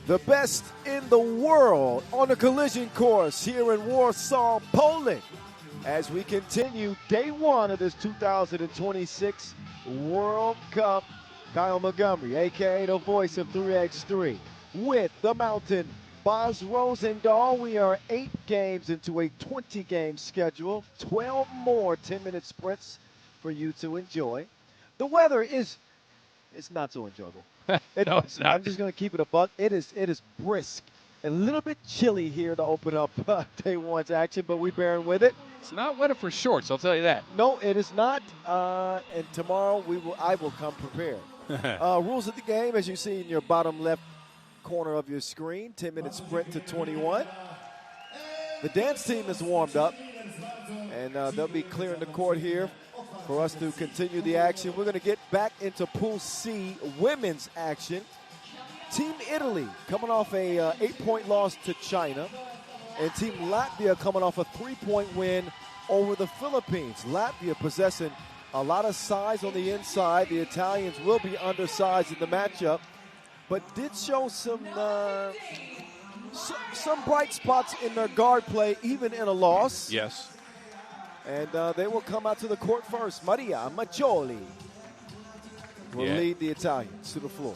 The best in the world on the collision course here in Warsaw, Poland, as we continue day one of this 2026 World Cup. Kyle Montgomery, a.k.a. the voice of 3x3, with the Mountain Boz Rosendahl. We are 8 games into a 20-game schedule, 12 more 10-minute sprints for you to enjoy. The weather is not so enjoyable. No, it's not. I'm just going to keep it a buck. It is brisk. A little bit chilly here to open up day one's action, but we're bearing with it. It's not weather for shorts, I'll tell you that. No, it is not. And tomorrow I will come prepared. Rules of the game, as you see in your bottom left corner of your screen, 10-minute sprint to 21. The dance team is warmed up, and they'll be clearing the court here for us to continue the action. We're going to get back into Pool C women's action. Team Italy coming off a 8-point loss to China, and Team Latvia coming off a 3-point win over the Philippines. Latvia possessing a lot of size on the inside. The Italians will be undersized in the matchup, but did show some bright spots in their guard play, even in a loss. Yes. And they will come out to the court first. Maria Maccioli will lead the Italians to the floor.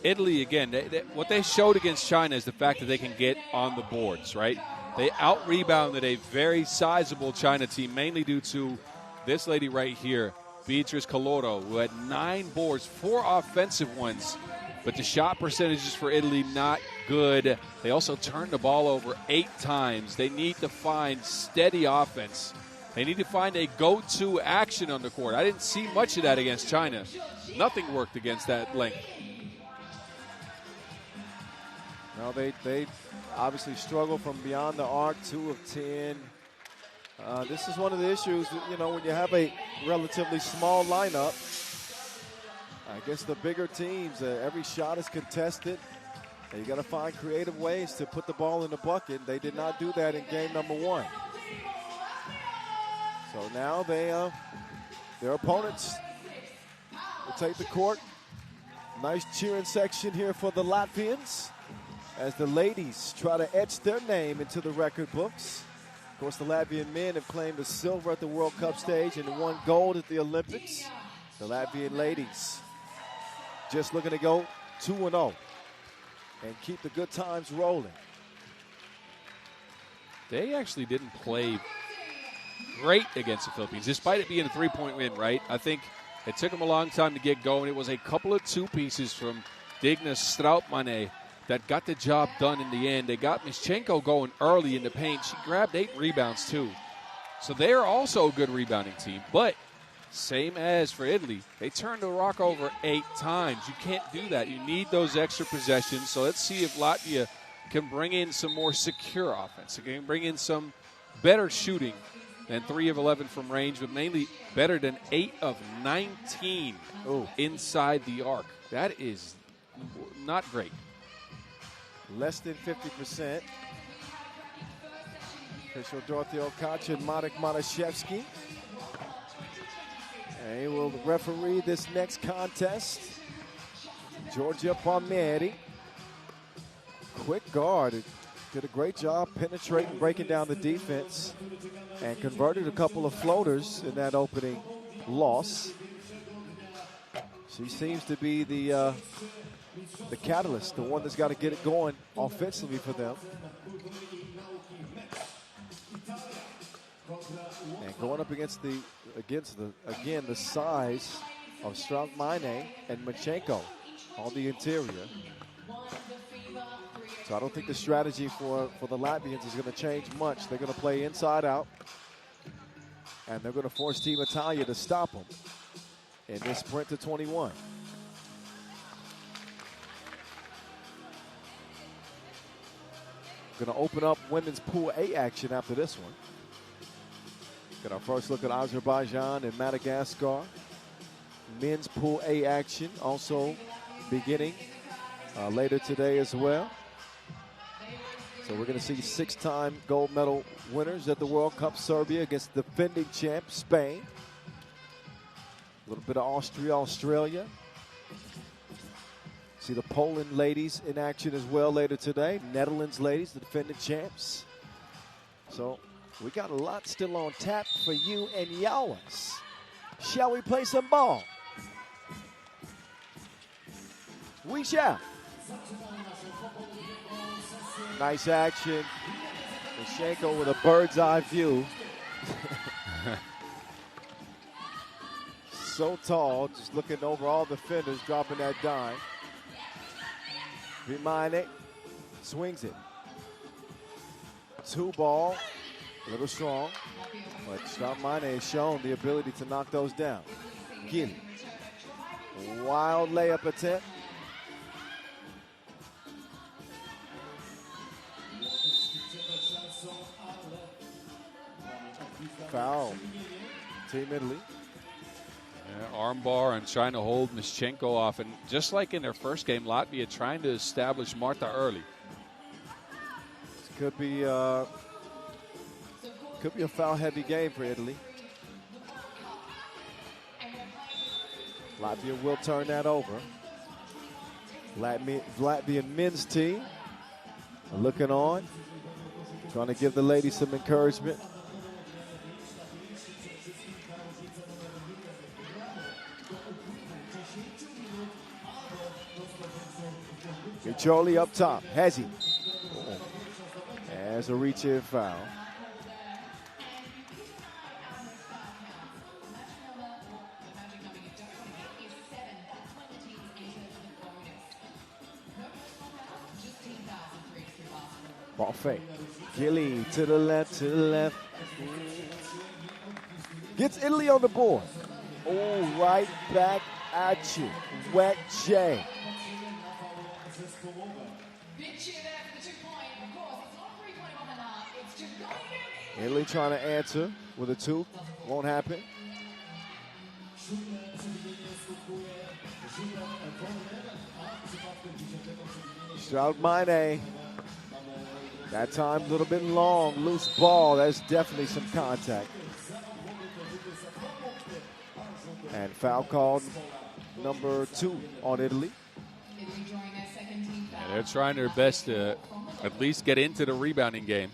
Italy, again, what they showed against China is the fact that they can get on the boards, right? They out-rebounded a very sizable China team, mainly due to this lady right here, Beatrice Coloro, who had 9 boards, 4 offensive ones. But the shot percentages for Italy, not good. They also turned the ball over 8 times. They need to find steady offense. They need to find a go-to action on the court. I didn't see much of that against China. Nothing worked against that length. No, they obviously struggle from beyond the arc, 2 of 10. This is one of the issues, when you have a relatively small lineup. I guess the bigger teams, every shot is contested. And you got to find creative ways to put the ball in the bucket. They did not do that in game number 1. So now their opponents will take the court. Nice cheering section here for the Latvians as the ladies try to etch their name into the record books. Of course, the Latvian men have claimed the silver at the World Cup stage and won gold at the Olympics. The Latvian ladies just looking to go 2-0 and keep the good times rolling. They actually didn't play great against the Philippines, despite it being a 3-point win, right? I think it took them a long time to get going. It was a couple of 2 pieces from Digna Strautmane that got the job done in the end. They got Mischenko going early in the paint. She grabbed 8 rebounds, too. So they are also a good rebounding team. But same as for Italy, they turned the rock over 8 times. You can't do that. You need those extra possessions. So let's see if Latvia can bring in some more secure offense. They can bring in some better shooting than 3 of 11 from range, but mainly better than 8 of 19 inside the arc. That is not great. Less than 50%. Official Dorothy Okacha and Marek Mataszewski. And he will referee this next contest. Giorgia Palmieri. Quick guard. Did a great job penetrating, breaking down the defense, and converted a couple of floaters in that opening loss. She seems to be the catalyst, the one that's got to get it going offensively for them. And going up against the size of Strautmane and Mischenko on the interior. So I don't think the strategy for the Latvians is going to change much. They're going to play inside out, and they're going to force Team Italia to stop them in this sprint to 21. Going to open up women's Pool A action after this one. Get our first look at Azerbaijan and Madagascar. Men's Pool A action also beginning later today as well. So we're going to see 6-time gold medal winners at the World Cup, Serbia against defending champ Spain. A little bit of Austria, Australia. See the Poland ladies in action as well later today. Netherlands ladies, the defending champs. So we got a lot still on tap for you and yours. Shall we play some ball? We shall. Nice action. Mashenko with a bird's eye view. So tall, just looking over all the defenders, dropping that dime. Vimane swings it. 2 ball, a little strong, but Vimane has shown the ability to knock those down. Gili, wild layup attempt. Foul. Team Italy. Yeah, arm bar and trying to hold Mischenko off. And just like in their first game, Latvia trying to establish Marta early. This could be a foul-heavy game for Italy. Latvia will turn that over. Latvian men's team looking on, trying to give the ladies some encouragement. Micholi up top. Has he? As a reach-in foul. Ball fake. Gili to the left, to the left. Gets Italy on the board. Oh, right back at you. Wet J. Italy trying to answer with a 2. Won't happen. Stroud-Mine. That time a little bit long. Loose ball. That's definitely some contact. And foul called number 2 on Italy. Yeah, they're trying their best to at least get into the rebounding game.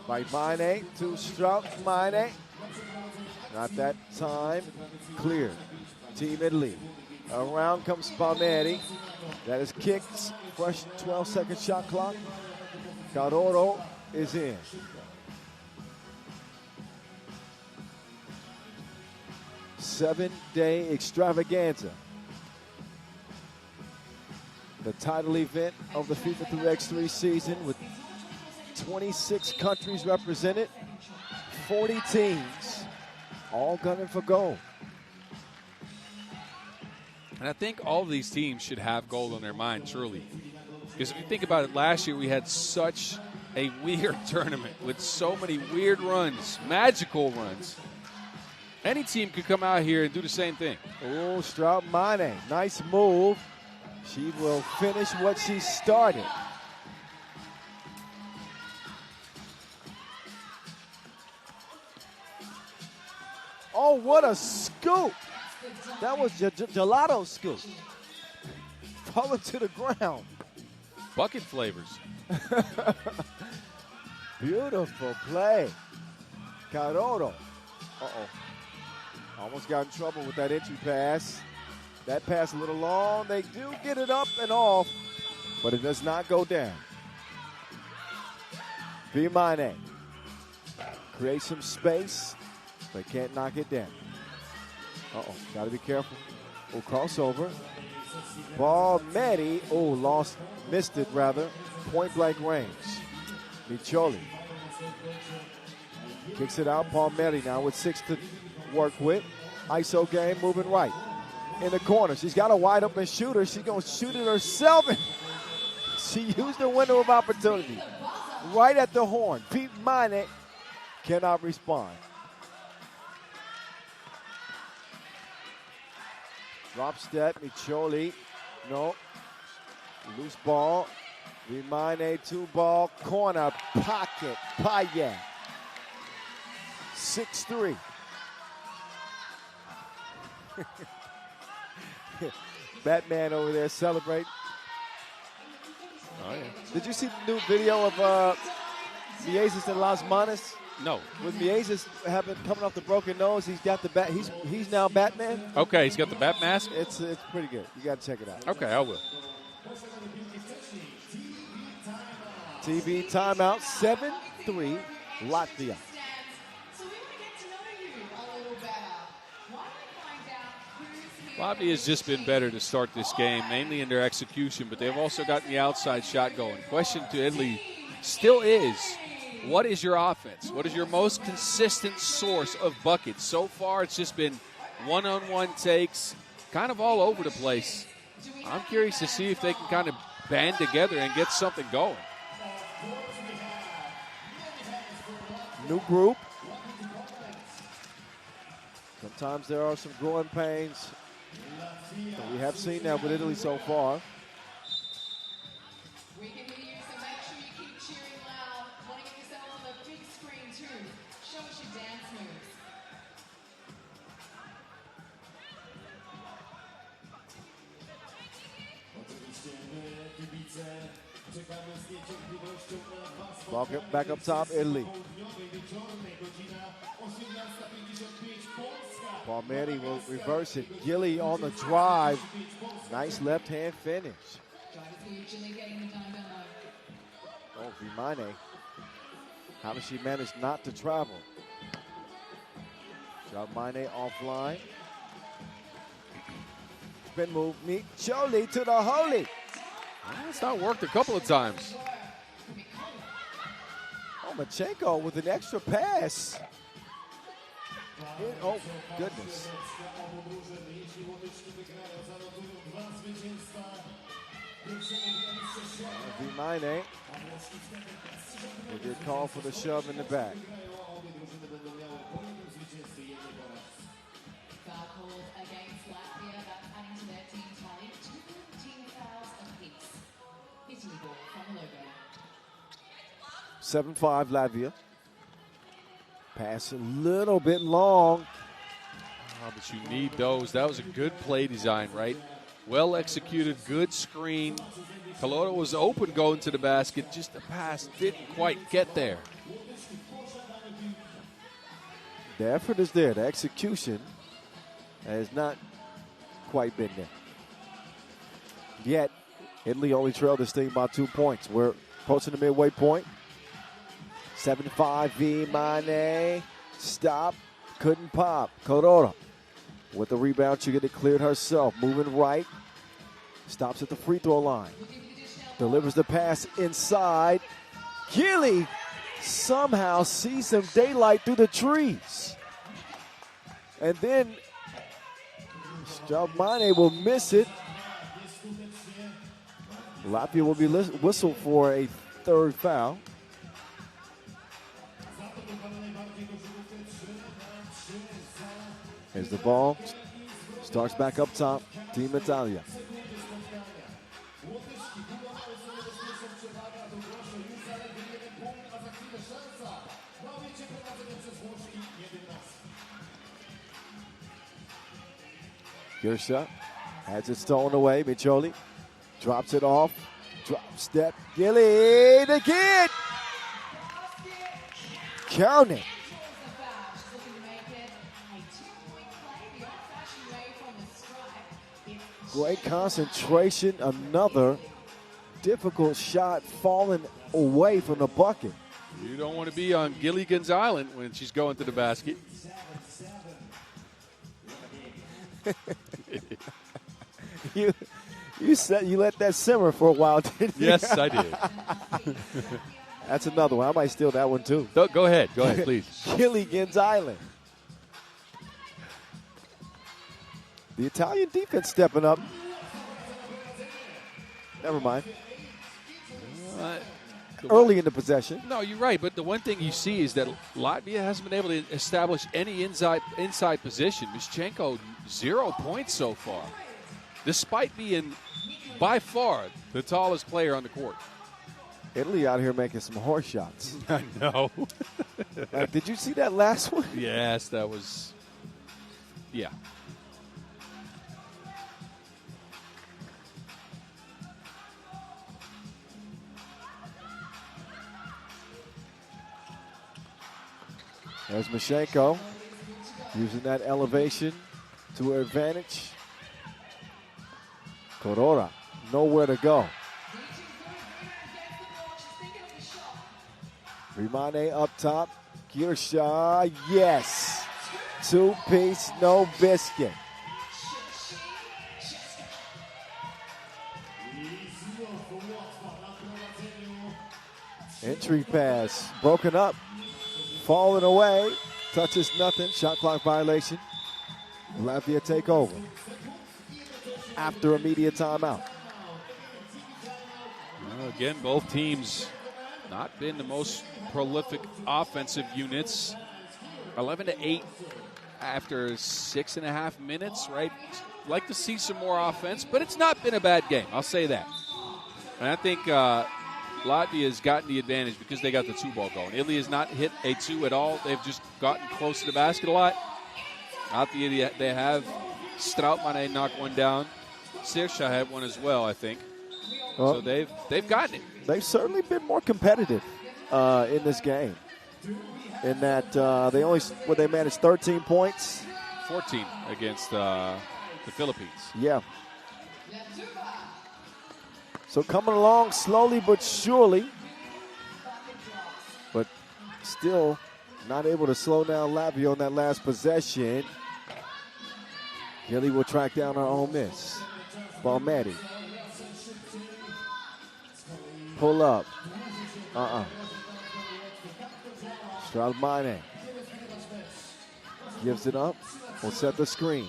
By Mine to Stroud-Mine. Not that time. Clear. Team Italy. Around comes Palmieri. That is kicked. Fresh 12-second shot clock. Caroro is in. Seven-day extravaganza. The title event of the FIBA 3x3 season with 26 countries represented, 40 teams, all gunning for gold. And I think all of these teams should have gold on their mind, truly. Because if you think about it, last year we had such a weird tournament with so many weird runs, magical runs. Any team could come out here and do the same thing. Oh, Stroud-Mine, nice move. She will finish what she started. Oh, what a scoop. That was gelato scoop. Falling to the ground. Bucket flavors. Beautiful play. Caroro. Uh-oh. Almost got in trouble with that entry pass. That pass a little long. They do get it up and off, but it does not go down. Vimane. Create some space. They can't knock it down. Uh-oh, got to be careful. Oh, crossover. Ball, Medi. Oh, missed it rather. Point blank range. Micholi. Kicks it out. Palmieri now with 6 to work with. ISO game moving right. In the corner. She's got a wide open shooter. She's going to shoot it herself. She used the window of opportunity. Right at the horn. Pete Mine cannot respond. Drop step, Micholi. No. Loose ball. Vimane 2 ball. Corner. Pocket. Payet. 6-3. Batman over there celebrating. Oh, yeah. Did you see the new video of Miezis and Las Manos? No. With Miezis coming off the broken nose, he's got the bat. He's now Batman. Okay, he's got the bat mask. It's pretty good. You got to check it out. Okay, I will. TV timeout. 7-3 Latvia. Latvia has just been better to start this game, mainly in their execution, but they've also gotten the outside shot going. Question to Italy still is, what is your offense? What is your most consistent source of buckets? So far, it's just been one-on-one takes, kind of all over the place. I'm curious to see if they can kind of band together and get something going. New group. Sometimes there are some growing pains. We have seen that with Italy so far. We can hear you, so make sure you keep cheering loud. Want to get yourself on the big screen too. Show us your dance moves. Ball back up top, Italy. Palmieri will reverse it. Gilly on the drive. Nice left-hand finish. Oh, Vimane. How does she manage not to travel? Mine offline. Spin move. Meet Jolie to the holy. It's not worked a couple of times. Oh, Machenko with an extra pass. Oh, goodness. Vimane. They did call for the shove in the back. Foul called against Latvia. That's adding to their team tally. 2 team fouls apiece. Italy ball from the logo. 7-5 Latvia. Pass a little bit long. Oh, but you need those. That was a good play design, right? Well executed, good screen. Kalota was open going to the basket. Just the pass didn't quite get there. The effort is there. The execution has not quite been there. Yet, Italy only trailed this thing by 2 points. We're approaching the midway point. 7-5 Vimane. Stop. Couldn't pop. Korora with the rebound. She get it cleared herself. Moving right. Stops at the free throw line. Delivers the pass inside. Gilly somehow sees some daylight through the trees. And then Mane will miss it. Latvia will be whistled for a third foul. Here's the ball. Starts back up top. Team Italia. Girsha has it stolen away. Micholi drops it off. Drop step. Gilly the kid. Count it. Great concentration. Another difficult shot falling away from the bucket. You don't want to be on Gilligan's Island when she's going to the basket. You let that simmer for a while, didn't you? Yes, I did. That's another one. I might steal that one too. Go ahead, please. Gilligan's Island. The Italian defense stepping up. Never mind. Early in the possession. No, you're right. But the one thing you see is that Latvia hasn't been able to establish any inside position. Mischenko, 0 points so far, despite being by far the tallest player on the court. Italy out here making some horse shots. I know. Did you see that last one? Yes, that was. Yeah. There's Mashenko using that elevation to her advantage. Korora, nowhere to go. Rimane up top. Girsha, yes. Two-piece, no biscuit. Entry pass, broken up, falling away, touches nothing, shot clock violation. Latvia take over after immediate timeout. Well, again, both teams not been the most prolific offensive units. 11-8 after 6.5 minutes, right? Like to see some more offense, but it's not been a bad game. I'll say that. And I think Latvia's gotten the advantage because they got the two ball going. Italy has not hit a two at all. They've just gotten close to the basket a lot. Latvia, they have Strautmane knocked one down. Sirsha had one as well, I think. Well, so they've gotten it. They've certainly been more competitive in this game. In that they managed 13 points. 14 against the Philippines. Yeah. So coming along slowly but surely, but still not able to slow down Latvia on that last possession. Gilly will track down her own miss. Balmetti. Pull up. Strautmane gives it up. Will set the screen.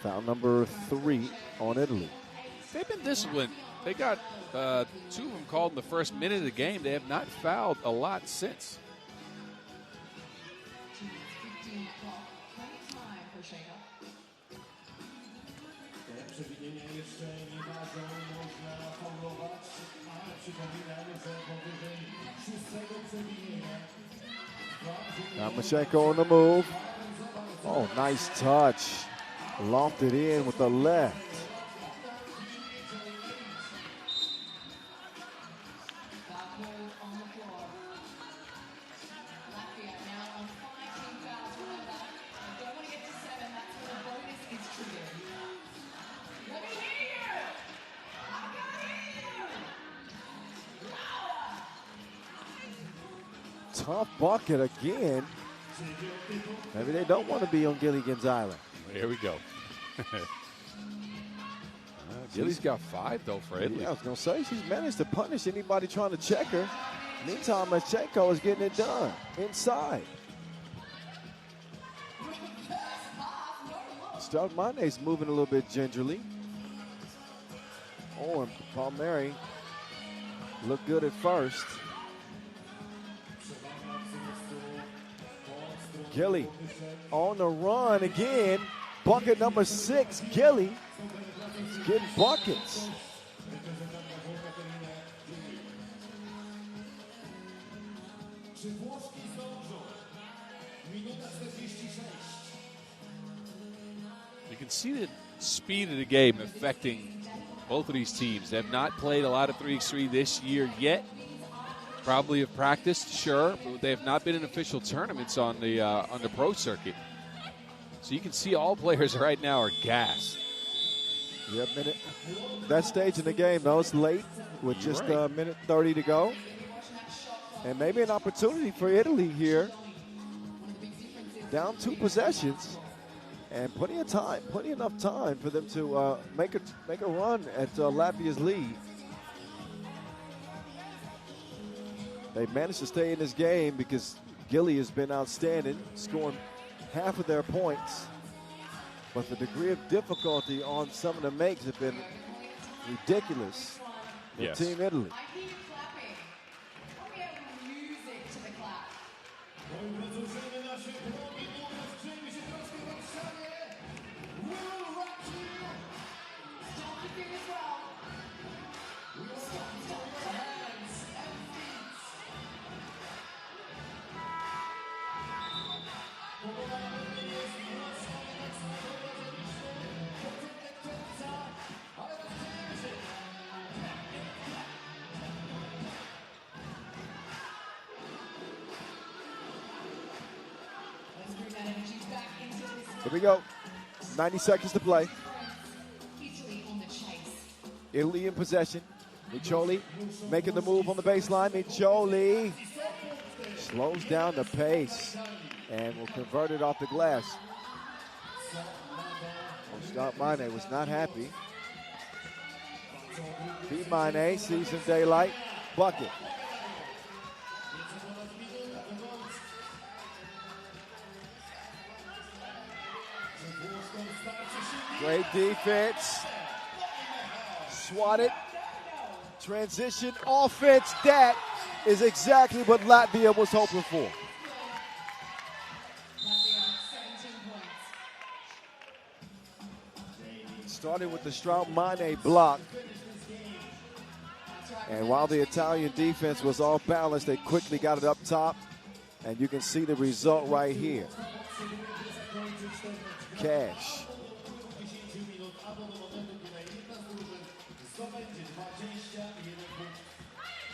Foul number 3 on Italy. They've been disciplined. They got 2 of them called in the first minute of the game. They have not fouled a lot since. Now Mashenko on the move. Oh, nice touch. Lofted in with the left. Tough bucket again. Maybe they don't want to be on Gilligan's Island. Here we go. Gilly's got 5, though, for Italy. Yeah, I was going to say, she's managed to punish anybody trying to check her. Meantime, Mashenko is getting it done inside. Strautmane's moving a little bit gingerly. Oh, and Palmieri looked good at first. Gilly on the run again. Bucket number 6, Gilly. He's getting buckets. You can see the speed of the game affecting both of these teams. They have not played a lot of 3x3 this year yet. Probably have practiced, sure, but they have not been in official tournaments on the pro circuit. So you can see all players right now are gassed. Yeah, that stage in the game, though, it's late with just a minute 30 to go. And maybe an opportunity for Italy here. Down 2 possessions. And plenty enough time for them to make a run at Latvia's lead. They managed to stay in this game because Gilly has been outstanding, scoring half of their points. But the degree of difficulty on some of the makes have been ridiculous for Yes. Team Italy. Here we go. 90 seconds to play. Italy on the chase. Italy in possession. Miccioli making the move on the baseline. Miccioli slows down the pace and will convert it off the glass. Mane was not happy. Mane sees some daylight. Bucket. Great defense. Swatted. Transition offense. That is exactly what Latvia was hoping for. Latvia, 17 points. Starting with the Strout Mane block. And while the Italian defense was off balance, they quickly got it up top. And you can see the result right here. Cash.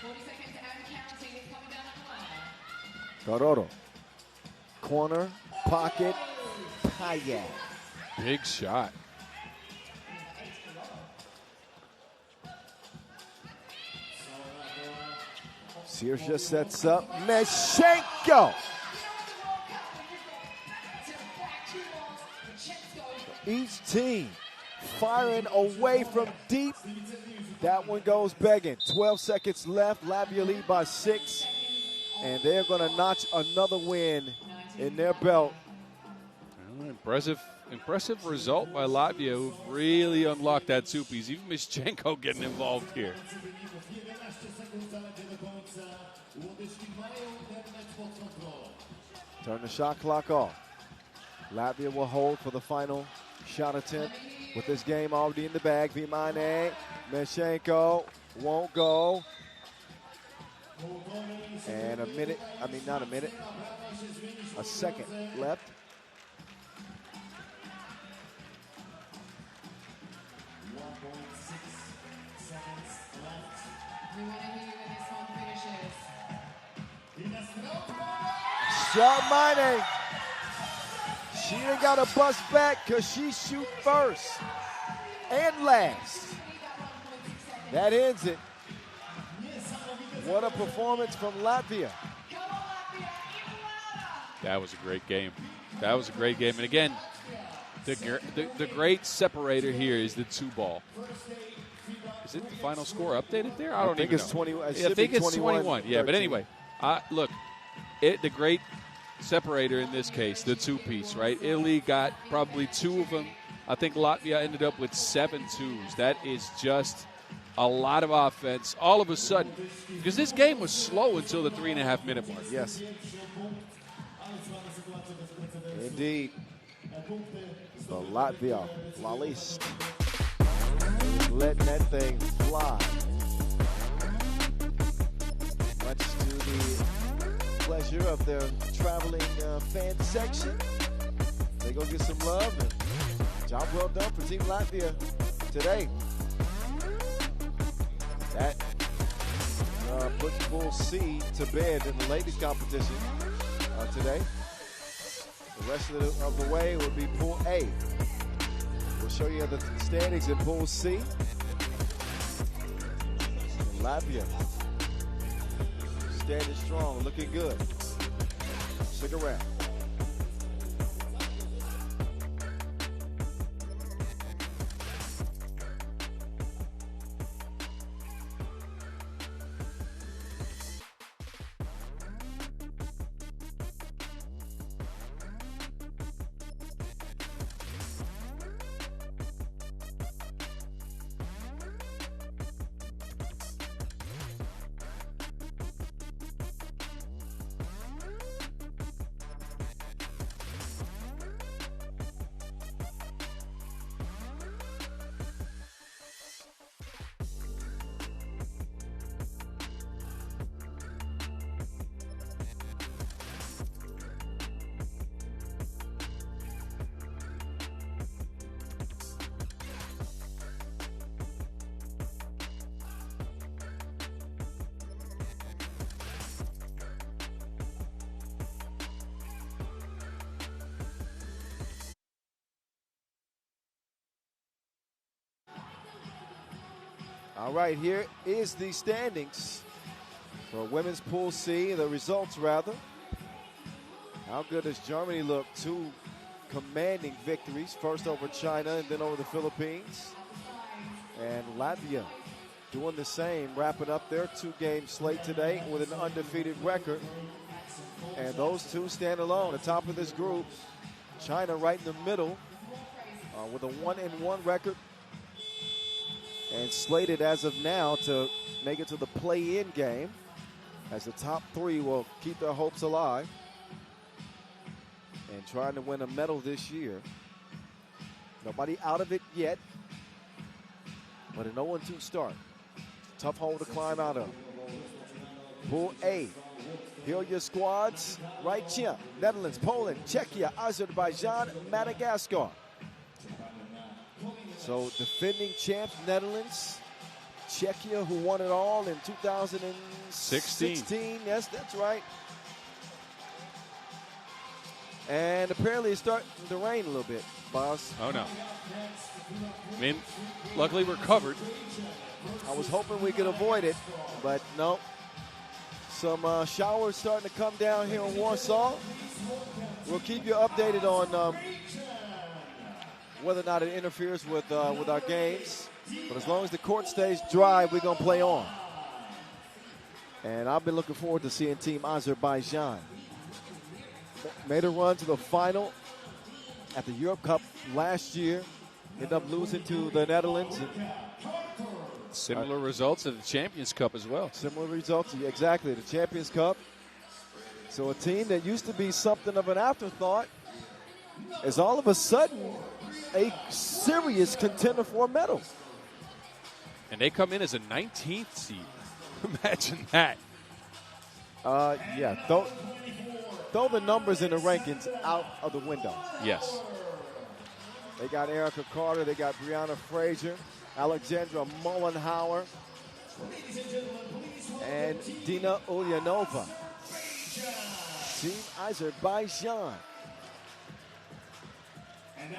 40 seconds and counting. It's coming down at the line. Carroro. Corner, pocket, Payet. Big shot. Serbia sets up. Meshenko. Each team firing away from deep. That one goes begging. 12 seconds left. Latvia lead by 6. And they're going to notch another win in their belt. Impressive result by Latvia, who really unlocked that two-piece. Even Mishchenko getting involved here. Turn the shot clock off. Latvia will hold for the final shot attempt with this game already in the bag. Vimane, Meshenko won't go. And a second left. We want to hear you when this one finishes. Shot Mane. She ain't got to bust back because she shoot first and last. That ends it. What a performance from Latvia. That was a great game. That was a great game. And again, the great separator here is the 2-ball. Is it the final score updated there? I think it's 21. I think it's 21. Yeah, 13. but anyway, look, the great separator in this case, the 2-piece, right? Italy got probably 2 of them. I think Latvia ended up with 7 twos. That is just a lot of offense all of a sudden, because this game was slow until the 3.5-minute mark. Yes. Indeed. The Latvia Flawless letting that thing fly. Much to the pleasure of their traveling fan section. They go get some love, and job well done for Team Latvia today. That puts Pool C to bed in the ladies competition today. The rest of the way would be Pool A. We'll show you the standings in Pool C. And Latvia standing strong, looking good. Stick around. All right, here is the standings for Women's Pool C, the results rather. How good does Germany look? 2 commanding victories, first over China and then over the Philippines. And Latvia doing the same, wrapping up their 2-game slate today with an undefeated record. And those two stand alone. The top of this group, China right in the middle with a 1-1 record. And slated as of now to make it to the play-in game, as the top 3 will keep their hopes alive and trying to win a medal this year. Nobody out of it yet, but a 0-2 start. Tough hole to climb out of. Pool A, here are your squads right here. Netherlands, Poland, Czechia, Azerbaijan, Madagascar. So defending champs, Netherlands, Czechia, who won it all in 2016. Yes, that's right. And apparently it's starting to rain a little bit, boss. Oh, no. I mean, luckily we're covered. I was hoping we could avoid it, but no. Some showers starting to come down here in Warsaw. We'll keep you updated on whether or not it interferes with our games. But as long as the court stays dry, we're going to play on. And I've been looking forward to seeing Team Azerbaijan. Made a run to the final at the Europe Cup last year. Ended up losing to the Netherlands. Similar results at the Champions Cup as well. Similar results, exactly, the Champions Cup. So a team that used to be something of an afterthought is all of a sudden a serious contender for a medal. And they come in as a 19th seed. Imagine that. Yeah, throw the numbers in the rankings out of the window. Yes. They got Erica Carter, they got Brianna Fraser, Alexandra Mullenhauer, and Dina Ulyanova. Team Azerbaijan.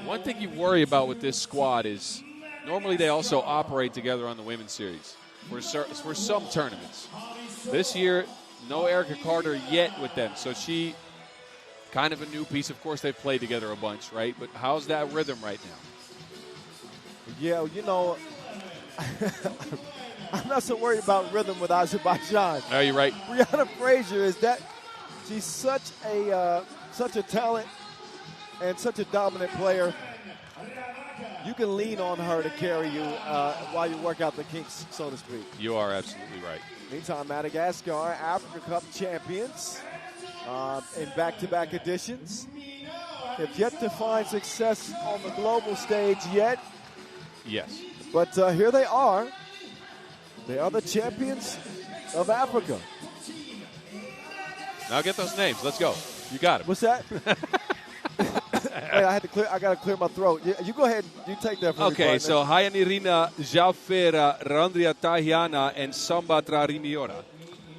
One thing you worry about with this squad is normally they also operate together on the women's series for some tournaments. This year, no Erica Carter yet with them, so she kind of a new piece. Of course, they've played together a bunch, right? But how's that rhythm right now? Yeah, you know, I'm not so worried about rhythm with Azerbaijan. No, you're right. Brianna Fraser she's such a talent and such a dominant player. You can lean on her to carry you while you work out the kinks, so to speak. You are absolutely right. Meantime, Madagascar, Africa Cup champions in back-to-back editions. Have yet to find success on the global stage yet. Yes. But here they are. They are the champions of Africa. Now get those names. Let's go. You got it. What's that? Hey, I got to clear my throat. You go ahead. You take that from me. Okay, so Hayanirina Jaufera, Randria Tahiana, and Sambatra Rimiora.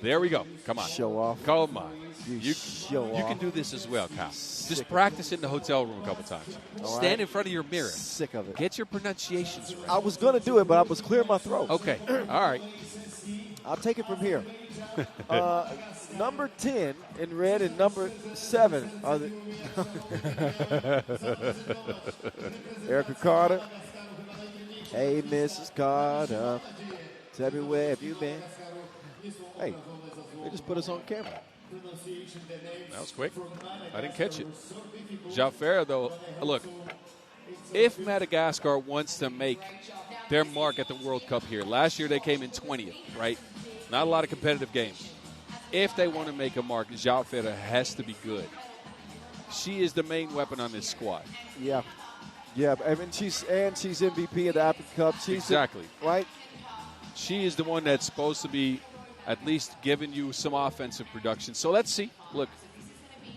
There we go. Come on. Show off. Come on. You show off. You can do this as well, Kyle. Just practice in the hotel room a couple times. Stand in front of your mirror. Sick of it. Get your pronunciations right. I was going to do it, but I was clearing my throat. Okay. All right. I'll take it from here. Number 10 in red and number 7 are the Erica Carter. Hey, Mrs. Carter, tell me where have you been? Hey, they just put us on camera. That was quick. I didn't catch it. Jaufera, though, look, if Madagascar wants to make their mark at the World Cup here, last year they came in 20th, right? Not a lot of competitive games. If they want to make a mark, Jaufera has to be good. She is the main weapon on this squad. Yeah. I mean, she's MVP of the Africa Cup. Exactly. Right? She is the one that's supposed to be at least giving you some offensive production. So let's see. Look,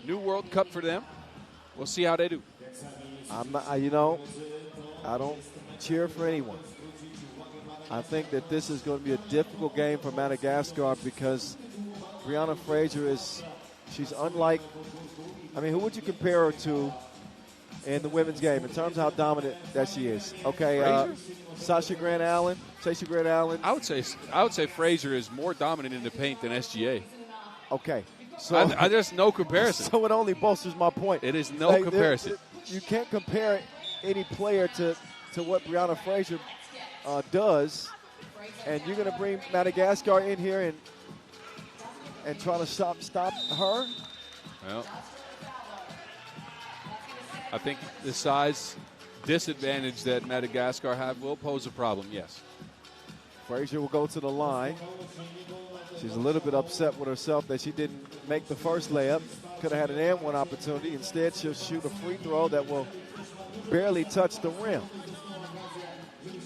new World Cup for them. We'll see how they do. I don't cheer for anyone. I think that this is going to be a difficult game for Madagascar because Brianna Fraser she's unlike, I mean, who would you compare her to in the women's game in terms of how dominant that she is. Okay, Sasha Grant Allen. I would say Frazier is more dominant in the paint than SGA. Okay. So there's no comparison. So it only bolsters my point. It is no comparison. You can't compare any player to what Brianna Frazier does, and you're going to bring Madagascar in here and try to stop her? Well, I think the size disadvantage that Madagascar have will pose a problem, yes. Frazier will go to the line. She's a little bit upset with herself that she didn't make the first layup. Could have had an and one opportunity. Instead, she'll shoot a free throw that will barely touch the rim.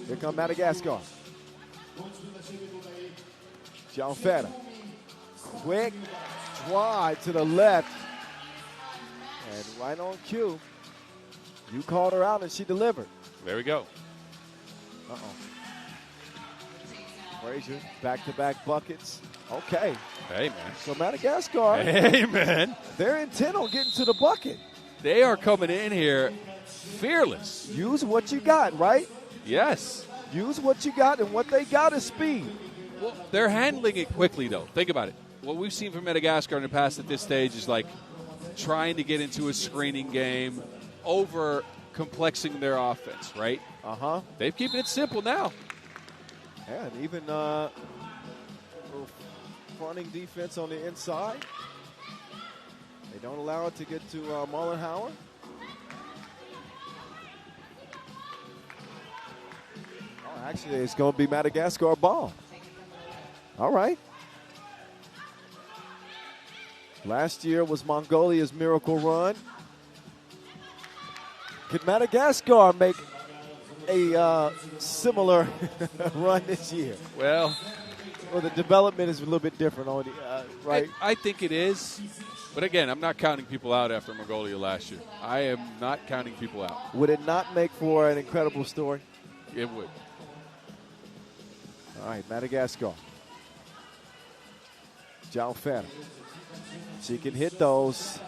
Here come Madagascar. John Feta. Quick drive to the left. And right on cue, you called her out and she delivered. There we go. Frazier, back-to-back buckets. Okay. Hey, man. So Madagascar, hey, man. They're intent on getting to the bucket. They are coming in here fearless. Use what you got, right? Yes. Use what you got, and what they got is speed. Well, they're handling it quickly, though. Think about it. What we've seen from Madagascar in the past at this stage is like trying to get into a screening game, over-complexing their offense, right? Uh-huh. They're keeping it simple now. Yeah, and even fronting defense on the inside. They don't allow it to get to Mullenhauer. Oh, actually, it's going to be Madagascar ball. All right. Last year was Mongolia's miracle run. Could Madagascar make a similar run this year? Well, the development is a little bit different on right? I think it is. But again, I'm not counting people out after Mongolia last year. I am not counting people out. Would it not make for an incredible story? It would. All right, Madagascar. John Feta. She can hit those.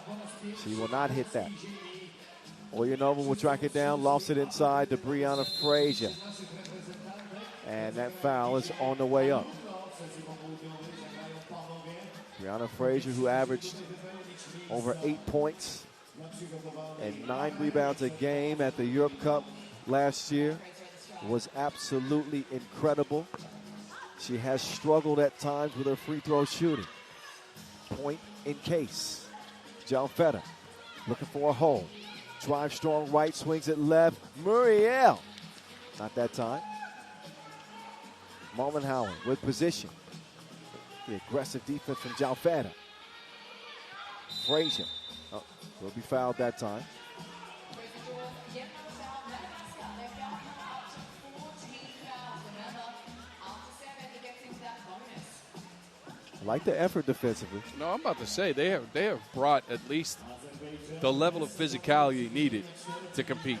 She will not hit that. Oyanova will track it down, lost it inside to Brianna Frazier. And that foul is on the way up. Brianna Frazier, who averaged over 8 points and 9 rebounds a game at the Europe Cup last year, was absolutely incredible. She has struggled at times with her free throw shooting. Point in case. John Feta looking for a hole. Drive strong right, swings it left. Muriel. Not that time. Mullenhauer with position. The aggressive defense from John Feta. Frazier. Oh, will be fouled that time. I like the effort defensively. No, I'm about to say they have brought at least the level of physicality needed to compete.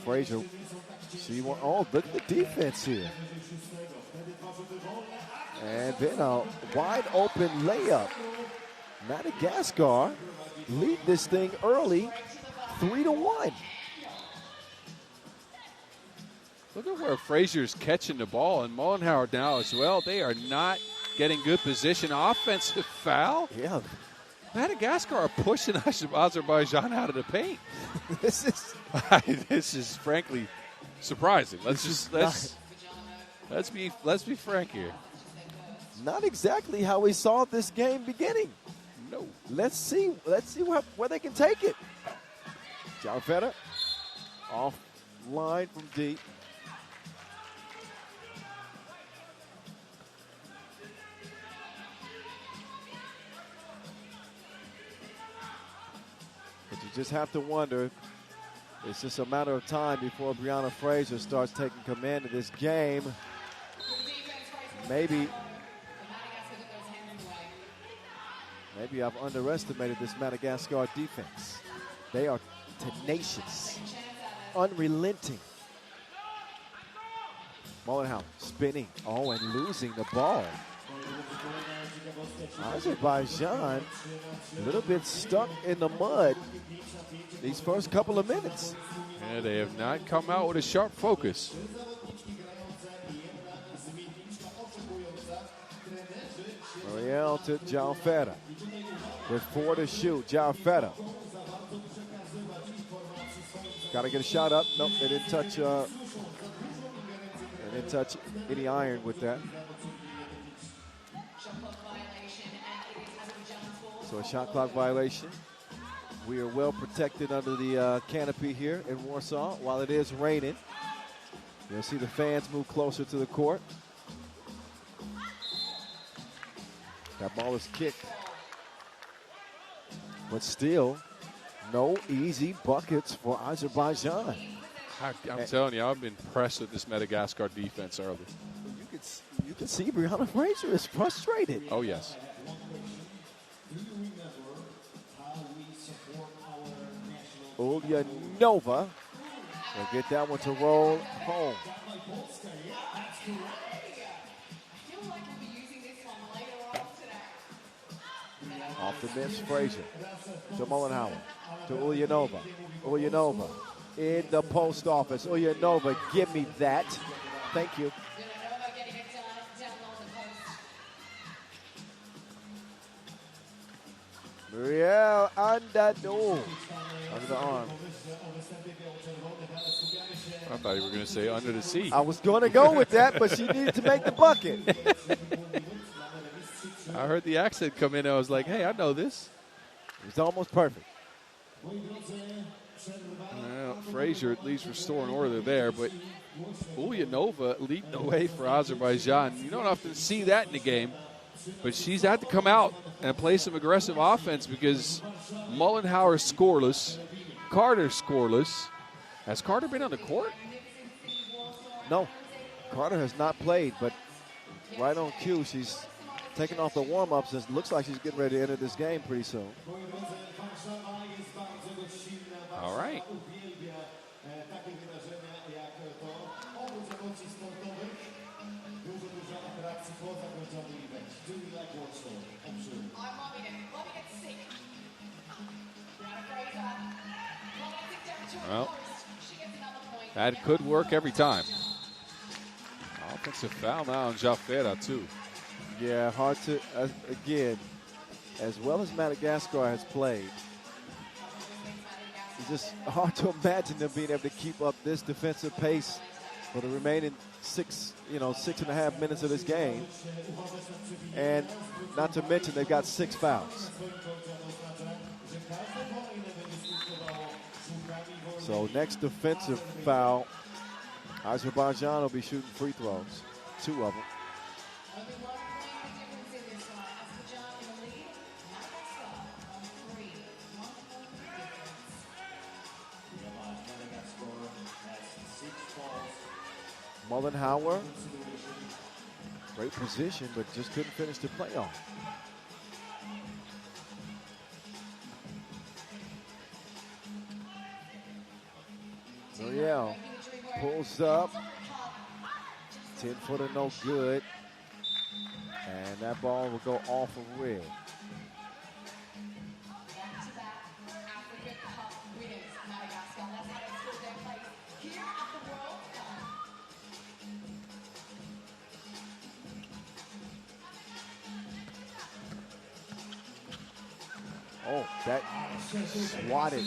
Frazier. Oh, look at the defense here. And then a wide open layup. Madagascar lead this thing early, 3-1. Look at where Frazier's catching the ball, and Mullenhauer now as well. They are not getting good position. Offensive foul. Yeah. Madagascar are pushing Azerbaijan out of the paint. This is frankly surprising. Let's be frank here. Not exactly how we saw this game beginning. No. Let's see where they can take it. John Feta off line from deep. But you just have to wonder, it's just a matter of time before Brianna Frazier starts taking command of this game. Maybe I've underestimated this Madagascar defense. They are tenacious, unrelenting. Mullenhauer spinning, and losing the ball. Azerbaijan a little bit stuck in the mud these first couple of minutes. Yeah, they have not come out with a sharp focus. Muriel to Jalfeta with 4 to shoot. Jalfeta. Got to get a shot up. Nope, they didn't touch. They didn't touch any iron with that. So a shot clock violation. We are well protected under the canopy here in Warsaw. While it is raining, you'll see the fans move closer to the court. That ball is kicked. But still, no easy buckets for Azerbaijan. I'm telling you, I've been impressed with this Madagascar defense early. You can see Brianna Fraser is frustrated. Oh, yes. Ulyanova will get that one to roll home. Off the bench, Fraser to Mullenhauer to Ulyanova. Ulyanova in the post office. Ulyanova, give me that. Thank you. Muriel Andano under the arm. I thought you were going to say under the seat. I was going to go with that, but she needed to make the bucket. I heard the accent come in. I was like, hey, I know this. It was almost perfect. Well, Fraser at least restoring order there, but Ulyanova leading the way for Azerbaijan. You don't often see that in the game, but she's had to come out and play some aggressive offense because Mullenhauer scoreless, Carter scoreless. Has Carter been on the court? No, Carter has not played, but right on cue, she's taking off the warm-ups and it looks like she's getting ready to enter this game pretty soon. All right. Well, that could work every time. Offensive foul now on Jalfeta, too. Yeah, hard to, again, as well as Madagascar has played, it's just hard to imagine them being able to keep up this defensive pace for the remaining 6.5 minutes of this game. And not to mention they've got 6 fouls. So next defensive foul, Azerbaijan will be shooting free throws, 2 of them. Mullenhauer, great position, but just couldn't finish the playoff. Muriel pulls up, 10-footer no good, and that ball will go off of red. Oh, that swatted.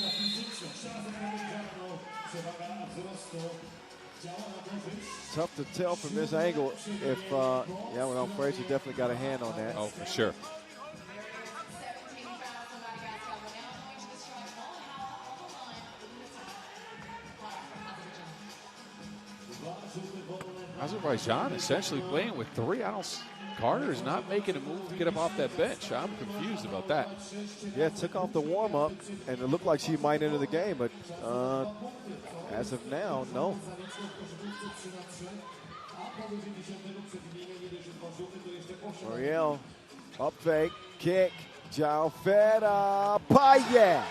Tough to tell from this angle if, Fraser definitely got a hand on that. Oh, for sure. Azerbaijan essentially playing with 3. Carter is not making a move to get up off that bench. I'm confused about that. Yeah, took off the warm-up, and it looked like she might enter the game, but as of now, no. Muriel, up fake, kick, Jalfeta, Payet.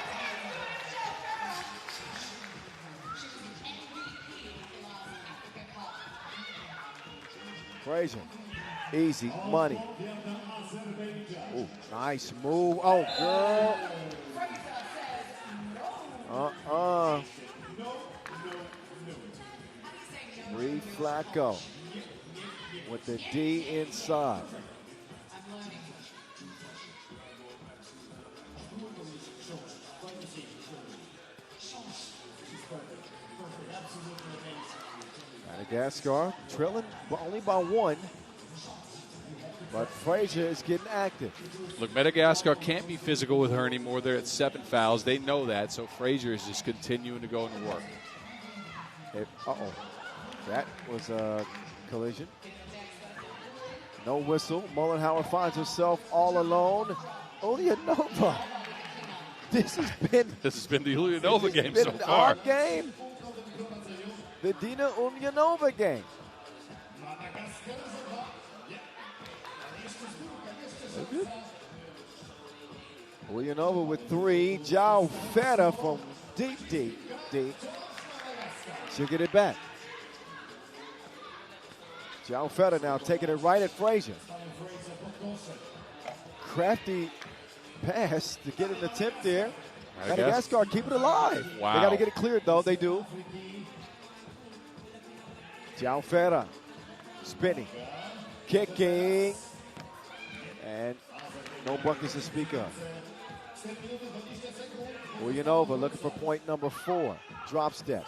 Fraser Easy money. Ooh, nice move. Oh, girl. Reed Flacco with the D inside. Madagascar trailing only by 1. But Frazier is getting active. Look, Madagascar can't be physical with her anymore. They're at 7 fouls. They know that, so Frazier is just continuing to go into work. Uh-oh. That was a collision. No whistle. Mullenhauer finds herself all alone. Ulyanova. This has been the Ulyanova game so far. Our game. The Dina Ulyanova game. Ulyanova with 3. João Feta from deep. She'll get it back. João Feta now taking it right at Frazier. Crafty pass to get an attempt there. Madagascar keep it alive. Wow. They got to get it cleared, though. They do. João Feta spinning, kicking, and no buckets to speak of. Ulyanova looking for point number 4. Drop step.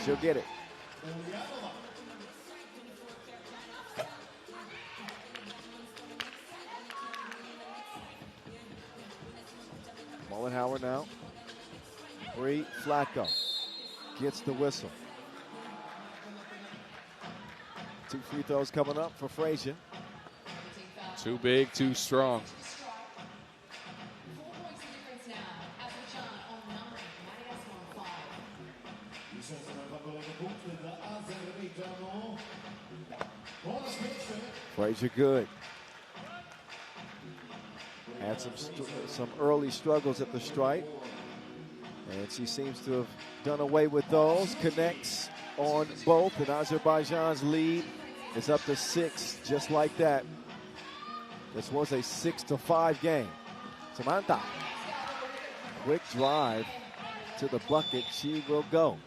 She'll get it. Mullenhauer now. Reed Flacco gets the whistle. 2 free throws coming up for Frazier. Too big, too strong. 4 points difference now. Azerbaijan on numbering. Madagascar on 5. Frazier good. Had some early struggles at the stripe, and she seems to have done away with those. Connects on both, and Azerbaijan's lead is up to 6, just like that. This was a 6-5 game. Samantha, quick drive to the bucket. She will go.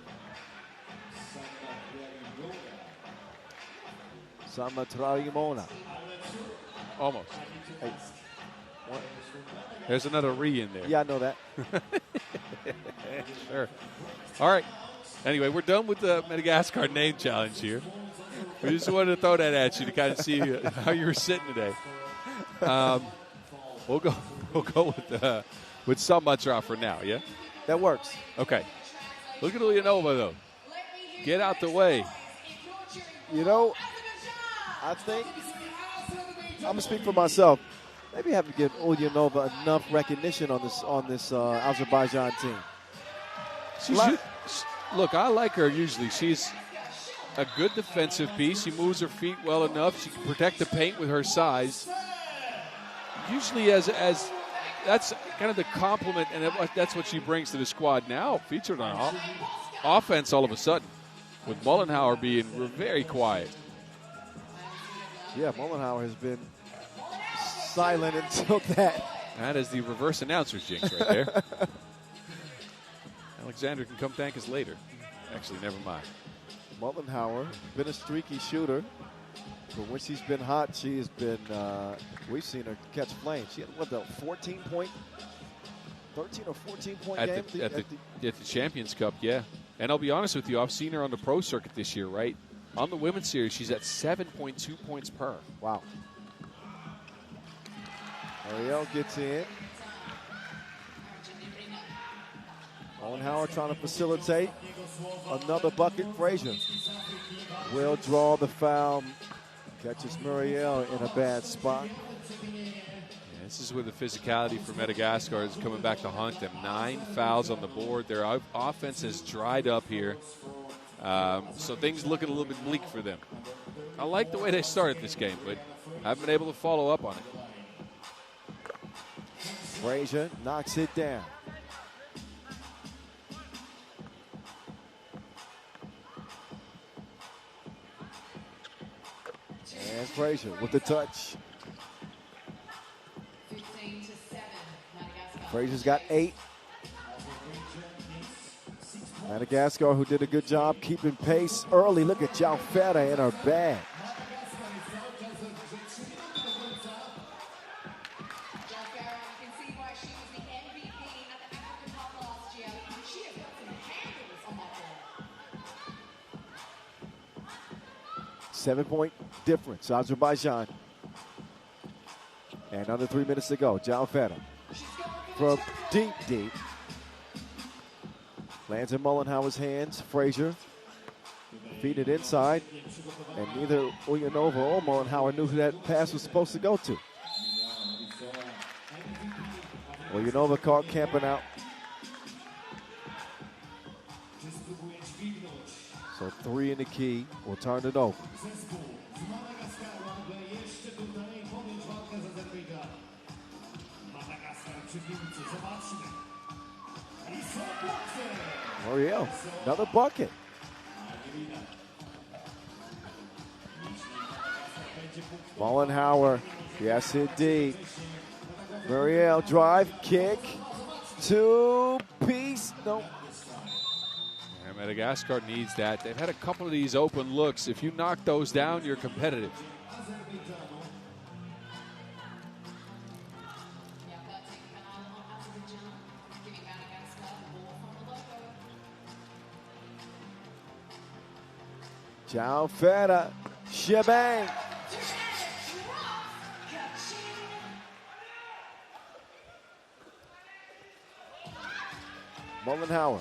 Samatraimona. Almost. Hey. What? There's another re in there. Yeah, I know that. Sure. All right. Anyway, we're done with the Madagascar name challenge here. We just wanted to throw that at you to kind of see how you were sitting today. We'll go with Samatra for now. Yeah. That works. Okay. Look at Ulyanova though. Get out the way. You know, I think I'm gonna speak for myself. Maybe have to give Ulyanova enough recognition on this Azerbaijan team. Look, I like her usually. She's a good defensive piece. She moves her feet well enough. She can protect the paint with her size. Usually as that's kind of the compliment, and that's what she brings to the squad now, featured on offense all of a sudden, with Mullenhauer being very quiet. Yeah, Mullenhauer has been silent until that. That is the reverse announcer's jinx right there. Alexander can come thank us later. Actually, never mind. Mullenhauer, been a streaky shooter, but when she's been hot, she has been, we've seen her catch flames. She had, 13 or 14 point game? At the Champions Cup, yeah. And I'll be honest with you, I've seen her on the pro circuit this year, right? On the women's series, she's at 7.2 points per. Wow. Ariel gets in. Mullenhauer trying to facilitate another bucket. Frazier will draw the foul. Catches Muriel in a bad spot. Yeah, this is where the physicality for Madagascar is coming back to haunt them. 9 fouls on the board. Their offense has dried up here. So things looking a little bit bleak for them. I like the way they started this game, but haven't been able to follow up on it. Frazier knocks it down. And Frazier with the touch. 15-7, Madagascar. Frazier's got 8. Madagascar, who did a good job keeping pace early. Look at Jalfeta in her bag. Why she was the MVP at the African Cup last year. She has got some handles on that ball. 7-point difference, Azerbaijan. And under 3 minutes to go. Jalfeta from deep. Lands in Mullenhauer's hands. Frazier feed it inside. And neither Ulyanova or Mullenhauer knew who that pass was supposed to go to. Ulyanova caught camping out. So 3 in the key. We'll turn it over. Muriel, another bucket. Mullenhauer, yes indeed. Muriel, drive, kick, 2-piece, no. Yeah, Madagascar needs that. They've had a couple of these open looks. If you knock those down, you're competitive. Jalfeta, shebang. Mullenhauer.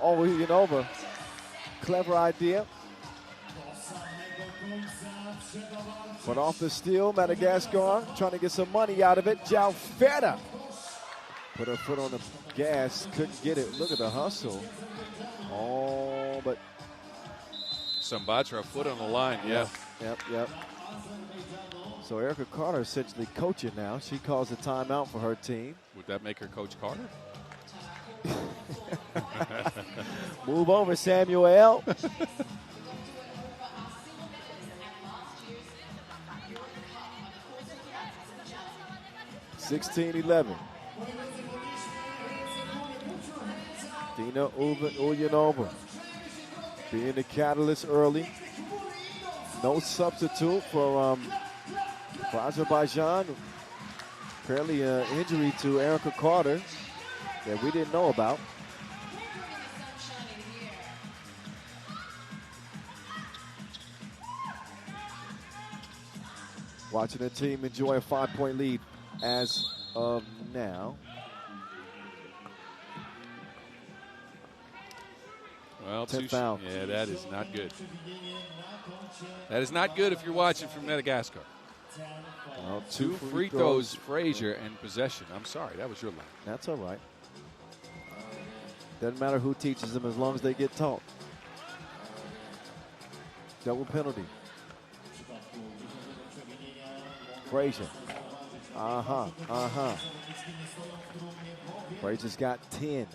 Oh, Ulyanova. Clever idea. But off the steal, Madagascar trying to get some money out of it. Jalfeta put her foot on the gas, couldn't get it. Look at the hustle. Oh, but Sambatra, foot on the line, yeah. Yep. So Erica Carter essentially coaching now. She calls a timeout for her team. Would that make her Coach Carter? Move over, Samuel. 16-11. Dina Ulyanova being the catalyst early. No substitute for Azerbaijan. Apparently an injury to Erica Carter that we didn't know about. Watching the team enjoy a 5-point lead as of now. Well, 10 foul. Yeah, that is not good. That is not good if you're watching from Madagascar. Well, two free throws, Frazier, and possession. I'm sorry, that was your line. That's all right. Doesn't matter who teaches them as long as they get taught. Double penalty. Frazier. Frazier's got 10.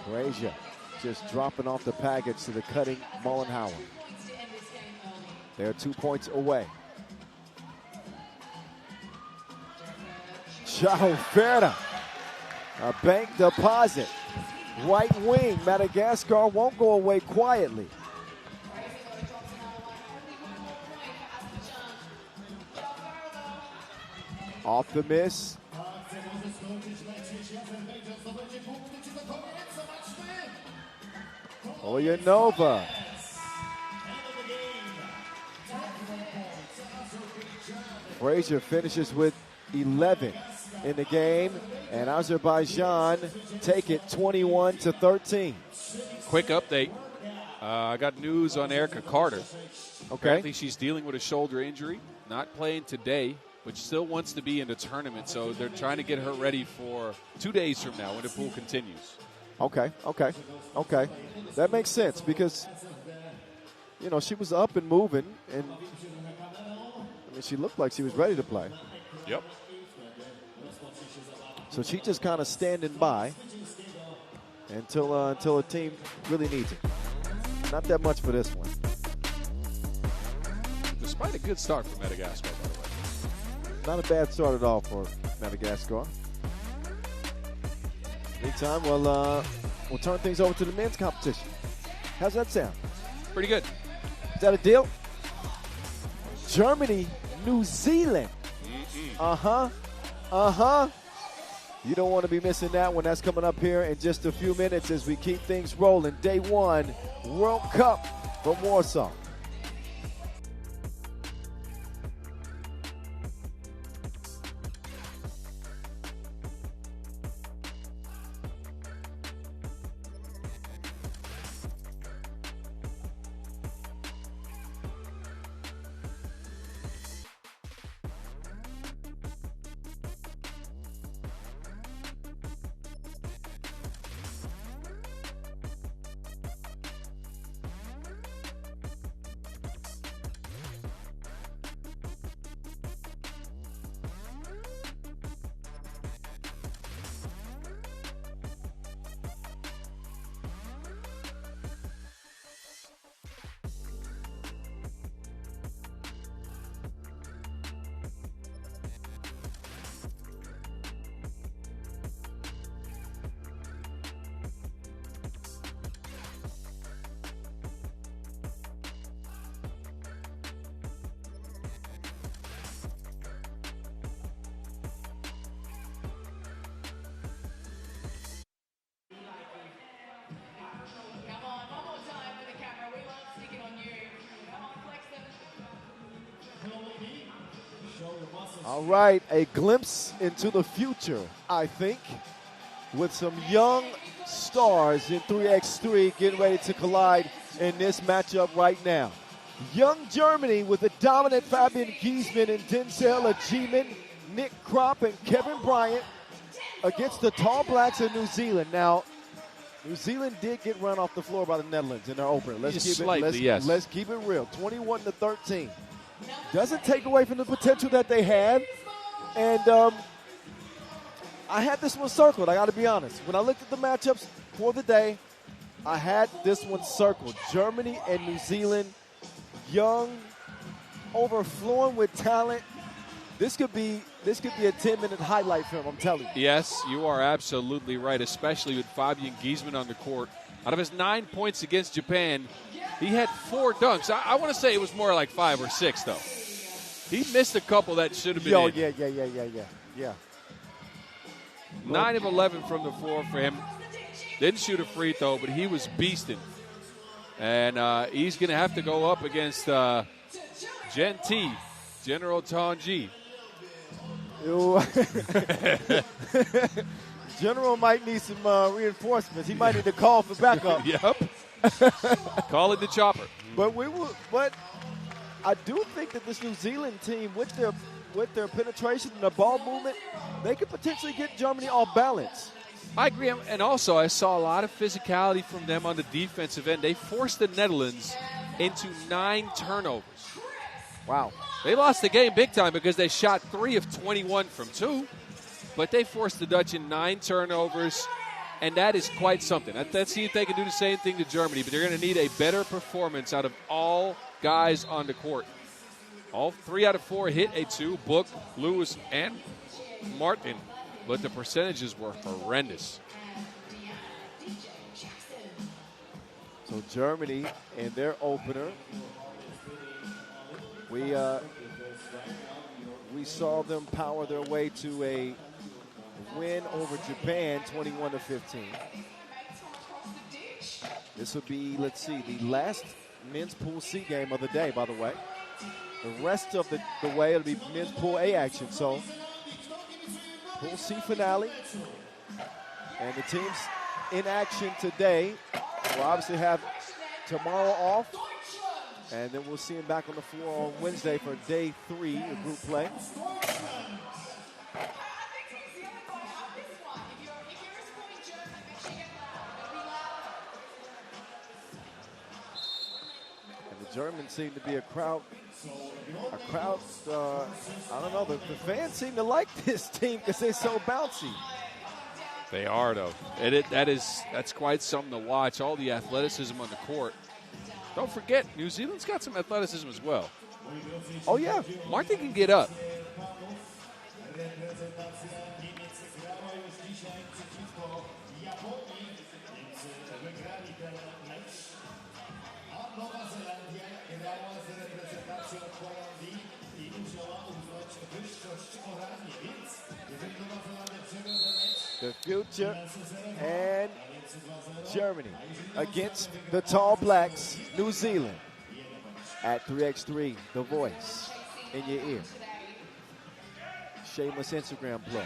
Frazier just dropping off the package to the cutting Mullenhauer. They're 2 points away. Jalfeta, a bank deposit. Right wing, Madagascar won't go away quietly. Off the miss. Ulyanova. Frazier finishes with 11 in the game, and Azerbaijan take it 21-13. Quick update. I got news on Erica Carter. Okay. Apparently she's dealing with a shoulder injury, not playing today, but still wants to be in the tournament, so they're trying to get her ready for 2 days from now when the pool continues. Okay. That makes sense because, you know, she was up and moving, and I mean, she looked like she was ready to play. Yep. So she's just kind of standing by until a team really needs it. Not that much for this one. Despite a good start for Madagascar, by the way. Not a bad start at all for Madagascar. Meantime, we'll turn things over to the men's competition. How's that sound? Pretty good. Is that a deal? Germany, New Zealand. You don't want to be missing that one. That's coming up here in just a few minutes as we keep things rolling. Day 1, World Cup from Warsaw. All right, a glimpse into the future, I think, with some young stars in 3x3 getting ready to collide in this matchup right now. Young Germany with the dominant Fabian Giesmann and Denzel Ajiman, Nick Kropp, and Kevin Bryant against the Tall Blacks of New Zealand. Now, New Zealand did get run off the floor by the Netherlands in their opener. Let's keep it real. 21-13. Doesn't take away from the potential that they have. And I had this one circled, I got to be honest. When I looked at the matchups for the day, I had this one circled. Germany and New Zealand, young, overflowing with talent. This could be a 10-minute highlight film, I'm telling you. Yes, you are absolutely right, especially with Fabian Giesmann on the court. Out of his 9 points against Japan, he had 4 dunks. I want to say it was more like 5 or 6, though. He missed a couple that should have been in. Yeah. 9 of 11 from the floor for him. Didn't shoot a free throw, but he was beasting. And he's going to have to go up against Genti, General Tanji. General might need some reinforcements. He might need to call for backup. Yep. Call it the chopper. But I do think that this New Zealand team, with their penetration and their ball movement, they could potentially get Germany off balance. I agree. And also, I saw a lot of physicality from them on the defensive end. They forced the Netherlands into 9 turnovers. Wow. They lost the game big time because they shot 3 of 21 from 2. But they forced the Dutch in 9 turnovers, and that is quite something. Let's see if they can do the same thing to Germany, but they're going to need a better performance out of all guys on the court. All 3 out of 4 hit a 2, Book, Lewis, and Martin, but the percentages were horrendous. So Germany in their opener, we saw them power their way to a win over Japan, 21-15. This will be, let's see, the last men's Pool C game of the day, by the way. The rest of the way, it'll be men's Pool A action. So, Pool C finale. And the teams in action today will obviously have tomorrow off. And then we'll see them back on the floor on Wednesday for day 3 of group play. Germans seem to be a crowd, I don't know, the fans seem to like this team because they're so bouncy. They are, though. And that's quite something to watch, all the athleticism on the court. Don't forget, New Zealand's got some athleticism as well. Oh, yeah. Martin can get up. The future and Germany against the Tall Blacks, New Zealand. At 3x3, the voice in your ear. Shameless Instagram plug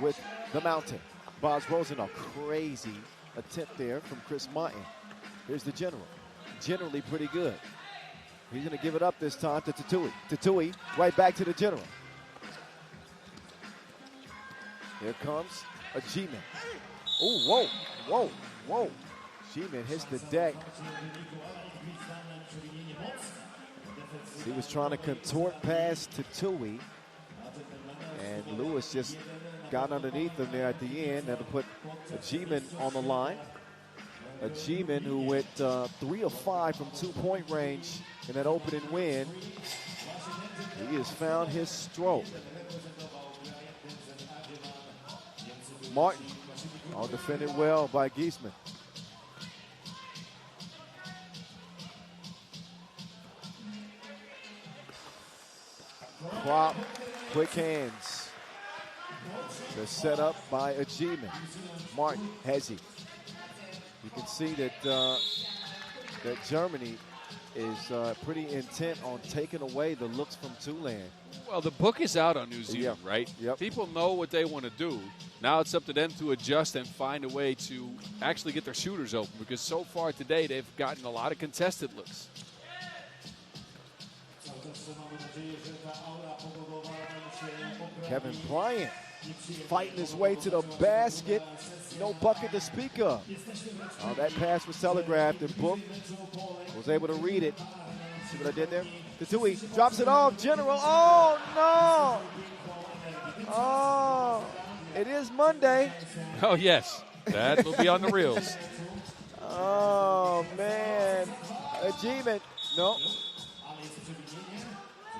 with the Mountain. Boz Rosenau, crazy attempt there from Chris Martin. Here's the General. Generally pretty good. He's going to give it up this time to Tatui. Tatui right back to the General. Here comes a G-Man. Oh, whoa, whoa, whoa. G-Man hits the deck. He was trying to contort past Tatui, and Lewis just got underneath him there at the end. Had to put a G-Man on the line. A G-Man who went 3 of 5 from 2-point range in that opening win. He has found his stroke. Martin, all defended well by Giesman. Crop, quick hands. They're set up by a G-Man. Martin, Hezzy. You can see that that Germany is pretty intent on taking away the looks from Tulane. Well, the book is out on New Zealand, right? Yep. People know what they want to do. Now it's up to them to adjust and find a way to actually get their shooters open, because so far today they've gotten a lot of contested looks. Kevin Bryant fighting his way to the basket. No bucket to speak of. That pass was telegraphed, and Book was able to read it. See what I did there? Tatui drops it off. General. Oh, no. Oh, it is Monday. Oh, yes. That will be on the reels. Oh, man. A G-Man. No.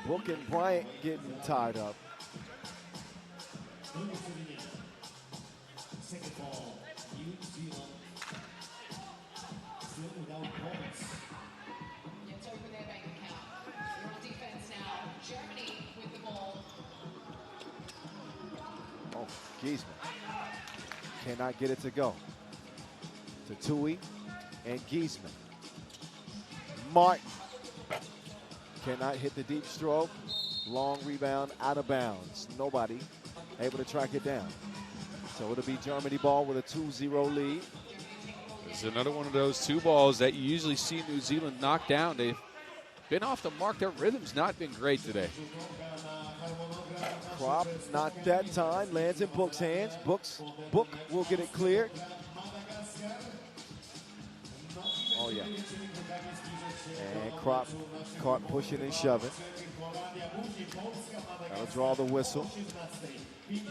Book and Bryant getting tied up. Oh, Giesman cannot get it to go. Tatui and Giesman. Martin cannot hit the deep stroke. Long rebound, out of bounds. Nobody able to track it down. So it'll be Germany ball with a 2-0 lead. This is another one of those two balls that you usually see New Zealand knock down. They've been off the mark. Their rhythm's not been great today. Crop, not that time. Lands in Book's hands. Book will get it cleared. Oh, yeah. And Crop caught pushing and shoving. That'll draw the whistle. That's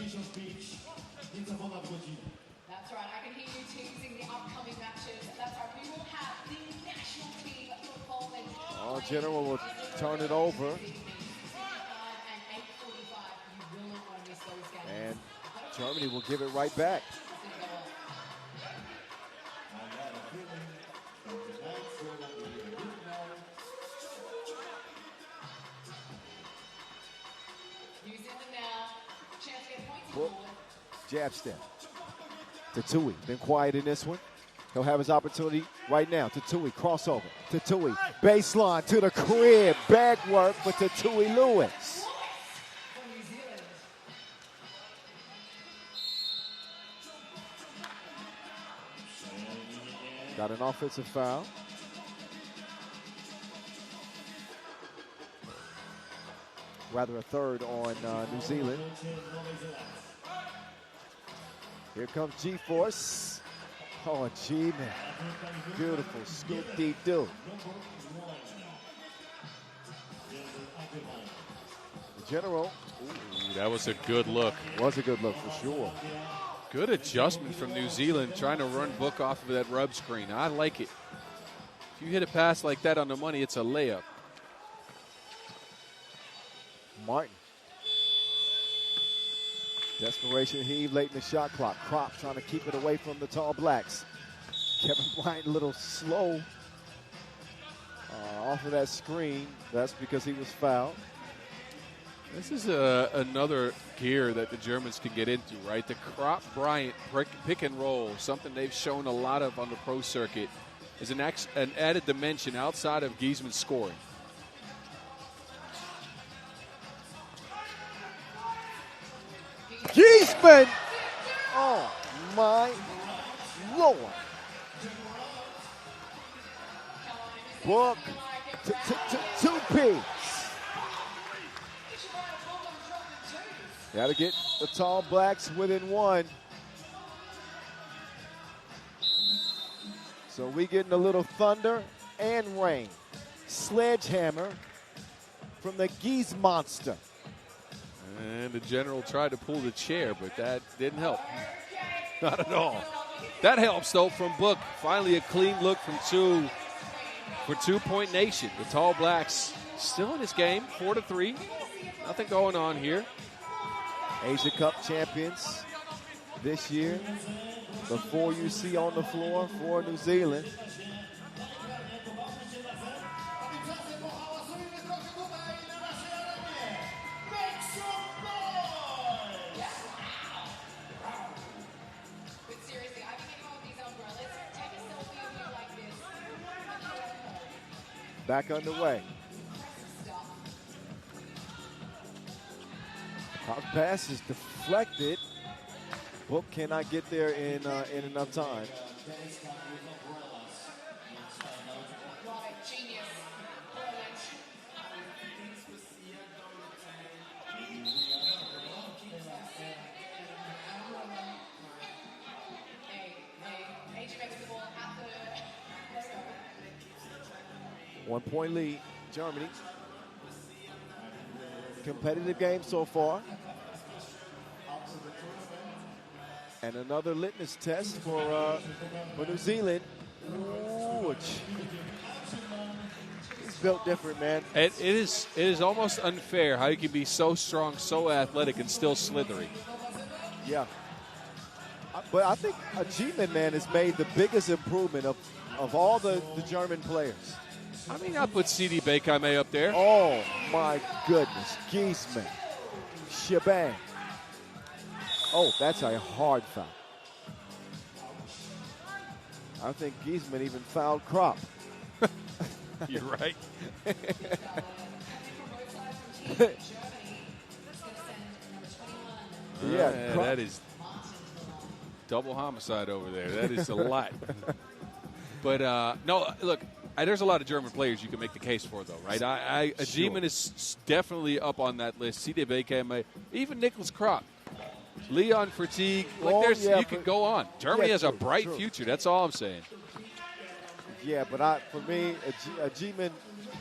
right. I can hear you teasing the upcoming matches. That's right. We will have the national team performance. Oh, General will turn it over. And Germany will give it right back. Jab step. Tatui, been quiet in this one. He'll have his opportunity right now. Tatui, crossover. Tatui, baseline to the crib. Bag work for Tatui Lewis. Got an offensive foul. Rather a third on New Zealand. Here comes G-Force. Oh, G-Man. Beautiful scoop-dee-doo. The General. Ooh, that was a good look. Was a good look for sure. Good adjustment from New Zealand, trying to run Book off of that rub screen. I like it. If you hit a pass like that on the money, it's a layup. Martin. Desperation heave late in the shot clock. Crop trying to keep it away from the Tall Blacks. Kevin Bryant a little slow off of that screen. That's because he was fouled. This is another gear that the Germans can get into, right? The Crop Bryant pick and roll, something they've shown a lot of on the pro circuit, is an added dimension outside of Giesman's scoring. Giesman! Oh, my Lord. Book two-piece. Got to get the Tall Blacks within one. So we getting a little thunder and rain. Sledgehammer from the Gies monster. And the general tried to pull the chair, but that didn't help. Not at all. That helps, though, from Book. Finally a clean look from two for 2 Point Nation. The Tall Blacks still in this game, 4-3. Nothing going on here. Asia Cup champions this year. The four you see on the floor for New Zealand. Back underway. Hot pass is deflected. Book cannot get there in enough time. One-point lead, Germany. Competitive game so far. And another litmus test for New Zealand. Ooh, he's built different, man. It is almost unfair how you can be so strong, so athletic, and still slithery. Yeah. But I think Ajeeman, man, has made the biggest improvement of all the German players. I mean, I'll put C.D. Bekame up there. Oh, my goodness. Giesman. Shebang. Oh, that's a hard foul. I think Giesman even fouled Crop. You're right. Yeah, that is double homicide over there. That is a lot. But, no, look, there's a lot of German players you can make the case for, though, right? Ajeeman is definitely up on that list. C.D. Bekame, even Nicholas Crop. Leon Fatigue. You can go on. Germany has a bright future. That's all I'm saying. Yeah, but for me, Ajeeman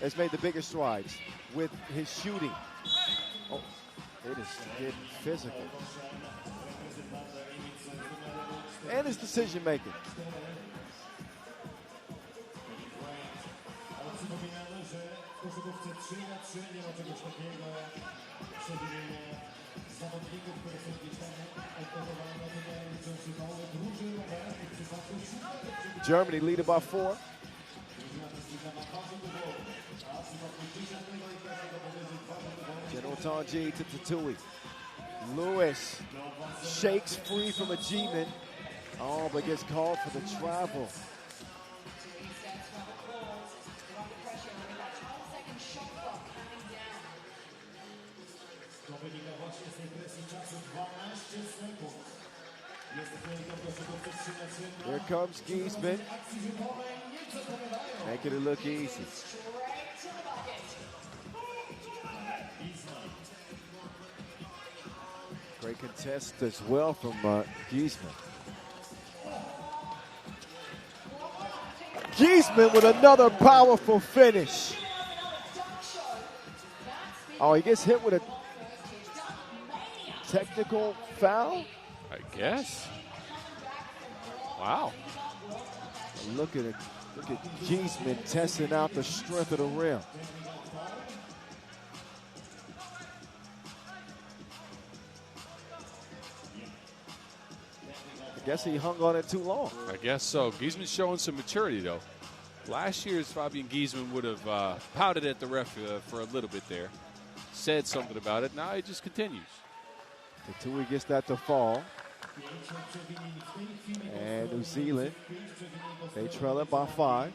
has made the biggest strides with his shooting. Oh, it is getting physical. And his decision making. Germany leading by 4. General Tanji to Tatui. Lewis shakes free from Ajeeman. Oh, but gets called for the travel. Here comes Giesman. Making it look easy. Great contest as well from Giesman. Giesman with another powerful finish. Oh, he gets hit with a technical foul? I guess. Wow. Look at Giesman testing out the strength of the rim. I guess he hung on it too long. I guess so. Giesman's showing some maturity, though. Last year's Fabian Giesman would have pouted at the ref for a little bit there. Said something about it. Now he just continues. Until he gets that to fall. And New Zealand, they trail it by 5.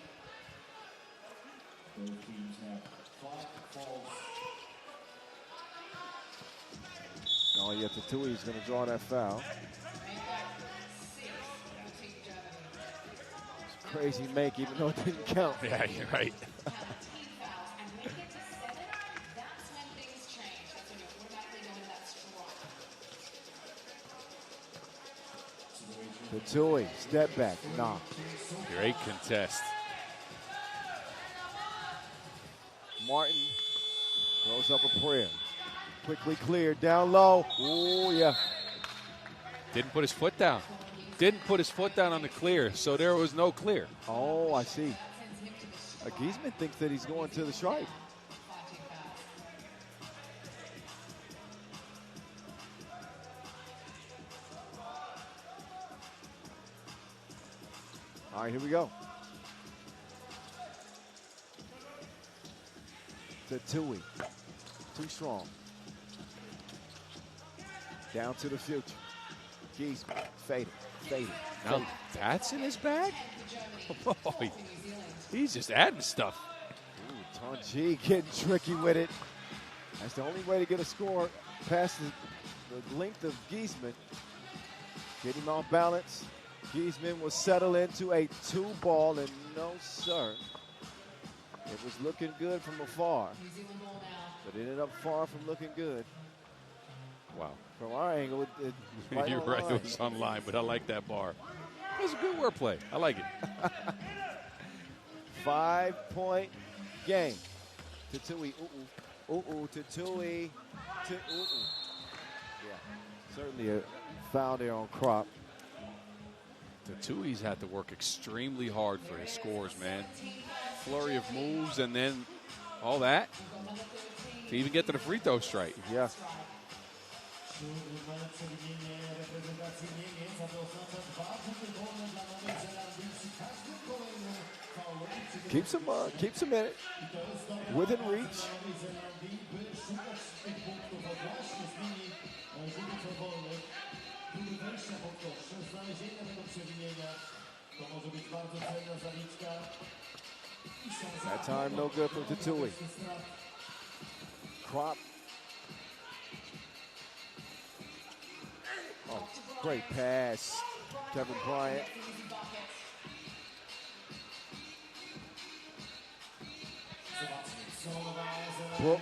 Oh, yeah, Tatui's going to draw that foul. It's crazy make, even though it didn't count. Yeah, you're right. Tatui, step back, knock. Great contest. Martin throws up a prayer. Quickly cleared, down low. Oh, yeah. Didn't put his foot down. Didn't put his foot down on the clear, so there was no clear. Oh, I see. Giesman thinks that he's going to the stripe. All right, here we go. Tatui, too strong. Down to the future. Giesman, faded. Now that's in his bag? Oh, he's just adding stuff. Ooh, Tanji getting tricky with it. That's the only way to get a score past the length of Giesman. Get him off balance. Giesman will settle into a 2-ball, and no, sir. It was looking good from afar, but it ended up far from looking good. Wow. From our angle, it was right You're on right, line. it was online, but I like that bar. It was a good wordplay. I like it. 5-point game. Tatui, Tatui, Yeah, certainly a foul there on Crop. Tatui's had to work extremely hard for his scores, man. Flurry of moves and then all that to even get to the free throw strike. Yeah. Keeps him in it. Within reach. That time no good from Tatui. Crop. Oh, great pass. Kevin Bryant. Brook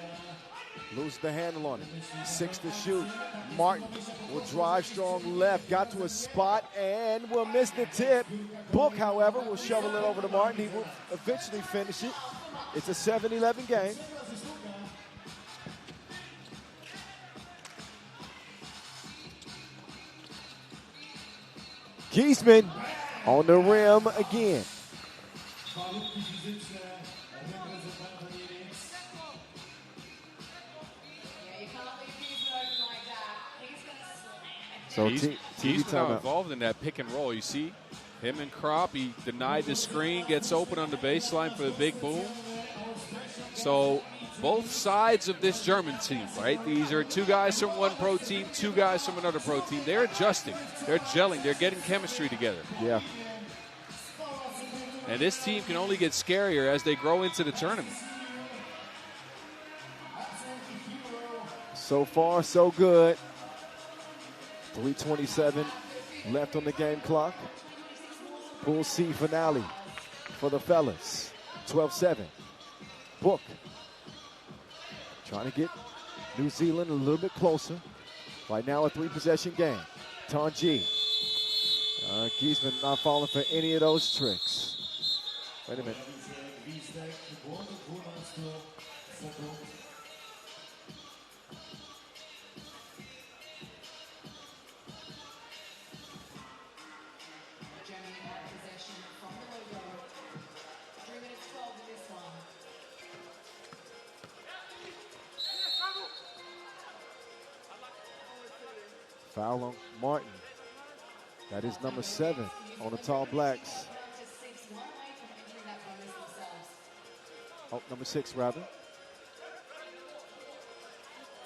loses the handle on it. 6 to shoot. Martin will drive strong left. Got to a spot and will miss the tip. Book, however, will shovel it over to Martin. He will eventually finish it. It's a 7-11 game. Giesman on the rim again. So he's now involved in that pick and roll. You see him and Crop. He denied the screen, gets open on the baseline for the big boom. So both sides of this German team, right? These are 2 guys from one pro team, 2 guys from another pro team. They're adjusting. They're gelling. They're getting chemistry together. Yeah. And this team can only get scarier as they grow into the tournament. So far, so good. 3:27 left on the game clock. Pool C finale for the fellas. 12-7. Book trying to get New Zealand a little bit closer. Right now a 3-possession game. Tanji. Giesman not falling for any of those tricks. Wait a minute. Foul on Martin. That is number 7 on the Tall Blacks. Oh, number 6 rather.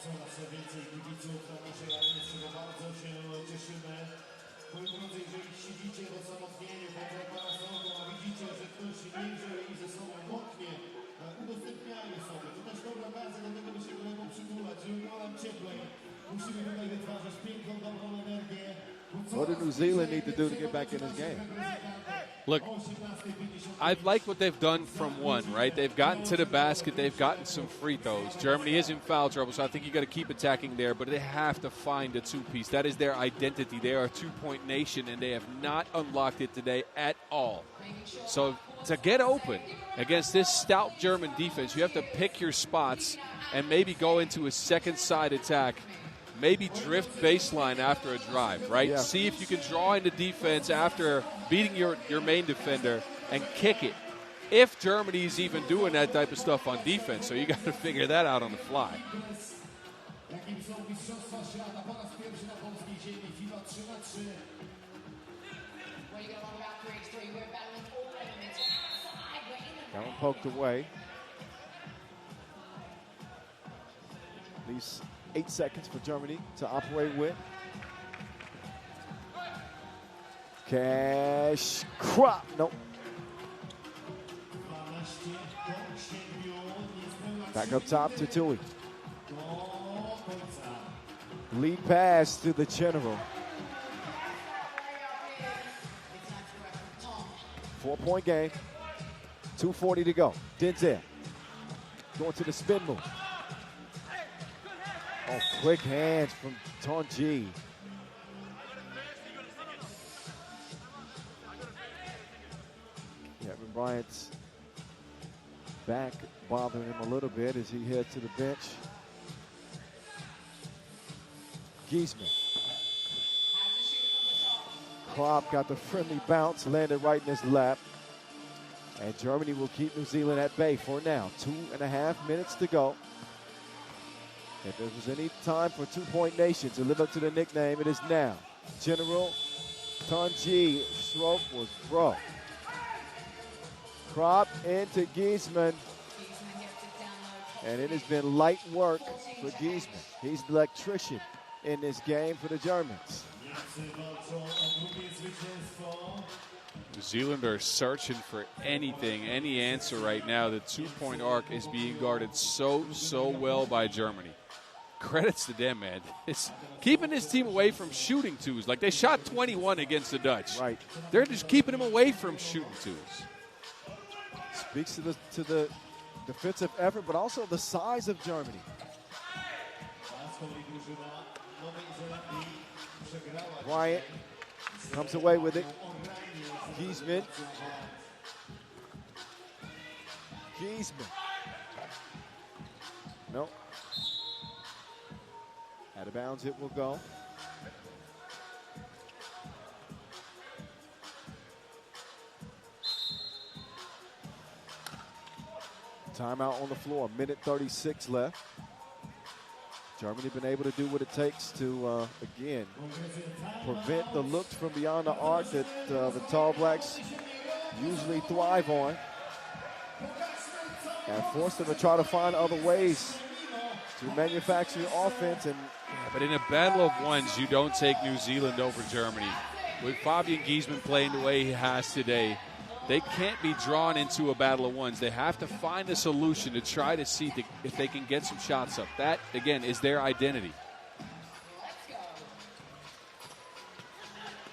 Coraz więcej kibiców na naszej arenie, z czego bardzo się cieszymy. Moi drodzy, jeżeli siedzicie w osamotnieniu, będzie parasolu, a widzicie, że ktoś nieźle i ze sobą moknie, udostępniajmy sobie. To też dobra okazja do tego, by się do niego przytulać, żeby było nam cieplej. Musimy tutaj wytwarzać piękną, dobrą energię. What do New Zealand need to do to get back in this game? Look, I like what they've done from one, right? They've gotten to the basket. They've gotten some free throws. Germany is in foul trouble, so I think you got to keep attacking there, but they have to find a two-piece. That is their identity. They are a two-point nation, and they have not unlocked it today at all. So to get open against this stout German defense, you have to pick your spots and maybe go into a second side attack. Maybe drift baseline after a drive, right? Yeah. See if you can draw into defense after beating your main defender and kick it. If Germany's even doing that type of stuff on defense, so you got to figure that out on the fly. That one poked away. At least 8 seconds for Germany to operate with. Cash crop. Nope. Back up top to Tui. Lead pass to the general. 4-point game. 2:40 to go. Denzel going to the spin move. Oh, quick hands from Tonji. Kevin Bryant's back bothering him a little bit as he heads to the bench. Giesman. Kropp got the friendly bounce, landed right in his lap. And Germany will keep New Zealand at bay for now. 2.5 minutes to go. If there was any time for two-point nation to live up to the nickname, it is now. General Tonji stroke was broke. Kropp into Giesman. And it has been light work for Giesman. He's the electrician in this game for the Germans. New Zealand are searching for anything, any answer right now. The two-point arc is being guarded so well by Germany. Credits to them, man. It's keeping this team away from shooting twos. Like, they shot 21 against the Dutch. Right. They're just keeping them away from shooting twos. Speaks to the defensive effort, but also the size of Germany. Bryant comes away with it. Giesman. Nope. Out of bounds it will go. Timeout on the floor, 1:36 left. Germany been able to do what it takes to, again, prevent the looks from beyond the arc that the Tall Blacks usually thrive on. And force them to try to find other ways to manufacture offense. And but in a battle of ones, you don't take New Zealand over Germany. With Fabian Giesman playing the way he has today, they can't be drawn into a battle of ones. They have to find a solution to try to see if they can get some shots up. That, again, is their identity.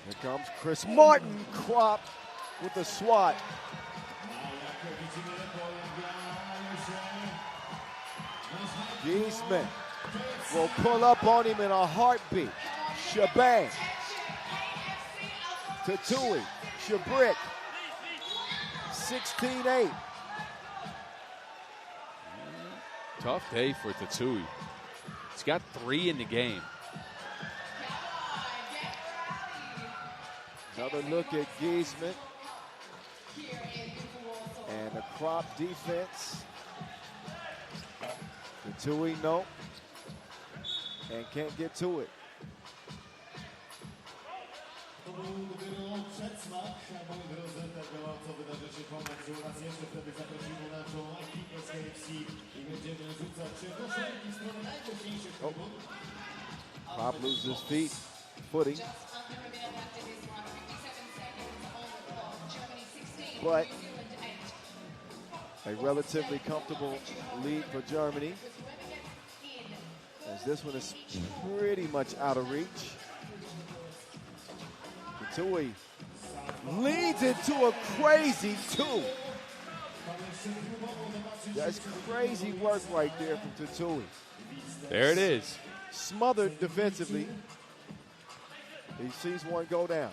Here comes Chris Martin. Kropp with the swat. Giesman will pull up on him in a heartbeat. Shebang. To Tui. Shabrick. 16-8. Tough day for Tatui. He's got 3 in the game. Another look at Giesman. And the Kropp defense. Tatui, no. And can't get to it. To był dopiero przedsmak, moi drodzy, tego, co wydarzy się po meczu. Raz jeszcze wtedy zaprosimy naszą ekipę z KFC i będziemy rzucać koszulki w stronę najgłośniejszych klubów. Pop loses his feet, footing. But a relatively comfortable lead for Germany, as this one is pretty much out of reach. Tui leads into a crazy two. That's crazy work right there from Tutui. There it is. Smothered defensively. He sees one go down.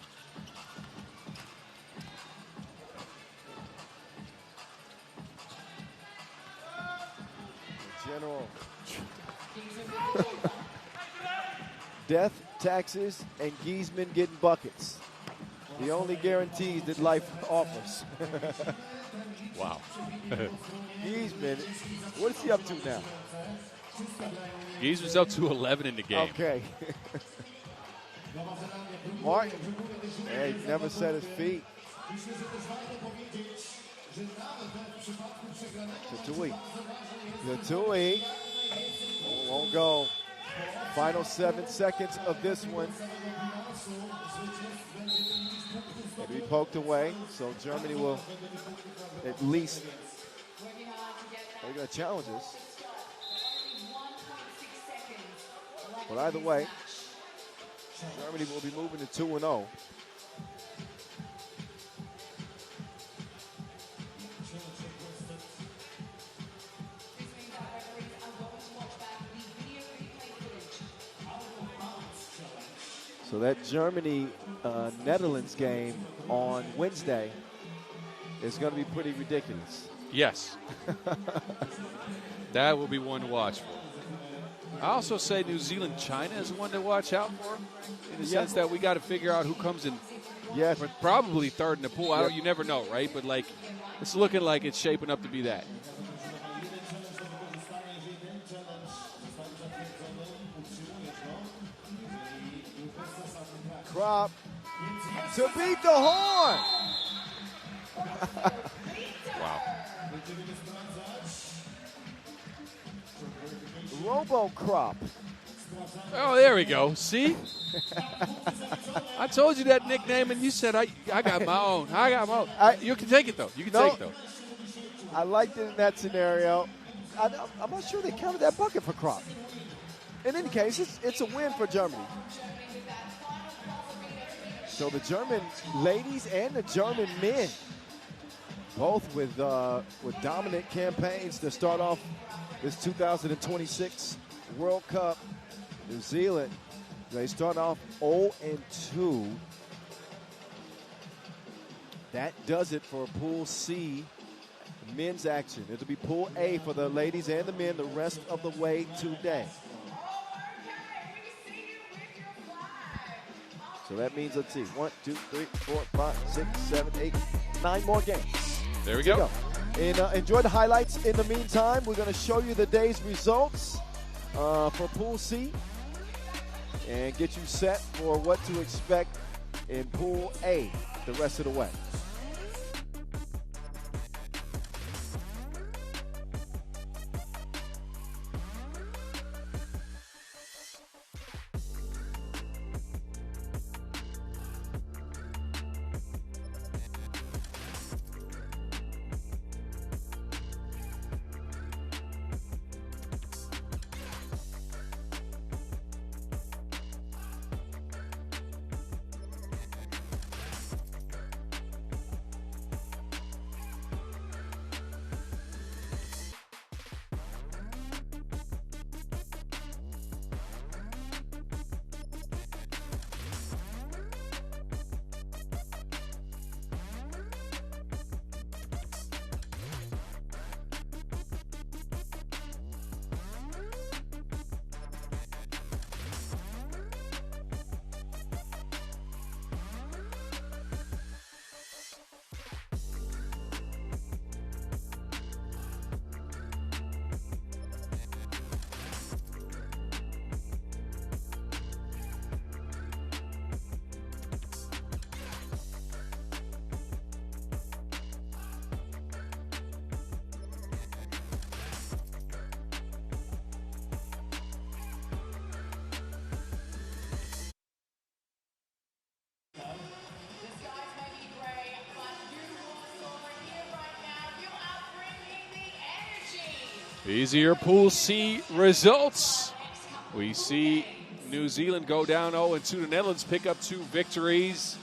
General. Death, taxes, and Giesman getting buckets. The only guarantees that life offers. Wow. Giesman, what is he up to now? Giesman's up to 11 in the game. Okay. Martin, hey, never set his feet. Tutui won't go. Final 7 seconds of this one. It'll be poked away, so Germany will at least, they're going to challenge us. But either way, Germany will be moving to 2-0. So that Germany-Netherlands game on Wednesday is going to be pretty ridiculous. Yes. That will be one to watch for. I also say New Zealand-China is one to watch out for, in the sense that we got to figure out who comes in. Yeah, but probably third in the pool. You never know, right? But like, it's looking like it's shaping up to be that. Krop to beat the horn. Wow. Robo-Krop. Oh, there we go. See? I told you that nickname, and you said I got my own. I got my own. You can take it, though. You can take it, though. I liked it in that scenario. I'm not sure they counted that bucket for Krop. In any case, it's a win for Germany. So the German ladies and the German men, both with dominant campaigns to start off this 2026 World Cup. New Zealand, they start off 0-2. That does it for Pool C men's action. It'll be Pool A for the ladies and the men the rest of the way today. So that means, let's see, 1, 2, 3, 4, 5, 6, 7, 8, 9 more games. There we go. And enjoy the highlights. In the meantime, we're going to show you the day's results for Pool C and get you set for what to expect in Pool A the rest of the way. Easier Pool C results. We see New Zealand go down 0-2. The Netherlands pick up 2 victories.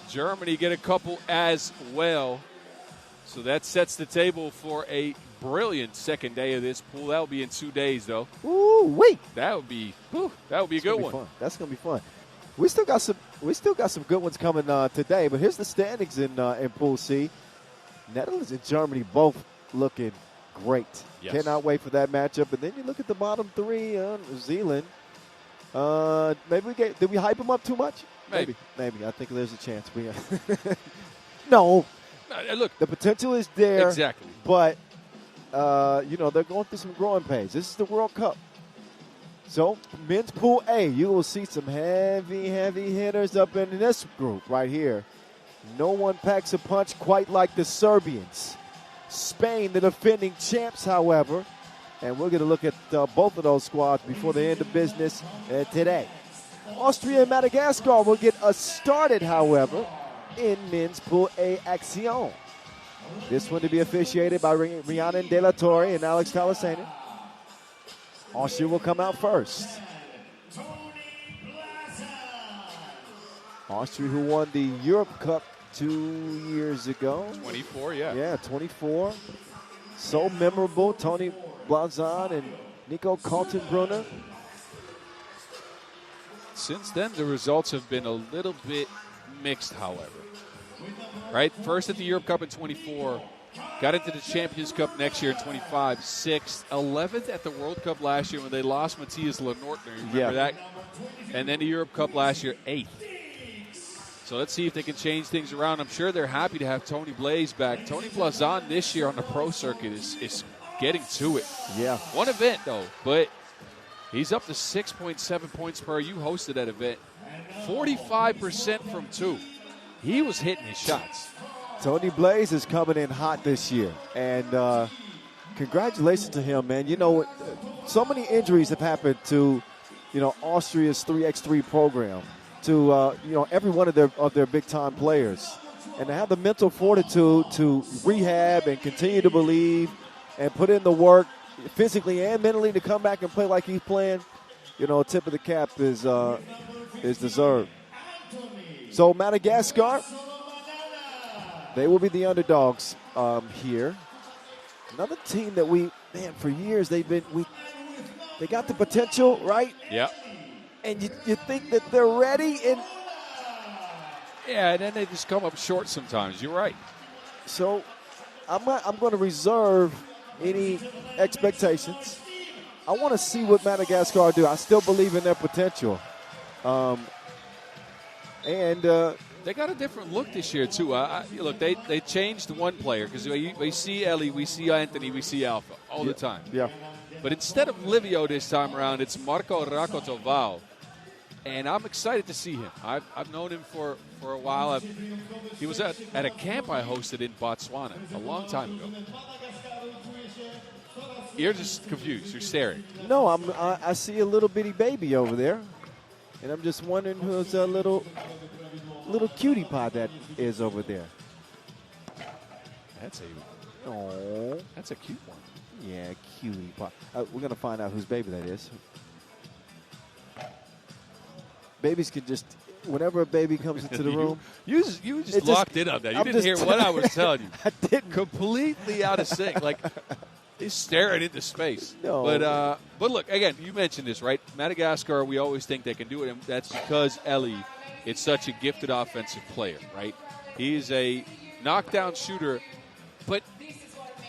Germany get a couple as well. So that sets the table for a brilliant second day of this pool. That will be in 2 days, though. Ooh, wait. That would be a good one. Fun. That's gonna be fun. We still got some good ones coming today. But here's the standings in Pool C. Netherlands and Germany both looking great. Yes. Cannot wait for that matchup. And then you look at the bottom 3, New Zealand. Did we hype them up too much? Maybe. I think there's a chance. No. Look, the potential is there. Exactly. But they're going through some growing pains. This is the World Cup. So, men's Pool A, you will see some heavy hitters up in this group right here. No one packs a punch quite like the Serbians. Spain, the defending champs, however. And we're going to look at both of those squads before the end of business today. Austria and Madagascar will get us started, however, in men's Pool A action. This one to be officiated by Rhiannon De La Torre and Alex Talasana. Austria will come out first. Austria, who won the Europe Cup 2 years ago. 24, yeah. Yeah, 24. So memorable. Tony Blazon and Nico Kaltenbrunner. Since then, the results have been a little bit mixed, however. Right? First at the Europe Cup in 24. Got into the Champions Cup next year in 25. 6th. 11th at the World Cup last year when they lost Matthias Lenortner. Remember that? And then the Europe Cup last year, 8th. So let's see if they can change things around. I'm sure they're happy to have Tony Blaze back. Tony Blazon this year on the pro circuit is getting to it. Yeah. One event, though, but he's up to 6.7 points per. You hosted that event. 45% from 2. He was hitting his shots. Tony Blaze is coming in hot this year. And congratulations to him, man. You know, so many injuries have happened to, Austria's 3x3 program, to, every one of their big-time players. And to have the mental fortitude to rehab and continue to believe and put in the work physically and mentally to come back and play like he's playing, tip of the cap is deserved. So Madagascar, they will be the underdogs here. Another team that for years they got the potential, right? Yeah. And you think that they're ready, and and then they just come up short sometimes. You're right. So I'm going to reserve any expectations. I want to see what Madagascar do. I still believe in their potential. They got a different look this year, too. Look, they changed one player because we see Ellie, we see Anthony, we see Alpha all the time. Yeah. But instead of Livio this time around, it's Marco Rakotovao. And I'm excited to see him. I've known him for a while. He was at a camp I hosted in Botswana a long time ago. You're just confused. You're staring. No, I see a little bitty baby over there. And I'm just wondering who's a little cutie pie that is over there. That's a cute one. Yeah, cutie pie. We're going to find out whose baby that is. Babies can just, whenever a baby comes into the room. You just locked in on that. You didn't hear what I was telling you. I didn't. Completely out of sync. Like, he's staring into space. No. But look, again, you mentioned this, right? Madagascar, we always think they can do it, and that's because Ellie is such a gifted offensive player, right? He's a knockdown shooter, but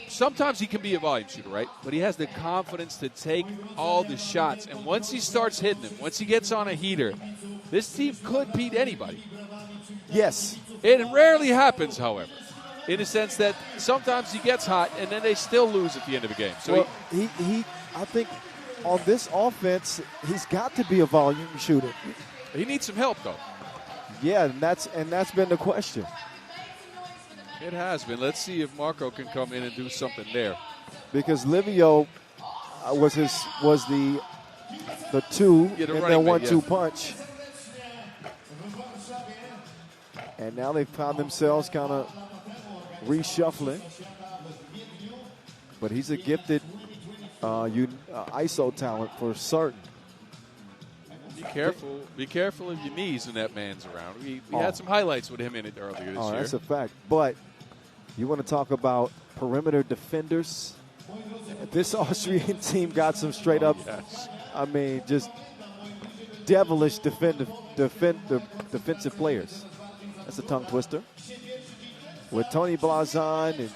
sometimes he can be a volume shooter, right? But he has the confidence to take all the shots. And once he starts hitting them, once he gets on a heater, this team could beat anybody. Yes. It rarely happens, however, in the sense that sometimes he gets hot and then they still lose at the end of the game. So I think on this offense, he's got to be a volume shooter. He needs some help, though. Yeah, and that's been the question. It has been. Let's see if Marco can come in and do something there. Because Livio was the 2 in their 1-2 punch. And now they've found themselves kind of reshuffling. But he's a gifted ISO talent for certain. Be careful of your knees when that man's around. We had some highlights with him in it earlier this year. That's a fact. But you want to talk about perimeter defenders? This Austrian team got some straight up, just devilish defensive players. That's a tongue twister. With Tony Blazon and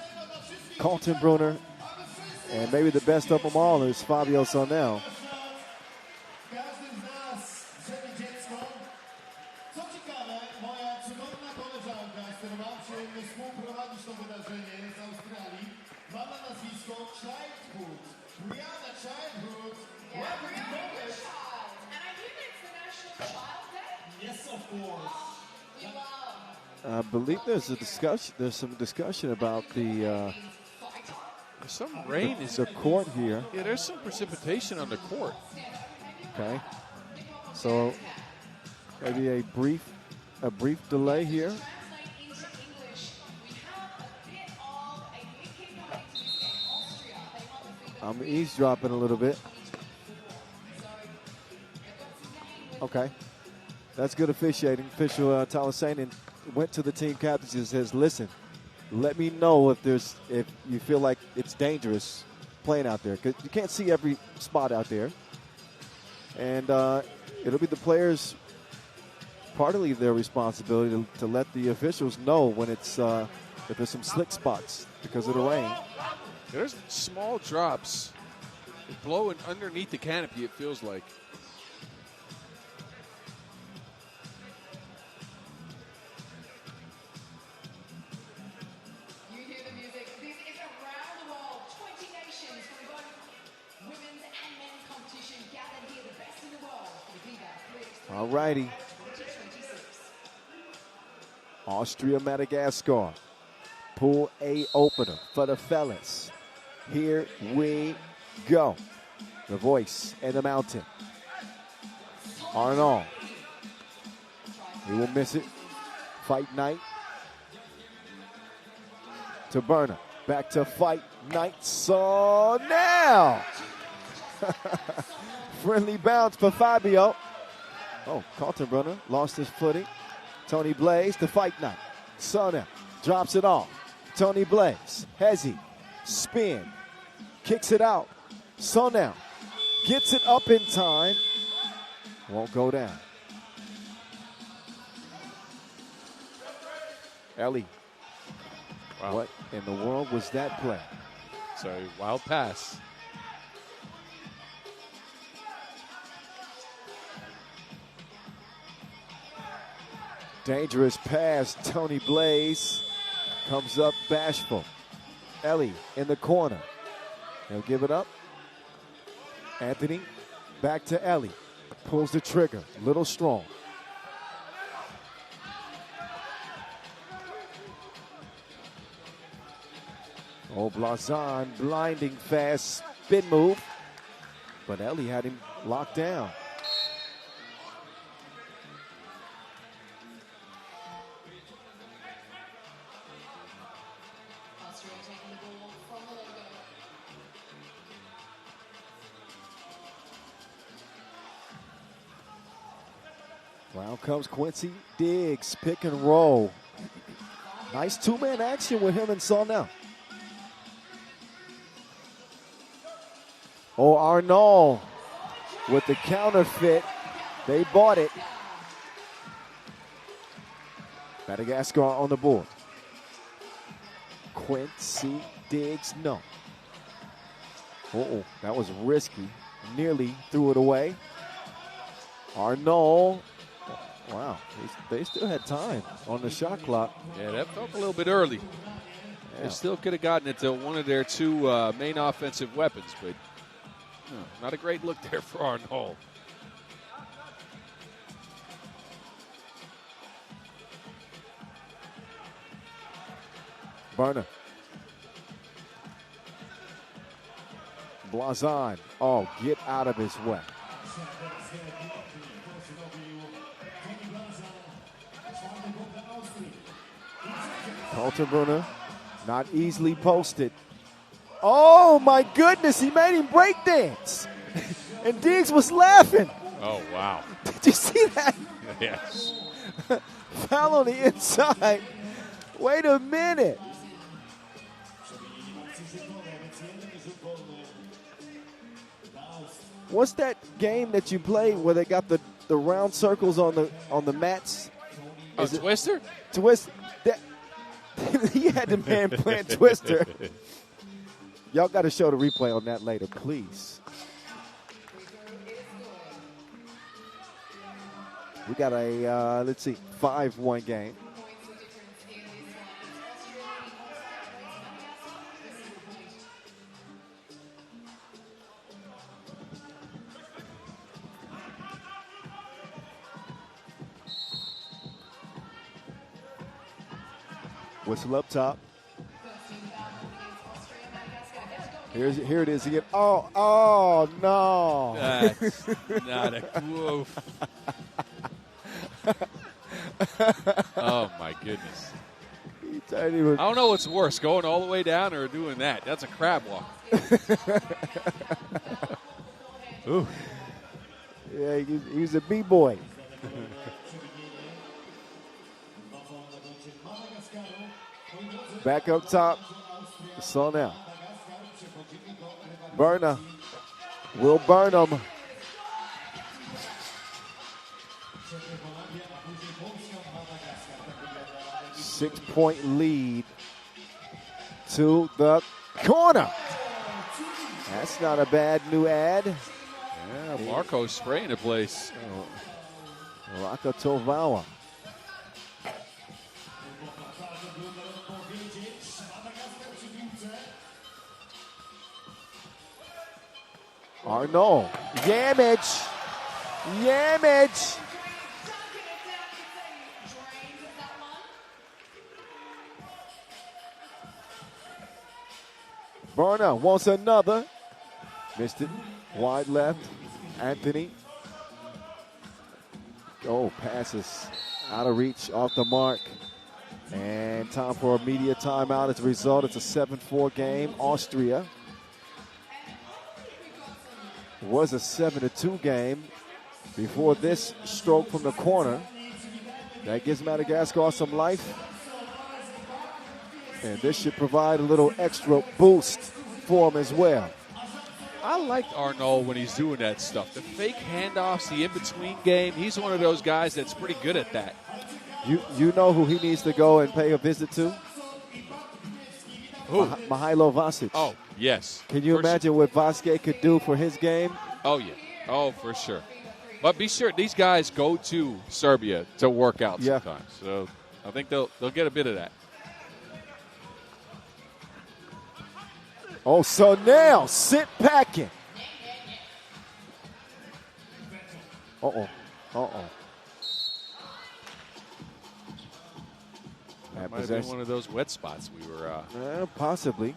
Kaltenbrunner, and maybe the best of them all is Fabio Sonel. I believe there's a discussion. There's some discussion about the some rain the court here. Yeah, there's some precipitation on the court. Okay, so maybe a brief delay here. I'm eavesdropping a little bit. Okay, that's good officiating. Official Talasainen went to the team captains and says, "Listen, let me know if you feel like it's dangerous playing out there, because you can't see every spot out there, and it'll be the players partly their responsibility to let the officials know when it's if there's some slick spots because of the rain." There's small drops blowing underneath the canopy, it feels like. You hear the music. This is around the world. 20 nations from both women's and men's competition gathered here, the best in the world for the FIBA 3x3. All righty. 2026. Austria, Madagascar. Pool A opener for the fellas. Here we go. The voice and the mountain. Arnold. He will miss it. Fight night. To Berna. Back to fight night. So now. Friendly bounce for Fabio. Oh, Kaltenbrunner lost his footing. Tony Blaze to fight night. So now. Drops it off. Tony Blaze. Hezi. Spin. Kicks it out. So now. Gets it up in time. Won't go down. Ellie. Wow. What in the world was that play? Sorry, wild pass. Dangerous pass. Tony Blaze comes up bashful. Ellie in the corner. He'll give it up. Anthony back to Ellie. Pulls the trigger. Little strong. Oh, Blazon, blinding fast spin move. But Ellie had him locked down. Austria taking the ball from the logo. Round comes Quincy Diggs, pick and roll. Nice two-man action with him and Sonel. Oh, Arnold with the counterfeit. They bought it. Madagascar on the board. Quincy Diggs, no. Uh-oh, that was risky. Nearly threw it away. Arnold. Wow, they still had time on the shot clock. Yeah, that felt a little bit early. Yeah. They still could have gotten it to one of their two main offensive weapons, but not a great look there for Arnold. Berna. Blazon. Oh, get out of his way. Kaltenbrunner, not easily posted. Oh, my goodness. He made him break dance. And Diggs was laughing. Oh, wow. Did you see that? Yes. Foul on the inside. Wait a minute. What's that game that you play where they got the round circles on the mats? Oh, Twister? Twist. He had the man playing Twister. Y'all got to show the replay on that later, please. We got a, let's see, 5-1 game. Whistle up top. Here it is again. Oh no! That's not a woof. Oh my goodness! I don't know what's worse, going all the way down or doing that. That's a crab walk. Ooh. Yeah, he's a b-boy. Back up top. So now. Burner will burn him. Six-point lead to the corner. That's not a bad new ad. Yeah, Marco's spraying the place. Raka Tovawa. Arnold. Yamage. Barna wants another. Missed it. Wide left. Anthony. Oh, passes out of reach, off the mark. And time for a media timeout. As a result, it's a 7-4 game. Austria was a 7-2 game before this stroke from the corner. That gives Madagascar some life. And this should provide a little extra boost for them as well. I liked Arnold when he's doing that stuff. The fake handoffs, the in-between game. He's one of those guys that's pretty good at that. You know who he needs to go and pay a visit to? Who? Mihailo Vasic. Oh, yes. Can you imagine what Vasquez could do for his game? Oh, yeah. Oh, for sure. But be sure, these guys go to Serbia to work out sometimes. So I think they'll get a bit of that. Oh, so now sit packing. Uh-oh. That might have been one of those wet spots we were... Possibly.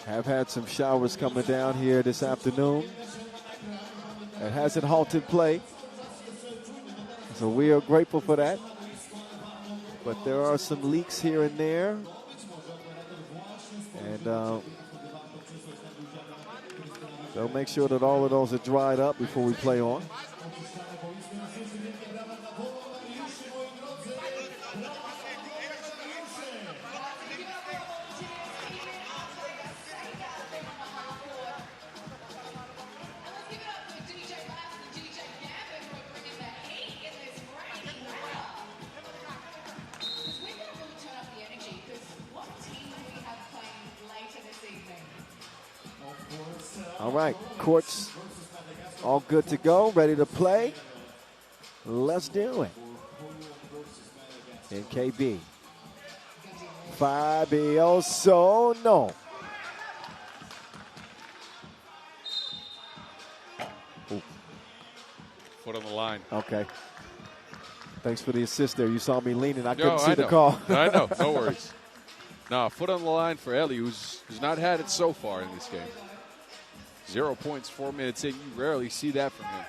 Have had some showers coming down here this afternoon. It hasn't halted play. So we are grateful for that. But there are some leaks here and there. And they'll make sure that all of those are dried up before we play on. All right, courts all good to go, ready to play. Let's do it. In KB. Fabio no. Foot on the line. Okay. Thanks for the assist there. You saw me leaning. I couldn't see the call. I know. No worries. No, foot on the line for Ellie, who's not had it so far in this game. 0 points, 4 minutes in. You rarely see that from him.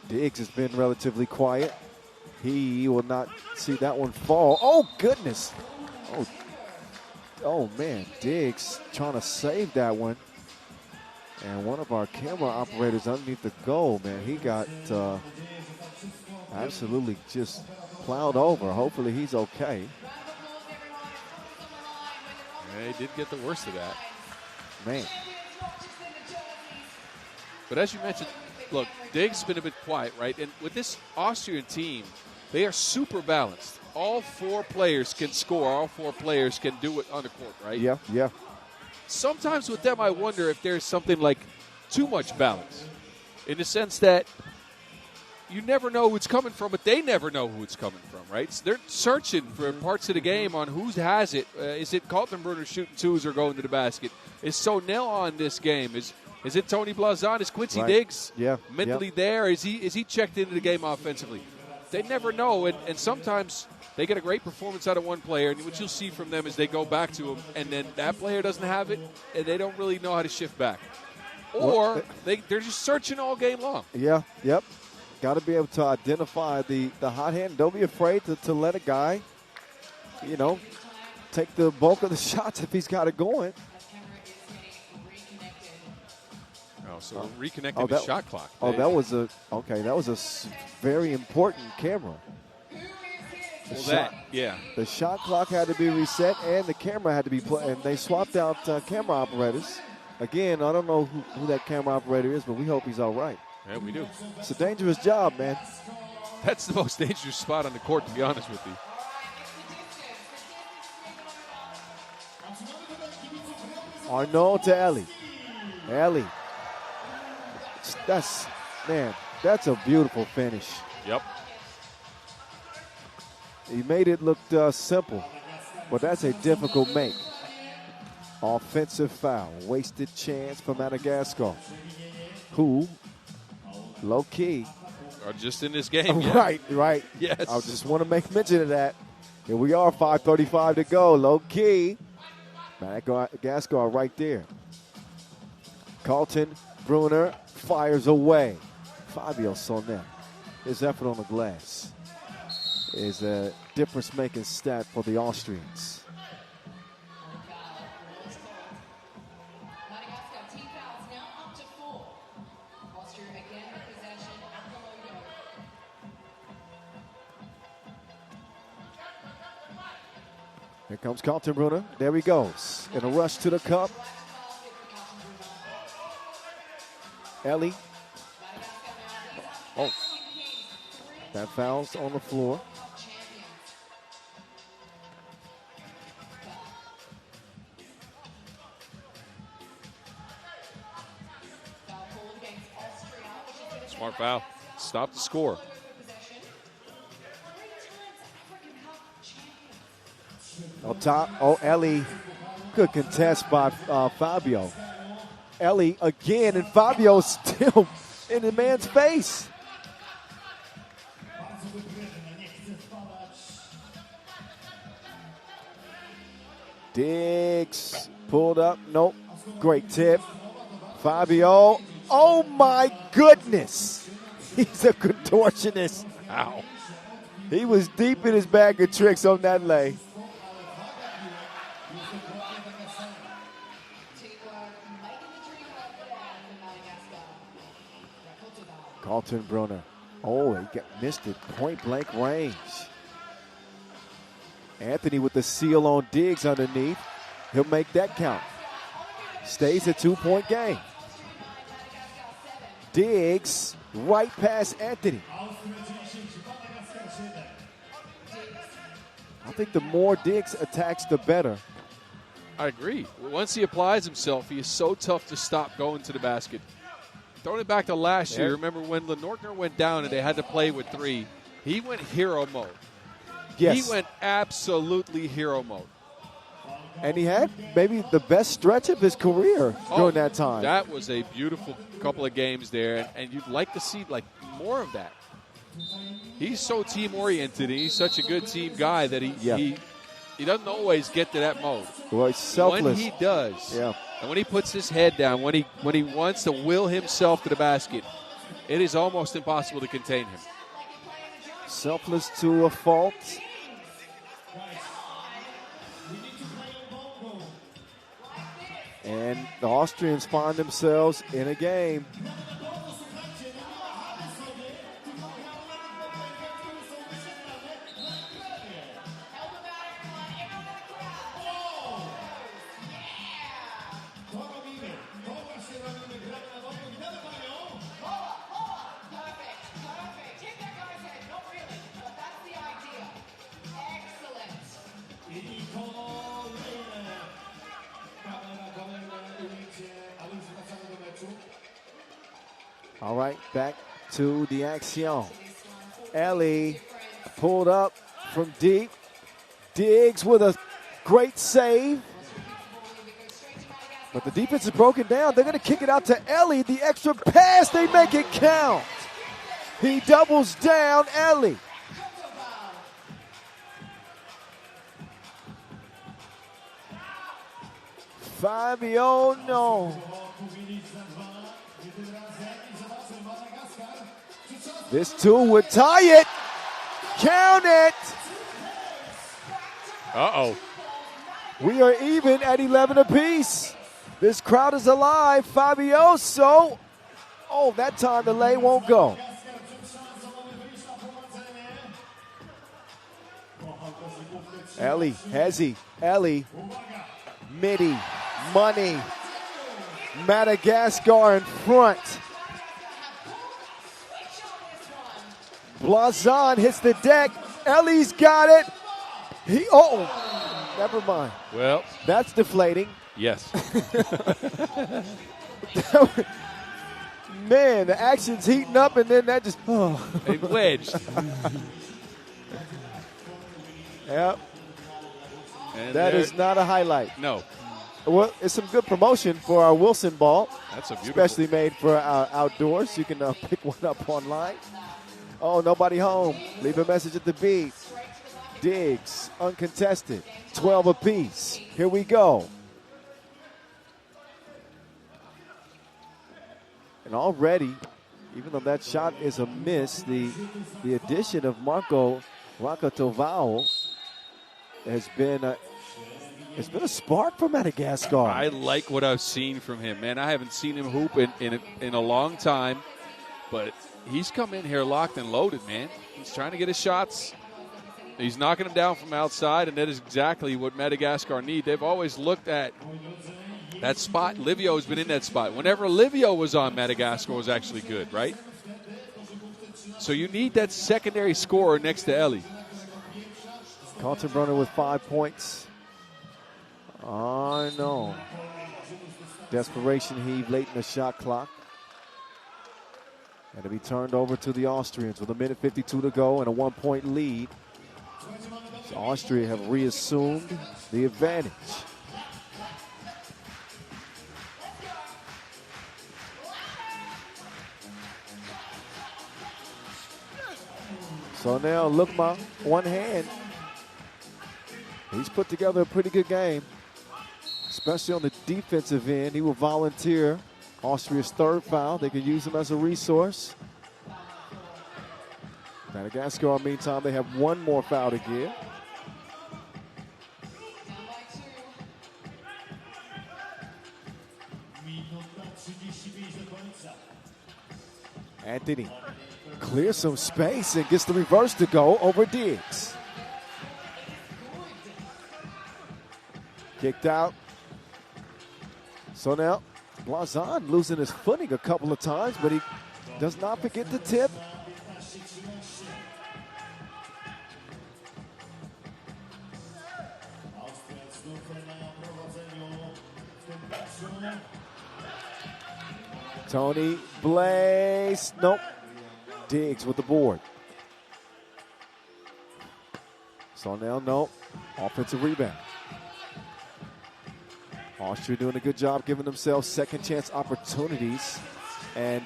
Diggs has been relatively quiet. He will not see that one fall. Oh, goodness. Oh man, Diggs trying to save that one. And one of our camera operators underneath the goal, man, he got absolutely just plowed over. Hopefully he's okay. Yeah, he did get the worst of that. Man. But as you mentioned, look, Diggs has been a bit quiet, right? And with this Austrian team, they are super balanced. All 4 players can score. All 4 players can do it on the court, right? Yeah, yeah. Sometimes with them, I wonder if there's something like too much balance, in the sense that you never know who it's coming from, but they never know who it's coming from, right? So they're searching for parts of the game on who has it. Is it Kaltenbrunner shooting twos or going to the basket? Is Sonell on this game? Is it Tony Blazon? Is Quincy Diggs mentally there? Is he checked into the game offensively? They never know, and sometimes they get a great performance out of one player, and what you'll see from them is they go back to him, and then that player doesn't have it, and they don't really know how to shift back. Or they're just searching all game long. Yeah, yep. Got to be able to identify the hot hand. Don't be afraid to let a guy, take the bulk of the shots if he's got it going. Oh, so reconnecting the shot clock. That was a very important camera. The shot clock had to be reset, and the camera had to be played. And they swapped out camera operators. Again, I don't know who that camera operator is, but we hope he's all right. Yeah, we do. It's a dangerous job, man. That's the most dangerous spot on the court, to be honest with you. Arnaud to Ellie. Ellie. That's a beautiful finish. Yep. He made it look simple, but that's a difficult make. Offensive foul. Wasted chance for Madagascar, who, low-key. Are just in this game. Yeah. Right. Yes. I just want to make mention of that. Here we are, 5:35 to go. Low-key. Madagascar right there. Kaltenbrunner fires away. Fabio Sonell. His effort on the glass is a difference-making stat for the Austrians. Madagascar team fouls now up to 4. Austria again with possession at the logo. Here comes Kaltenbrunner. There he goes. In a rush to the cup. Ellie. Oh. That foul's on the floor. Smart foul. Stop the score. On top. Oh, Ellie. Good contest by Fabio. Ellie again, and Fabio still in the man's face. Diggs pulled up. Nope. Great tip. Fabio. Oh, my goodness. He's a contortionist. Ow. He was deep in his bag of tricks on that lay. Kaltenbrunner. Oh, he missed it. Point blank range. Anthony with the seal on Diggs underneath. He'll make that count. Stays a 2-point game. Diggs right past Anthony. I think the more Diggs attacks, the better. I agree. Once he applies himself, he is so tough to stop going to the basket. Throwing it back to last year, remember when Lenortner went down and they had to play with 3, he went hero mode. Yes. He went absolutely hero mode. And he had maybe the best stretch of his career during that time. That was a beautiful couple of games there, and you'd like to see more of that. He's so team-oriented, and he's such a good team guy that he He doesn't always get to that mode. Well, he's selfless. When he does, yeah. and when he puts his head down, when he wants to will himself to the basket, it is almost impossible to contain him. Selfless to a fault. And the Austrians find themselves in a game. All right, back to the action. Ellie pulled up from deep. Diggs with a great save. But the defense is broken down. They're going to kick it out to Ellie. The extra pass, they make it count. He doubles down, Ellie. Fabio, no. This two would tie it. Count it. Uh-oh. We are even at 11 apiece. This crowd is alive. Fabioso. Oh, that time the lay won't go. Ellie, Hezzy, Ellie, Midi, Money, Madagascar in front. Blazon hits the deck. Ellie's got it. Never mind. Well, that's deflating. Yes. Man, the action's heating up, and then that just it wedged. Yep. And that is not a highlight. No. Well, it's some good promotion for our Wilson ball. That's a beautiful. Especially made for outdoors. You can pick one up online. Oh, nobody home. Leave a message at the beat. Diggs, uncontested. 12 apiece. Here we go. And already, even though that shot is a miss, the addition of Marco Tovao has been a spark for Madagascar. I like what I've seen from him, man. I haven't seen him hoop in a long time, but he's come in here locked and loaded, man. He's trying to get his shots. He's knocking them down from outside, and that is exactly what Madagascar need. They've always looked at that spot. Livio's been in that spot. Whenever Livio was on, Madagascar was actually good, right? So you need that secondary scorer next to Ellie. Kaltenbrunner with 5 points. I know. Desperation heave late in the shot clock. And to be turned over to the Austrians with 1:52 to go and a 1-point lead. So Austria have reassumed the advantage. So now Lukma, one hand. He's put together a pretty good game, especially on the defensive end. He will volunteer Austria's third foul. They can use him as a resource. Madagascar, meantime, they have one more foul to give. Anthony clears some space and gets the reverse to go over Diggs. Kicked out. So now Blazon losing his footing a couple of times, but he does not forget the tip. Tony Blaze, nope. Diggs with the board. So now, nope. Offensive rebound. Austria doing a good job giving themselves second chance opportunities. And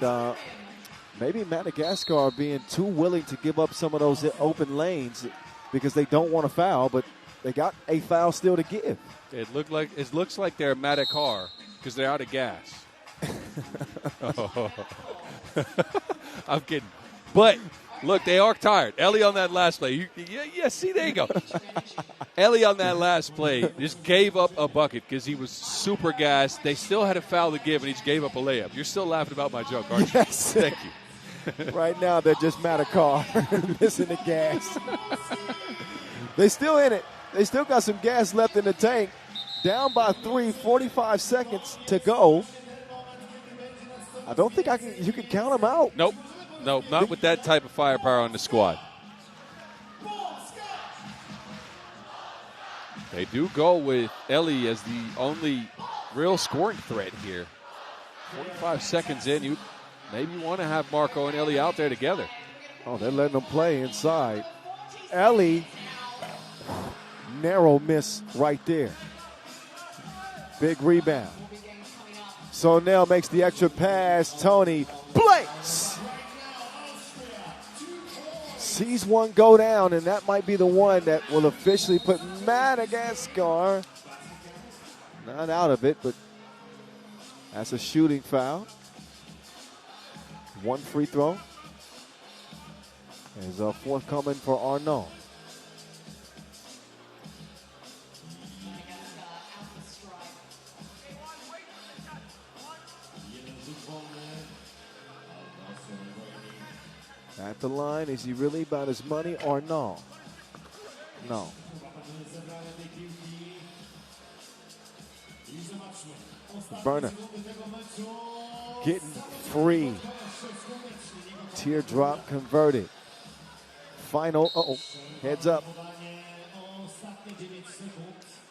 maybe Madagascar being too willing to give up some of those open lanes because they don't want to foul, but they got a foul still to give. It looks like they're Madagascar because they're out of gas. I'm kidding. But, look, they are tired. Ellie on that last play. See, there you go. Ellie on that last play just gave up a bucket because he was super gassed. They still had a foul to give, and he just gave up a layup. You're still laughing about my joke, aren't you? Yes. Thank you. Right now, they're just Madagascar, missing the gas. They still in it. They still got some gas left in the tank. Down by 3, 45 seconds to go. I don't think you can count them out. Nope, not with that type of firepower on the squad. They do go with Ellie as the only real scoring threat here. 45 seconds in, you maybe want to have Marco and Ellie out there together. Oh, they're letting them play inside. Ellie, narrow miss right there. Big rebound. So now makes the extra pass. Tony blanks. Sees one go down, and that might be the one that will officially put Madagascar not out of it, but that's a shooting foul. One free throw is forthcoming for Arnaud. At the line, is he really about his money or no? No. Burner getting free. Teardrop converted. Final, heads up.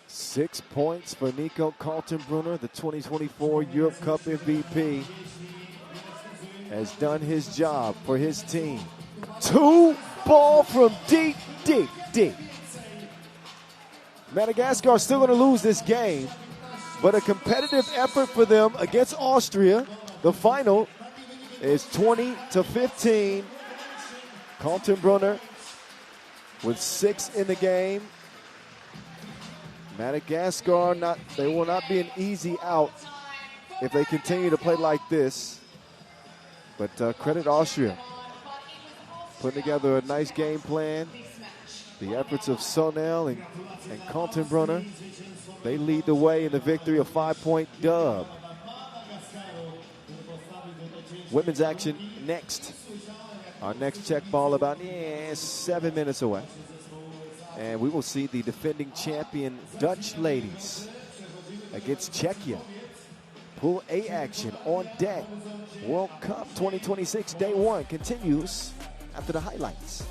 6 points for Nico Kaltenbrunner, the 2024 Europe Cup MVP. Has done his job for his team. 2 ball from deep. Madagascar still going to lose this game, but a competitive effort for them against Austria. The final is 20-15. Kaltenbrunner with 6 in the game. Madagascar, they will not be an easy out if they continue to play like this. But credit Austria. Putting together a nice game plan. The efforts of Sonel and Kaltenbrunner, they lead the way in the victory, a 5-point dub. Women's action next. Our next check ball about 7 minutes away. And we will see the defending champion Dutch ladies against Czechia. Pool A action on deck. World Cup 2026 Day 1 continues after the highlights.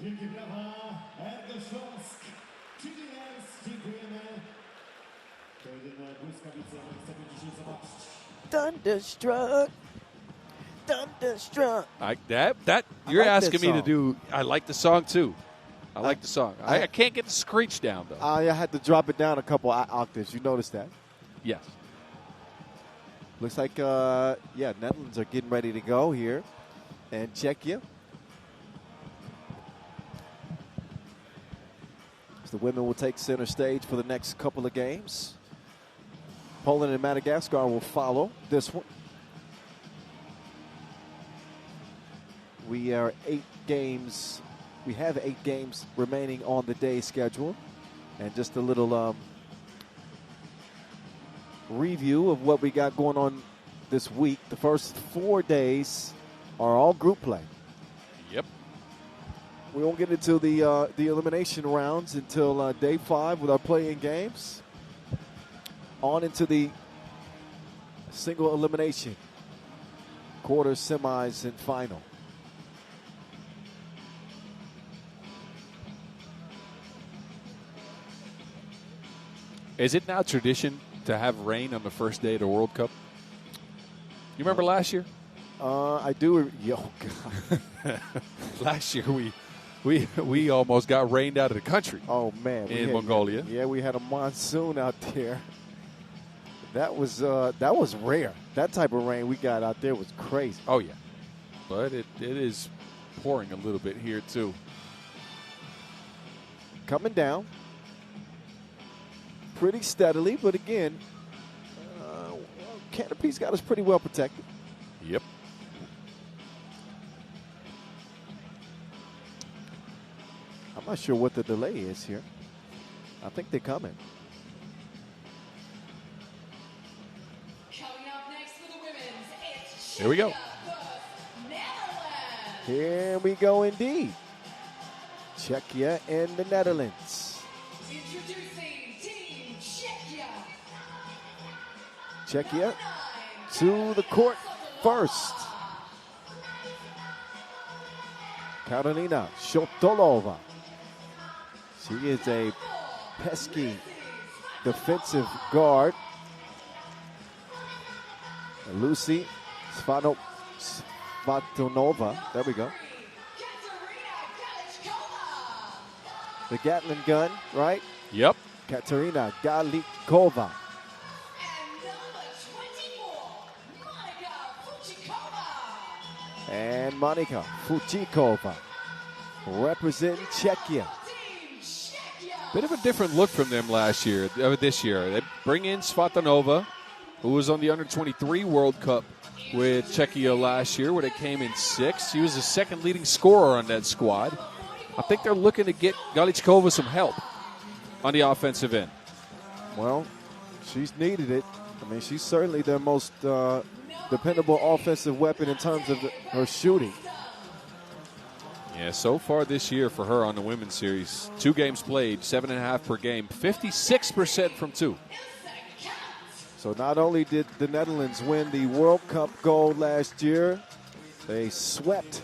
Wielkie brawa, Ergo Śląsk, Chileans, dziękujemy. To jedyne błyskawice, my chcemy dzisiaj zobaczyć. Thunderstruck. Thunderstruck. You're like asking that me to do. I like the song too. I like the song. I can't get the screech down though. I had to drop it down a couple octaves. You noticed that? Yes. Looks like, Netherlands are getting ready to go here. And Czechia. The women will take center stage for the next couple of games. Poland and Madagascar will follow this one. We have 8 games remaining on the day schedule. And just a little review of what we got going on this week. The first 4 days are all group play. Yep. We won't get into the elimination rounds until day 5 with our play-in games. On into the single elimination, quarters, semis, and final. Is it now tradition to have rain on the first day of the World Cup? You remember last year? I do. Oh, God. Last year we almost got rained out of the country. Oh, man. In Mongolia. Yeah, we had a monsoon out there. That was rare. That type of rain we got out there was crazy. Oh, yeah. But it is pouring a little bit here, too. Coming down pretty steadily, but again, Canopy's got us pretty well protected. Yep. I'm not sure what the delay is here. I think they're coming. Coming up next for the women's, it's Here we go. Czechia versus Netherlands. Here we go indeed. Czechia and the Netherlands. Introducing Team Czechia. Czechia to the court first. Karolina Shotolova. She is a pesky defensive guard. Lucy Svatonova. There we go. The Gatling gun, right? Yep. Katerina Galikova. And Monika Fuchikova representing Czechia. Bit of a different look from them this year. They bring in Svatonova, who was on the Under-23 World Cup with Czechia last year, where they came in 6th. She was the second leading scorer on that squad. I think they're looking to get Galikova some help on the offensive end. Well, she's needed it. I mean, she's certainly their most dependable offensive weapon in terms of her shooting. Yeah, so far this year for her on the women's series, 2 games played, 7.5 per game, 56% from 2. So not only did the Netherlands win the World Cup gold last year, they swept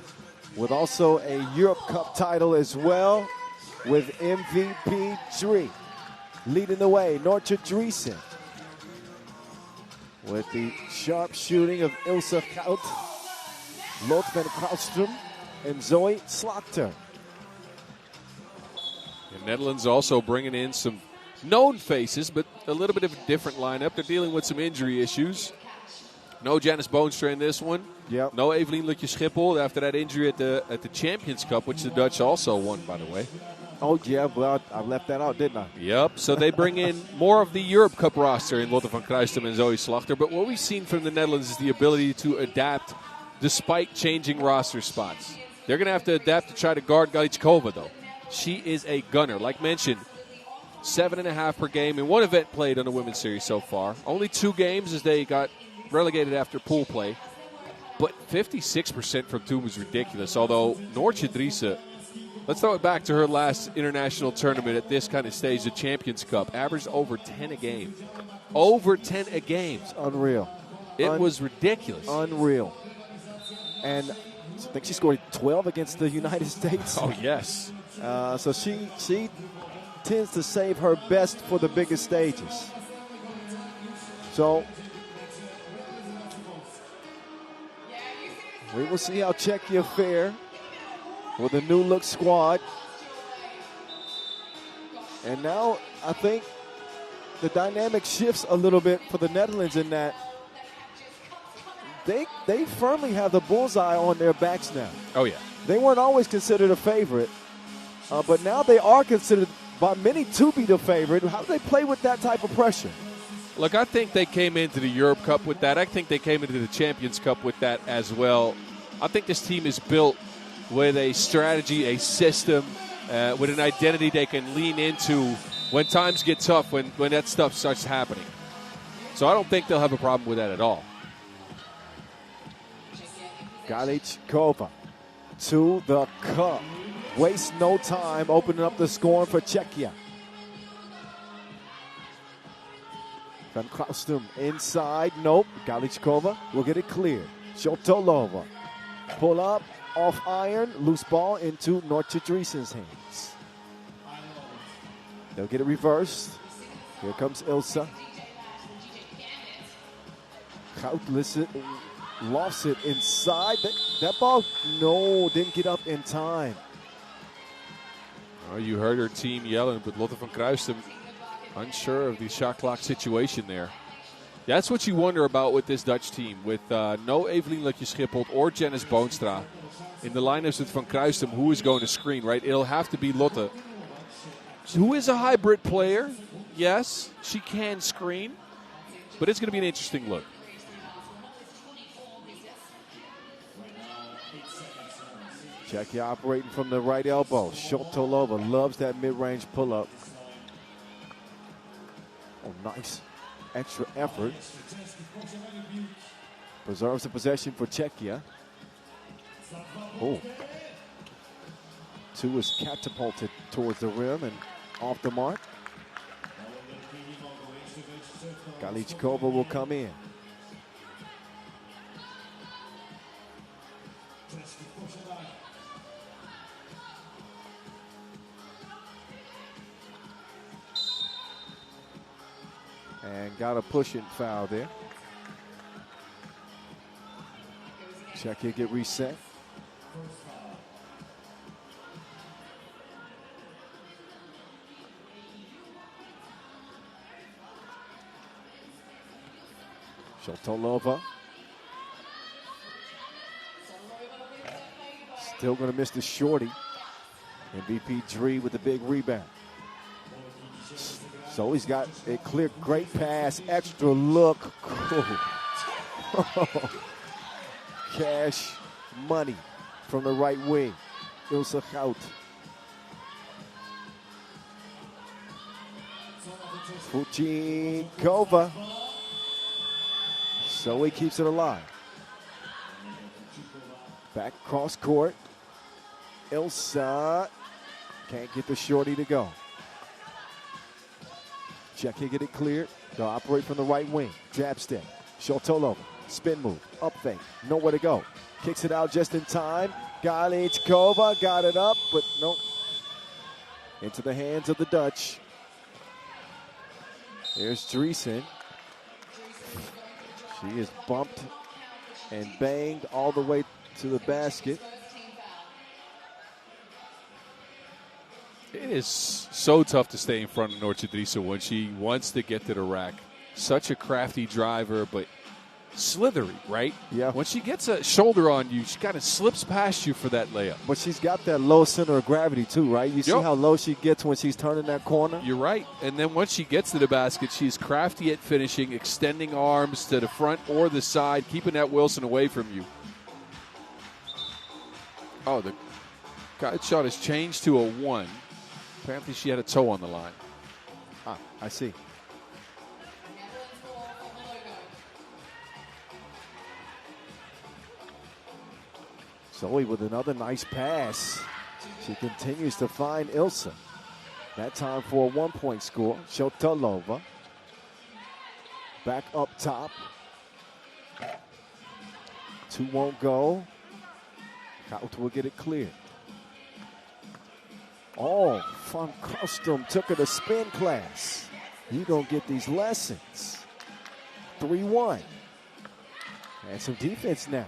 with also a Europe Cup title as well with MVP 3. Leading the way, Nortje Driesen. With the sharp shooting of Ilse Gout, Lot van Krautstrom, and Zoe Slachter. The Netherlands also bringing in some known faces, but a little bit of a different lineup. They're dealing with some injury issues. No Janice Boonstra in this one. Yep. No Evelien Lutje Schiphol after that injury at the Champions Cup, which the Dutch also won, by the way. Oh, yeah, well, I left that out, didn't I? Yep, so they bring in more of the Europe Cup roster in Lotte van Kruistum and Zoe Slachter. But what we've seen from the Netherlands is the ability to adapt despite changing roster spots. They're going to have to adapt to try to guard Galikova, though. She is a gunner. Like mentioned, 7.5 per game in one event played on the women's series so far. Only 2 games as they got relegated after pool play. But 56% from 2 was ridiculous, although Nortje Driesen, let's throw it back to her last international tournament at this kind of stage, the Champions Cup, averaged over 10 a game. Over 10 a game. Unreal. It was ridiculous. Unreal. And I think she scored 12 against the United States. Oh, yes. So she tends to save her best for the biggest stages. So we will see how Czechia fare with a new look squad. And now I think the dynamic shifts a little bit for the Netherlands in that they firmly have the bullseye on their backs now. Oh, yeah. They weren't always considered a favorite, but now they are considered by many to be the favorite. How do they play with that type of pressure? Look, I think they came into the Europe Cup with that. I think they came into the Champions Cup with that as well. I think this team is built with a strategy, a system, with an identity they can lean into when times get tough, when that stuff starts happening. So I don't think they'll have a problem with that at all. Galichkova to the cup. Waste no time opening up the scoring for Czechia. Van Kraustum inside. Nope. Galichkova will get it cleared. Shotolova. Pull up, off iron, loose ball into Nortje Driesen's hands. They'll get it reversed. Here comes Ilse. Gout lost it inside. That ball, no, didn't get up in time. Well, you heard her team yelling, but Lotte van Kruistum unsure of the shot clock situation there. That's what you wonder about with this Dutch team. With no Evelien Lutje-Schipholt or Janice Boonstra in the lineups with Van Kruistum, who is going to screen, right? It'll have to be Lotte, who is a hybrid player. Yes, she can screen, but it's going to be an interesting look. Czechia operating from the right elbow. Shotolova loves that mid-range pull-up. Oh, nice. Extra effort. Preserves the possession for Czechia. Oh. Two is catapulted towards the rim and off the mark. Galichkova will come in. And got a pushing foul there. Czechia get reset. Shotolova. Still going to miss the shorty. MVP Dree with the big rebound. So he's got a clear, great pass, extra look. Cash money from the right wing. Ilse Gout. Fujikova. So he keeps it alive. Back cross court. Ilse can't get the shorty to go. Czechia get it cleared. They'll operate from the right wing. Jab step. Shotolova. Spin move. Up fake. Nowhere to go. Kicks it out just in time. Galichkova got it up, but no. Into the hands of the Dutch. There's Driesen. She is bumped and banged all the way to the basket. It is so tough to stay in front of Nortje Driesen when she wants to get to the rack. Such a crafty driver, but slithery, right? Yeah. When she gets a shoulder on you, she kind of slips past you for that layup. But she's got that low center of gravity too, right? You see how low she gets when she's turning that corner? You're right. And then once she gets to the basket, she's crafty at finishing, extending arms to the front or the side, keeping that Wilson away from you. Oh, the guide shot has changed to a 1. Apparently she had a toe on the line. Ah, I see. Zoe with another nice pass. She continues to find Ilse. That time for a 1-point score. Shotolova. Back up top. 2 won't go. Out will get it clear. Oh, Von Custom took her to spin class. You don't get these lessons. 3-1. And some defense now.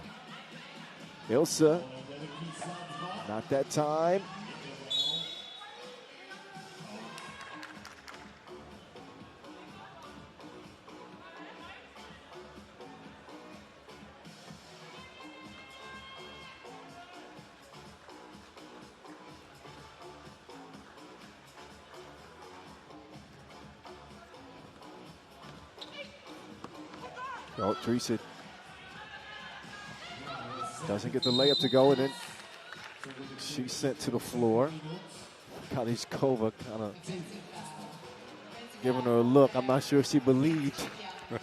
Ilsa, not that time. Oh, Teresa doesn't get the layup to go, and then she's sent to the floor. Kaliskova kind of giving her a look. I'm not sure if she believed. In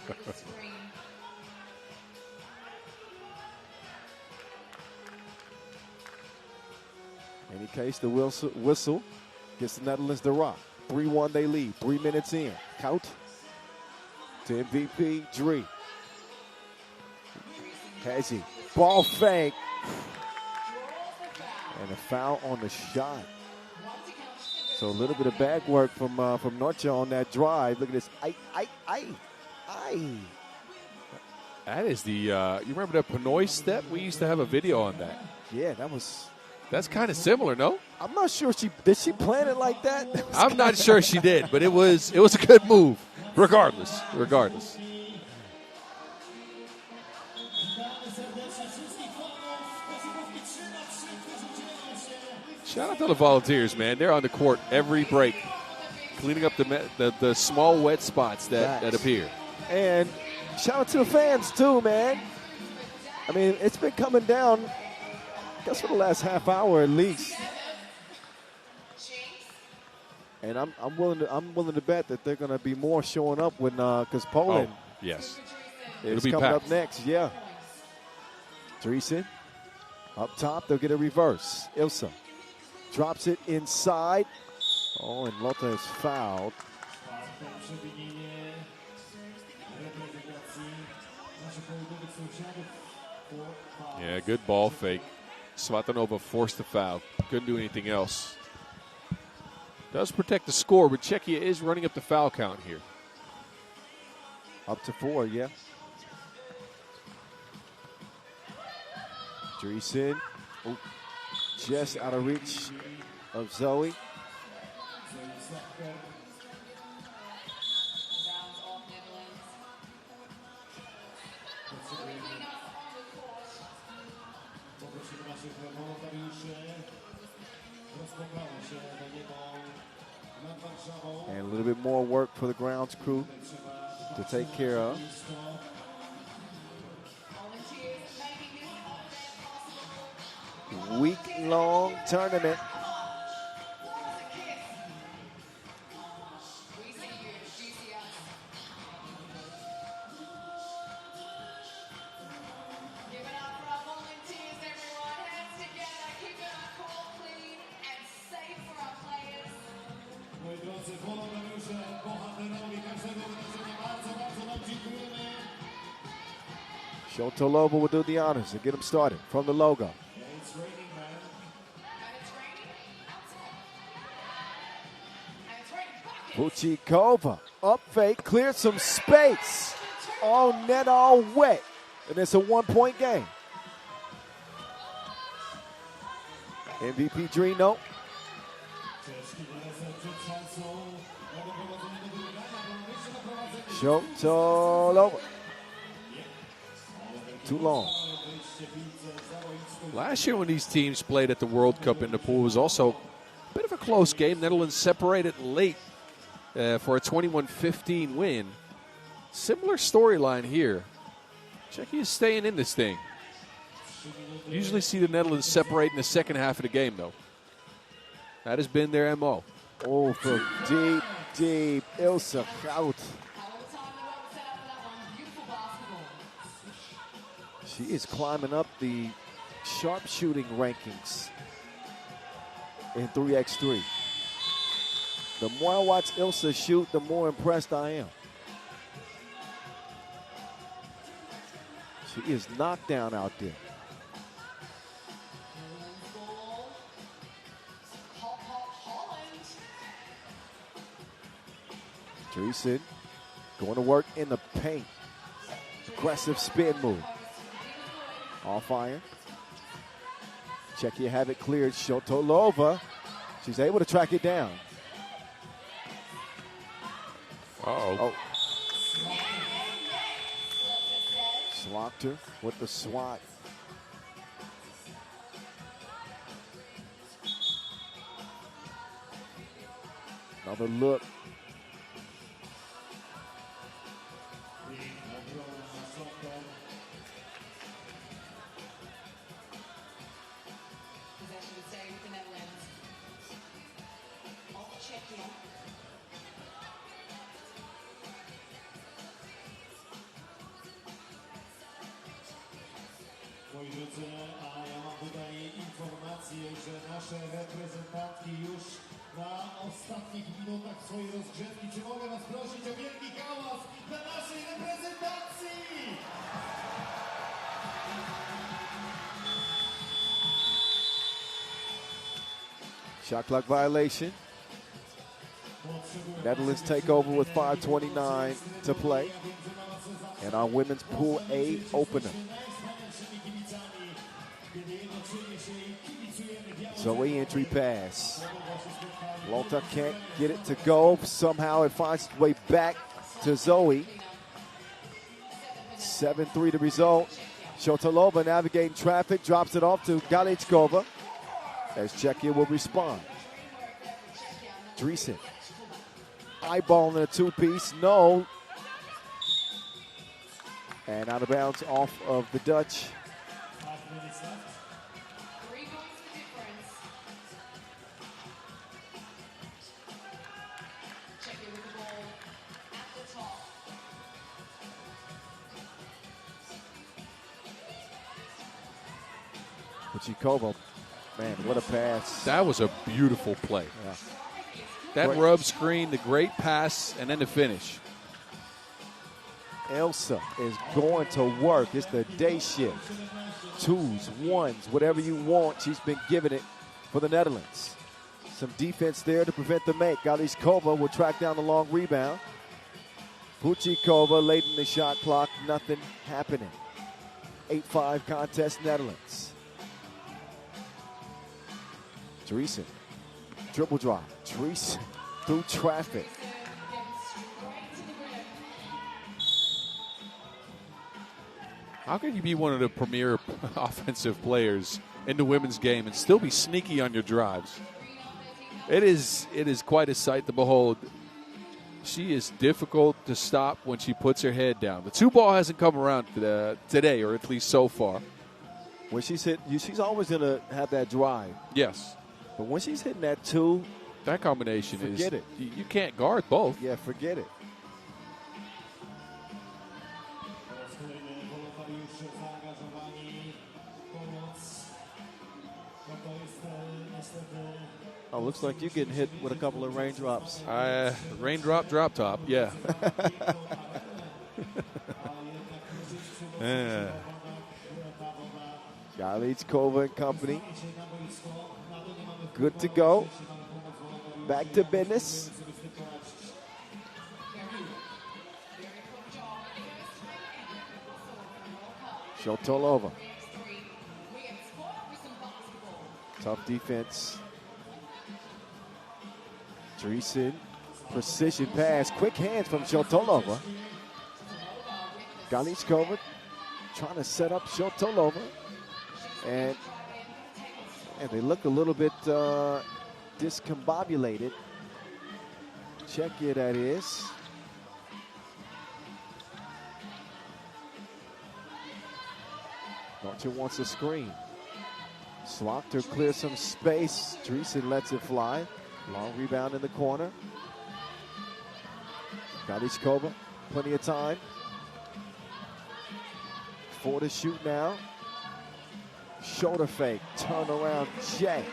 any case, the whistle gets the Netherlands the rock. 3-1 they lead. 3 minutes in. Count to MVP Dree. Caze, ball fake, and a foul on the shot. So a little bit of bag work from Norcha on that drive. Look at this, aye. That is the, you remember the Pinoy step? We used to have a video on that. Yeah, That's kind of similar, no? I'm not sure did she plan it like that? I'm not sure she did, but it was a good move, regardless. Shout out to the Volunteers, man. They're on the court every break, cleaning up the small wet spots that appear. And shout out to the fans too, man. I mean, it's been coming down, I guess, for the last half hour at least. And I'm willing to bet that they're going to be more showing up when because Poland yes, is coming packed up next. Yeah. Teresa up top, they'll get a reverse. Ilsa drops it inside. Oh, and Lotta is fouled. Yeah, good ball fake. Svatanova forced the foul. Couldn't do anything else. Does protect the score, but Czechia is running up the foul count here. Up to 4, yeah. Dreesen, just out of reach of Zoe. And a little bit more work for the grounds crew to take care of. Week-long tournament. Shotolova will do the honors and get him started from the logo. Vucikova, up fake, cleared some space. All net, all wet. And it's a 1-point game. MVP Drino. Shotolova. Too long. Last year when these teams played at the World Cup in Nepal was also a bit of a close game. Netherlands separated late for a 21-15 win. Similar storyline here. Czechia is staying in this thing. Usually see the Netherlands separate in the second half of the game, though. That has been their MO. Oh, for deep. Ilsa out. She is climbing up the sharpshooting rankings in 3x3. The more I watch Ilsa shoot, the more impressed I am. She is knocked down out there. Dreesen going to work in the paint. Aggressive spin move. Off iron. Czechia have it cleared. Shotolova. She's able to track it down. Uh-oh. Slaughter with the swat. Another look. Possession would stay with the Netherlands. Off Czechia. Moi drodzy, a ja mam tutaj informację, że nasze reprezentantki już na ostatnich minutach swojej rozgrzewki. Czy mogę was prosić o wielki hałas dla naszej reprezentacji? Shot clock violation. Netherlands take over with 5:29 to play. And our women's Pool A opener. Zoe entry pass. Lota can't get it to go. Somehow it finds its way back to Zoe. 7-3 the result. Shotolova navigating traffic, drops it off to Galichkova as Czechia will respond. Dreesen eyeballing a two-piece, no. And out of bounds off of the Dutch. 3 points the difference. Czechia with the ball at the top. Kuchikova, man, what a pass. That was a beautiful play. Yeah. That Great. rub screen, the great pass, and then the finish. Elsa is going to work. It's the day shift. 2s, 1s, whatever you want. She's been giving it for the Netherlands. Some defense there to prevent the make. Galichkova will track down the long rebound. Puchikova late in the shot clock. Nothing happening. 8-5 contest, Netherlands. Dreesen, dribble drive. Dreesen through traffic. How can you be one of the premier offensive players in the women's game and still be sneaky on your drives? It is quite a sight to behold. She is difficult to stop when she puts her head down. The two ball hasn't come around today, or at least so far. When she's hit, she's always going to have that drive. Yes. But when she's hitting that two, that combination forget it. You can't guard both. Yeah, forget it. Oh, looks like you're getting hit with a couple of raindrops. Raindrop, drop top, yeah. Yeah. Galichkova and company. Good to go. Back to business. Shotolova. Tough defense. Dreesen, precision pass, quick hands from Shotolova. Galichkova trying to set up Shotolova. And they look a little bit discombobulated. Czechia, that is. Archer wants a screen. Slaughter clears some space. Dreesen lets it fly. Long rebound in the corner. Galichkova, plenty of time. 4 to shoot now. Shoulder fake, turn around, Jay.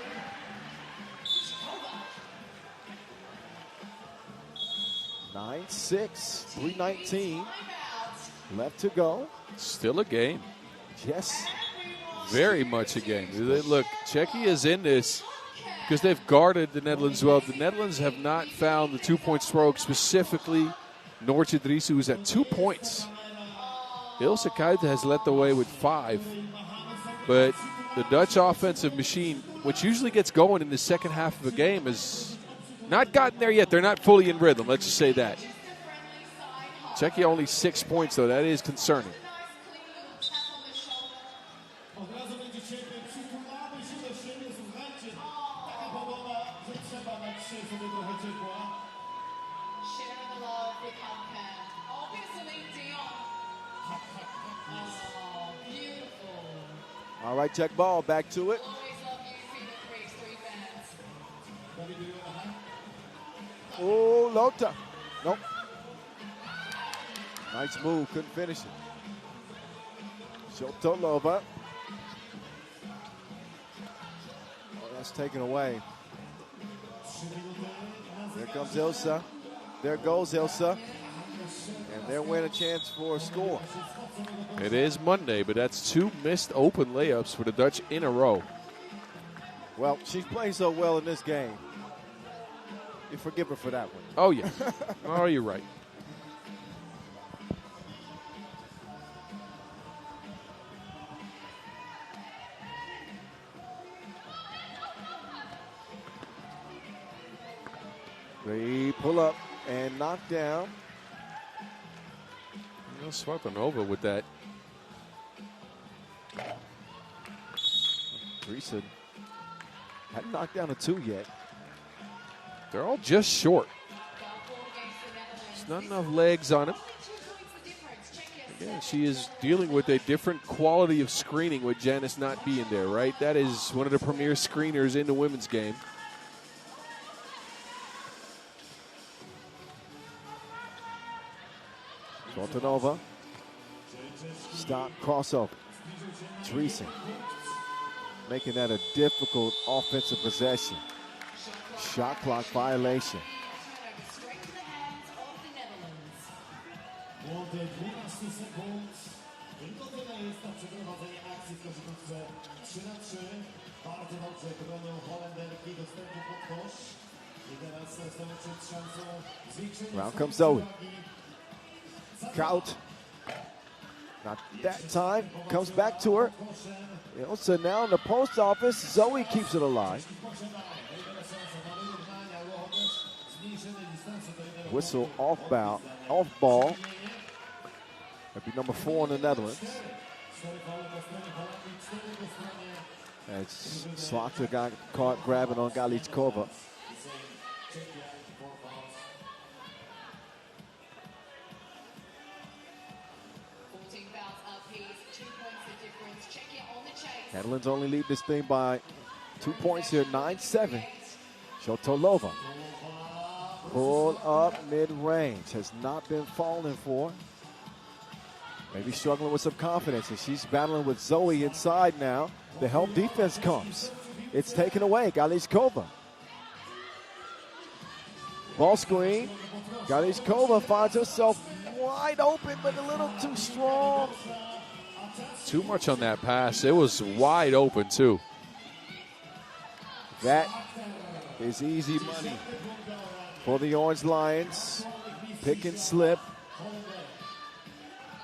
Nine, 6, 3:19 left to go. Still a game. Yes. Very much a game. Look, Czechia is in this because they've guarded the Netherlands well. The Netherlands have not found the two-point stroke, specifically Noortje Dries, who's at 2 points. Ilse Kuijten has led the way with 5. But the Dutch offensive machine, which usually gets going in the second half of a game, has not gotten there yet. They're not fully in rhythm, let's just say that. Czechia only 6 points, though. That is concerning. All right, Czech ball, back to it. Oh, Lota. Nope. Nice move, couldn't finish it. Shotolova. Oh, that's taken away. There comes Ilsa. There goes Ilsa. And they'll win a chance for a score. It is Monday, but that's 2 missed open layups for the Dutch in a row. Well, she's playing so well in this game. You forgive her for that one. Oh, yeah. Oh, you're right. They pull up and knock down. Swartanova with that. Teresa hadn't knocked down a 2 yet. They're all just short. There's not enough legs on him. Again, she is dealing with a different quality of screening with Janice not being there, right? That is one of the premier screeners in the women's game. Swartanova. Stop, crossover. Teresa making that a difficult offensive possession. Shot clock violation. Round comes Zoe. Kout. Not that time. Comes back to her. So now in the post office, Zoe keeps it alive. Whistle off ball. That'd be number 4 in the Netherlands. As Slaughter got caught grabbing on Galichkova. Netherlands only lead this thing by 2 points here, 9-7. Shotolova. Pull up mid-range. Has not been falling for. Maybe struggling with some confidence. And she's battling with Zoe inside now. The help defense comes. It's taken away. Galichkova. Ball screen. Galichkova finds herself wide open, but a little too strong. Too much on that pass. It was wide open, too. That is easy money for the Orange Lions. Pick and slip.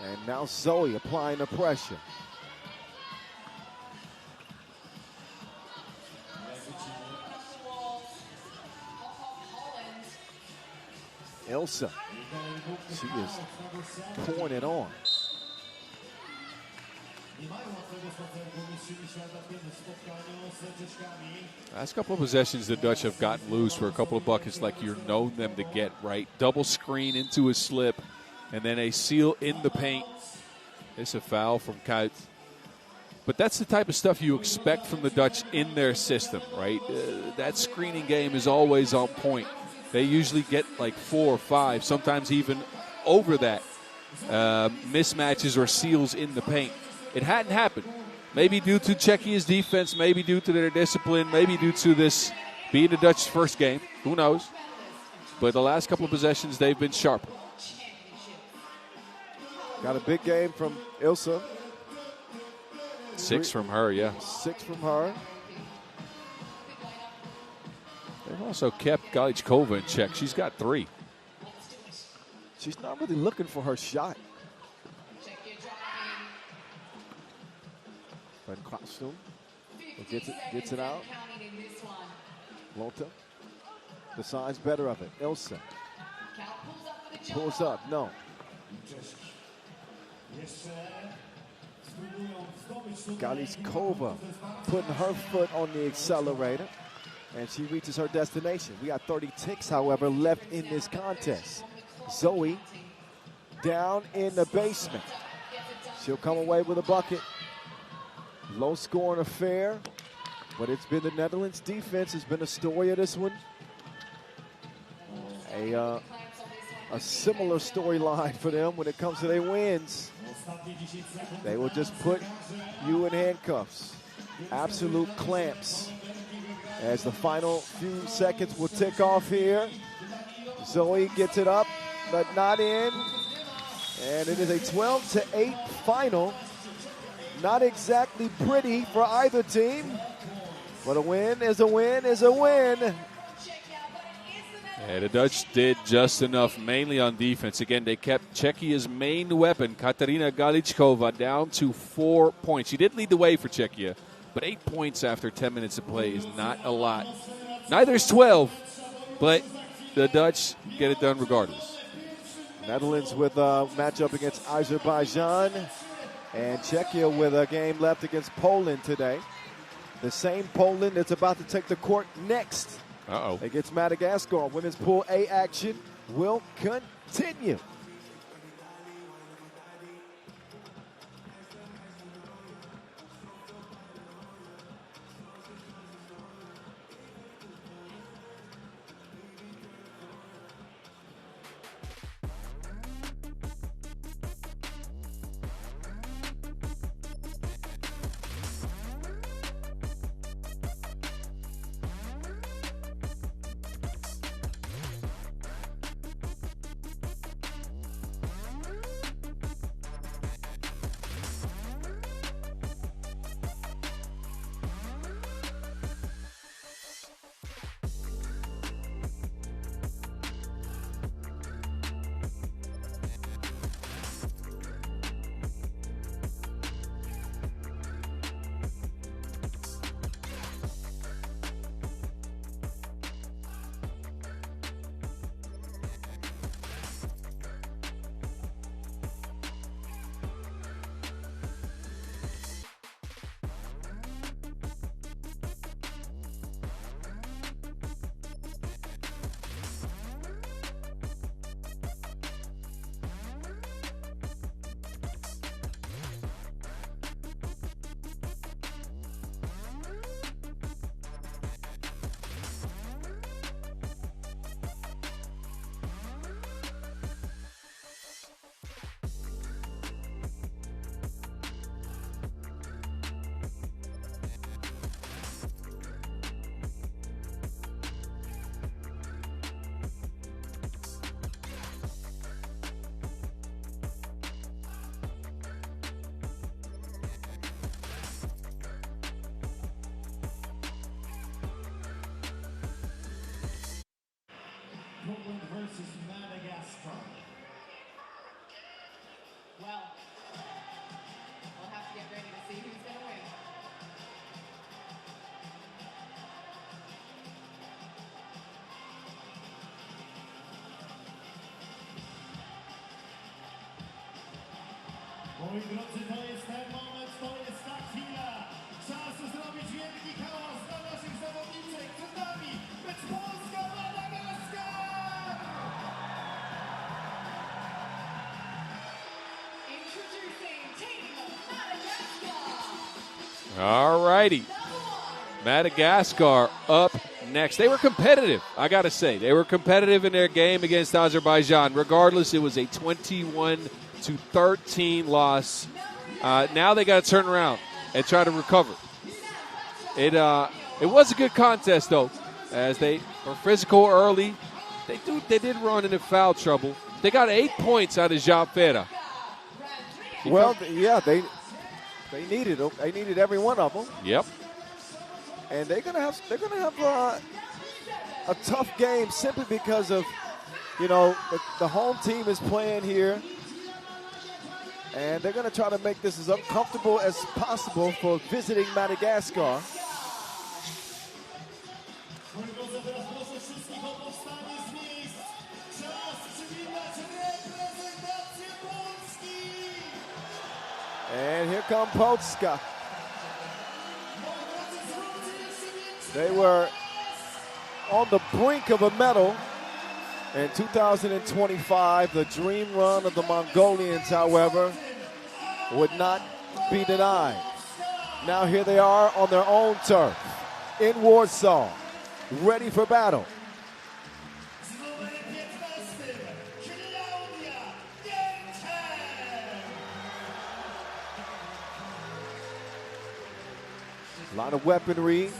And now Zoe applying the pressure. Ilsa. She is pouring it on. Last couple of possessions, the Dutch have gotten loose for a couple of buckets like you're known them to get, right? Double screen into a slip, and then a seal in the paint. It's a foul from Kuit. But that's the type of stuff you expect from the Dutch in their system, right? That screening game is always on point. They usually get like 4 or 5, sometimes even over that, mismatches or seals in the paint. It hadn't happened. Maybe due to Czechia's defense, maybe due to their discipline, maybe due to this being the Dutch first game. Who knows? But the last couple of possessions, they've been sharp. Got a big game from Ilsa. 6 from her, yeah. 6 from her. Also kept Galichkova in check. She's got 3. She's not really looking for her shot. But Costume gets it out. Lota decides better of it. Ilsa pulls up. No. Galichkova putting her foot on the accelerator, and she reaches her destination. We got 30 ticks, however, left in this contest. Zoe down in the basement. She'll come away with a bucket. Low scoring affair, but it's been the Netherlands defense has been a story of this one. A similar storyline for them when it comes to their wins. They will just put you in handcuffs. Absolute clamps. As the final few seconds will tick off here. Zoe gets it up, but not in. And it is a 12-8 final. Not exactly pretty for either team, but a win is a win is a win. Yeah, the Dutch did just enough, mainly on defense. Again, they kept Czechia's main weapon, Katarina Galichkova, down to 4 points. She did lead the way for Czechia, but 8 points after 10 minutes of play is not a lot. Neither is 12, but the Dutch get it done regardless. Netherlands with a matchup against Azerbaijan, and Czechia with a game left against Poland today. The same Poland that's about to take the court next against Madagascar. Women's Pool A action will continue. Poland versus Madagascar. Well, we'll have to get ready to see who's going to win. Moi drodzy, to jest ten moment, to jest ta chwila. Czas zrobić wielki hałas dla naszych zawodniczek. Przed nami mecz Polska-Madagaskar! Introducing Team Madagascar. All righty. Madagascar up next. They were competitive, I got to say. They were competitive in their game against Azerbaijan. Regardless, it was a 21-13 loss. Now they got to turn around and try to recover. It was a good contest, though, as they were physical early. They did run into foul trouble. They got 8 points out of Jean Ferra. Well, yeah, they needed them. They needed every one of them. Yep. And they're gonna have a tough game simply because of, you know, the home team is playing here. And they're going to try to make this as uncomfortable as possible for visiting Madagascar. And here comes Polska. They were on the brink of a medal in 2025. The dream run of the Mongolians, however, would not be denied. Now here they are on their own turf in Warsaw, ready for battle. A lot of weaponry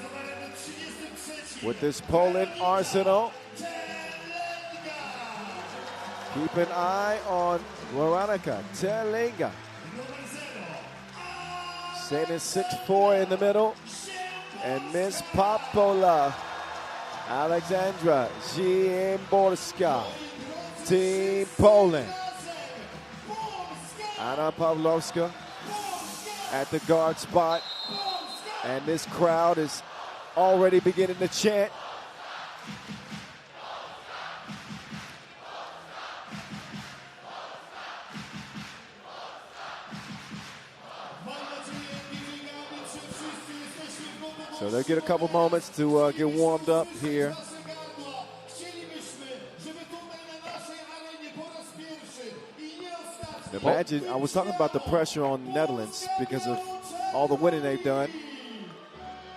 with this Poland arsenal. Keep an eye on Weronika Telinga. Standing 6'4" in the middle. And Miss Popola, Alexandra Ziemborska, Team Poland. Anna Pawlowska at the guard spot. And this crowd is already beginning to chant. So they'll get a couple moments to get warmed up here. Imagine, I was talking about the pressure on the Netherlands because of all the winning they've done.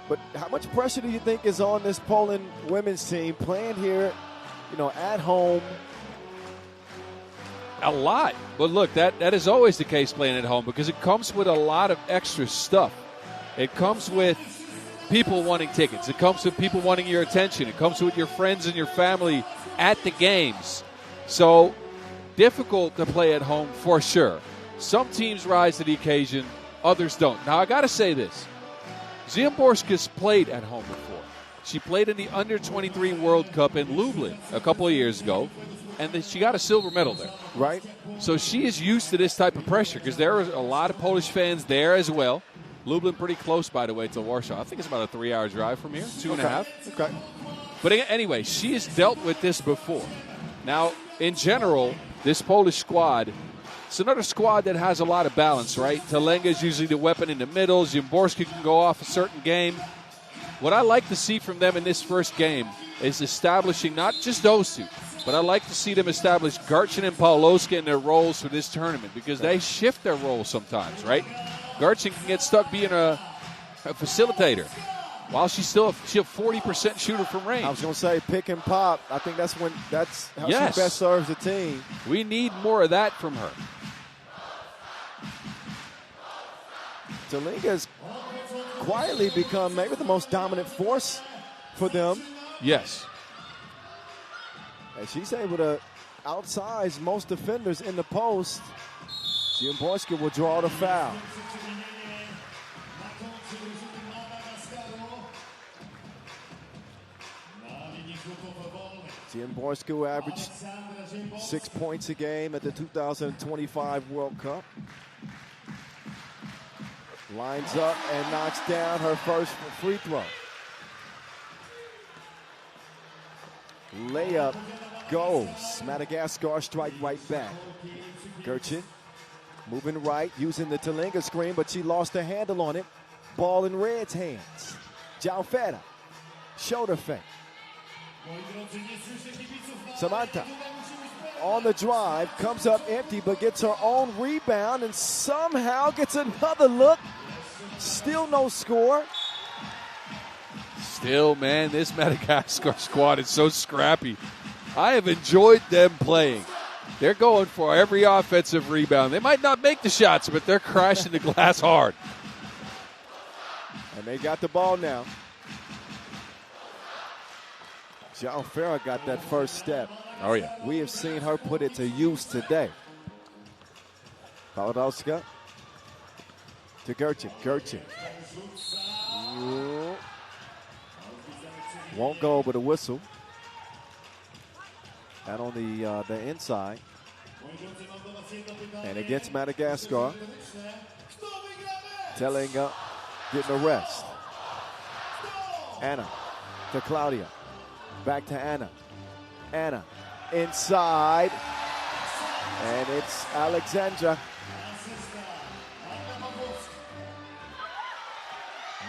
But how much pressure do you think is on this Poland women's team playing here, you know, at home? A lot. But look, that is always the case playing at home because it comes with a lot of extra stuff. It comes with people wanting tickets. It comes with people wanting your attention. It comes with your friends and your family at the games. So difficult to play at home for sure. Some teams rise to the occasion, others don't. Now, I got to say this. Ziemborska's played at home before. She played in the Under-23 World Cup in Lublin a couple of years ago, and then she got a silver medal there. Right. So she is used to this type of pressure because there are a lot of Polish fans there as well. Lublin pretty close, by the way, to Warsaw. I think it's about a 3-hour drive from here, 2.5. Okay. But anyway, she has dealt with this before. Now, in general, this Polish squad, it's another squad that has a lot of balance, right? Telenga is usually the weapon in the middle. Ziemborska can go off a certain game. What I like to see from them in this first game is establishing not just those two, but I like to see them establish Garchin and Pawlowska in their roles for this tournament because they shift their roles sometimes, right? Garchin can get stuck being a facilitator while she's still a 40% shooter from range. I was going to say pick and pop. I think that's how she best serves the team. We need more of that from her. Telinga has quietly become maybe the most dominant force for them. Yes. And she's able to outsize most defenders in the post. Ziemborska will draw the foul. Ziemborska, who averaged 6 points a game at the 2025 World Cup. Lines up and knocks down her first free throw. Layup goes. Madagascar strike right back. Garchin moving right, using the Telinga screen, but she lost her handle on it. Ball in Red's hands. Jaufera. Shoulder fake. Samantha on the drive, comes up empty, but gets her own rebound and somehow gets another look. Still no score. Still, man, this Madagascar squad is so scrappy. I have enjoyed them playing. They're going for every offensive rebound. They might not make the shots, but they're crashing the glass hard. And they got the ball now. Jaufera got that first step. Oh, yeah. We have seen her put it to use today. Pawlowska to Garchin. Garchin. Won't go with a whistle. out on the inside. And against Madagascar, Telenga getting a rest. Anna to Claudia. Back to Anna. Anna inside. And it's Alexandra.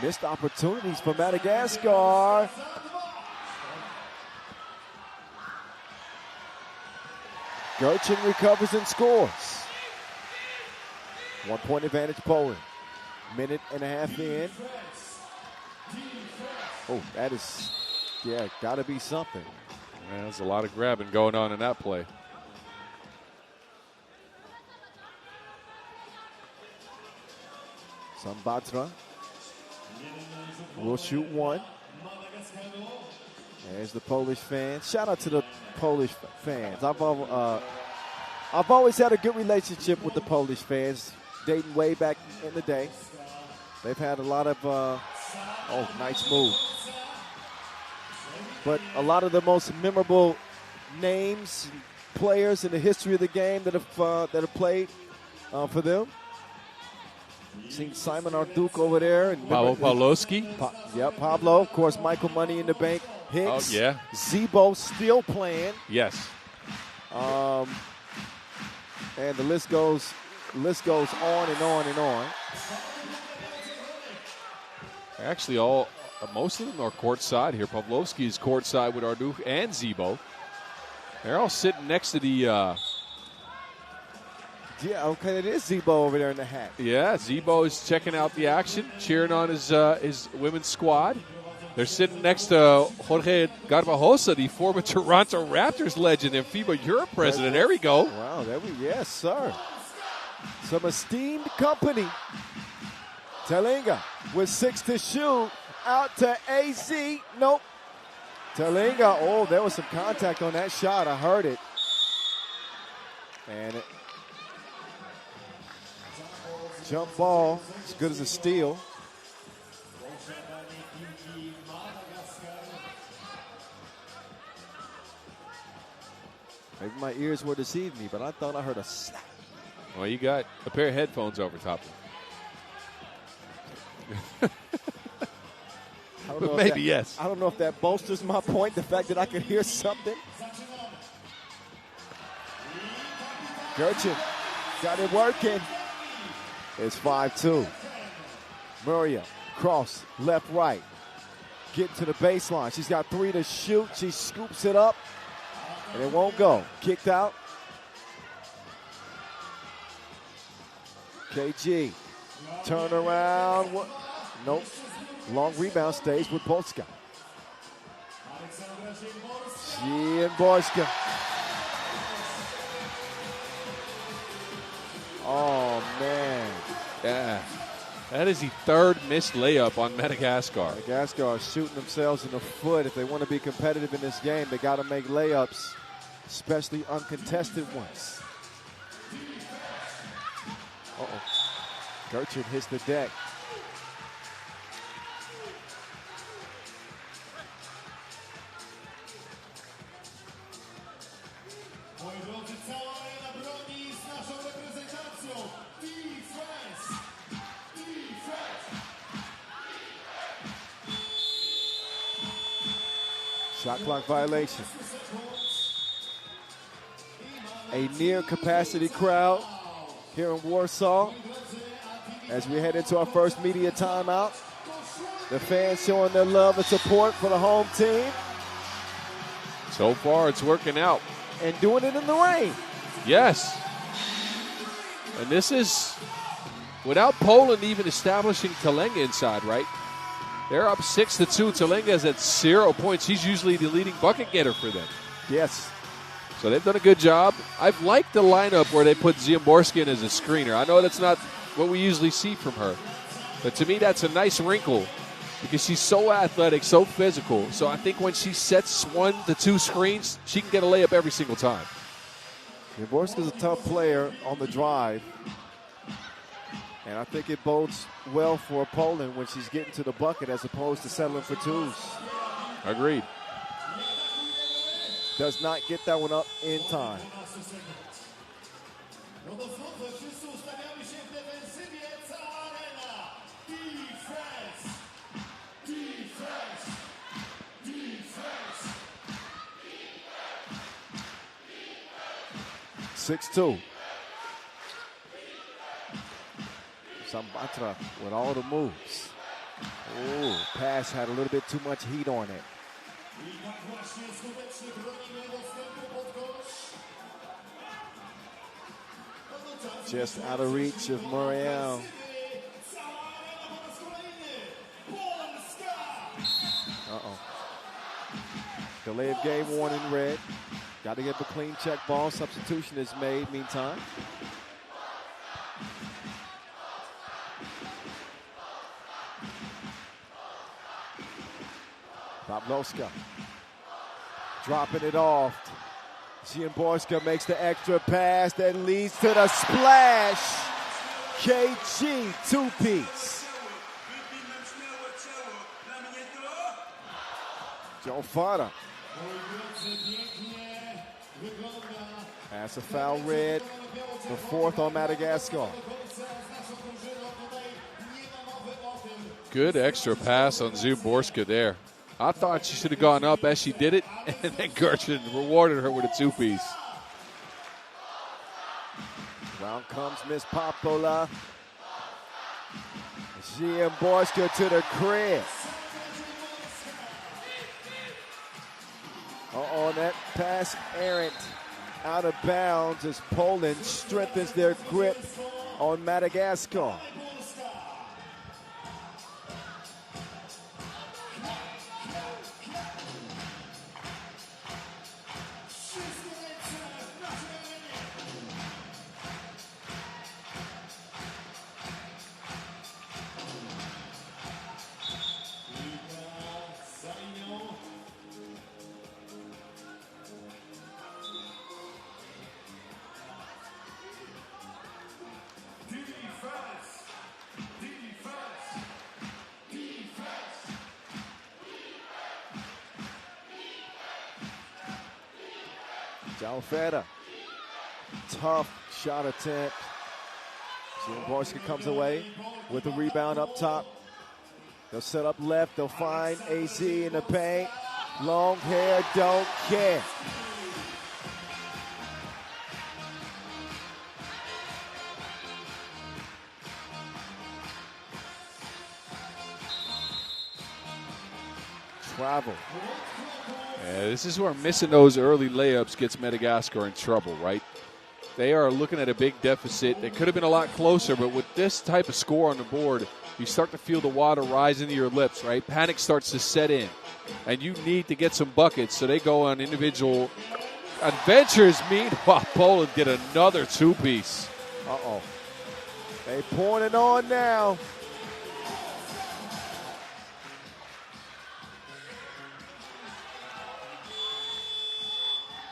Missed opportunities for Madagascar. Gerchin recovers and scores. 1 point advantage Poland. Minute and a half in. Oh, that is, yeah, got to be something. Man, there's a lot of grabbing going on in that play. Sambatra will shoot one. There's the Polish fans. Shout out to the Polish fans. I've always had a good relationship with the Polish fans, dating way back in the day. They've had a lot of, nice move. But a lot of the most memorable names, players in the history of the game that have played for them. Seen Simon Arduc over there. And Pawlowski. Pablo. Of course, Michael Money in the Bank. Hicks. Oh, yeah. Zebo still playing. Yes. And the list goes on and on and on. Actually, most of them are courtside here. Pawlowski is courtside with Arduc and Zebo. They're all sitting next to the. Yeah, okay, it is Zebo over there in the hat. Yeah, Zebo is checking out the action, cheering on his women's squad. They're sitting next to Jorge Garbajosa, the former Toronto Raptors legend and FIBA Europe president. There we go. Wow, yes, sir. Some esteemed company. Telenga with 6 to shoot. Out to AZ. Nope. Telenga. Oh, there was some contact on that shot. I heard it. And jump ball, as good as a steal. Maybe my ears were deceiving me, but I thought I heard a slap. Well, you got a pair of headphones over top of it. Maybe, yes. I don't know if that bolsters my point, the fact that I could hear something. Gerchin got it working. It's 5-2. Muria, cross, left, right. Getting to the baseline. She's got 3 to shoot. She scoops it up, and it won't go. Kicked out. KG, turn around. Nope. Long rebound stays with Polska. Borska. Oh, man. Yeah. That is the third missed layup on Madagascar. Madagascar is shooting themselves in the foot. If they want to be competitive in this game, they got to make layups, especially uncontested ones. Uh-oh. Gertrude hits the deck. Shot clock violation. A near capacity crowd here in Warsaw as we head into our first media timeout. The fans showing their love and support for the home team. So far, it's working out. And doing it in the rain. Yes. And this is without Poland even establishing Telenga inside, right? They're up 6-2. Telenga is at 0 points. He's usually the leading bucket getter for them. Yes. So they've done a good job. I've liked the lineup where they put Ziemborska in as a screener. I know that's not what we usually see from her. But to me, that's a nice wrinkle because she's so athletic, so physical. So I think when she sets 1 to 2 screens, she can get a layup every single time. Ziemborska's a tough player on the drive. And I think it bodes well for Poland when she's getting to the bucket as opposed to settling for twos. Agreed. Does not get that one up in time. No do sądzę, wszyscy ustawiamy się w defensywie, cała arena. Defense! Defense! Defense! 6-2. Sambatra with all the moves. Oh, pass had a little bit too much heat on it. I tak właśnie skutecznie bronimy dostępu pod kosz. Just out of reach of Muriel. Uh-oh. Delay of game warning red. Got to get the clean check ball. Substitution is made meantime. Pavlovska dropping it off. Szymborska makes the extra pass that leads to the splash. KG two-piece. Joe Fada. That's a foul red. The fourth on Madagascar. Good extra pass on Szymborska there. I thought she should have gone up as she did it, and then Gertrude rewarded her with a two-piece. Round comes Miss Popola. Szymborska to the crib. Uh-oh, that pass errant out of bounds as Poland strengthens their grip on Madagascar. Jalfeda, tough shot attempt. Szymborska comes away with the rebound up top. They'll set up left. They'll find AZ in the paint. Long hair, don't care. Travel. Yeah, this is where missing those early layups gets Madagascar in trouble, right? They are looking at a big deficit. It could have been a lot closer, but with this type of score on the board, you start to feel the water rise into your lips, right? Panic starts to set in, and you need to get some buckets, so they go on individual adventures. Meanwhile, Poland get another two-piece. Uh-oh. They pouring it on now.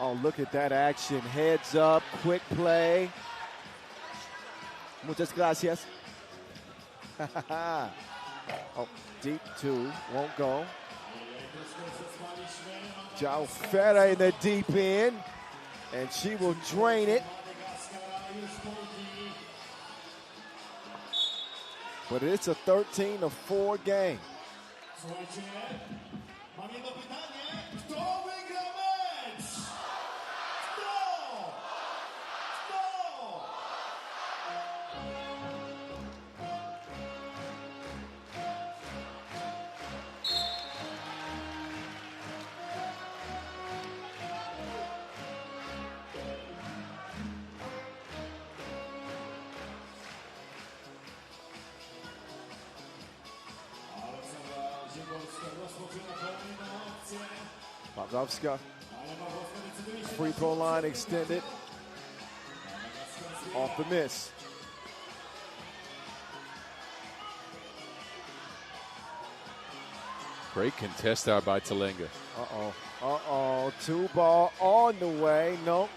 Oh, look at that action. Heads up, quick play. Muchas gracias. Oh, deep two, won't go. Jalfeda in the deep end, and she will drain it. But it's a 13-4 game. Pavlovska, free throw line extended, off the miss. Great contest out by Talenga. Uh-oh, two ball on the way, nope.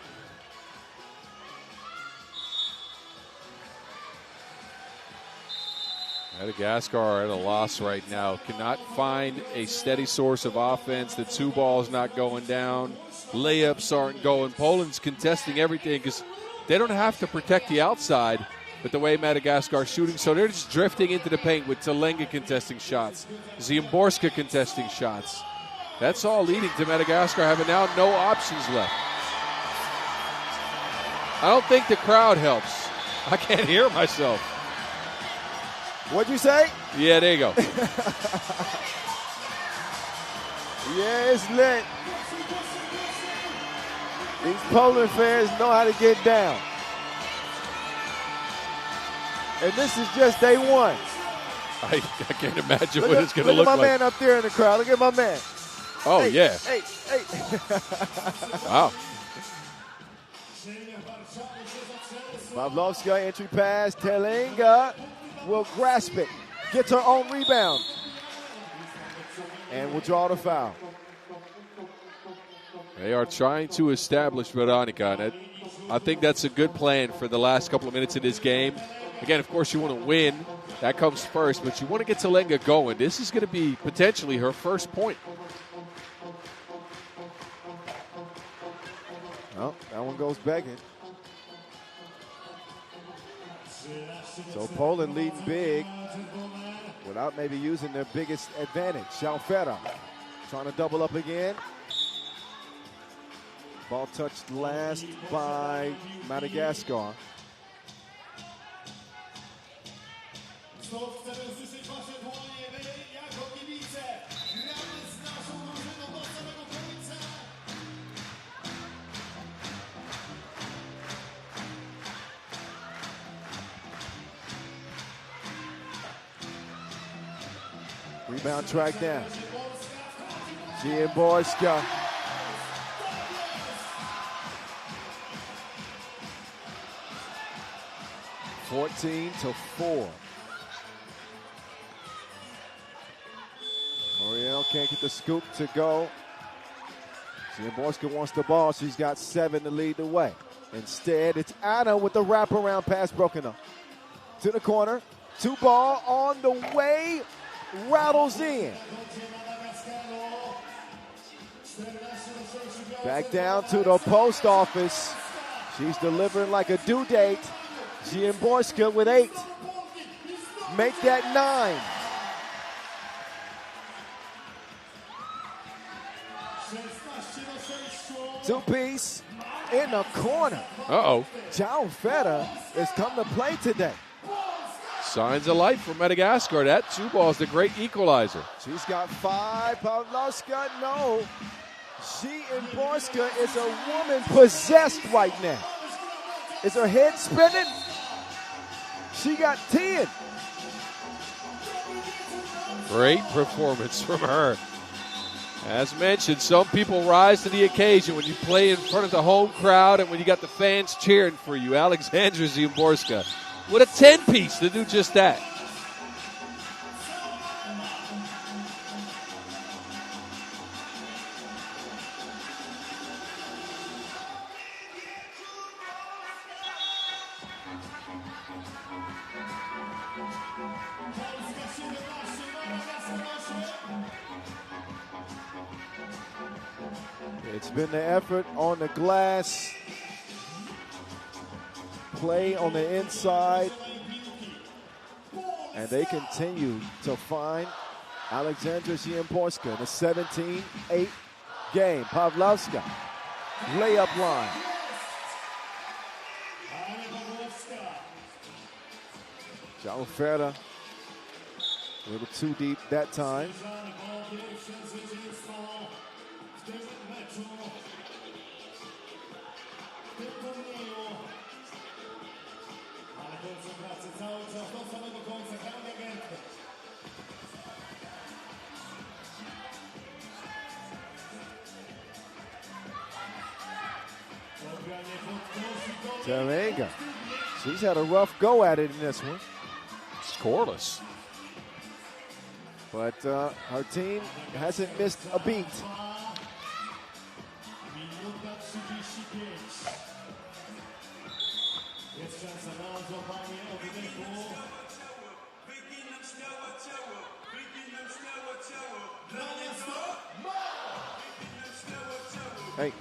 Madagascar are at a loss right now. Cannot find a steady source of offense. The two balls not going down. Layups aren't going. Poland's contesting everything because they don't have to protect the outside with the way Madagascar is shooting. So they're just drifting into the paint with Telenga contesting shots, Ziemborska contesting shots. That's all leading to Madagascar having now no options left. I don't think the crowd helps. I can't hear myself. What'd you say? Yeah, there you go. Yeah, it's lit. These Poland fans know how to get down. And this is just day one. I can't imagine what it's going to look Look at my like. man up there in the crowd. Look at my man. Oh, Hey, yeah. Hey, hey. Wow. Pavlovska entry pass. Telenga will grasp it. Gets her own rebound. And will draw the foul. They are trying to establish Veronica, and I think that's a good plan for the last couple of minutes of this game. Again, of course, you want to win. That comes first, but you want to get Telenga going. This is going to be potentially her first point. Well, that one goes begging. So Poland leading big without maybe using their biggest advantage. Shalfera trying to double up again. Ball touched last by Madagascar. Rebound track down. Ziemborska. (14-4). Moriel can't get the scoop to go. Ziemborska wants the ball. She's got 7 to lead the way. Instead, it's Anna with the wraparound pass broken up. To the corner. 2 ball on the way. Rattles in. Back down to the post office. She's delivering like a due date. Ziemborska with 8. Make that 9. Two-piece in the corner. Uh-oh. Shalfera has come to play today. Signs of life for Madagascar. That 2 ball is the great equalizer. She's got 5. Pavlovska, no. Ziemborska is a woman possessed right now. Is her head spinning? She got 10. Great performance from her. As mentioned, some people rise to the occasion when you play in front of the home crowd and when you got the fans cheering for you. Alexandra Ziemborska with a 10-piece to do just that. It's been the effort on the glass, play on the inside, and they continue to find Alexandra Ziemborska in the 17-8 game. Pavlovska, layup line. Shalfera, a little too deep that time. Telenga. She's had a rough go at it in this one. Scoreless. But her team hasn't missed a beat. Hey,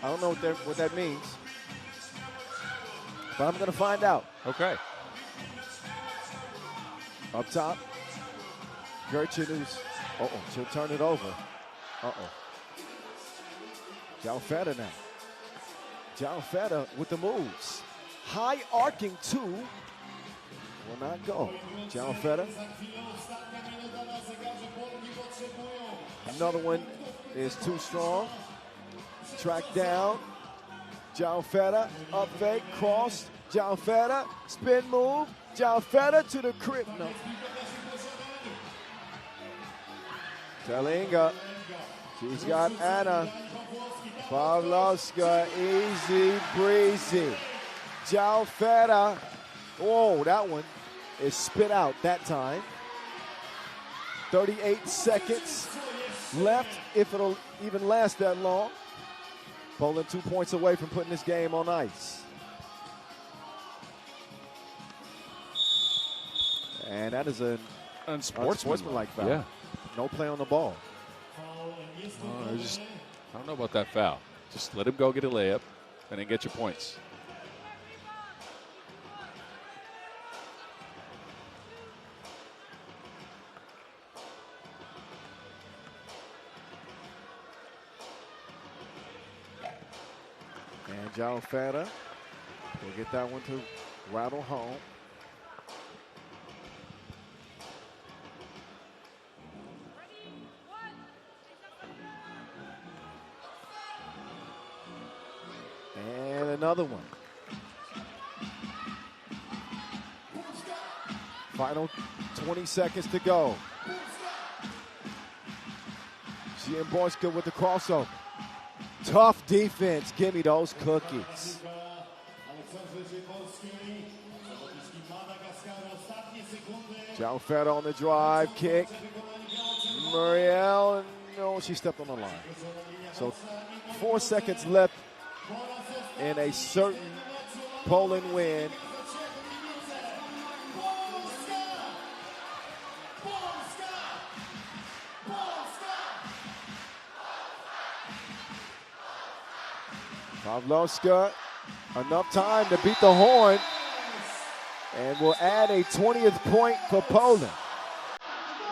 I don't know what that means, but I'm going to find out. Okay. Up top, Gertrude who's, she'll turn it over. Jalfetta now. Jalfetta with the moves. High arcing two. Will not go. Jalfetta. Another one is too strong. Track down. Jalfetta. Up fake. Cross. Jalfetta. Spin move. Jalfetta to the crib. No. Telinga. She's got Anna. Pavlovska. Easy breezy. Jalfetta. Whoa, that one is spit out that time. 38 seconds left, if it'll even last that long. Poland 2 points away from putting this game on ice. And that is an unsportsmanlike foul. Yeah. No play on the ball. I don't know about that foul. Just let him go get a layup and then get your points. And Jalfetta will get that one to rattle home. And another one. Final 20 seconds to go. Szymborska with the crossover. Tough defense. Give me those cookies. Jalfetta on the drive kick. Muriel, no, she stepped on the line. So 4 seconds left in a certain Poland win. Pavlovska, enough time to beat the horn, and will add a 20th point for Poland.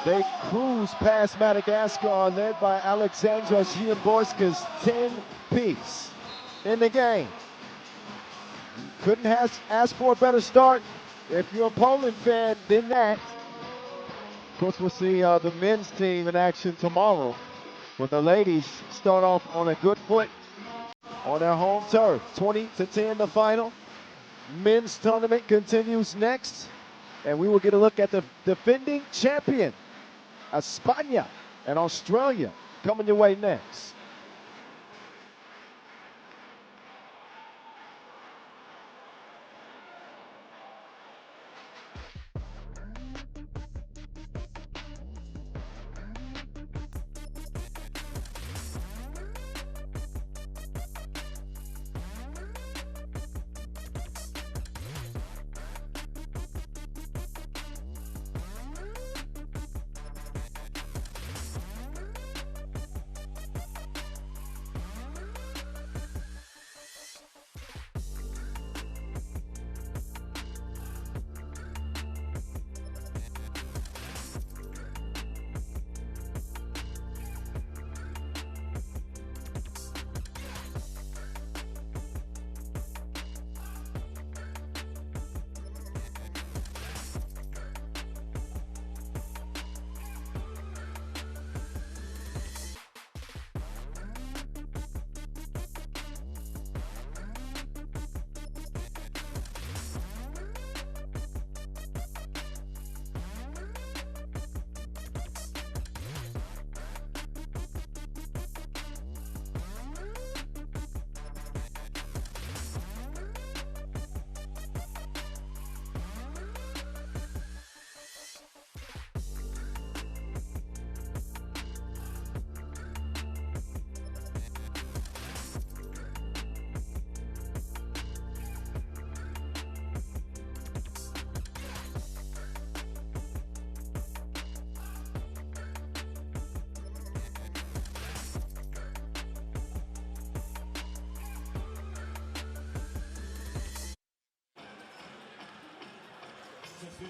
They cruise past Madagascar, led by Alexandra Szymborska's 10-piece in the game. Couldn't ask for a better start if you're a Poland fan than that. Of course, we'll see the men's team in action tomorrow, when the ladies start off on a good foot on their home turf. 20-10 the final. Men's tournament continues next, and we will get a look at the defending champion, España and Australia, coming your way next.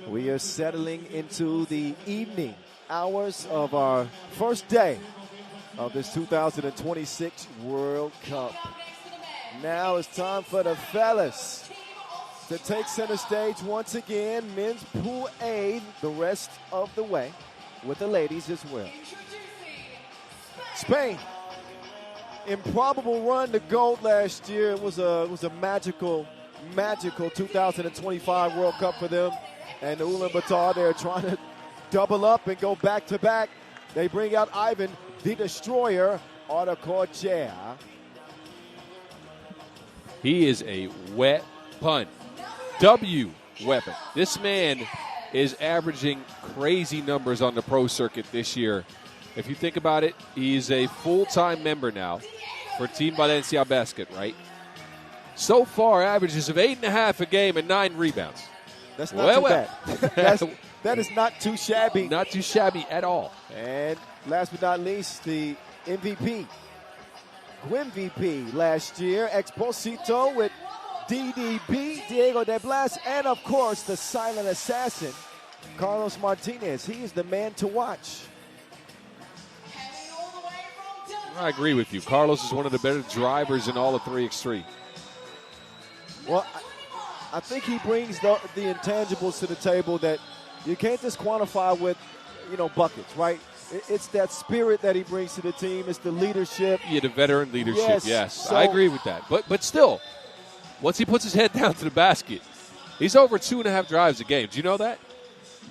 We are settling into the evening hours of our first day of this 2026 World Cup. Now it's time for the fellas to take center stage once again. Men's Pool A the rest of the way with the ladies as well. Spain, improbable run to gold last year. It was a magical 2025 World Cup for them. And the Ulaanbaatar, they're trying to double up and go back-to-back. They bring out Ivan, the Destroyer, Artacorchea. He is a weapon. W weapon. This man is averaging crazy numbers on the pro circuit this year. If you think about it, he's a full-time member now for Team Valencia Basket, right? So far, averages of 8.5 a game and 9 rebounds. That's not too bad. That is not too shabby. Not too shabby at all. And last but not least, the MVP, Gwin VP last year, Exposito with DDB, Diego De Blas, and of course the silent assassin, Carlos Martinez. He is the man to watch. I agree with you. Carlos is one of the better drivers in all of 3x3. Well, I think he brings the intangibles to the table that you can't just quantify with, buckets, right? It's that spirit that he brings to the team. It's the leadership. Yeah, the veteran leadership, yes. So, I agree with that. But still, once he puts his head down to the basket, he's over 2.5 drives a game. Do you know that?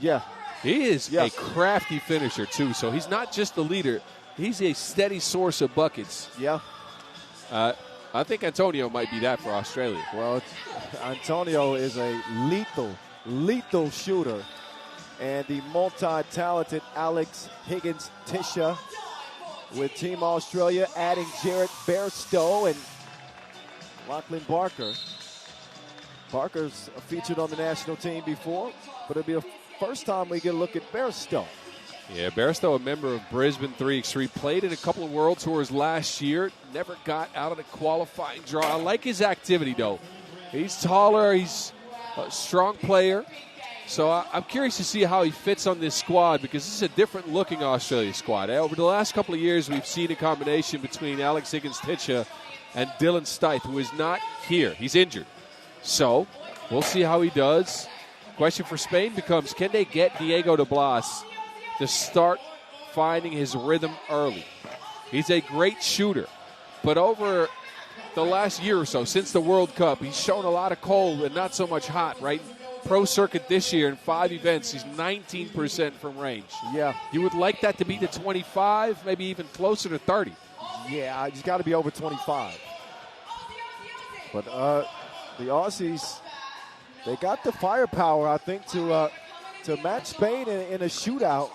Yeah. He is a crafty finisher, too. So he's not just the leader. He's a steady source of buckets. Yeah. I think Antonio might be that for Australia. Well, Antonio is a lethal shooter. And the multi-talented Alex Higgins-Tisha with Team Australia, adding Jarrett Bairstow and Lachlan Barker. Barker's featured on the national team before, but it'll be the first time we get a look at Bairstow. Yeah, Bairstow, a member of Brisbane 3x3, played in a couple of World Tours last year, never got out of the qualifying draw. I like his activity, though. He's taller, he's a strong player. So I'm curious to see how he fits on this squad, because this is a different-looking Australia squad. Over the last couple of years, we've seen a combination between Alex Higgins-Tisha and Dylan Stith, who is not here. He's injured. So we'll see how he does. Question for Spain becomes, can they get Diego De Blas to start finding his rhythm early? He's a great shooter, but over the last year or so, since the World Cup, he's shown a lot of cold and not so much hot, right? Pro circuit this year in 5 events, he's 19% from range. Yeah. You would like that to be to 25, maybe even closer to 30. Yeah, he's got to be over 25. But the Aussies, they got the firepower, I think, to match Spain in a shootout.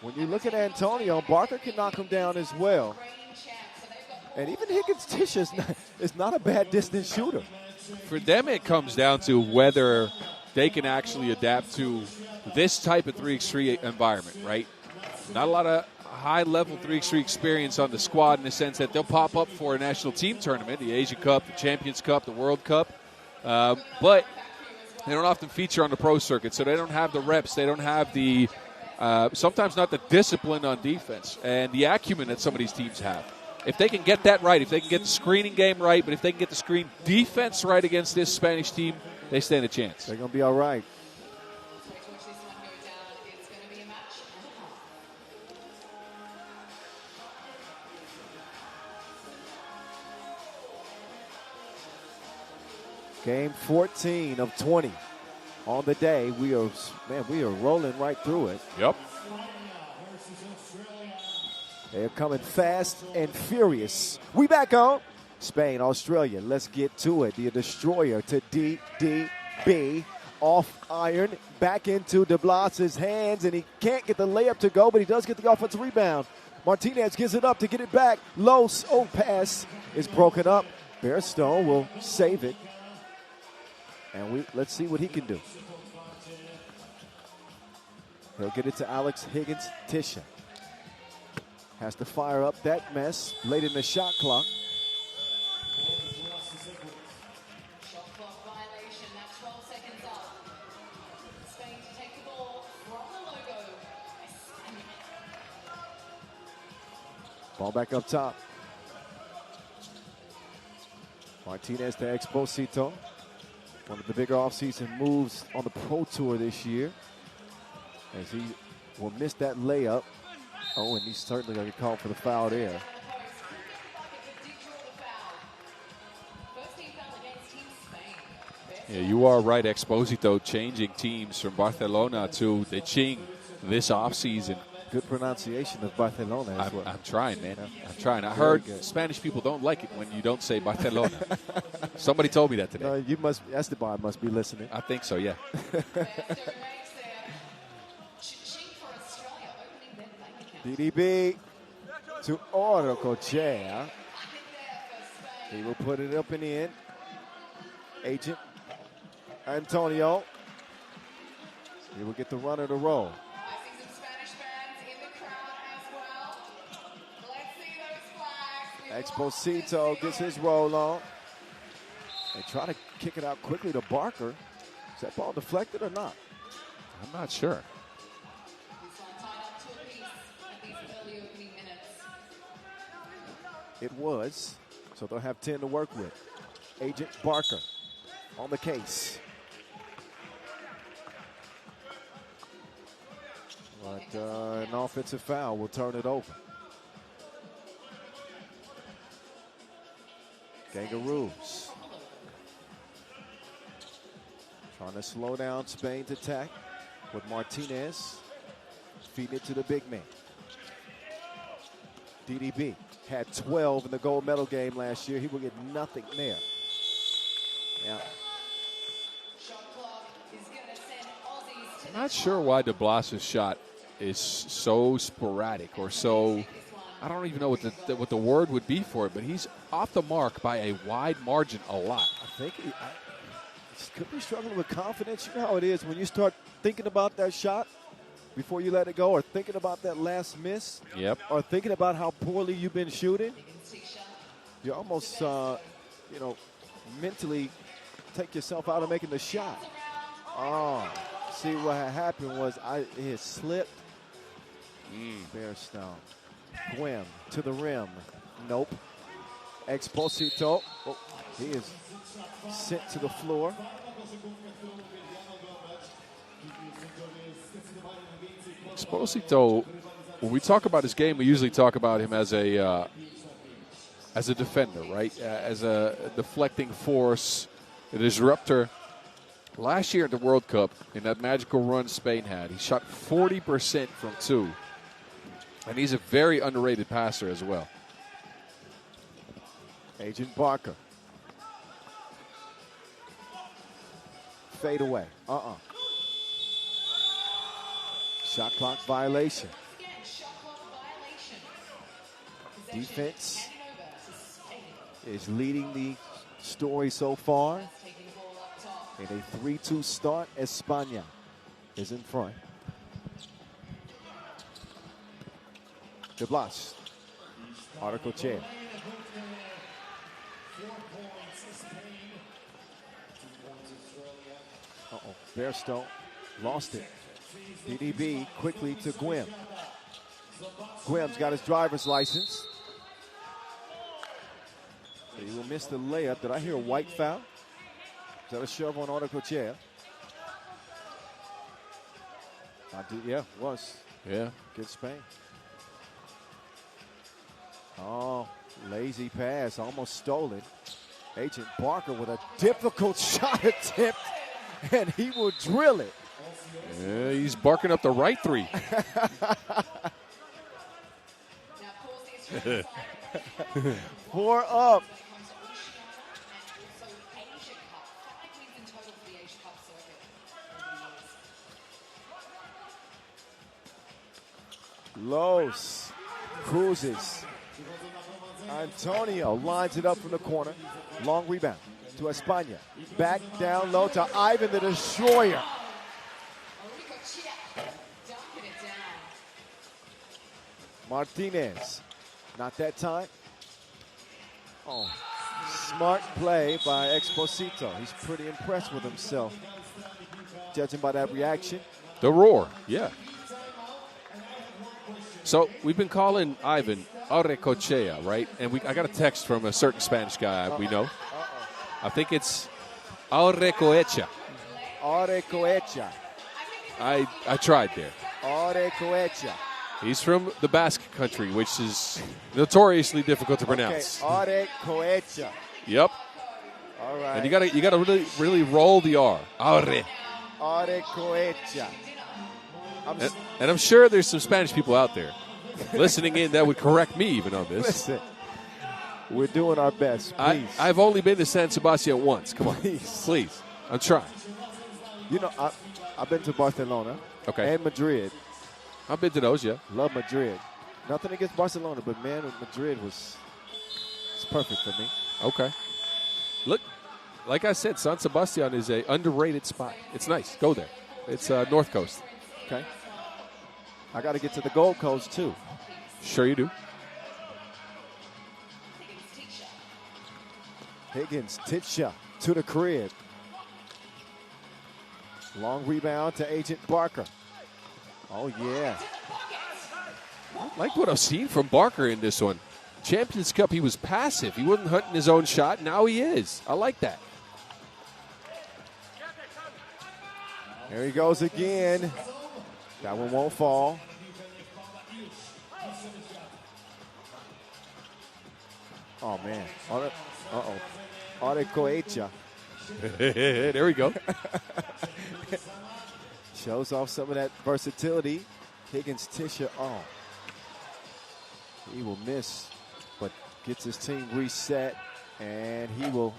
When you look at Antonio, Barker can knock him down as well. And even Higgins-Tisha is not a bad distance shooter. For them, it comes down to whether they can actually adapt to this type of 3x3 environment, right? Not a lot of high-level 3x3 experience on the squad in the sense that they'll pop up for a national team tournament, the Asia Cup, the Champions Cup, the World Cup, but they don't often feature on the pro circuit, so they don't have the reps. They don't have the sometimes not the discipline on defense and the acumen that some of these teams have. If they can get that right, if they can get the screening game right, but if they can get the screen defense right against this Spanish team, they stand a chance. They're going to be all right. Game 14 of 20 on the day. We are rolling right through it. Yep. They're coming fast and furious. We back on Spain, Australia. Let's get to it. The Destroyer to DDB. Off iron. Back into De Blas's hands, and he can't get the layup to go, but he does get the offensive rebound. Martinez gives it up to get it back. Low pass is broken up. Bairstow will save it. And let's see what he can do. He'll get it to Alex Higgins-Tisha. Has to fire up that mess late in the shot clock. Shot clock violation, that's 12 seconds up. Spain Ball back up top. Martinez to Exposito. One of the bigger offseason moves on the Pro Tour this year. As he will miss that layup. Oh, and he's certainly going to get called for the foul there. Yeah, you are right. Exposito changing teams from Barcelona to the Ching this offseason. Good pronunciation of Barcelona as well. I'm trying, man. Yeah. I'm trying. I Very heard good. Spanish people don't like it when you don't say Barcelona. Somebody told me that today. No, you must. Esteban must be listening. I think so, yeah. DDB to Orcochea. He will put it up and in. Agent Antonio. He will get the runner to roll. Exposito gets his roll on. They try to kick it out quickly to Barker. Is that ball deflected or not? I'm not sure. It was. So they'll have 10 to work with. Agent Barker on the case. But an offensive foul will turn it over. Kangaroos trying to slow down Spain's attack with Martinez feeding it to the big man. DDB had 12 in the gold medal game last year. He will get nothing there. Yeah. I'm not sure why De Blas's shot is so sporadic or so, I don't even know what the word would be for it, but he's off the mark by a wide margin a lot. I think he could be struggling with confidence. You know how it is when you start thinking about that shot before you let it go, or thinking about that last miss, Yep. or thinking about how poorly you've been shooting. You almost, mentally take yourself out of making the shot. Oh, see what had happened was it slipped. Bearstone. Gwynn to the rim. Nope. Exposito. Oh, he is sent to the floor. Exposito, when we talk about his game, we usually talk about him as a defender, right? As a deflecting force, a disruptor. Last year at the World Cup, in that magical run Spain had, he shot 40% from two. And he's a very underrated passer as well. Agent Barker. Fade away. Shot clock violation. Defense is leading the story so far. In a 3-2 start, España is in front. De Blas. Article chair. Bearstone lost it. DDB quickly to Gwynn. Gwynn's got his driver's license. He will miss the layup. Did I hear a white foul? Is that a shove on Article chair? Yeah, it was. Yeah. Good Spain. Oh, lazy pass, almost stolen. Agent Barker with a difficult shot attempt, and he will drill it. Yeah, he's barking up the right three. 4 up. Los cruises. Antonio lines it up from the corner. Long rebound to España. Back down low to Ivan the Destroyer. Martinez. Not that time. Oh, smart play by Exposito. He's pretty impressed with himself, judging by that reaction. The roar, yeah. So we've been calling Ivan Arecochea, right? And I got a text from a certain Spanish guy we know. I think it's Arecoechea. Arecoechea. I tried there. Arecoechea. He's from the Basque country, which is notoriously difficult to pronounce. Okay, Arecoechea. Yep. All right. And you gotta really roll the R. Arecoechea. And I'm sure there's some Spanish people out there listening in that would correct me even on this. Listen, we're doing our best. Please. I've only been to San Sebastian once. Come on. Please. I'm trying. You know, I've been to Barcelona and Madrid. I've been to those, yeah. Love Madrid. Nothing against Barcelona, but, man, Madrid it's perfect for me. Okay. Look, like I said, San Sebastian is a underrated spot. It's nice. Go there. It's North Coast. Okay. I got to get to the Gold Coast, too. Sure you do. Higgins, Titsha to the crib. Long rebound to Agent Barker. Oh, yeah. I like what I've seen from Barker in this one. Champions Cup, he was passive. He wasn't hunting his own shot. Now he is. I like that. There he goes again. That one won't fall. Oh, man. Uh-oh. Arecoechea. There we go. Shows off some of that versatility. Higgins, Tisha, he will miss, but gets his team reset, and he will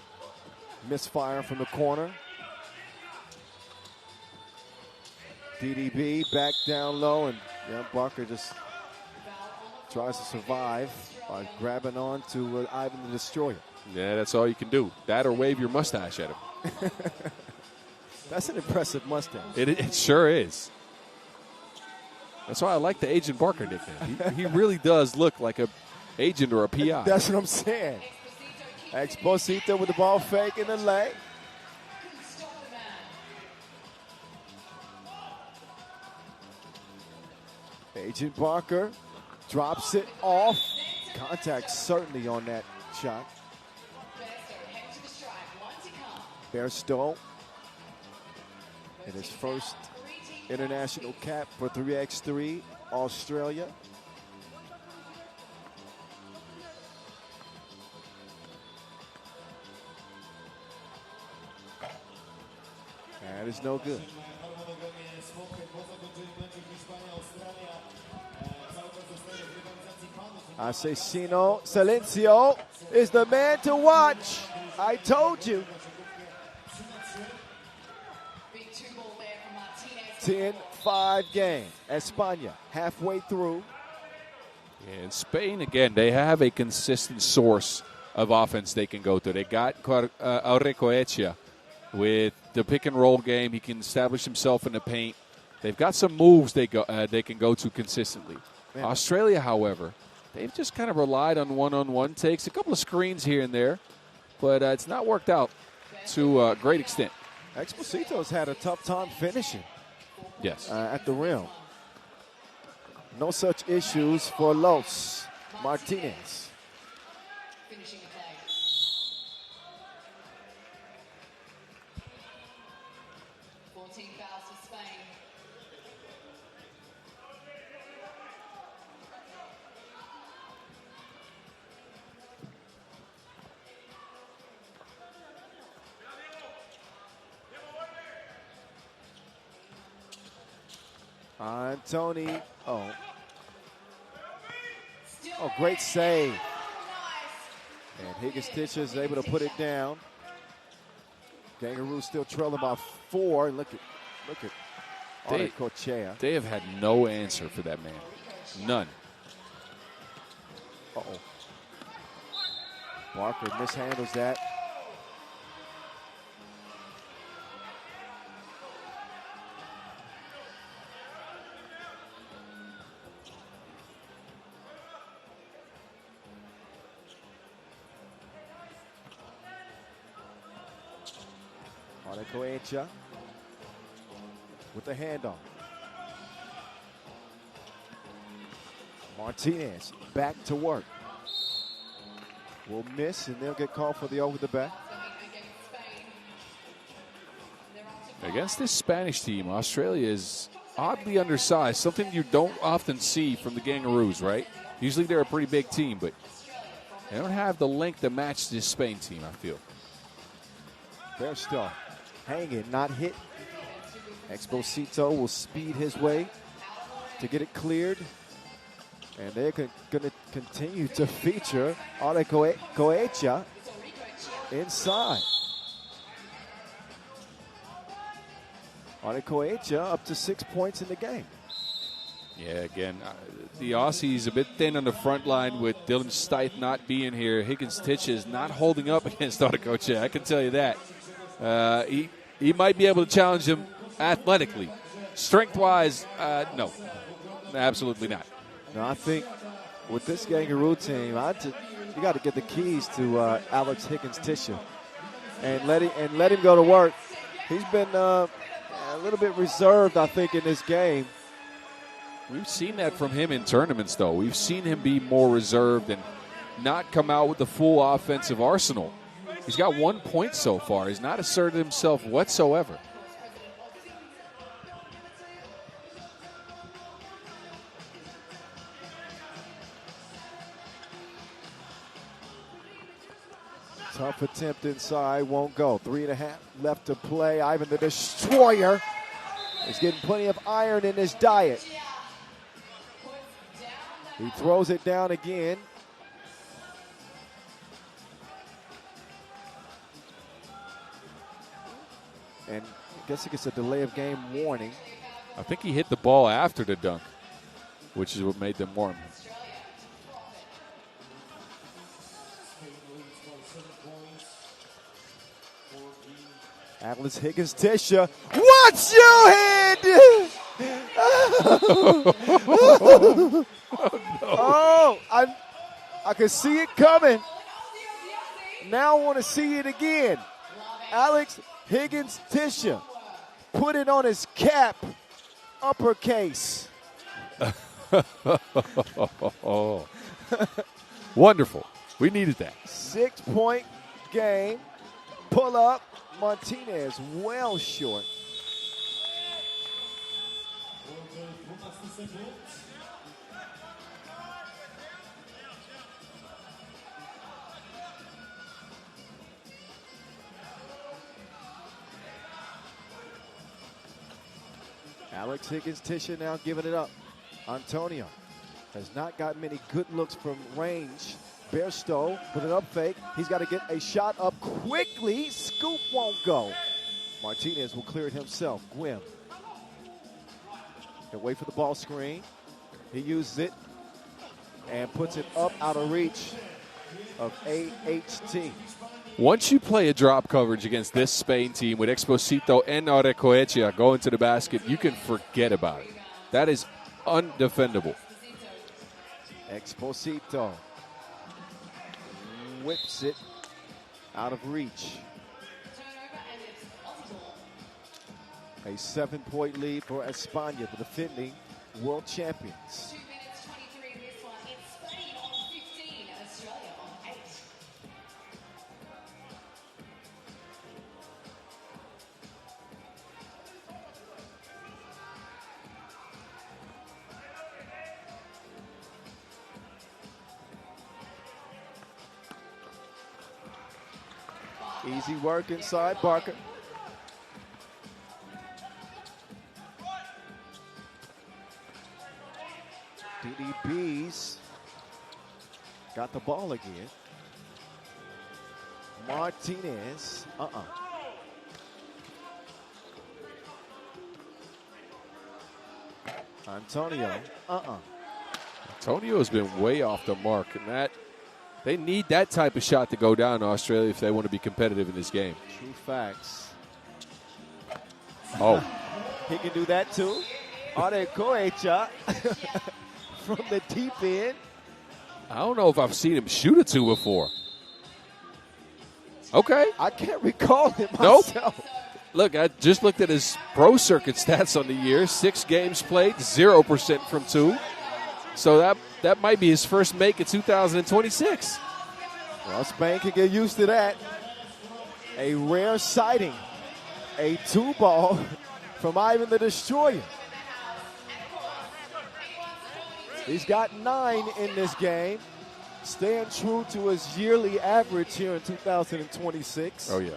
misfire from the corner. DDB back down low, and Barker just tries to survive by grabbing on to Ivan the Destroyer. Yeah, that's all you can do. That or wave your mustache at him. That's an impressive mustache. It sure is. That's why I like the Agent Barker nickname. He really does look like a agent or a PI. That's what I'm saying. Exposito with the ball fake in the leg. Agent Barker drops it off. Contact certainly on that shot. Bairstow in his first international cap for 3x3, Australia. That is no good. Asesino Silencio is the man to watch. I told you. 10-5 game. España halfway through. And Spain, again, they have a consistent source of offense they can go to. They got Arecoechea with the pick-and-roll game. He can establish himself in the paint. They've got some moves they can go to consistently. Man. Australia, however, they've just kind of relied on one-on-one takes, a couple of screens here and there, but it's not worked out to a great extent. Exposito's had a tough time finishing. Yes. At the rim. No such issues for Los Martinez. 14 fouls for Spain. Tony. Oh, great save. And Higgins Tisha is able to put it down. Kangaroos still trailing by 4. Look at Arecoechea. They have had no answer for that man. None. Uh-oh. Barker mishandles that. Arecoechea with the handoff. Martinez back to work. Will miss, and they'll get called for the over the back. Against this Spanish team, Australia is oddly undersized, something you don't often see from the Kangaroos, right? Usually they're a pretty big team, but they don't have the length to match this Spain team, I feel. They're still hanging, not hit. Exposito will speed his way to get it cleared. And they're going to continue to feature Arecoechea inside. Arecoechea up to 6 points in the game. Yeah, again, the Aussies a bit thin on the front line with Dylan Stith not being here. Higgins-Titch is not holding up against Arecoechea, I can tell you that. He might be able to challenge him athletically. Strength-wise, no, absolutely not. No, I think with this Kangaroo team, you got to get the keys to Alex Higgins-Titch and let him go to work. He's been a little bit reserved, I think, in this game. We've seen that from him in tournaments, though. We've seen him be more reserved and not come out with the full offensive arsenal. He's got 1 point so far. He's not asserted himself whatsoever. Tough attempt inside, won't go. 3.5 left to play. Ivan the Destroyer is getting plenty of iron in his diet. He throws it down again. And I guess he gets a delay of game warning. I think he hit the ball after the dunk, which is what made them warm. Alex Higgins-Titch, what's your head? Oh, I can see it coming. Now I want to see it again. Alex Higgins-Titch put it on his cap, uppercase. Wonderful. We needed that. 6 point game. Pull up. Martinez well short. Alex Higgins-Titch now giving it up. Antonio has not got many good looks from range. Bairstow with an up fake. He's got to get a shot up quickly. Scoop won't go. Martinez will clear it himself. Gwynn. He'll wait for the ball screen. He uses it and puts it up out of reach of AHT. Once you play a drop coverage against this Spain team with Exposito and Arecoechea going to the basket, you can forget about it. That is undefendable. Exposito whips it out of reach. A 7-point lead for España, the defending world champions. 2 minutes 23 in this one. It's Spain on 15, Australia on 8. Easy work inside Barker. DDB's got the ball again. Martinez, Antonio, Antonio has been way off the mark, and that they need that type of shot to go down in Australia if they want to be competitive in this game. True facts. Oh. He can do that too. Arecoechea from the deep end. I don't know if I've seen him shoot a two before. Okay. I can't recall him Nope. myself. Look, I just looked at his pro circuit stats on the year. 6 games played, 0% from two. So that might be his first make in 2026. Well, Spain can get used to that. A rare sighting. A 2-ball from Ivan the Destroyer. He's got 9 in this game, staying true to his yearly average here in 2026. Oh, yeah.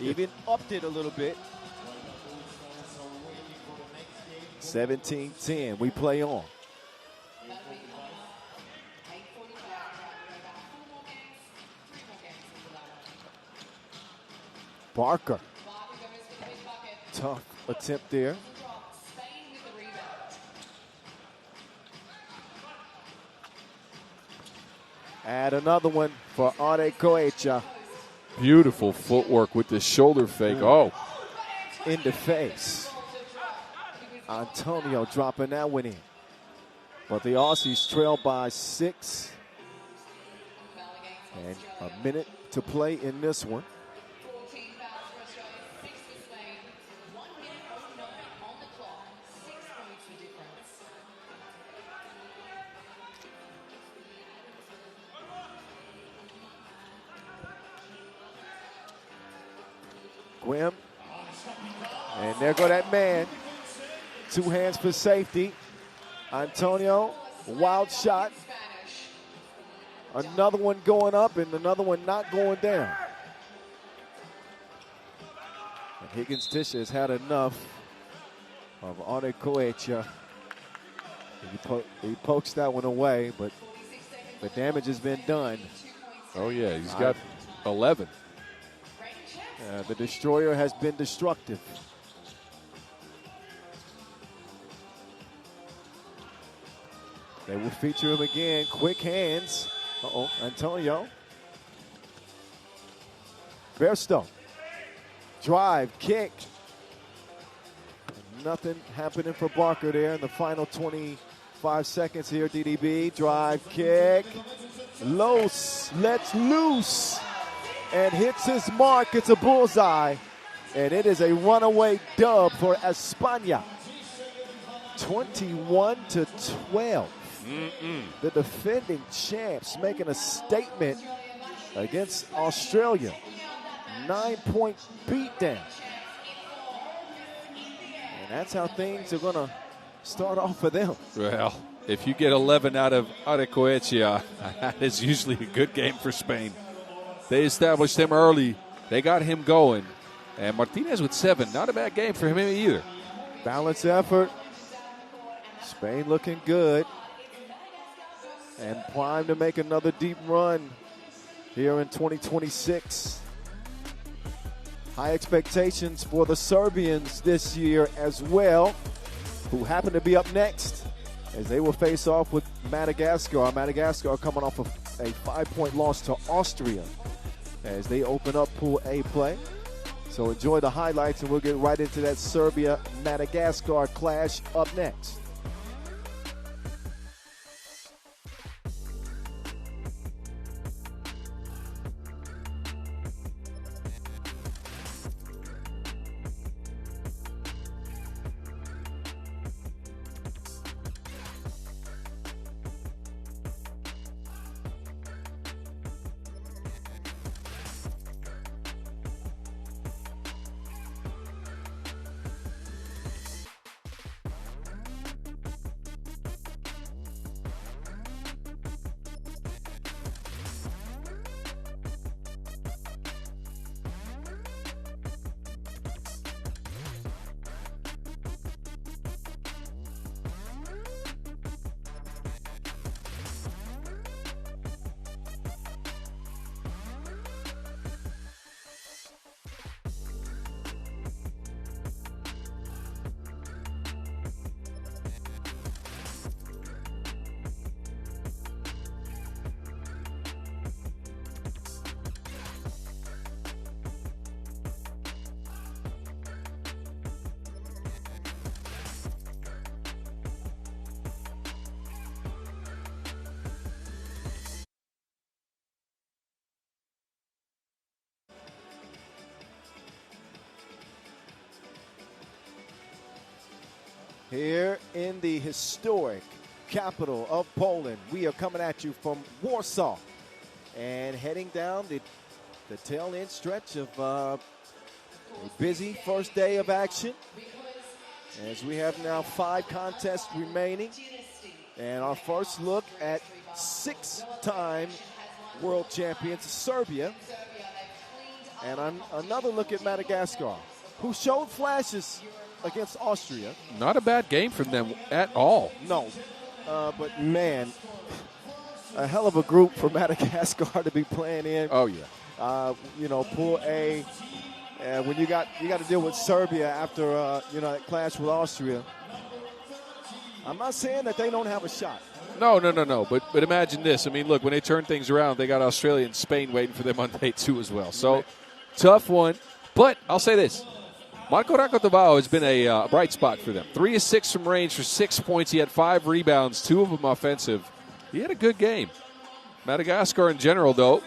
Even upped it a little bit. 17-10. We play on. Barker. Tough attempt there. Add another one for Adekoecha. Beautiful footwork with the shoulder fake. Oh. In the face. Antonio dropping that one in. But the Aussies trail by 6. And a minute to play in this one. Gwim. And there go that man. 2 hands for safety. Antonio, wild shot. Another one going up and another one not going down. And Higgins-Tisha has had enough of Adekoecha. He pokes that one away, but the damage has been done. Oh, yeah, he's got 11. The Destroyer has been destructive. They will feature him again. Quick hands. Uh-oh, Antonio. Bairstow. Drive, kick. Nothing happening for Barker there in the final 25 seconds here, DDB. Drive, kick. Los lets loose and hits his mark. It's a bullseye. And it is a runaway dub for España. 21-12. The defending champs making a statement against Australia. 9-point beatdown. And that's how things are going to start off for them. Well, if you get 11 out of Adekoecha, that is usually a good game for Spain. They established him early. They got him going. And Martinez with 7. Not a bad game for him either. Balanced effort. Spain looking good. And primed to make another deep run here in 2026. High expectations for the Serbians this year as well, who happen to be up next as they will face off with Madagascar. Madagascar coming off of a 5-point loss to Austria as they open up Pool A play. So enjoy the highlights and we'll get right into that Serbia-Madagascar clash up next. Here in the historic capital of Poland. We are coming at you from Warsaw and heading down the tail end stretch of a busy first day of action, as we have now 5 contests remaining, and our first look at 6-time world champions Serbia, and another look at Madagascar, who showed flashes against Austria. Not a bad game from them at all. No, but man, a hell of a group for Madagascar to be playing in. Oh yeah. Pool A. When you got to deal with Serbia after that clash with Austria. I'm not saying that they don't have a shot. No. But imagine this. I mean, look, when they turn things around, they got Australia and Spain waiting for them on day 2 as well. So, tough one. But I'll say this. Marko Rakotovao has been a bright spot for them. 3 of 6 from range for 6 points. He had 5 rebounds, 2 of them offensive. He had a good game. Madagascar in general, though,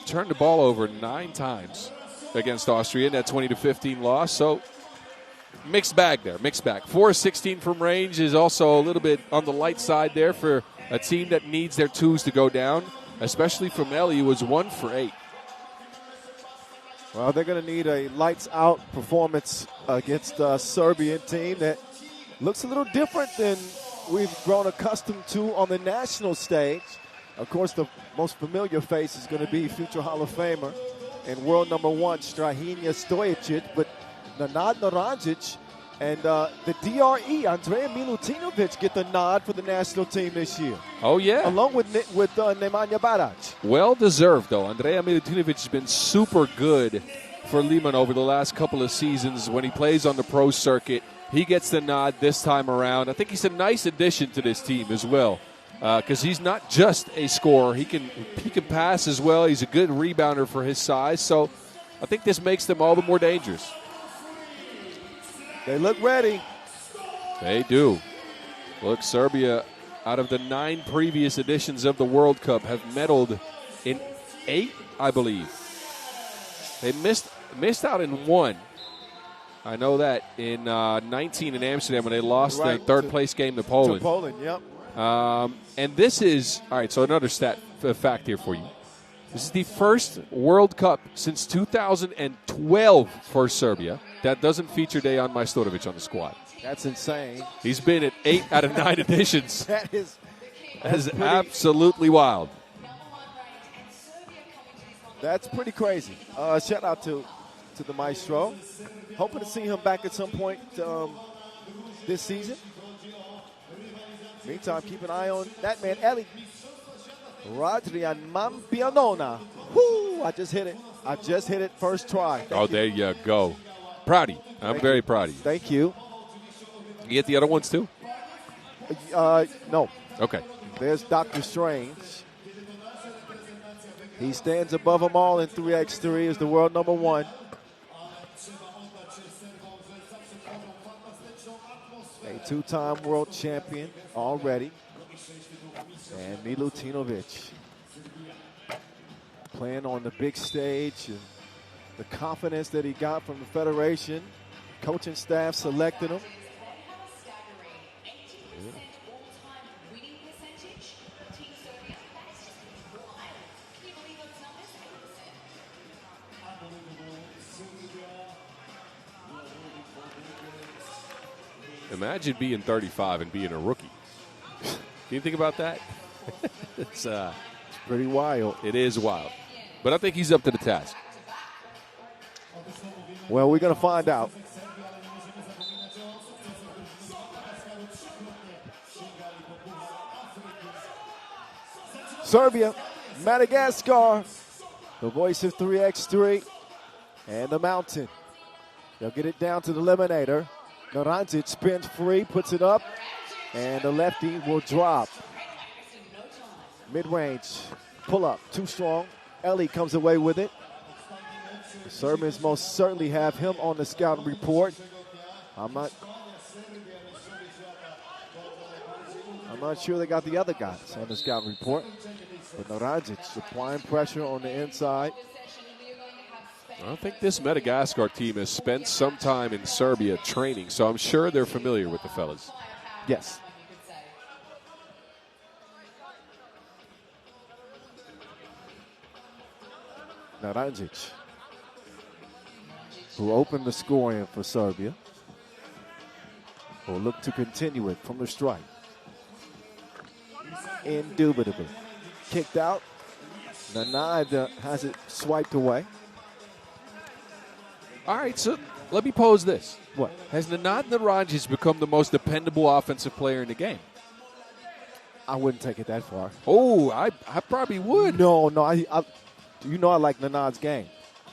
turned the ball over 9 times against Austria in that 20-15 loss. So, mixed bag there, mixed bag. 4 of 16 from range is also a little bit on the light side there for a team that needs their twos to go down, especially from Eli, who was 1 for 8. Well, they're going to need a lights-out performance against a Serbian team that looks a little different than we've grown accustomed to on the national stage. Of course, the most familiar face is going to be future Hall of Famer and world number 1, Strahinja Stojicic, but Nenad Naranjic and the DRE, Andrea Milutinovic, get the nod for the national team this year. Oh, yeah. Along with Nemanja Barac. Well deserved, though. Andrea Milutinovic has been super good for Liman over the last couple of seasons. When he plays on the pro circuit, he gets the nod this time around. I think he's a nice addition to this team as well, because he's not just a scorer. He can pass as well. He's a good rebounder for his size. So I think this makes them all the more dangerous. They look ready. They do. Look, Serbia, out of the 9 previous editions of the World Cup, have medaled in 8, I believe. They missed out in 1. I know that in 19 in Amsterdam when they lost their third-place game to Poland. To Poland, yep. And this is, all right, so another fact here for you. This is the first World Cup since 2012 for Serbia that doesn't feature Dejan Majstorovic on the squad. That's insane. He's been at 8 out of 9 editions. That is absolutely wild. That's pretty crazy. Shout out to the Maestro. Hoping to see him back at some point this season. Meantime, keep an eye on that man, Eli. Radrian Mampianona. Woo! I just hit it first try. There you go. Proud of you. I'm very proud of you. Thank you. You get the other ones too? No. Okay. There's Dr. Strange. He stands above them all in 3x3 as the world number 1. A 2-time world champion already. And Milutinovic playing on the big stage, and the confidence that he got from the federation, coaching staff selected him. Imagine being 35 and being a rookie. Can you think about that? It's pretty wild. It is wild. But I think he's up to the task. Well, we're going to find out. Serbia, Madagascar, the voice of 3x3, and the Mountain. They'll get it down to the eliminator. Naranjic spins free, puts it up, and the lefty will drop. Mid-range, pull up, too strong. Eli comes away with it. The Serbians most certainly have him on the scouting report. I'm not sure they got the other guys on the scouting report. But Naranjic applying pressure on the inside. I think this Madagascar team has spent some time in Serbia training, so I'm sure they're familiar with the fellas. Yes. Naranjic, who opened the scoring for Serbia, will look to continue it from the strike. Indubitably. Kicked out. Nanad has it swiped away. All right, so let me pose this. What? Has Nanad Naranjic become the most dependable offensive player in the game? I wouldn't take it that far. Oh, I probably would. No, I you know I like Nanad's game.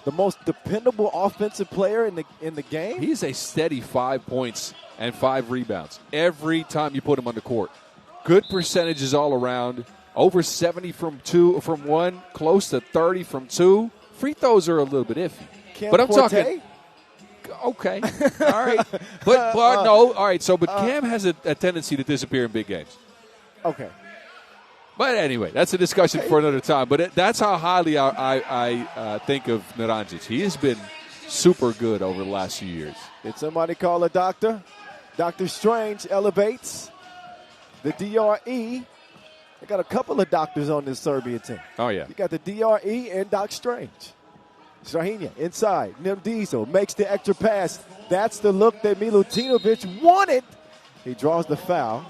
The most dependable offensive player in the game? He's a steady 5 points and 5 rebounds every time you put him on the court. Good percentages all around. Over 70 from one, close to 30 from two. Free throws are a little bit iffy. But I'm talking. Okay. All right. But no. All right. So, but Cam has a tendency to disappear in big games. Okay. But anyway, that's a discussion for another time. But that's how highly I think of Naranjic. He has been super good over the last few years. Did somebody call a doctor? Dr. Strange elevates the DRE. I got a couple of doctors on this Serbia team. Oh, yeah. You got the DRE and Doc Strange. Strahinja inside. Nim Diesel makes the extra pass. That's the look that Milutinovic wanted. He draws the foul.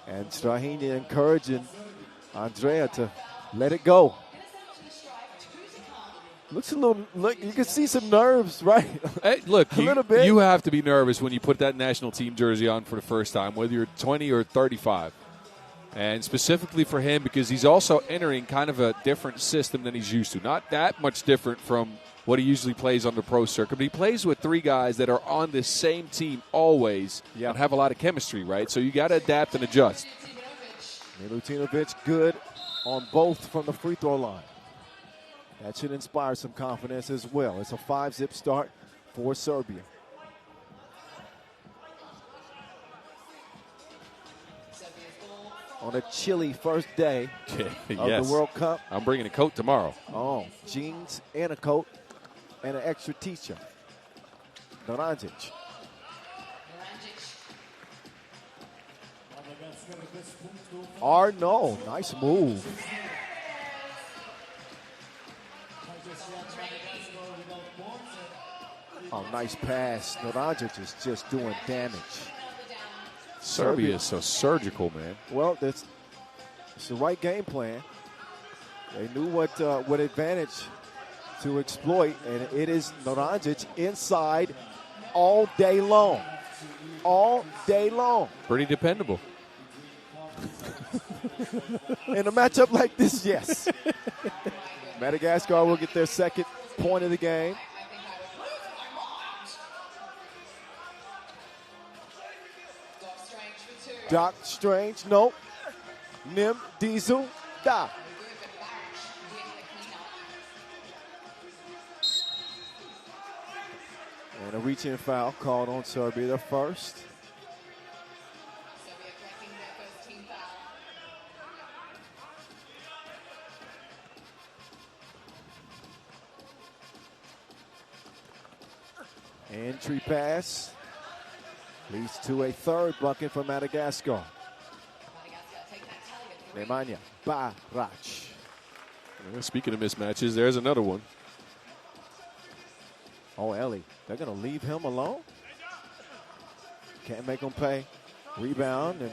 And Strahinja encouraging Andrea to let it go. Looks a little. Look, you can see some nerves, right? Hey, look, a little bit. You have to be nervous when you put that national team jersey on for the first time, whether you're 20 or 35. And specifically for him, because he's also entering kind of a different system than he's used to. Not that much different from what he usually plays on the pro circuit, but he plays with 3 guys that are on the same team always and have a lot of chemistry, right? So you got to adapt and adjust. Milutinovic good on both from the free throw line. That should inspire some confidence as well. It's a 5-zip start for Serbia. On a chilly first day of the World Cup. I'm bringing a coat tomorrow. Oh, jeans and a coat and an extra t-shirt. Naranjic. Arno, nice move. Oh, nice pass. Naranjic is just doing damage. Serbia is so surgical, man. Well, it's the right game plan. They knew what advantage to exploit, and it is Naranjic inside all day long. All day long. Pretty dependable. In a matchup like this, yes. Madagascar will get their second point of the game. Doc Strange, no. Nim Diesel, da. And a reach-in foul called on Serbia, their first. Entry pass leads to a third bucket for Madagascar. Nemanja Barac. Speaking of mismatches, there's another one. Oh, Ellie, they're going to leave him alone? Can't make him pay. Rebound and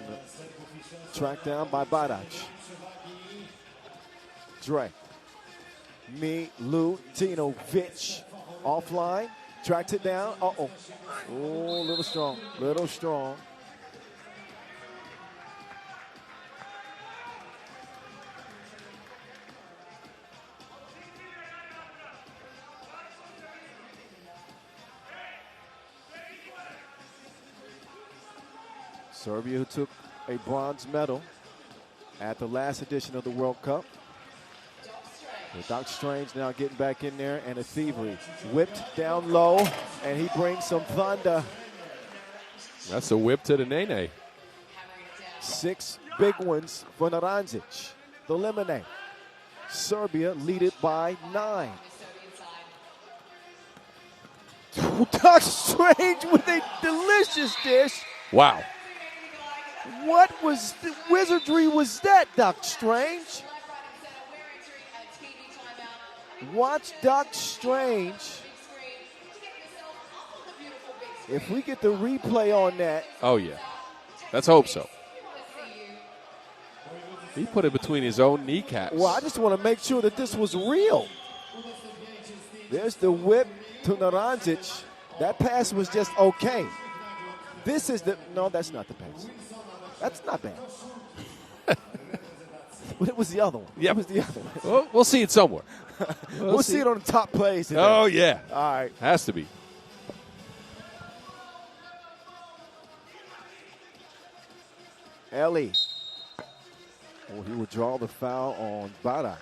tracked down by Barac. Dre. Milutinovic offline. Tracked it down. Uh-oh. Oh, a little strong. Little strong. Serbia, who took a bronze medal at the last edition of the World Cup. With Doc Strange now getting back in there, and a thievery. Whipped down low, and he brings some thunder. That's a whip to the nene. 6 big ones for Naranjic. The lemonade. Serbia lead it by 9. Doc Strange with a delicious dish. Wow. What was the wizardry was that, Doc Strange? Watch Doc Strange. If we get the replay on that. Oh, yeah. Let's hope so. He put it between his own kneecaps. Well, I just want to make sure that this was real. There's the whip to Naranjic. That pass was just okay. This is the, no, that's not the pass. That's not bad. But it was the other one. Yeah. It was the other one. Well, we'll see it somewhere. We'll see it on the top plays today. Oh, yeah. All right. Has to be. Ellie. Oh, he will draw the foul on Barac.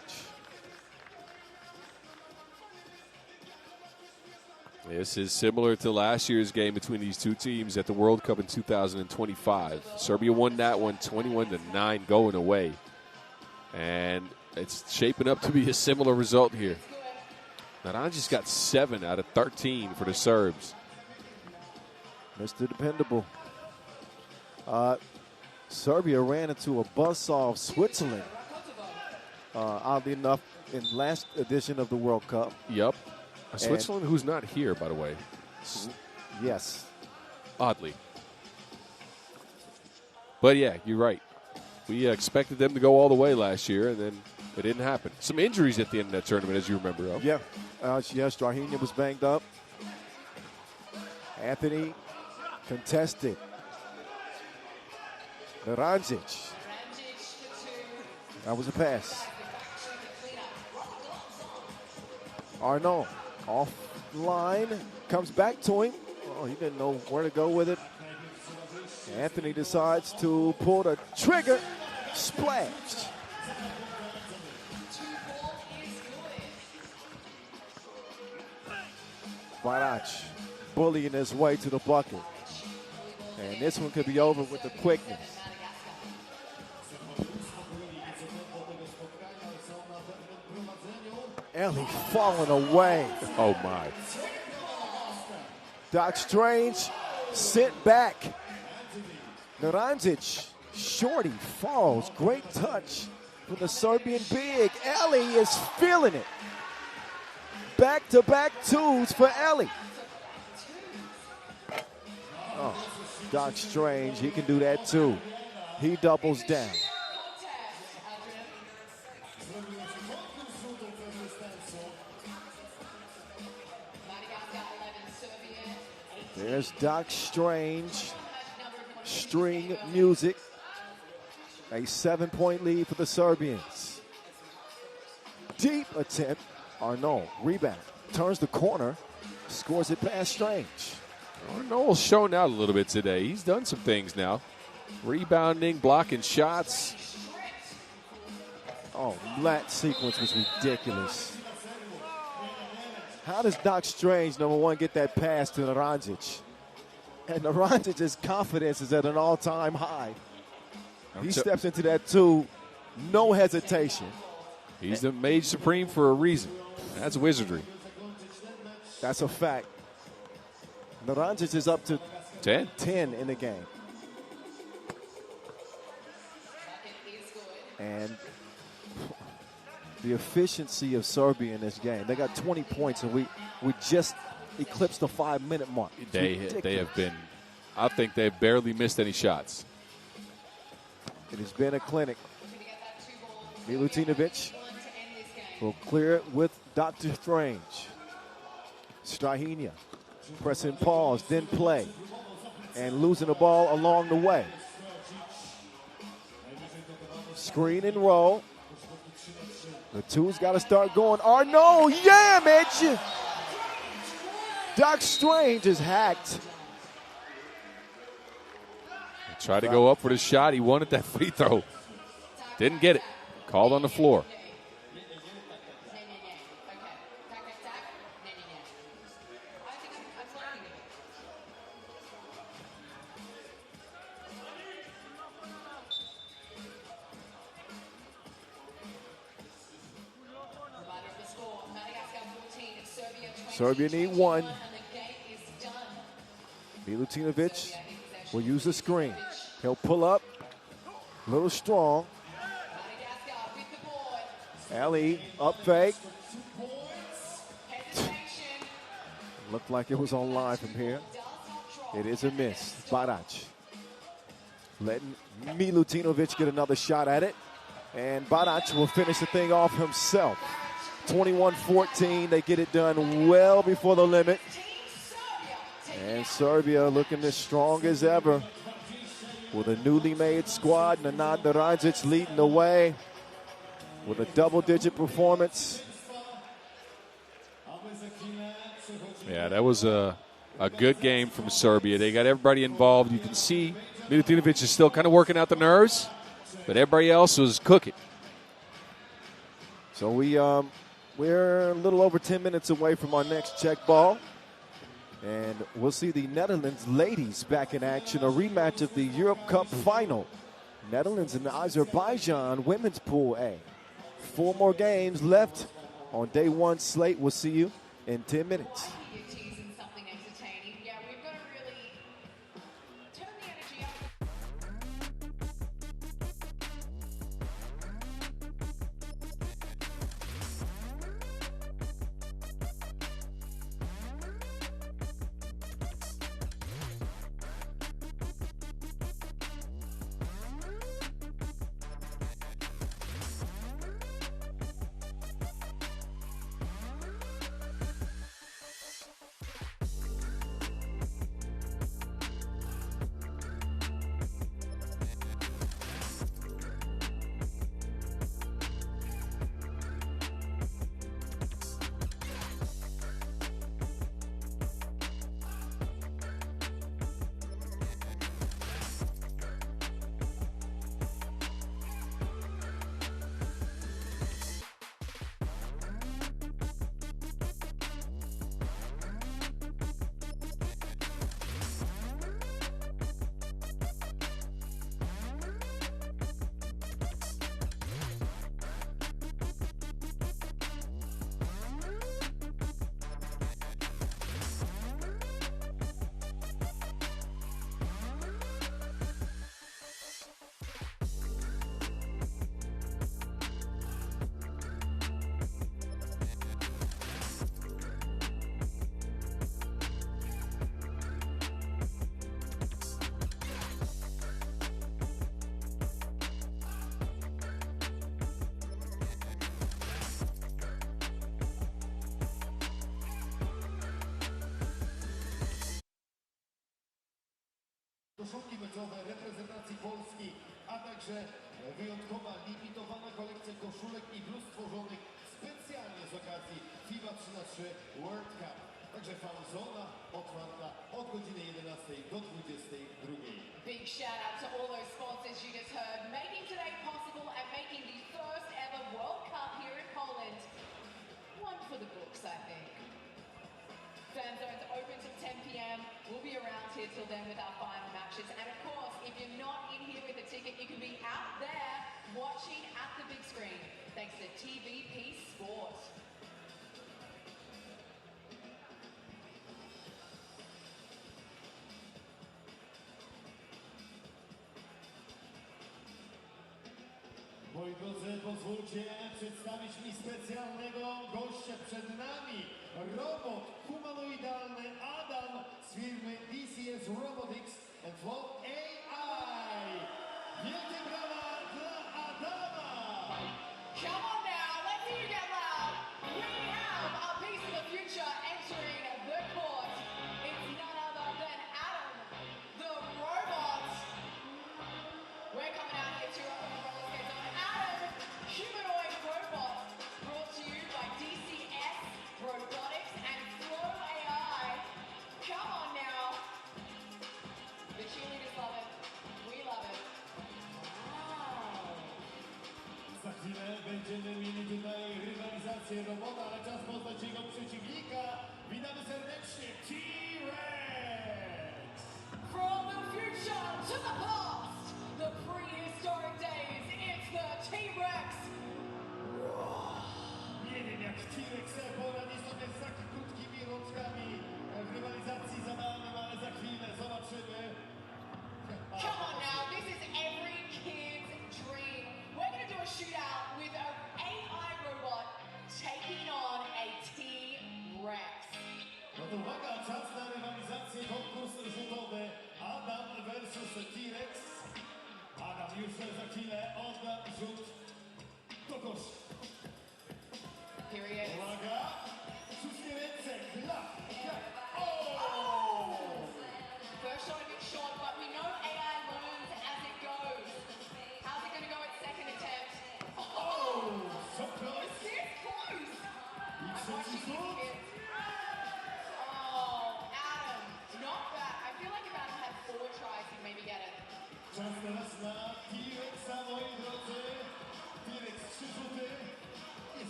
This is similar to last year's game between these two teams at the World Cup in 2025. Serbia won that one 21-9 going away. And it's shaping up to be a similar result here. Naranji's got 7 out of 13 for the Serbs. Mr. Dependable. Serbia ran into a buzzsaw of Switzerland, oddly enough, in last edition of the World Cup. Yep. Switzerland, who's not here, by the way. Yes. Oddly. But, yeah, you're right. We expected them to go all the way last year, and then it didn't happen. Some injuries at the end of that tournament, as you remember. Though. Yeah. Yes, Strahinja was banged up. Anthony contested. Naranjic. That was a pass. Arnaud offline, comes back to him. Oh, he didn't know where to go with it. Anthony decides to pull the trigger. Splash. Barac bullying his way to the bucket. And this one could be over with the quickness. Ellie falling away. Oh, my. Doc Strange sent back. Naranjic, shorty, falls. Great touch for the Serbian big. Ellie is feeling it. Back-to-back twos for Ellie. Oh, Doc Strange, he can do that too. He doubles down. There's Doc Strange, string music. A 7-point lead for the Serbians. Deep attempt. Arnaud, rebound. Turns the corner, scores it past Strange. Arnaud's shown out a little bit today. He's done some things now. Rebounding, blocking shots. Oh, that sequence was ridiculous. How does Doc Strange, number one, get that pass to Naranjic? And Naranjic's confidence is at an all-time high. He steps into that two, no hesitation. He's the Mage Supreme for a reason. That's wizardry. That's a fact. Naranjic is up to 10 in the game. And the efficiency of Serbia in this game. They got 20 points, and we just eclipsed the 5-minute mark. They have been, I think they've barely missed any shots. It has been a clinic. Milutinovic will clear it with Dr. Strange. Strahinja pressing pause, then play, and losing the ball along the way. Screen and roll. The two's got to start going. Arnaud, Yamage! Doc Strange is hacked. He tried to go up for the shot. He wanted that free throw. Didn't get it. Called on the floor. Serbia need one. Milutinovic will use the screen. He'll pull up, a little strong. Madagascar with the board. Ali, up fake. Hesitation. Looked like it was on line from here. Does not drop. It is a miss. Barac letting Milutinovic get another shot at it. And Barac will finish the thing off himself. 21-14. They get it done well before the limit. Team Serbia. And Serbia looking as strong as ever with a newly made squad. Nenad Dragic leading the way with a double-digit performance. Yeah, that was a good game from Serbia. They got everybody involved. You can see Milutinovic is still kind of working out the nerves, but everybody else was cooking. So we're a little over 10 minutes away from our next Czech ball. And we'll see the Netherlands ladies back in action, a rematch of the Europe Cup final. Netherlands and Azerbaijan women's pool A. 4 more games left on day 1 slate. We'll see you in 10 minutes. You're teasing something entertaining. Yeah, we've got to really turn the energy up. Koszulki meczowe reprezentacji Polski, a także wyjątkowa, limitowana kolekcja koszulek i bluz stworzonych specjalnie z okazji FIBA 3x3 World Cup. Także fanzona otwarta od godziny 11 do 22. Big shout out to all those sponsors you just heard, making today possible and making the first ever World Cup here in Poland. One for the books, I think. Fan zones open till 10 p.m. We'll be around here till then with our final matches. And of course, if you're not in here with a ticket, you can be out there watching at the big screen. Thanks to TVP Sport. Moi drodzy, pozwólcie przedstawić mi specjalnego gościa przed nami. Robot humanoidalny Adam z firmy DCS Robotics and Flow AI. Wielkie brawa dla Adama! Come on now, let's hear you get loud. We have a piece of the future entering the court. It's none other than Adam, the robot. We're coming out here to roller skates on Adam, humanoid robot, brought to you by DCS Robotics and Flow AI. Come on now. The cheerleaders love it. We love it. Wow. Za chwilę będziemy mieli tutaj rywalizację robota, ale czas poznać jego przeciwnika. Witamy serdecznie T-Rex! From the future to the past, the prehistoric days, it's the T-Rex. Nie wiem jak T-Rex poradzi sobie z tak krótkimi rączkami w rywalizacji za nami, ale za chwilę zobaczymy. Come on now,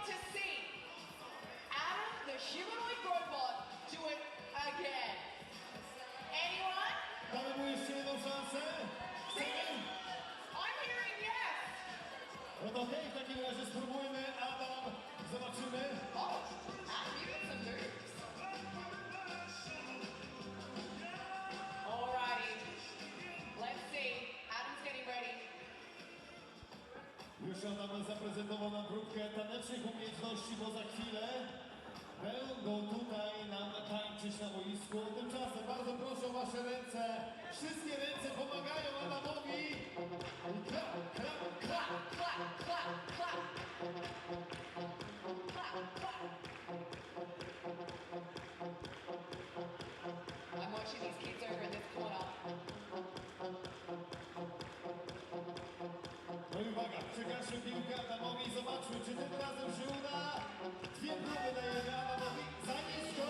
to see Adam the humanoid robot do it again. Anyone? Damy mu jeszcze jedną szansę? Chcemy? I'm hearing yes. No to okej, w takim razie spróbujmy. Adam, zobaczymy. Oh, Adam, you got some moves. Alrighty. Let's see. Adam's getting ready. Już Adam zaprezentował nam próbkę tanecznych umiejętności, bo za chwilę będą tutaj nam tańczyć na boisku. Tymczasem bardzo proszę o wasze ręce. Wszystkie ręce pomagają Adamowi. Klap, klap, klap. Clap, clap, clap, clap. Clap, clap. I'm watching these kids over in this corner. No i uwaga, przekażmy piłkę Adamowi. Zobaczmy, czy tym razem się uda. Dwie próby dajemy Adamowi. Za nisko.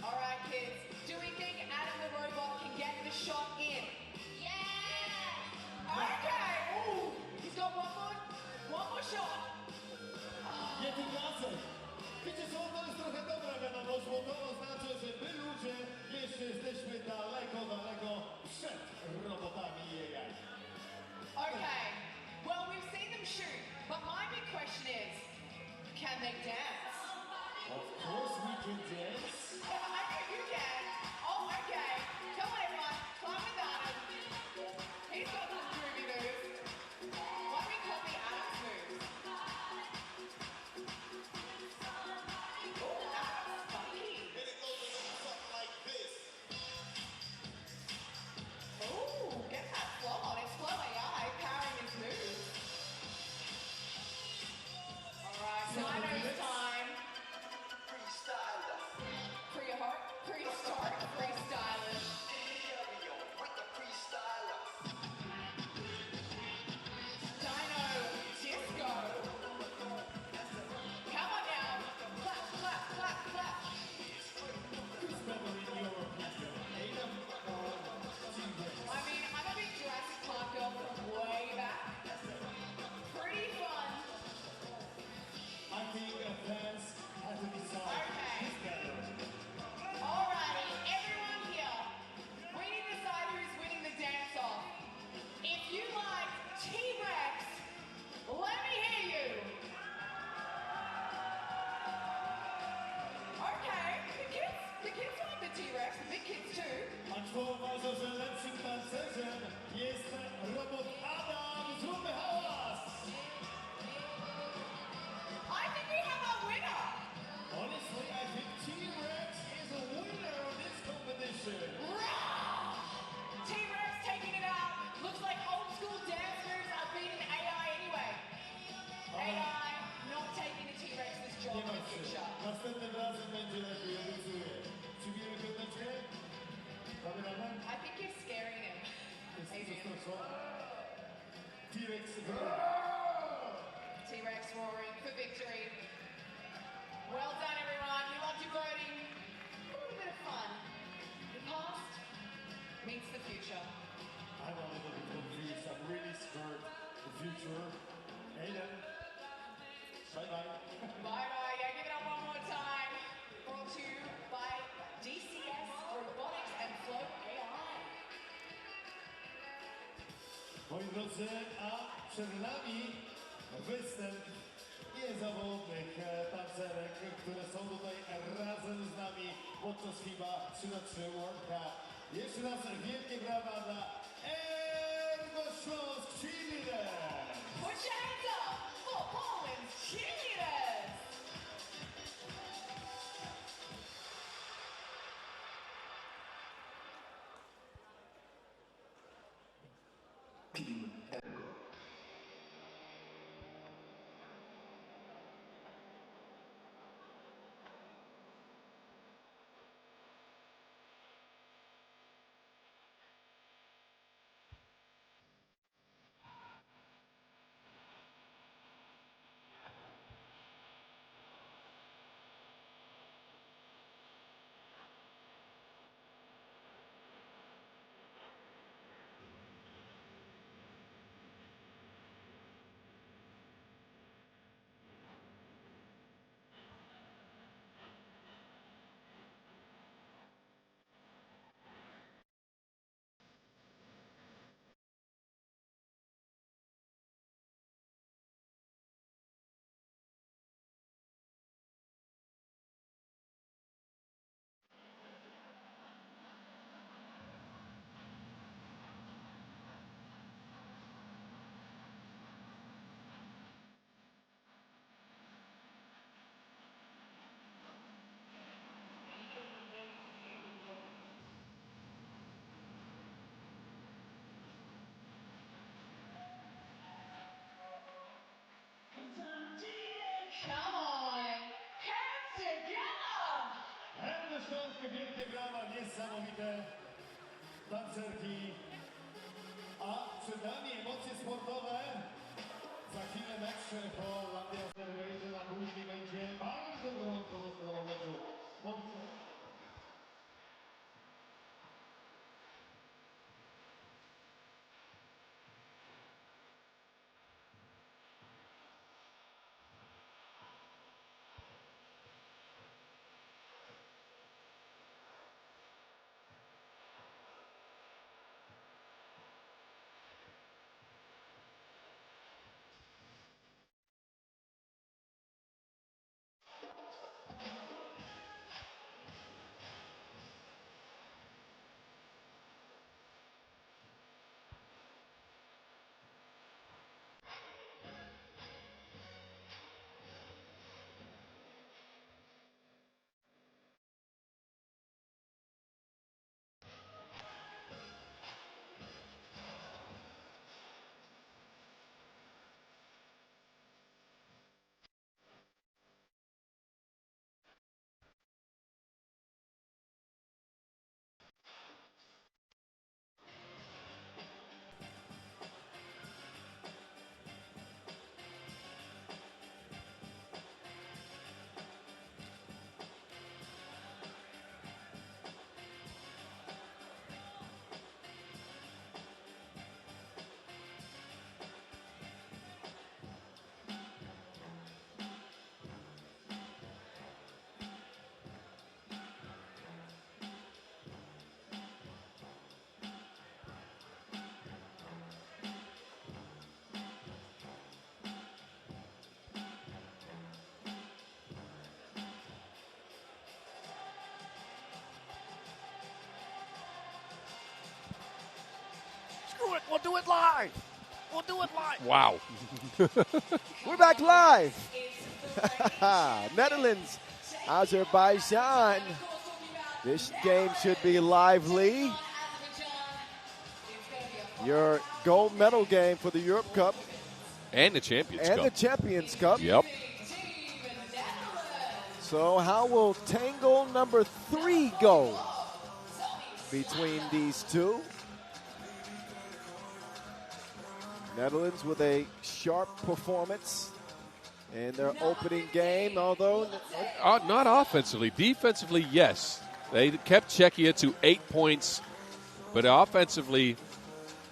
Alright, kids. Do we think Adam the robot can get the shot in? Yeah! Okay! Ooh! He's got one more shot. Nie tym razem. Wiecie co, to jest trochę dobra wiadomość, bo to oznacza, że my ludzie jeszcze jesteśmy daleko, daleko przed robotami i AI. Okay. Well, we've seen them shoot, but my big question is, can they dance? Of course we can dance. I know you can. Oh, okay. Come on, everyone. Climb with Adam. He's got some groovy moves. Why don't we copy Adam's moves? Ooh, Adam's funky. And it goes a little something like this. Ooh, get that flow on. It's Flow AI powering his moves. Alright, Dino's time. Freestyler. Pre-start freestylers. Stereo with the freestyler. Dino disco. Come on now. Clap, clap, clap, clap. Who's better in your opinion? Adam or T-Rex? I mean, I'm a big Jurassic Park girl from way back. Pretty fun. I think fans have to decide Okay. who's better. Alrighty, everyone here. We need to decide who's winning the dance-off. If you like T-Rex, let me hear you. Okay, the kids like the T-Rex, the big kids too. A kto uważa, że lepszym tancerzem jest robot Adam? Zróbmy hałas! I think we have our winner. Honestly, I think T-Rex is a winner of this competition. Rah! T-Rex taking it out. Looks like old school dance moves are beating AI anyway. AI not taking the T-Rex's job Nie in the martw się. future. Następnym razem będzie lepiej, obiecuję. Przybijemy piąteczkę? Damy radę? I think you're scaring him. Jest Adrian. zaskoczony. T-Rex wygra. T-Rex roaring for victory. Well done, everyone. We loved your voting. A little bit of fun. The past meets the future. I'm a little bit confused. I'm really scared. The future. Aiden. Bye-bye. Bye-bye. Yeah, give it up one more time. Brought to you by DCS Robotics and Flow AI. Moi drodzy, a przed nami występ niezawodnych tancerek, które są tutaj razem z nami podczas FIBA 3x3 World Cup. Jeszcze raz wielkie brawa dla Ergo Śląsk Cheerleaders! Put your hands up for Poland's cheerleaders. Team Ergo. Come on, hands together! Szczątki, wielkie brawa, niesamowite tancerki. A przed nami emocje sportowe. Za chwilę mecz po Latvia Azerbaijan, a później będzie bardzo gorąco w meczu. Screw it, we'll do it live. We'll do it live. Wow. We're back live. Netherlands, Azerbaijan. This game should be lively. Your gold medal game for the Europe Cup And the Champions and Cup. the Champions Cup. Yep. So how will tangle number 3 go between these two? Netherlands with a sharp performance in their opening game, although Not offensively. Defensively, yes. They kept Czechia to 8 points, but offensively,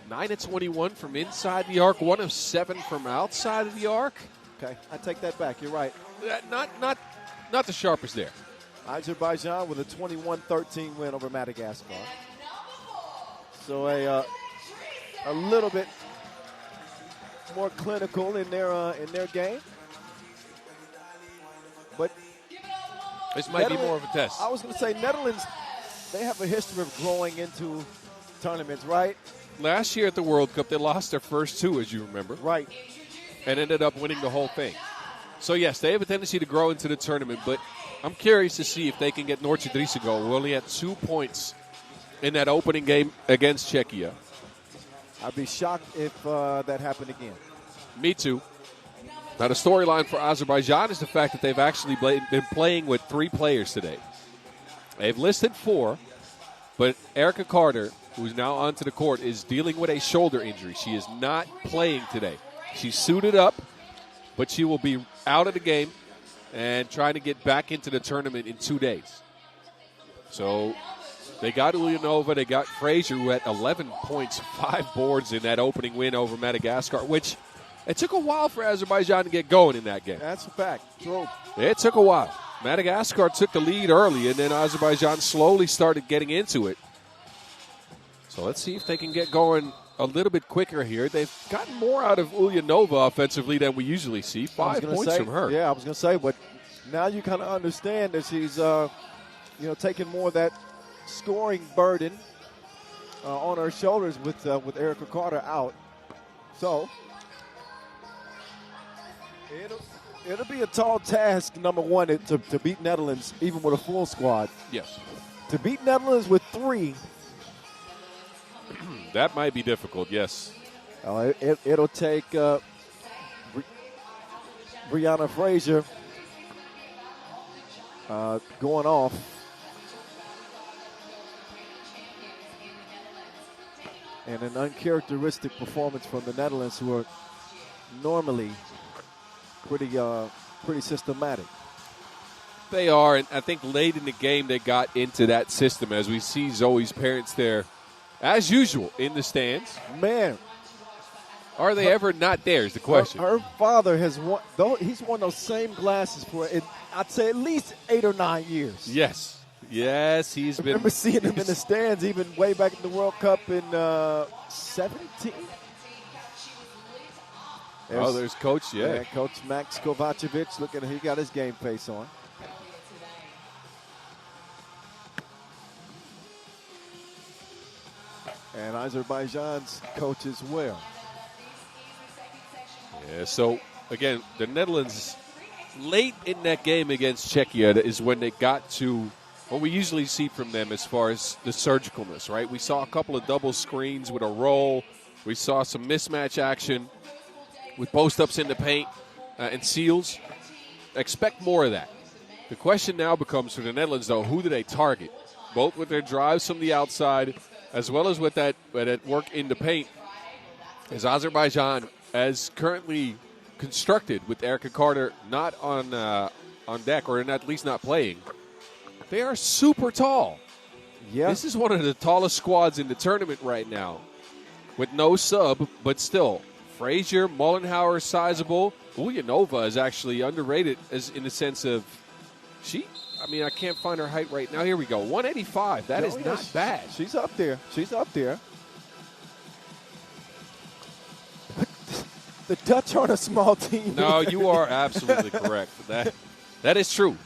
9 of 21 from inside the arc, 1 of 7 from outside of the arc. okay, I take that back. You're right. Not the sharpest there. Azerbaijan with a 21-13 win over Madagascar. So a little bit more clinical in their game, but This might be more of a test. I was going to say Netherlands, they have a history of growing into tournaments, right? Last year at the World Cup, they lost their first 2, as you remember, Right. and ended up winning the whole thing. So, yes, they have a tendency to grow into the tournament, but I'm curious to see if they can get North Drisigo, who only had 2 points in that opening game against Czechia. I'd be shocked if that happened again. Me too. Now, the storyline for Azerbaijan is the fact that they've actually been playing with 3 players today. They've listed 4, but Erica Carter, who's now onto the court, is dealing with a shoulder injury. She is not playing today. She's suited up, but she will be out of the game and trying to get back into the tournament in 2 days. So they got Ulyanova, they got Frazier, who had 11 points, 5 boards in that opening win over Madagascar, which it took a while for Azerbaijan to get going in that game. That's a fact. True. It took a while. Madagascar took the lead early, and then Azerbaijan slowly started getting into it. So let's see if they can get going a little bit quicker here. They've gotten more out of Ulyanova offensively than we usually see. 5 points from her. Yeah, I was going to say, but now you kind of understand that she's, taking more of that scoring burden on her shoulders with Erica Carter out. So it'll be a tall task, number one, to beat Netherlands, even with a full squad. Yes. To beat Netherlands with 3. That might be difficult, yes. It'll take Brianna Frazier going off. And an uncharacteristic performance from the Netherlands, who are normally pretty systematic. They are, and I think late in the game they got into that system, as we see Zoe's parents there, as usual, in the stands. Man. Are they ever not there is the question. Her father has won, though he's worn those same glasses for, I'd say, at least 8 or 9 years. Yes. Yes, he's I been. remember seeing him in the stands even way back in the World Cup in 17. There's Coach, yeah. Coach Max Kovacevic. Look at him. He got his game face on. And Azerbaijan's coach as well. Yeah, so, again, the Netherlands, late in that game against Czechia is when they got to what we usually see from them as far as the surgicalness, right? We saw a couple of double screens with a roll. We saw some mismatch action with post-ups in the paint and seals. Expect more of that. The question now becomes for the Netherlands, though, who do they target? Both with their drives from the outside as well as with that work in the paint. Is Azerbaijan, as currently constructed with Erica Carter not on deck, or at least not playing, they are super tall. Yeah. This is one of the tallest squads in the tournament right now with no sub, but still. Frazier, Mollenhauer, sizable. Ulyanova is actually underrated as in the sense of I can't find her height right now. Here we go. 185. That is not bad. She's up there. The Dutch aren't a small team. No, you are absolutely correct. That is true.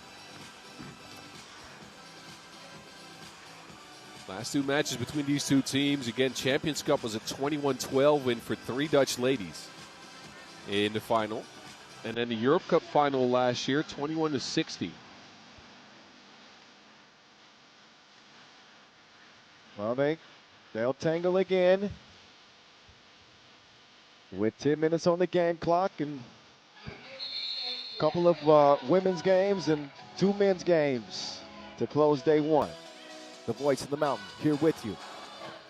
Last two matches between these two teams. Again, Champions Cup was a 21-12 win for 3 Dutch ladies in the final. And then the Europe Cup final last year, 21-60. Well, they'll tangle again with 10 minutes on the game clock and a couple of women's games and 2 men's games to close day 1. The voice of the mountain here with you.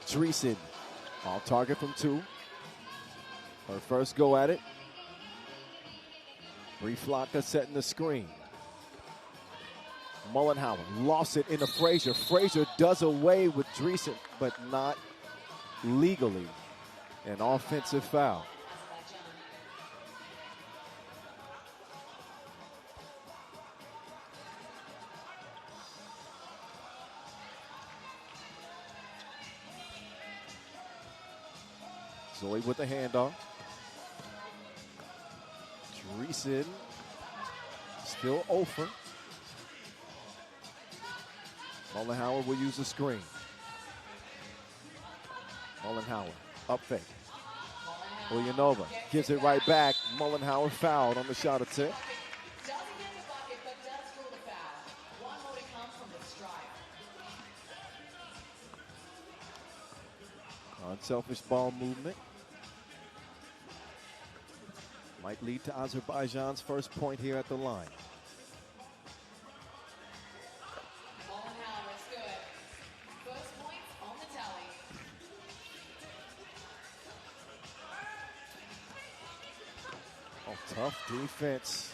Dreesen off target from 2. Her first go at it. Brie Flocka setting the screen. Mollenhauer lost it into Frazier. Frazier does away with Dreesen, but not legally. An offensive foul. Zoe with the handoff. Dreesen still open. Mollenhauer will use the screen. Mollenhauer up fake. Ulyanova gives it right back. Mollenhauer fouled on the shot attempt. Doesn't get the bucket, but does draw the foul. One more to come from the striker. Unselfish ball movement. Might lead to Azerbaijan's first point here at the line. Mollenhauer is good. First points on the tally. Oh, tough defense.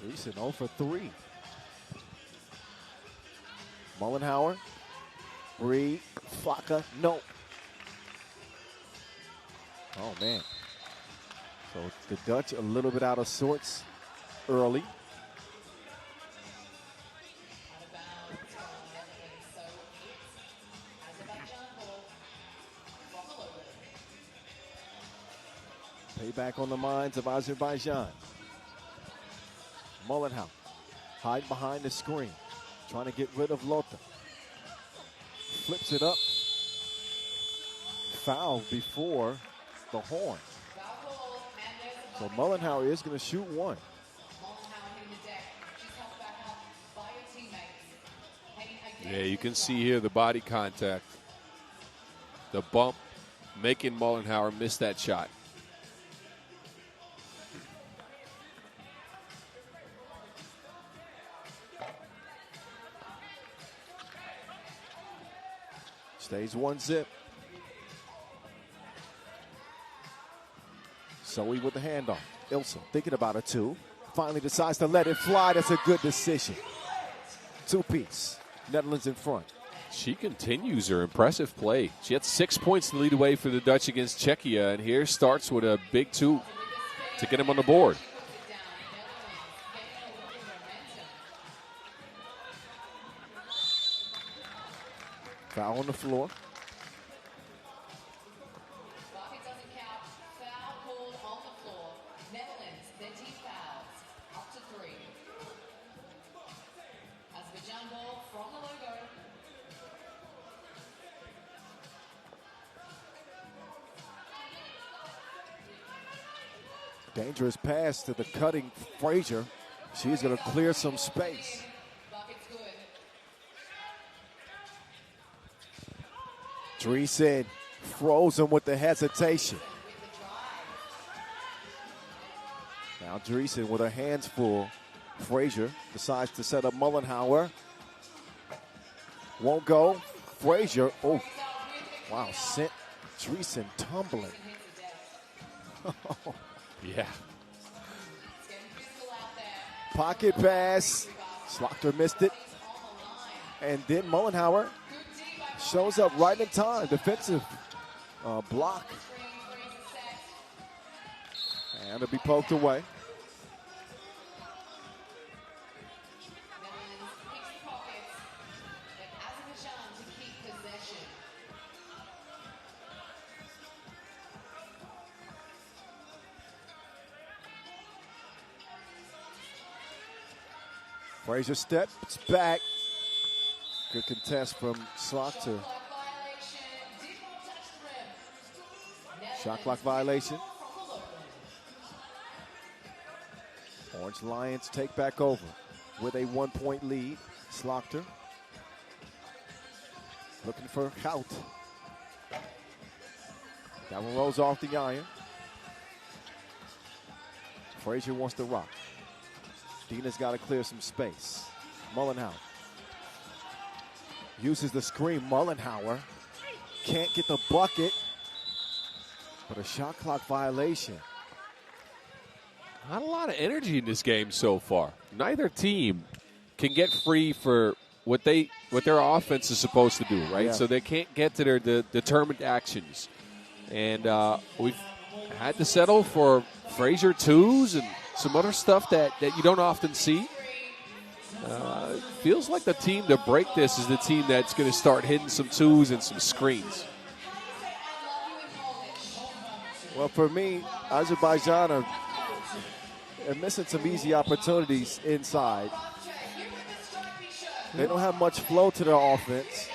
Dreesen 0 for 3. Mollenhauer. Brie Flocka. No. Oh, man. So the Dutch a little bit out of sorts early. Payback on the minds of Azerbaijan. Mollenhauer hide behind the screen, trying to get rid of Lotta. Flips it up. Foul before the horn. So Mollenhauer is going to shoot one. Yeah, you can see here the body contact. The bump making Mollenhauer miss that shot. Stays 1-zip. Zoe with the handoff. Ilsa thinking about a 2. Finally decides to let it fly. That's a good decision. 2-piece. Netherlands in front. She continues her impressive play. She had 6 points to lead away for the Dutch against Czechia, and here starts with a big 2 to get him on the board. Foul on the floor. Bucket doesn't count. Foul called on the floor. Netherlands, their team fouls. Up to 3. Azerbaijan ball from the logo. Dangerous pass to the cutting Frazier. She's going to clear some space. Bucket's good. Dreesen frozen with the hesitation. Now Dreesen with her hands full. Frazier decides to set up Mullenhauer. Won't go. Frazier, oh, wow, sent Dreesen tumbling. Yeah. Pocket pass. Slaughter missed it. And then Mullenhauer shows up right in time. Defensive block. And it'll be poked away. Netherlands picks the pockets. Get Azerbaijan to keep possession. Frazier steps back. Good contest from Slaughter. Clock violation. Did not touch the rim. Shot clock violation. From the logo. Orange Lions take back over with a 1-point lead. Slaughter looking for Hout. That one rolls off the iron. Frazier wants to rock. Dina's got to clear some space. Mullenhauer uses the screen. Mullenhauer can't get the bucket, but a shot clock violation. Not a lot of energy in this game so far. Neither team can get free for what their offense is supposed to do, right? Yeah. So they can't get to their determined actions. And we've had to settle for Frazier 2s and some other stuff that you don't often see. Feels like the team to break this is the team that's going to start hitting some 2s and some screens. Well, for me, Azerbaijan are missing some easy opportunities inside. They don't have much flow to their offense.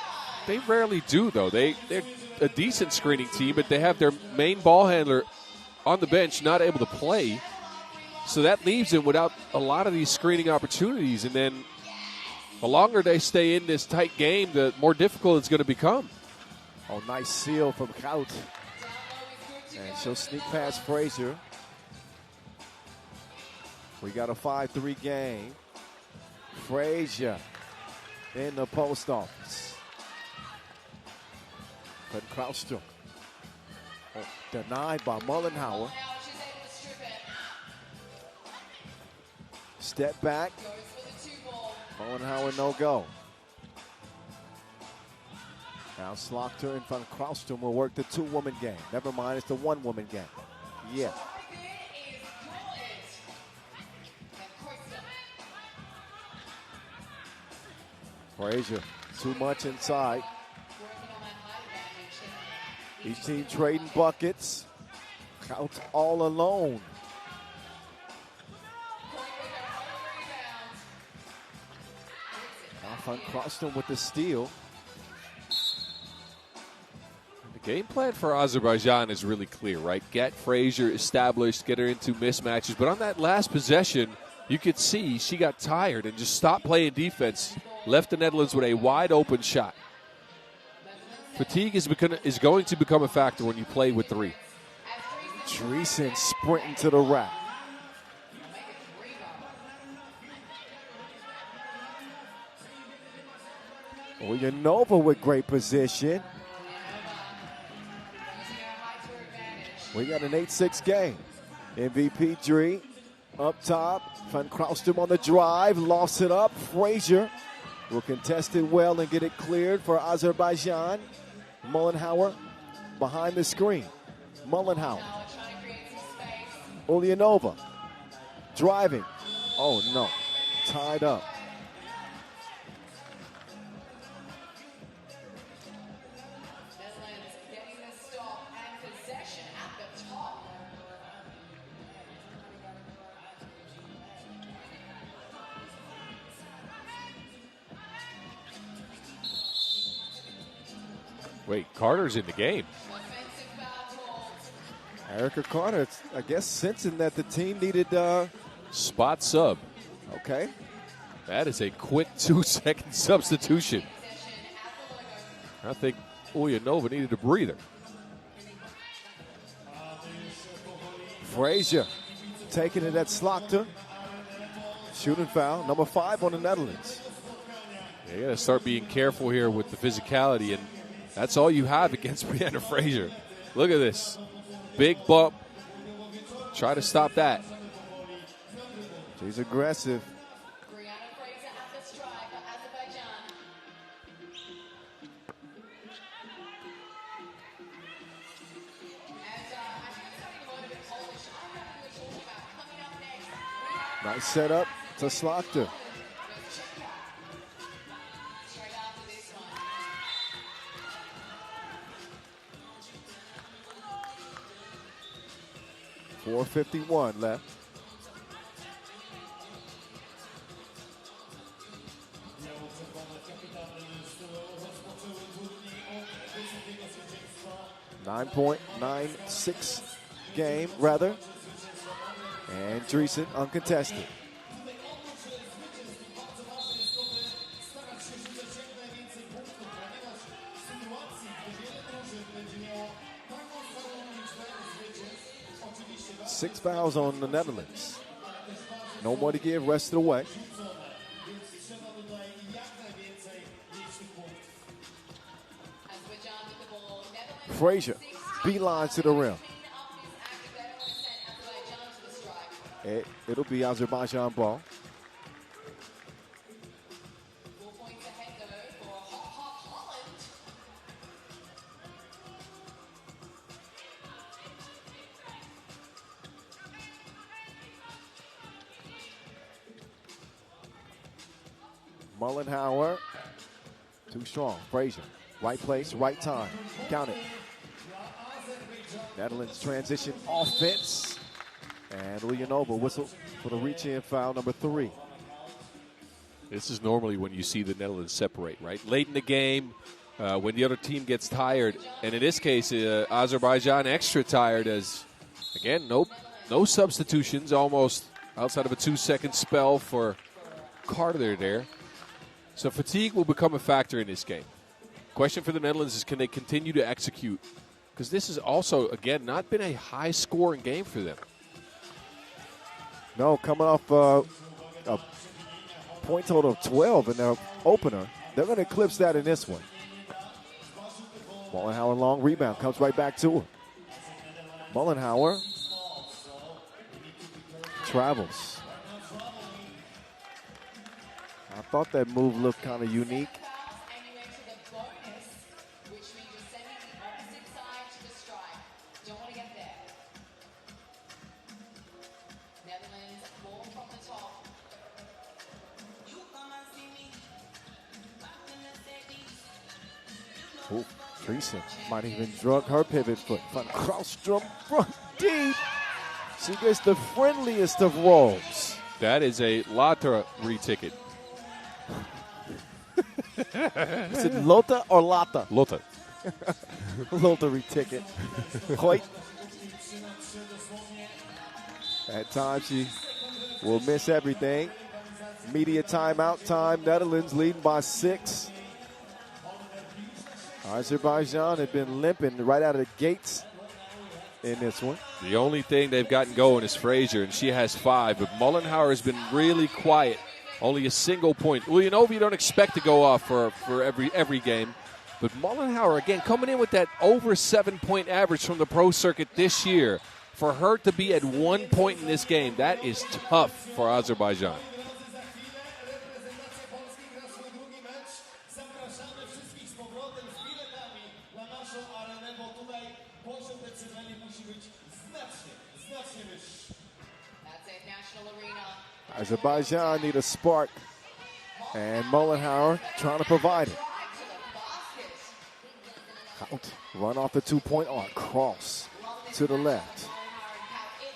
They rarely do, though. They're a decent screening team, but they have their main ball handler on the bench not able to play. So that leaves them without a lot of these screening opportunities. And then the longer they stay in this tight game, the more difficult it's going to become. Oh, nice seal from Hout. And she'll sneak past Frazier. We got a 5-3 game. Frazier in the post office. But Krautstrup denied by Mullenhauer. Step back. Mullenhauer no go. Now Slaughter in front of Krautstrup will work the 2-woman game. Never mind, it's the 1-woman game. Yeah. Frazier, too much inside. Each team trading buckets. Out all alone. Now Van Krautstrup with the steal. The game plan for Azerbaijan is really clear, right? Get Frazier established, get her into mismatches. But on that last possession, you could see she got tired and just stopped playing defense. Left the Netherlands with a wide open shot. Fatigue is going to become a factor when you play with 3. Dreesen sprinting to the rack. Uyanova with great position. We got an 8-6 game. MVP Dree up top. Van Kraustum on the drive. Lofts it up. Frazier will contest it well and get it cleared for Azerbaijan. Mullenhauer behind the screen. Mullenhauer. Ulyanova driving. Oh, no. Tied up. Netherlands getting the stop and possession at the top. Wait, Carter's in the game. Offensive foul called. Erica Carter, I guess, sensing that the team needed. Spot sub. Okay. That is a quick 2-second substitution. Possession at the logo. I think Ulyanova needed a breather. Frazier taking it at Slaughter. Shooting foul, number 5 on the Netherlands. Yeah, you got to start being careful here with the physicality, and that's all you have against Brianna Frazier. Look at this. Big bump. Try to stop that. She's aggressive. Brianna Fraser at the strike for Azerbaijan. And I think it's something a little bit Polish. I don't know who we're talking about. Coming up next, we have Nice setup to Slaughter. Czechia. Straight after this one. 4:51 left. .96 game, rather. And Dreesen uncontested. Six fouls on the Netherlands. No more to give, rest of the way. Azerbaijan with the ball. Netherlands Frazier beelines to the rim. clean up this act if they don't want to send Azerbaijan to the strike. It'll be Azerbaijan ball. 4 points ahead though for Hop Holland. Mullenhauer, too strong. Frazier, right place, right time. Count it. Netherlands transition offense. And Ulyanova whistle for the reach-in foul, number 3. This is normally when you see the Netherlands separate, right? Late in the game, when the other team gets tired. And in this case, Azerbaijan extra tired as, again, no substitutions, almost outside of a 2-second spell for Carter there. So fatigue will become a factor in this game. Question for the Netherlands is, can they continue to execute? Because this has also, again, not been a high-scoring game for them. No, coming off a point total of 12 in their opener. They're going to eclipse that in this one. Mullenhauer, long rebound, comes right back to her. Mullenhauer travels. I thought that move looked kind of unique. Anyway, to the bonus, which means you're sending the opposite side to the strike. Don't want to get there. Netherlands, ball from the top. Oh, Dreesen might even drug her pivot foot. Van Kraustum front deep. She gets the friendliest of rolls. That is a lottery ticket. Is it Lota or Lata? Lotte. Lottery ticket. Quite. At times she will miss everything. Media timeout time. Netherlands leading by 6. Azerbaijan had been limping right out of the gates in this one. The only thing they've gotten going is Frazier, and she has 5. But Mullenhauer has been really quiet. Only a single point. Ulyanova, you don't expect to go off for every game. But Mollenhauer, again, coming in with that over 7-point average from the pro circuit this year. For her to be at 1 point in this game, that is tough for Azerbaijan. Reprezentacja Polski gra swój drugi mecz. Zapraszamy wszystkich z powrotem z biletami na naszą arenę, bo tutaj poziom decybeli musi być znacznie wyższy. That's it, National Arena. Azerbaijan need a spark, and Mollenhauer trying to provide it. Right to the basket. Out, run off the 2-point arc, cross to the left.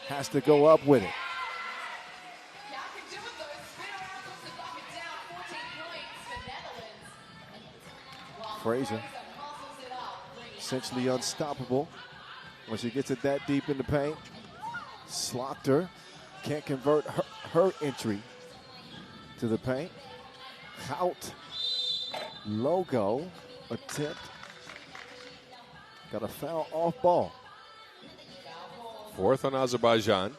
Has to go up with it. Yeah, I can do it though. Spin around, puts the bucket down. 14 points for Netherlands. While Fraser muscles it up, bringing essentially unstoppable when she gets it that deep in the paint. Slaughter can't convert her entry to the paint. Hout logo attempt. Got a foul off ball. Fourth on Azerbaijan.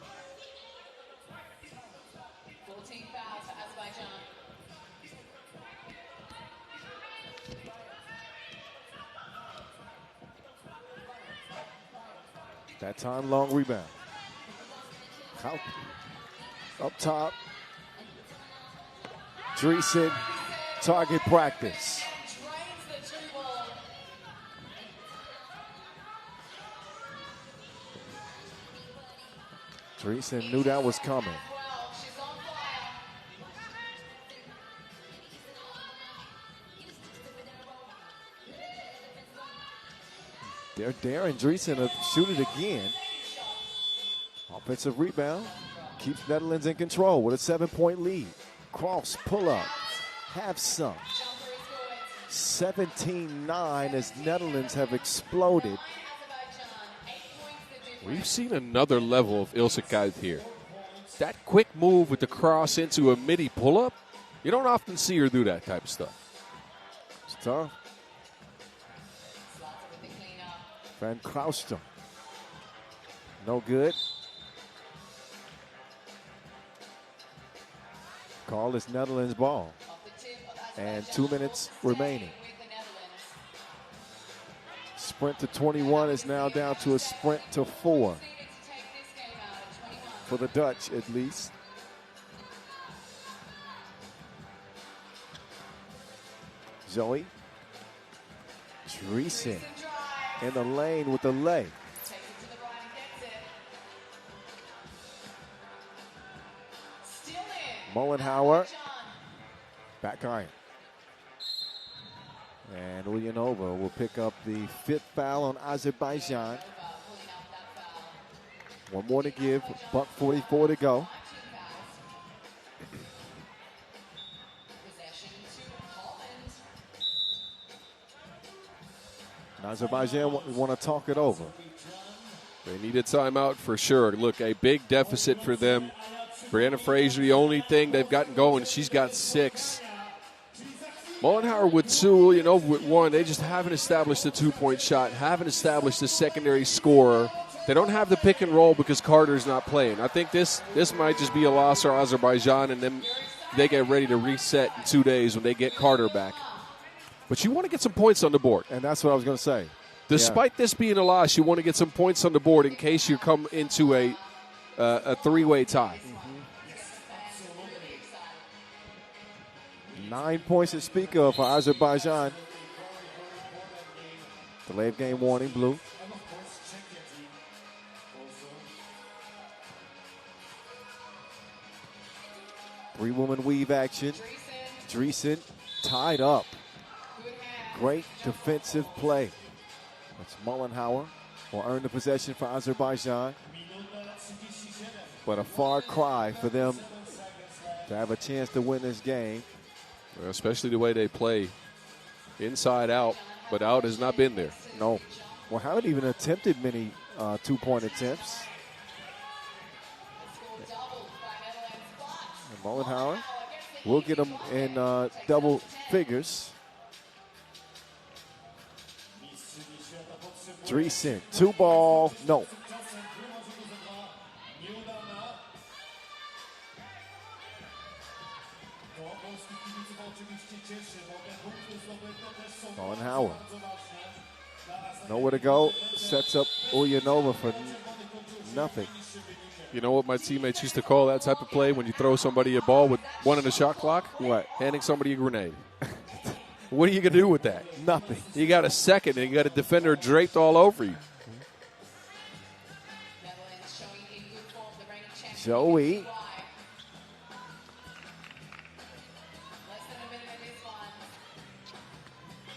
14 fouls for Azerbaijan. That time long rebound. Hout up top. Dreesen, target practice. Drains the two ball. Dreesen knew that was coming. 12, she's on fire. They're daring Dreesen to shoot it again. Offensive rebound keeps Netherlands in control with a 7-point lead. Cross, pull up, have some. Jumper is good. 17-9 as Netherlands have exploded. Azerbaijan, 8 points the difference. We've seen another level of Ilse Kuyt here. That quick move with the cross into a midi pull-up, you don't often see her do that type of stuff. It's tough. Slaughter with the cleanup. Van Krauster. No good. Call is Netherlands ball. Off the tip of And Azerbaijan. 2 minutes Will remaining. stay with the Netherlands. Sprint to 21 is now down to a sprint to 4 Needed to take this game out at 21. for the Dutch at least. Zoe. Dreesen in the lane with the leg. Takes it to the right and gets it. Still in. Mollenhauer. Azerbaijan. Back iron. And Ulyanova will pick up the 5th foul on Azerbaijan. Pulling up that foul. One more to give. $1:44 to go. Possession to Holland. And Azerbaijan want to talk it over. They need a timeout for sure. Look, a big deficit for them. Brianna Fraser, the only thing they've gotten going, she's got 6. Mollenhauer with 2, with 1. They just haven't established a 2-point shot, haven't established a secondary scorer. They don't have the pick and roll because Carter's not playing. I think this might just be a loss for Azerbaijan, and then they get ready to reset in 2 days when they get Carter back. But you want to get some points on the board. And that's what I was going to say. Despite this being a loss, you want to get some points on the board in case you come into a 3-way tie. 9 points to speak of for Azerbaijan. Delayed game warning, blue. Three-woman weave action. Dreesen tied up. Great defensive play. That's Mollenhauer will earn the possession for Azerbaijan. But a far cry for them to have a chance to win this game. Well, especially the way they play inside out, but out has not been there. No. Well, haven't even attempted many 2-point attempts. And Mollenhauer will get them in double figures. Dreesen, 2-ball, no. polskich kibiców oczywiście cieszy, bo te punkty zdobyte też są Colin Howard. bardzo ważne. Nowhere to go. Sets up Ulyanova for nothing. You know what my teammates used to call that type of play when you throw somebody a ball with one in the shot clock? What? Handing somebody a grenade. What are you going to do with that? Nothing. You got a second, and you got a defender draped all over you. Netherlands showing in good form, the reigning champion. Joey. Less than a minute in this one.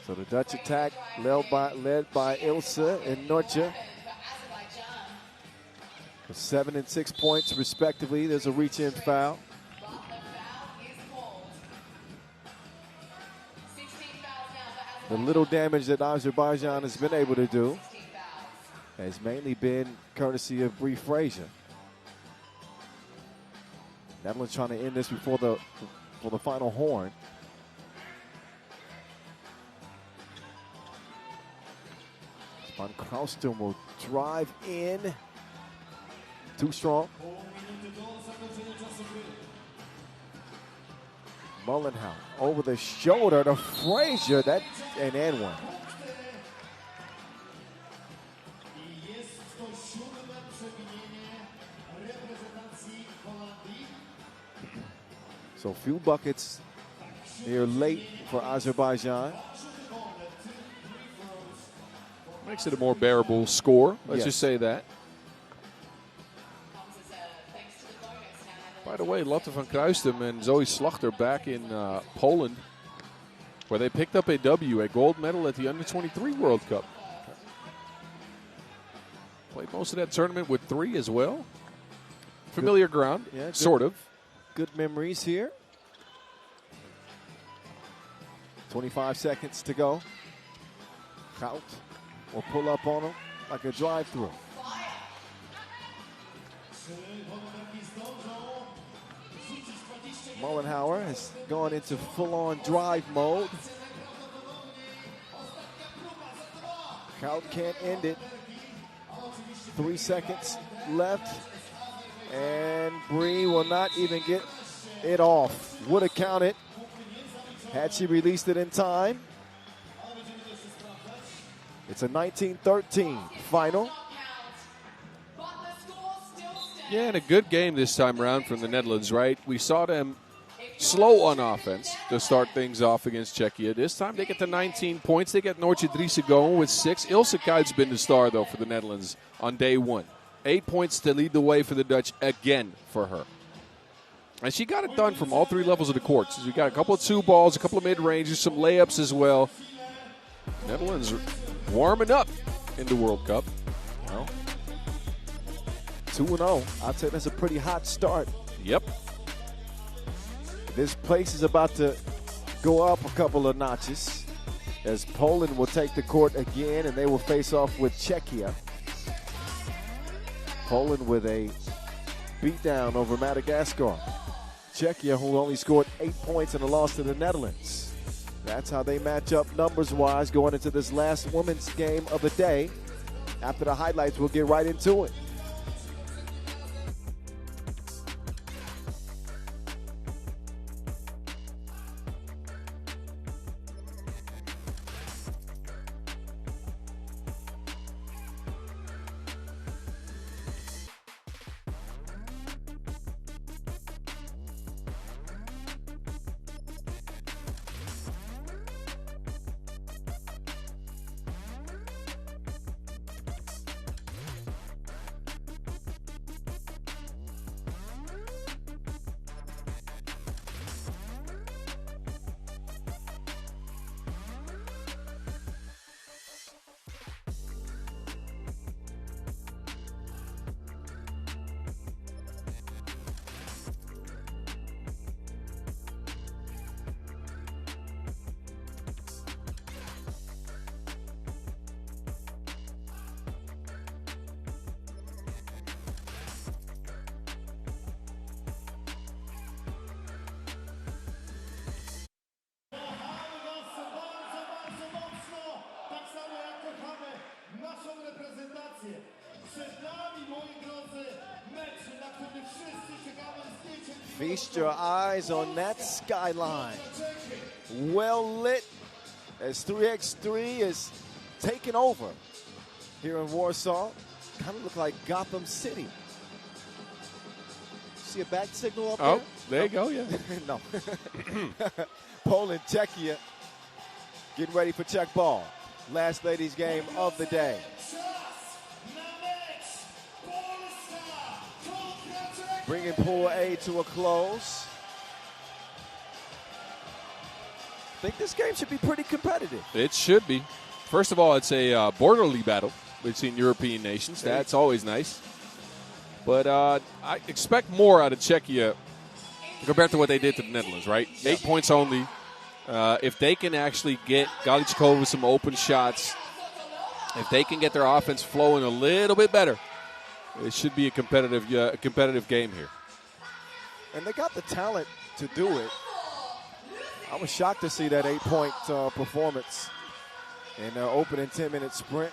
So the Dutch attack led by Ilse and Nortje. For Azerbaijan. For 7 and 6 points, respectively. There's a reach-in foul. But the foul is called. 16 fouls now for The Azerbaijan. little damage that Azerbaijan has been able to do 16 fouls. has mainly been courtesy of Bree Frazier. Netherlands trying to end this before the final horn. Van Kraustum will drive in. Too strong. Mullenhow over the shoulder to Frazier. That and one. I jest to 7. przewinienie reprezentacji Holandii. So few buckets here late for Azerbaijan. Makes it a more bearable score. Let's Yes. just say that. Comes as a thanks to the bonus now. By the way, Lotte van Kruistum and Zoe Slachter back in Poland, where they picked up a W, a gold medal at the Under-23 World Cup. Played most of that tournament with 3 as well. Familiar ground, Yeah, good. sort of. Good memories here. 25 seconds to go. Gout will pull up on him like a drive-through. Mullenhour has gone into full-on drive mode. Gout can't end it. 3 seconds left. And Bree will not even get it off. Would have counted had she released it in time. It's a 19-13 final. But the score still stands. Yeah, and a good game this time around from the Netherlands, right? We saw them slow on offense to start things off against Czechia. This time they get to 19 points. They get Nortje Driessen going with 6. Ilse Kuijt's been the star, though, for the Netherlands on day 1. 8 points to lead the way for the Dutch again for her. And she got it done from all 3 levels of the court. So we got a couple of 2 balls, a couple of mid-ranges, some layups as well. Netherlands warming up in the World Cup. Well, 2-0. I'd say that's a pretty hot start. Yep. This place is about to go up a couple of notches as Poland will take the court again and they will face off with Czechia. Poland with a beatdown over Madagascar. Czechia, who only scored 8 points in a loss to the Netherlands. That's how they match up numbers-wise going into this last women's game of the day. After the highlights, we'll get right into it. Feast your eyes on that skyline. Well lit as 3x3 is taking over here in Warsaw. Kind of look like Gotham City. See a back signal up there? Oh, there you go, yeah. No. Poland, Czechia, getting ready for Czech ball. Last ladies game of the day. Bringing Pool A to a close. I think this game should be pretty competitive. It should be. First of all, it's a borderly battle between European nations. That's always nice. But I expect more out of Czechia compared to what they did to the Netherlands, right? 8 points only. If they can actually get Galicikova some open shots, if they can get their offense flowing a little bit better, it should be a competitive game here. And they got the talent to do it. I was shocked to see that 8-point performance in their opening 10-minute sprint.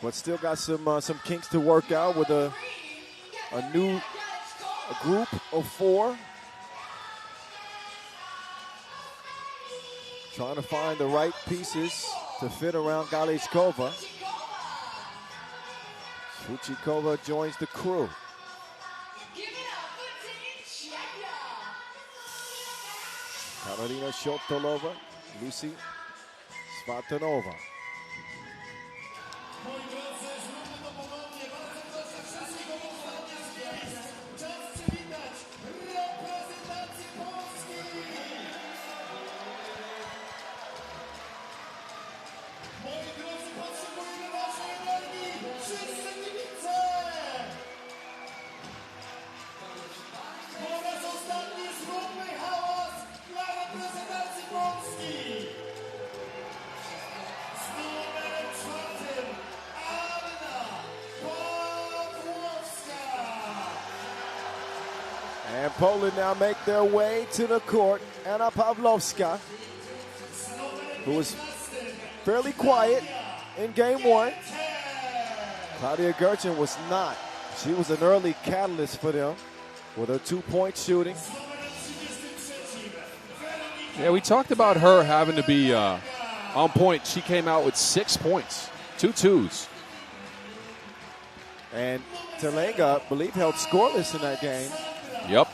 But still got some kinks to work out with a new group of 4. Trying to find the right pieces to fit around Galicikova. Fuchikova joins the crew. Give it up for Team Czechia. Karolina Shotolova, Lucy Svatanova. Moi drodzy, zróbmy to ponownie. Bardzo proszę wszystkich o powstanie z miejsc. Czas przywitać reprezentację Polski. Moi drodzy, potrzebujemy waszej energii. Wszyscy kibice. Po raz ostatni zróbmy hałas dla reprezentacji Polski. Z numerem 4 Anna Pawłowska. And Poland now make their way to the court. Anna Pawłowska, who was fairly quiet in game 1. Claudia Gerchen was not. She was an early catalyst for them with her 2-point shooting. Yeah, we talked about her having to be on point. She came out with 6 points, 2 twos. And Telenga, I believe, held scoreless in that game. Yep.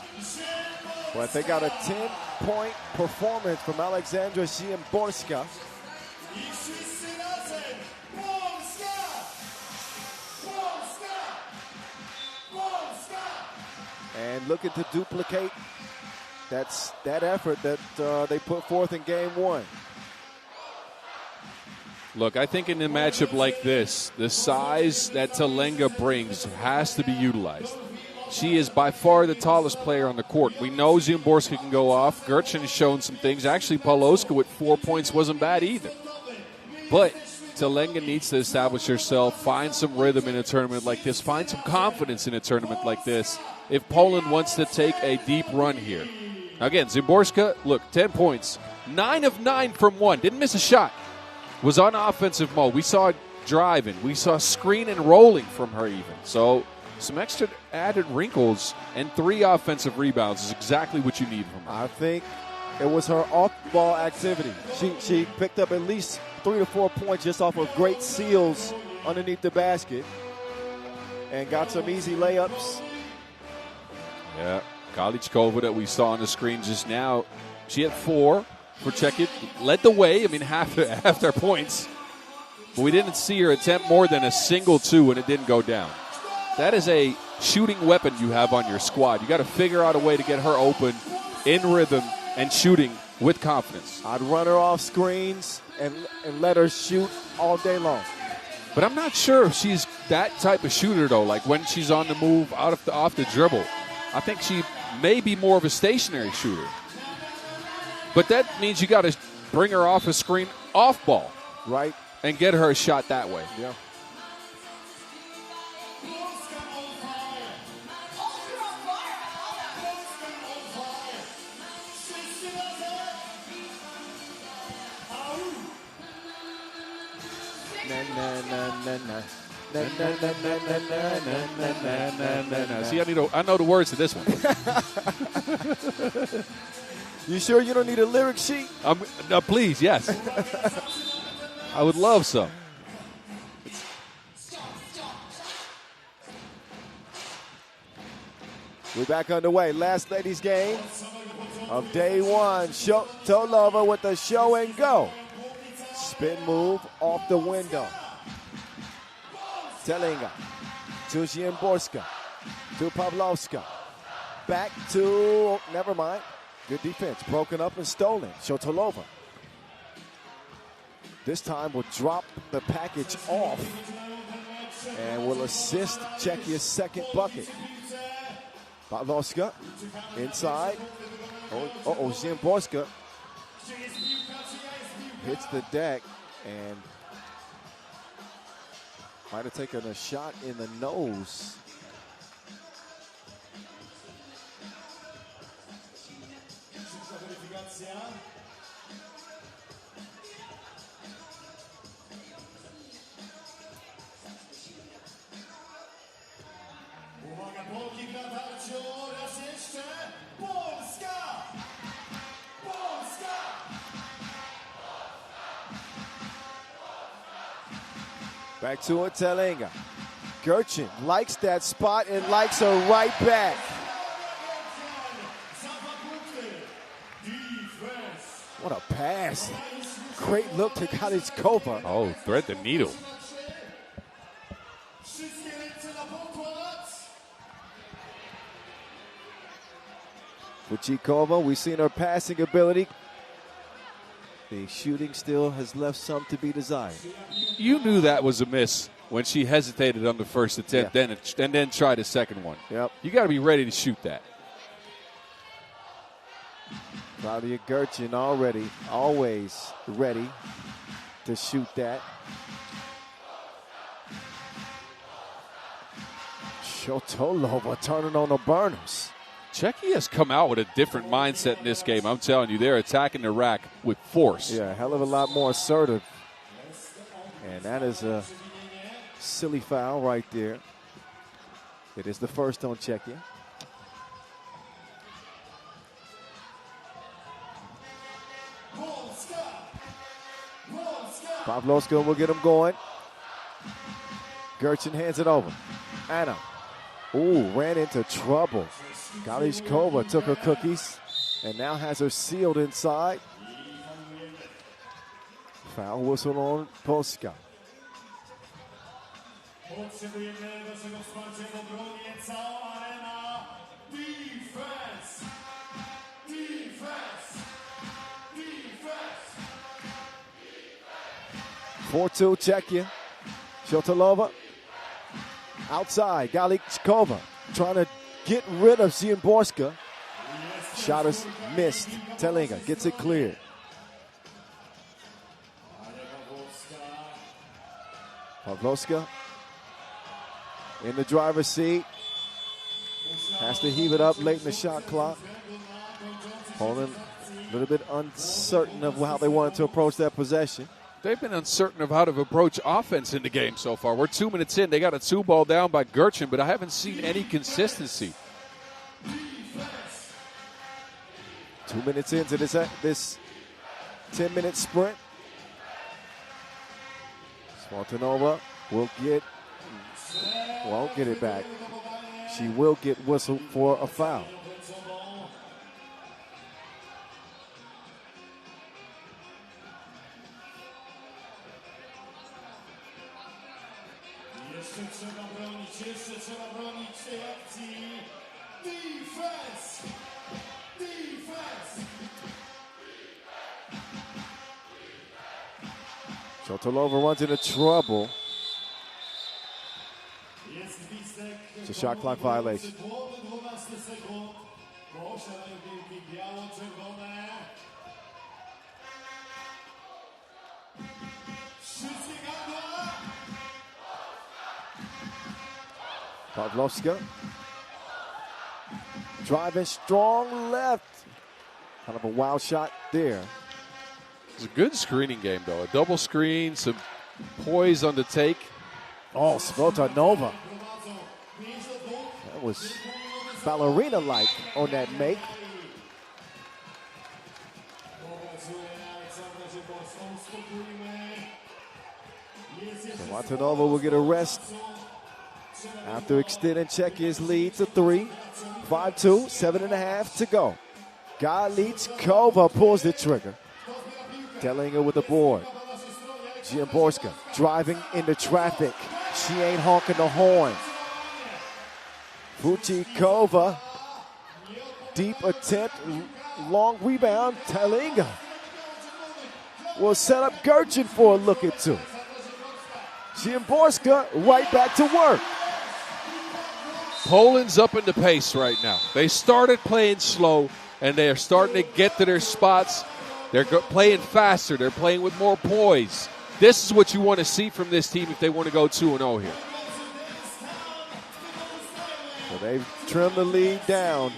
But they got a 10-point performance from Alexandra Szymborska. I wszyscy razem. Polska! Polska! Polska! And looking to duplicate that effort that they put forth in game 1. Look, I think in a matchup like this, the size that Telenga brings has to be utilized. She is by far the tallest player on the court. We know Szymborska can go off. Gerchen has shown some things. Actually, Pawłowska with 4 points wasn't bad either. But Telenga needs to establish herself, find some rhythm in a tournament like this, find some confidence in a tournament like this if Poland wants to take a deep run here. Again, Szymborska, look, 10 points. 9 of 9 from 1. Didn't miss a shot. Was on offensive mode. We saw driving. We saw screen and rolling from her even. So some extra added wrinkles and 3 offensive rebounds is exactly what you need from her. I think it was her off-ball activity. She picked up at least 3 to 4 points just off of great seals underneath the basket and got some easy layups. Yeah, Galicikova that we saw on the screen just now, she had 4 for Czechia, led the way. I mean, half their points. But we didn't see her attempt more than a single 2 and it didn't go down. That is a shooting weapon you have on your squad. You got to figure out a way to get her open, in rhythm, and shooting with confidence. I'd run her off screens and let her shoot all day long. But I'm not sure if she's that type of shooter, though, like when she's on the move off the dribble. I think she may be more of a stationary shooter. But that means you got to bring her off a screen off ball. Right. And get her a shot that way. Yeah. Na, na, na, na, na. See, I know the words to this one. You sure you don't need a lyric sheet? Please, yes. I would love some. We're back underway. Last ladies game of day one. Tolova with the show and go. Spin move off the window. Telinga to Ziemborska to Pavlovska. Back to, never mind. Good defense. Broken up and stolen. Shotolova. This time will drop the package off and will assist Czechia's second bucket. Pavlovska inside. Ziemborska hits the deck and might have taken a shot in the nose. Uwaga, Polki w natarciu, raz jeszcze, Polska! Polska! Back to it, Telinga. Gerchin likes that spot and likes her right back. What a pass. Great look to Kaliskova. Oh, thread the needle. Vucikova, we've seen her passing ability. The shooting still has left some to be desired. You knew that was a miss when she hesitated on the first attempt, and then tried a second one. Yep. You got to be ready to shoot that. Claudia Gerchin always ready to shoot that. Shotolova turning on the burners. Czechia has come out with a different mindset in this game. I'm telling you, they're attacking the rack with force. Yeah, a hell of a lot more assertive. And that is a silly foul right there. It is the first on Czechia. Pavlovska will get him going. Gerchin hands it over. Anna. Ooh, ran into trouble. Galiskova took her cookies and now has her sealed inside. Foul whistle on Polska. Potrzebujemy waszego wsparcia w obronie, cała arena. Defense! Defense! Defense! 4-2 Czechia. Shotolova outside. Galiskova trying to get rid of Ziemborska. Shot is missed. Telinga gets it cleared. Pavlovska in the driver's seat. Has to heave it up late in the shot clock. Poland a little bit uncertain of how they wanted to approach that possession. They've been uncertain of how to approach offense in the game so far. We're 2 minutes in. They got a 2-ball down by Gerchin, but I haven't seen any consistency. 2 minutes into this 10-minute sprint. Swantanova won't get it back. She will get whistled for a foul. Jeszcze trzeba bronić tej akcji. Defense! Defense! Shotolova runs into trouble. It's a shot clock violation. Pavlovska driving strong left. Kind of a wild shot there. It's a good screening game, though. A double screen, some poise on the take. Oh, Smotanova. That was ballerina-like on that make. Smotanova will get a rest after extending Czechia's lead to 3. 5-2, 7.5 to go. Galichkova pulls the trigger. Tellinger with the board. Ziemborska driving into traffic. She ain't honking the horn. Fuchikova, deep attempt, long rebound. Tellinger will set up Gerchin for a look at two. Ziemborska right back to work. Poland's up in the pace right now. They started playing slow, and they are starting to get to their spots. They're playing faster. They're playing with more poise. This is what you want to see from this team if they want to go 2-0 here. So they've trimmed the lead down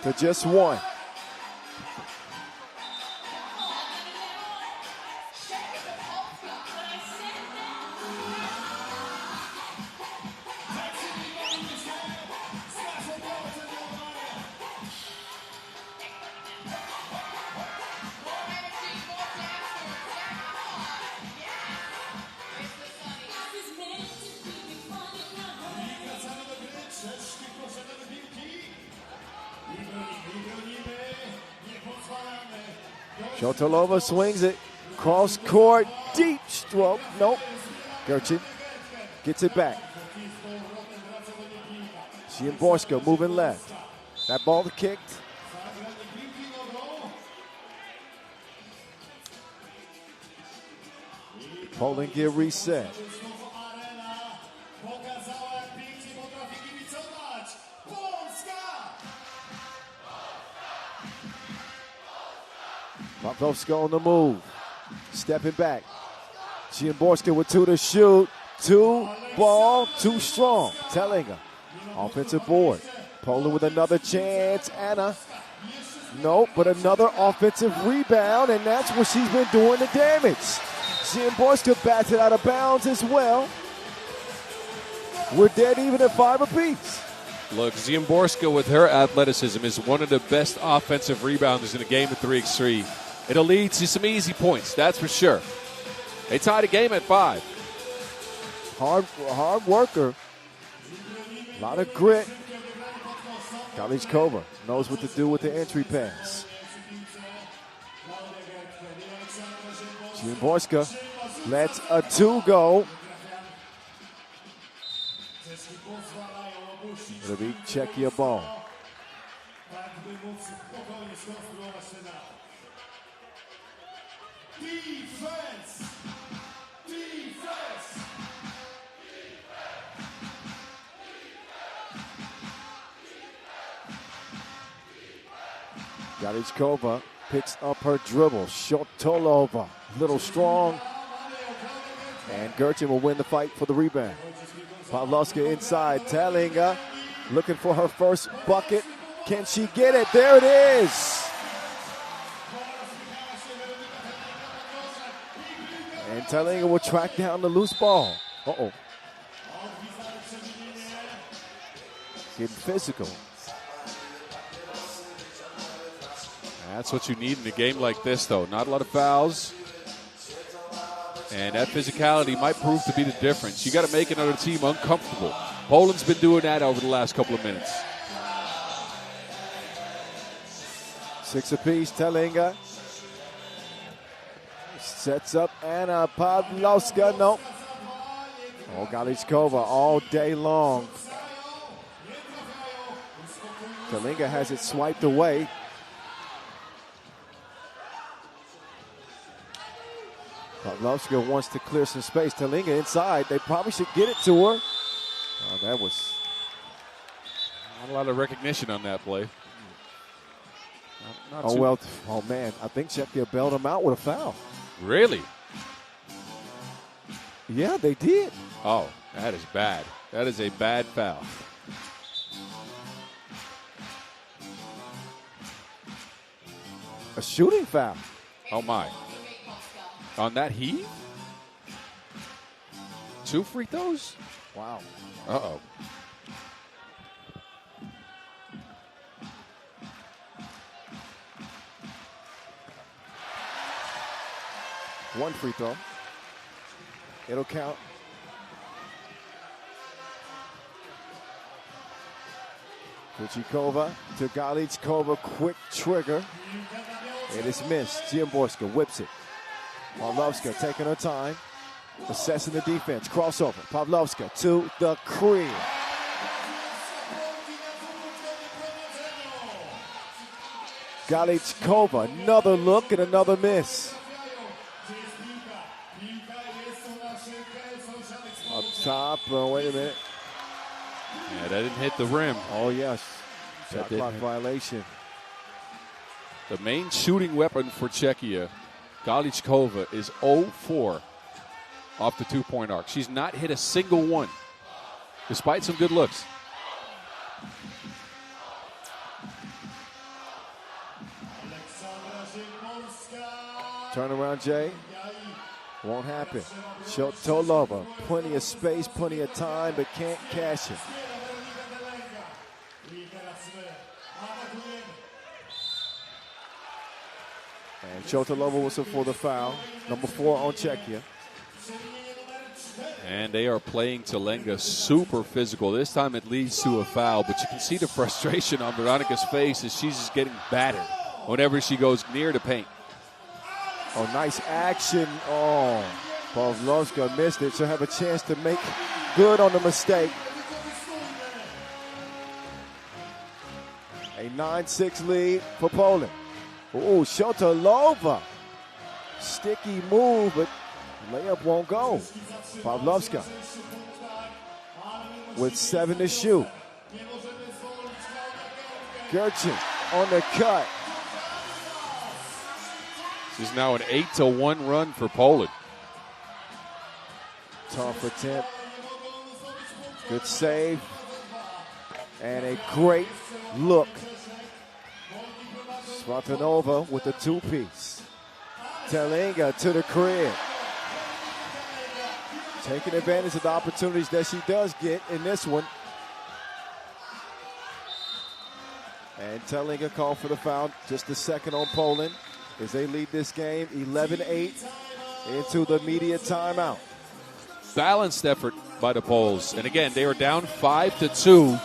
to just 1. Shotalova swings it. Cross court. Deep stroke. Nope. Gerchin gets it back. Ziemborska moving left. That ball kicked. Poland get reset. Pavlovska on the move. Stepping back. Ziemborska with 2 to shoot. 2 ball, too strong. Tellinger. Offensive board. Poland with another chance. Anna. Nope, but another offensive rebound, and that's where she's been doing the damage. Ziemborska bats it out of bounds as well. We're dead even at 5 apiece. Look, Ziemborska with her athleticism is one of the best offensive rebounders in the game of 3x3. It'll lead to some easy points, that's for sure. They tied a game at 5. Hard worker. A lot of grit. Galichkova knows what to do with the entry pass. Ziemborska lets a 2 go. It'll be Czechia ball. Defense! Galichkova picks up her dribble. Shotolova, little strong. And Gerchin will win the fight for the rebound. Pavlovska inside. Tellinger looking for her first bucket. Can she get it? There it is. And Tellinger will track down the loose ball. Uh-oh. Getting physical. That's what you need in a game like this, though. Not a lot of fouls. And that physicality might prove to be the difference. You got to make another team uncomfortable. Poland's been doing that over the last couple of minutes. 6 apiece, Tellinger. Sets up Anna Pavlovska. Nope. Oh, Galichkova all day long. Tellinger has it swiped away. Pavlovska wants to clear some space. Tellinger inside. They probably should get it to her. Oh, that was not a lot of recognition on that play. Oh, man. I think Czechia bailed him out with a foul. Really? Yeah, they did. Oh, that is bad. That is a bad foul. A shooting foul. Oh, my. On that heat? 2 free throws? Wow. Uh-oh. One free throw. It'll count. Kuchikova to Galichkova, quick trigger. It is missed. Ziemborska whips it. Pavlovska taking her time, assessing the defense. Crossover. Pavlovska to the crib. Galichkova, another look and another miss. Up top, wait a minute. Yeah, that didn't hit the rim. Oh, yes. That Shot didn't clock hit. violation. The main shooting weapon for Czechia, Galichkova, is 0-4 off the 2-point arc. She's not hit a single one, despite some good looks. Turnaround, Jay. Won't happen. Shotolova, plenty of space, plenty of time, but can't cash it. And Shotolova whistle for the foul. Number 4 on Czechia. And they are playing Telenga super physical. This time it leads to a foul, but you can see the frustration on Veronica's face as she's just getting battered whenever she goes near the paint. Oh, nice action. Oh, Pavlovska missed it. She'll have a chance to make good on the mistake. A 9-6 lead for Poland. Oh, Shotolova. Sticky move, but layup won't go. Pavlovska with 7 to shoot. Gerchin on the cut. This is now an 8-1 run for Poland. Tough attempt. Good save. And a great look. Svatanova with the 2-piece. Telenga to the crib. Taking advantage of the opportunities that she does get in this one. And Telenga called for the foul. Just the second on Poland as they lead this game 11-8 into the media timeout. Balanced effort by the Poles. And again, they were down 5-2,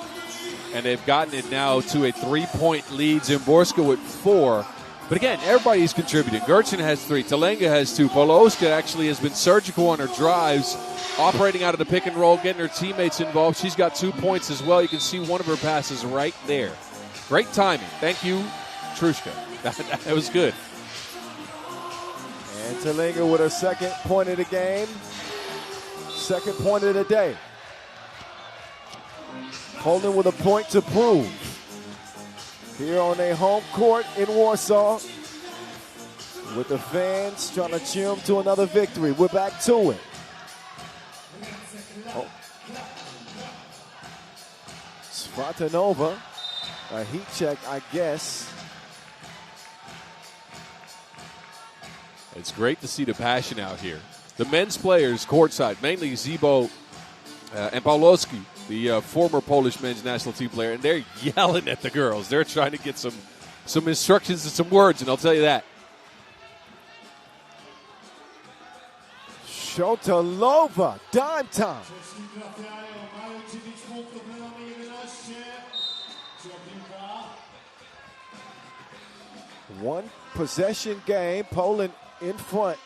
and they've gotten it now to a 3-point lead. Zimborska with 4. But again, everybody's contributing. Gerchin has 3. Telenga has 2. Poloska actually has been surgical on her drives, operating out of the pick and roll, getting her teammates involved. She's got 2 points as well. You can see one of her passes right there. Great timing. Thank you, Trushka. That was good. And Telenga with her second point of the game. Second point of the day. Poland with a point to prove. Here on their home court in Warsaw. With the fans trying to cheer them to another victory. We're back to it. Oh. Svatanova. A heat check, I guess. It's great to see the passion out here. The men's players courtside, mainly Zibo and Pawlowski, the former Polish men's national team player, and they're yelling at the girls. They're trying to get some instructions and some words, and I'll tell you that. Shotolova, dime time. One possession game, Poland in front.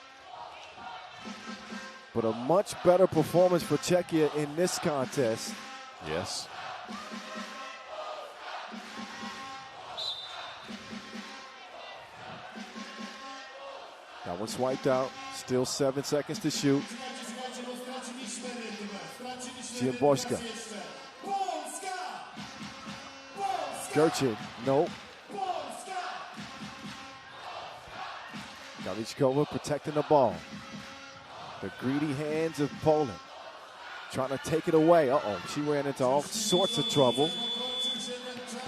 But a much better performance for Czechia in this contest. Yes. That one swiped out. Still 7 seconds to shoot. Ziemborska. Gerchin, nope. Galichkova protecting the ball. The greedy hands of Poland. Trying to take it away. Uh-oh, she ran into all sorts of trouble.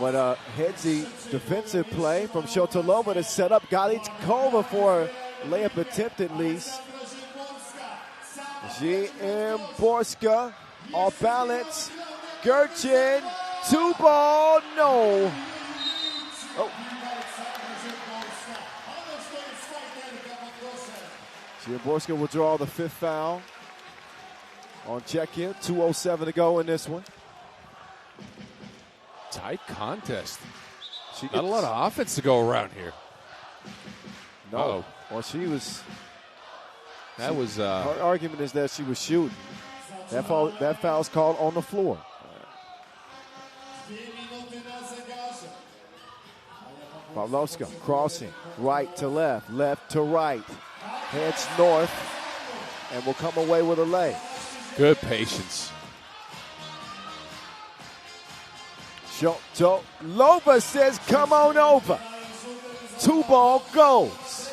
But headsy defensive play from Shotolova to set up Galichkova for a layup attempt at least. Ziemborska off balance. Gerchin, 2-ball, no. Oh. Ziemborska will draw the 5th foul on Czechia. 2:07 to go in this one. Tight contest. Not a lot of offense to go around here. No. Uh-oh. Well, she was. That was. Her argument is that she was shooting. That foul's called on the floor. Pavlovska crossing right to left, left to right, heads north, and will come away with a lay. Good patience. Lova says, come on over. 2-ball goes.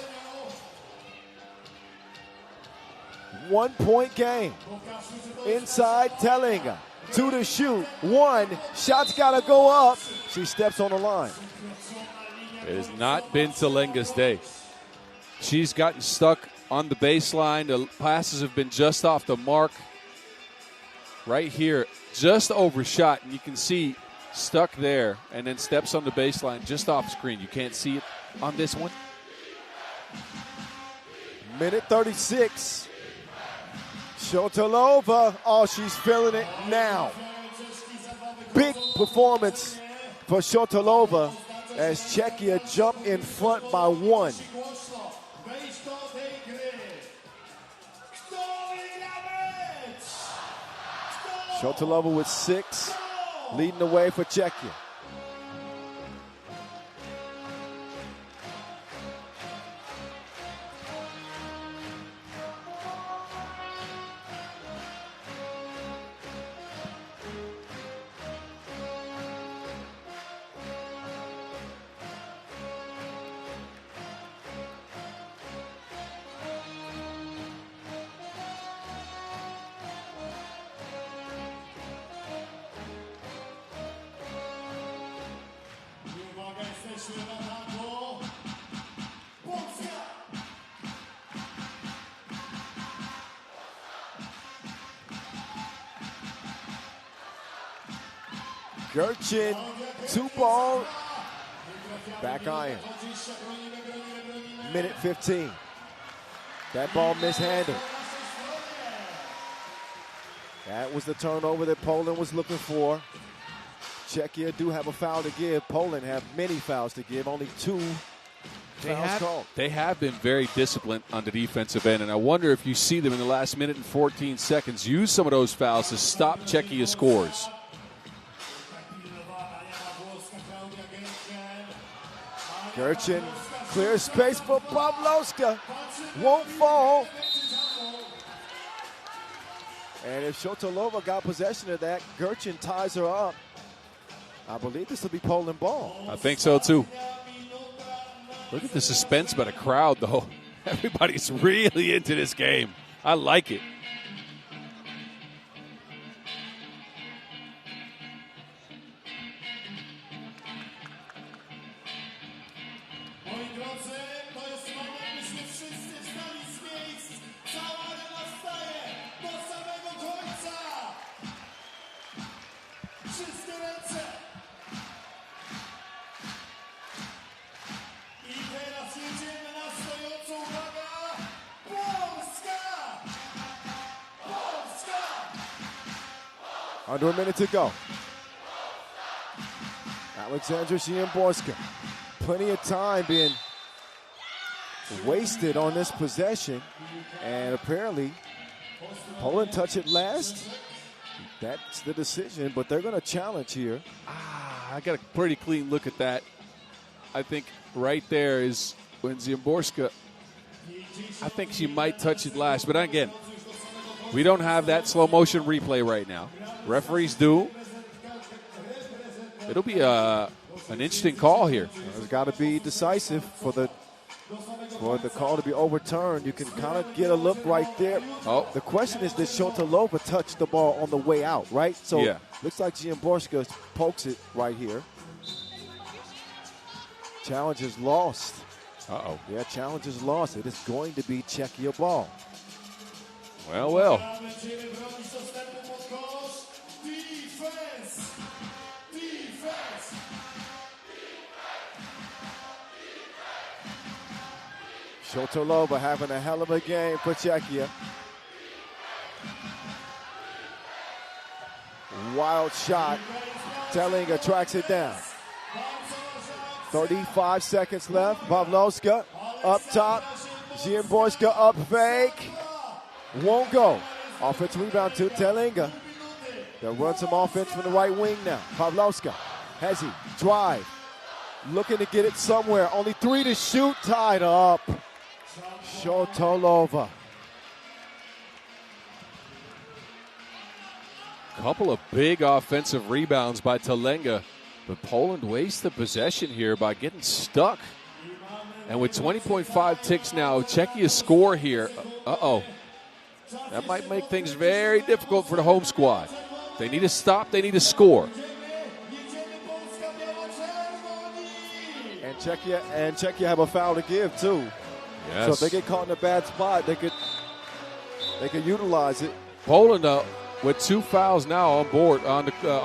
1-point game. Inside Tellinga. 2 to shoot. 1. Shot's got to go up. She steps on the line. It has not been Tellinga's day. She's gotten stuck on the baseline. The passes have been just off the mark. Right here, just overshot. And you can see stuck there and then steps on the baseline just off screen. You can't see it on this one. Minute 36. Shotalova, oh, she's feeling it now. Big performance for Shotalova as Czechia jump in front by 1. Shotalova with 6, leading the way for Czechia. Gerchin, 2-ball, back iron. Minute 15. That ball mishandled. That was the turnover that Poland was looking for. Czechia do have a foul to give. Poland have many fouls to give, only 2 fouls called. They have been very disciplined on the defensive end, and I wonder if you see them in the last minute and 14 seconds use some of those fouls to stop Czechia scores. Gerchin clears space for Pavlovska. Won't fall. And if Shotalova got possession of that, Gerchin ties her up. I believe this will be Poland ball. I think so, too. Look at the suspense by the crowd, though. Everybody's really into this game. I like it. Under a minute to go. Alexandra Ziemborska. Plenty of time being wasted on this possession. And apparently, Poland touch it last. That's the decision, but they're going to challenge here. I got a pretty clean look at that. I think right there is when Ziemborska, I think she might touch it last. But again, we don't have that slow motion replay right now. Referees do. It'll be an interesting call here. It's got to be decisive for the call to be overturned. You can kind of get a look right there. Oh. The question is, did Shotalova touch the ball on the way out, right? So yeah. Looks like Ziemborska pokes it right here. Challenge is lost. Uh-oh. Yeah, challenge is lost. It is going to be Czechia ball. Well, well. Będziemy bronić dostępu pod kosz. Defense! Defense! Shotolova having a hell of a game for Czechia. Wild shot. Telinga tracks it down. 35 seconds left. Pavlovska up top. Ziemborska up fake. Won't go. Offensive rebound to Telinga. They'll run some offense from the right wing now. Pavlovska. Hezi. Drive. Looking to get it somewhere. Only 3 to shoot. Tied up. Shotolova. Couple of big offensive rebounds by Telinga, but Poland wastes the possession here by getting stuck. And with 20.5 ticks now, Czechia's score here. Uh-oh. That might make things very difficult for the home squad. They need to stop. They need to score. And Czechia have a foul to give too. Yes. So if they get caught in a bad spot, they could utilize it. Poland with 2 fouls now on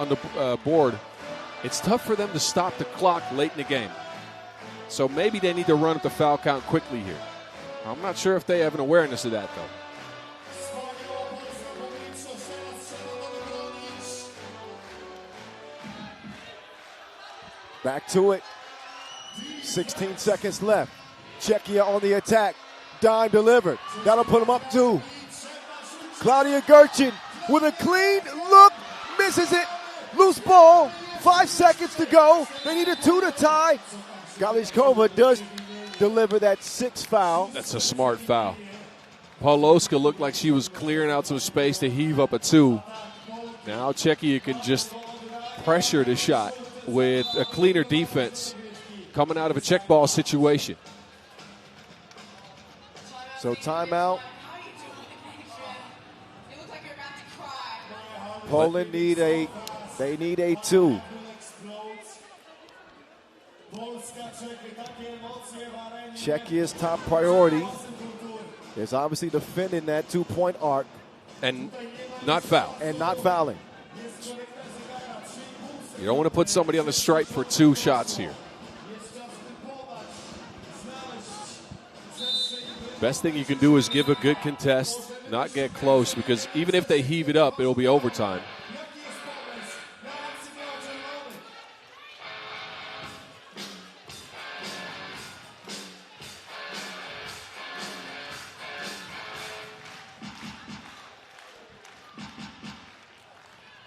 the board. It's tough for them to stop the clock late in the game. So maybe they need to run up the foul count quickly here. I'm not sure if they have an awareness of that though. Back to it. 16 seconds left. Czechia on the attack. Dime delivered. That'll put them up 2. Claudia Gerchin with a clean look. Misses it. Loose ball. 5 seconds to go. They need a 2 to tie. Galichkova does deliver that 6th foul. That's a smart foul. Paulovska looked like she was clearing out some space to heave up a 2. Now Czechia can just pressure the shot with a cleaner defense coming out of a check ball situation. So timeout. Poland need a 2. Czechia's top priority is obviously defending that 2-point arc And not foul. and not fouling. You don't want to put somebody on the stripe for 2 shots here. Best thing you can do is give a good contest, not get close, because even if they heave it up, it'll be overtime.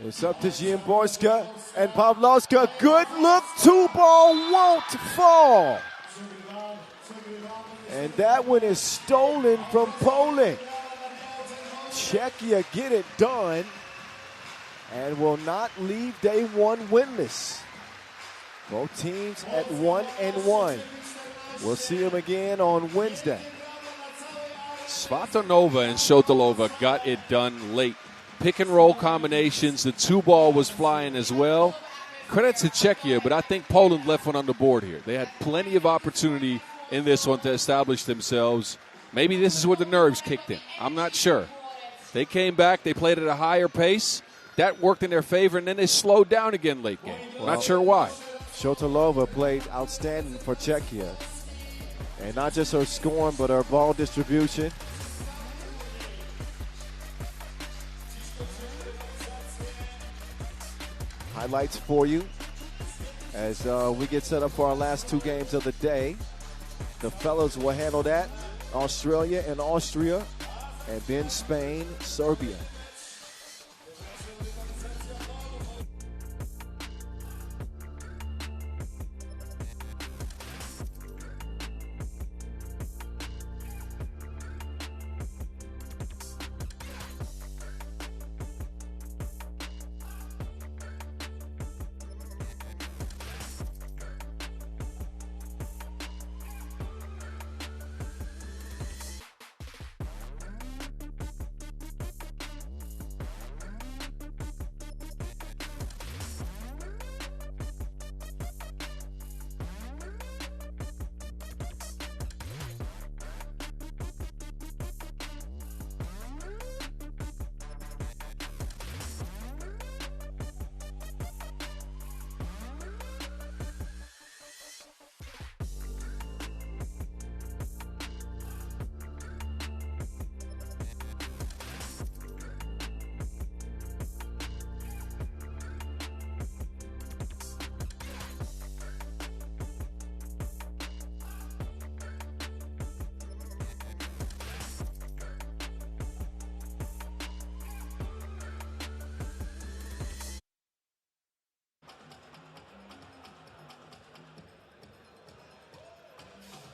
It's up to Ziemborska and Pavlovska. Good look. 2-ball won't fall. And that one is stolen from Poland. Czechia get it done and will not leave day 1 winless. Both teams at 1-1. We'll see them again on Wednesday. Svatanova and Shotolova got it done late. Pick and roll combinations. The 2-ball was flying as well. Credit to Czechia, but I think Poland left one on the board here. They had plenty of opportunity in this one to establish themselves. Maybe this is where the nerves kicked in. I'm not sure. They came back. They played at a higher pace. That worked in their favor, and then they slowed down again late game. Not sure why. Shotolova played outstanding for Czechia. And not just her scoring, but her ball distribution. Highlights for you as we get set up for our last 2 games of the day. The fellas will handle that. Australia and Austria, and then Spain, Serbia.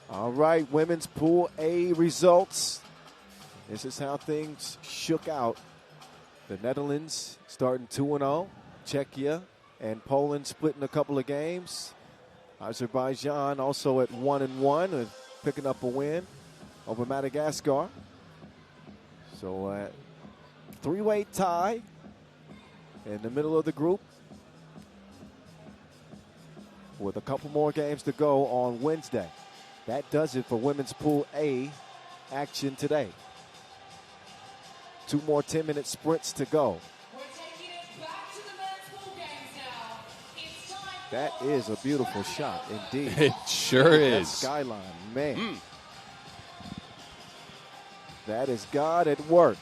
All right, women's Pool A results. This is how things shook out. The Netherlands starting 2-0. Czechia and Poland splitting a couple of games. Azerbaijan also at 1-1 and picking up a win over Madagascar. So three-way tie in the middle of the group with a couple more games to go on Wednesday. That does it for women's Pool A action today. 2 more 10-minute sprints to go. We're taking it back to the men's pool games now. It's time That is a beautiful shot indeed. It sure That is. skyline, man. That is God at work.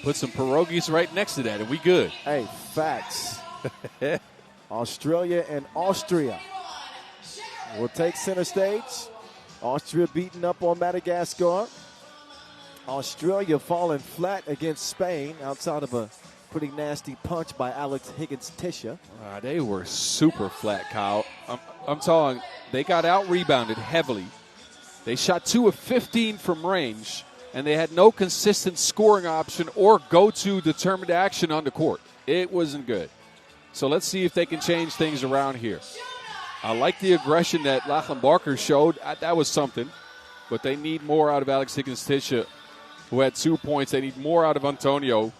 Put some pierogies right next to that, and we good. Hey, facts. Australia and Austria will take center stage. Austria beating up on Madagascar. Australia falling flat against Spain outside of a pretty nasty punch by Alex Higgins-Tisha. They were super flat, Kyle. I'm telling you, they got out-rebounded heavily. They shot 2 of 15 from range, and they had no consistent scoring option or go-to determined action on the court. It wasn't good. So let's see if they can change things around here. I like the aggression that Lachlan Barker showed. That was something. But they need more out of Alex Higgins-Tisha, who had 2 points. They need more out of Antonio,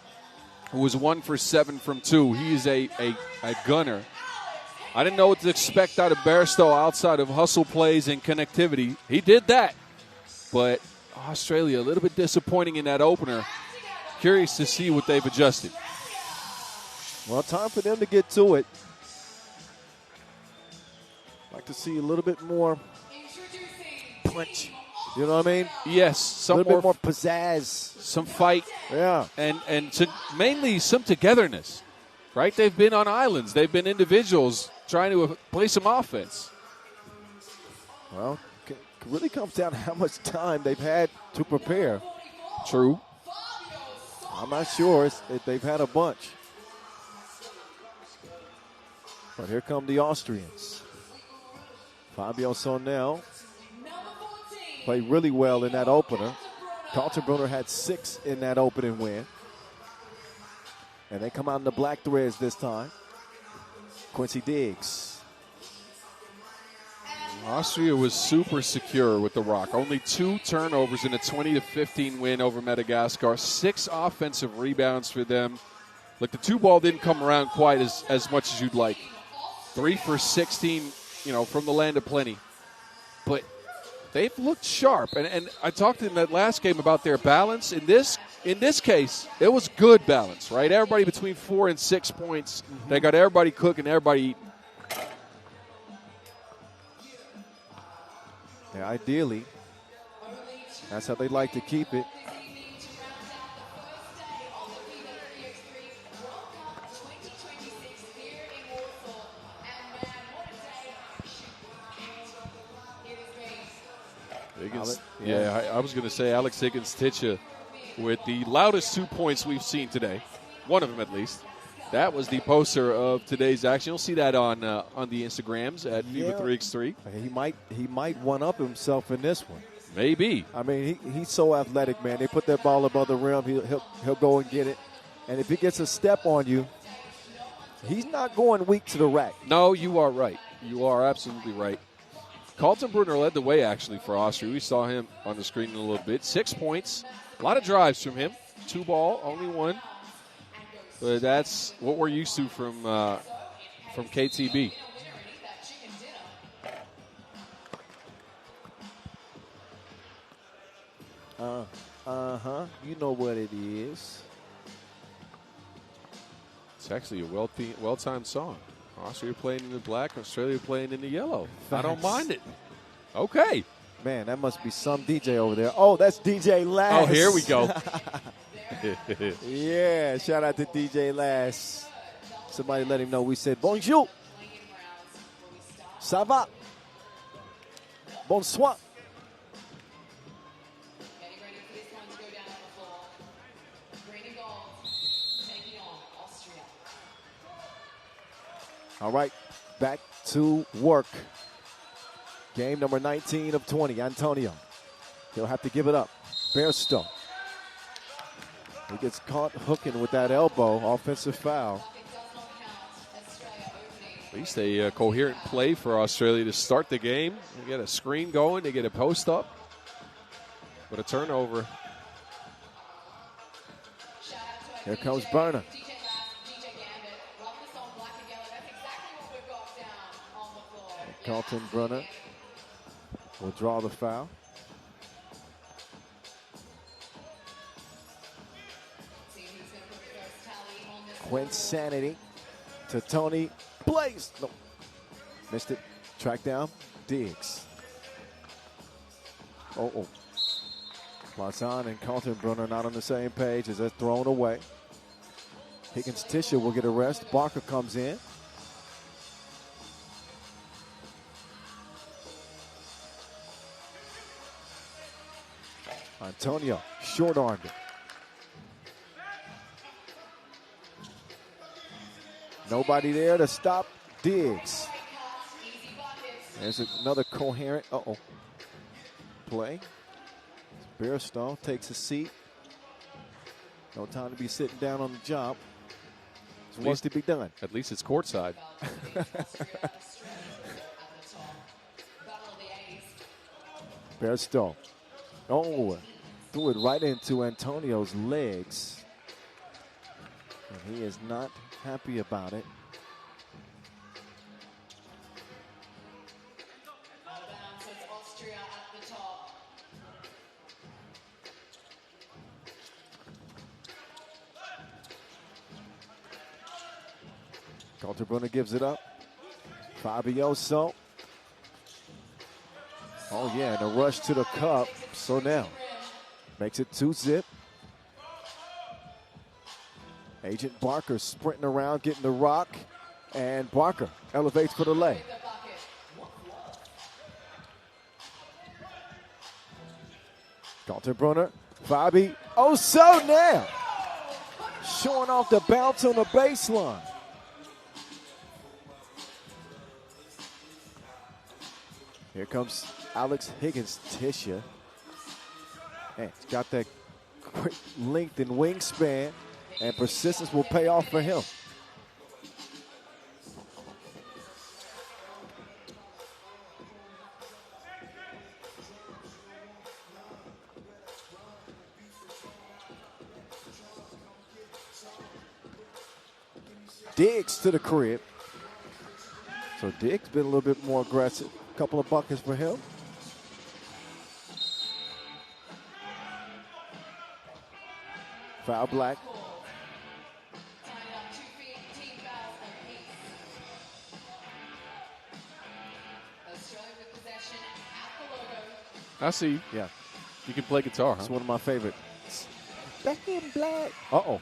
who was 1 for 7 from 2. He is a gunner. I didn't know what to expect out of Bairstow outside of hustle plays and connectivity. He did that. But Australia, a little bit disappointing in that opener. Curious to see what they've adjusted. Well, time for them to get to it. Like to see a little bit more punch. You know what I mean? Yes, A little bit more pizzazz. some fight, Yeah. and mainly some togetherness, right? They've been on islands. They've been individuals trying to play some offense. Well, it really comes down to how much time they've had to prepare. True. I'm not sure if they've had a bunch. But here come the Austrians. Fabio Sonel played really well in that opener. Kaltenbrunner had 6 in that opening win. And they come out in the black threads this time. Quincy Diggs. Austria was super secure with the rock. Only 2 turnovers in a 20-15 win over Madagascar. 6 offensive rebounds for them. Look, the 2-ball didn't come around quite as much as you'd like. 3 for 16, from the land of plenty. But they've looked sharp. And I talked in that last game about their balance. In this case, it was good balance, right? Everybody between 4 and 6 points. They got everybody cooking, everybody eating. Yeah, ideally, that's how they like to keep it. I was going to say Alex Higgins-Tisha with the loudest 2 points we've seen today. One of them, at least. That was the poster of today's action. You'll see that on the Instagrams at FIBA 3x3. He might one-up himself in this one. Maybe. I mean, he's so athletic, man. They put that ball above the rim. He'll go and get it. And if he gets a step on you, he's not going weak to the rack. No, you are right. You are absolutely right. Kaltenbrunner led the way, actually, for Austria. We saw him on the screen in a little bit. 6 points. A lot of drives from him. 2-ball, only 1. But that's what we're used to from KTB. You know what it is. It's actually a well-timed song. Austria playing in the black, Australia playing in the yellow. I don't mind it. Okay. Man, that must be some DJ over there. Oh, that's DJ Lass. Oh, here we go. Yeah, shout out to DJ Lass. Somebody let him know we said bonjour. Ça va? Bonsoir. Getting ready for this one to go down on the floor. Green and gold, taking on Austria. All right, back to work. Game number 19 of 20. Antonio. He'll have to give it up. Bairstow. He gets caught hooking with that elbow. Offensive foul. At least a coherent play for Australia to start the game. They get a screen going. They get a post up. But a turnover. Here comes Burner. Carlton Brunner will draw the foul. Quinn Sanity to Tony Blaze. No. Missed it. Track down. Diggs. Oh. Plazan and Carlton Brunner not on the same page as they're thrown away. Higgins Tisha will get a rest. Barker comes in. Antonio, short-armed it. Nobody there to stop Diggs. There's another coherent, play. Bairstow takes a seat. No time to be sitting down on the job. There's work to be done. At least it's courtside. Bairstow. Threw it right into Antonio's legs. And he is not happy about it. Austria at the top. Kaltenbrunner gives it up. Fabioso. Oh, yeah, and a rush to the cup. So now, makes it 2-zip. Agent Barker sprinting around, getting the rock. And Barker elevates for the lay. Kaltenbrunner. Fabi. Oh, so now. Showing off the bounce on the baseline. Here comes Alex Higgins Tisha. And he's got that quick length and wingspan, and persistence will pay off for him. Diggs to the crib. So Diggs been a little bit more aggressive. Couple of buckets for him. Foul Black. I see. Yeah. You can play guitar, It's huh? one of my favorites. Back in black. Oh,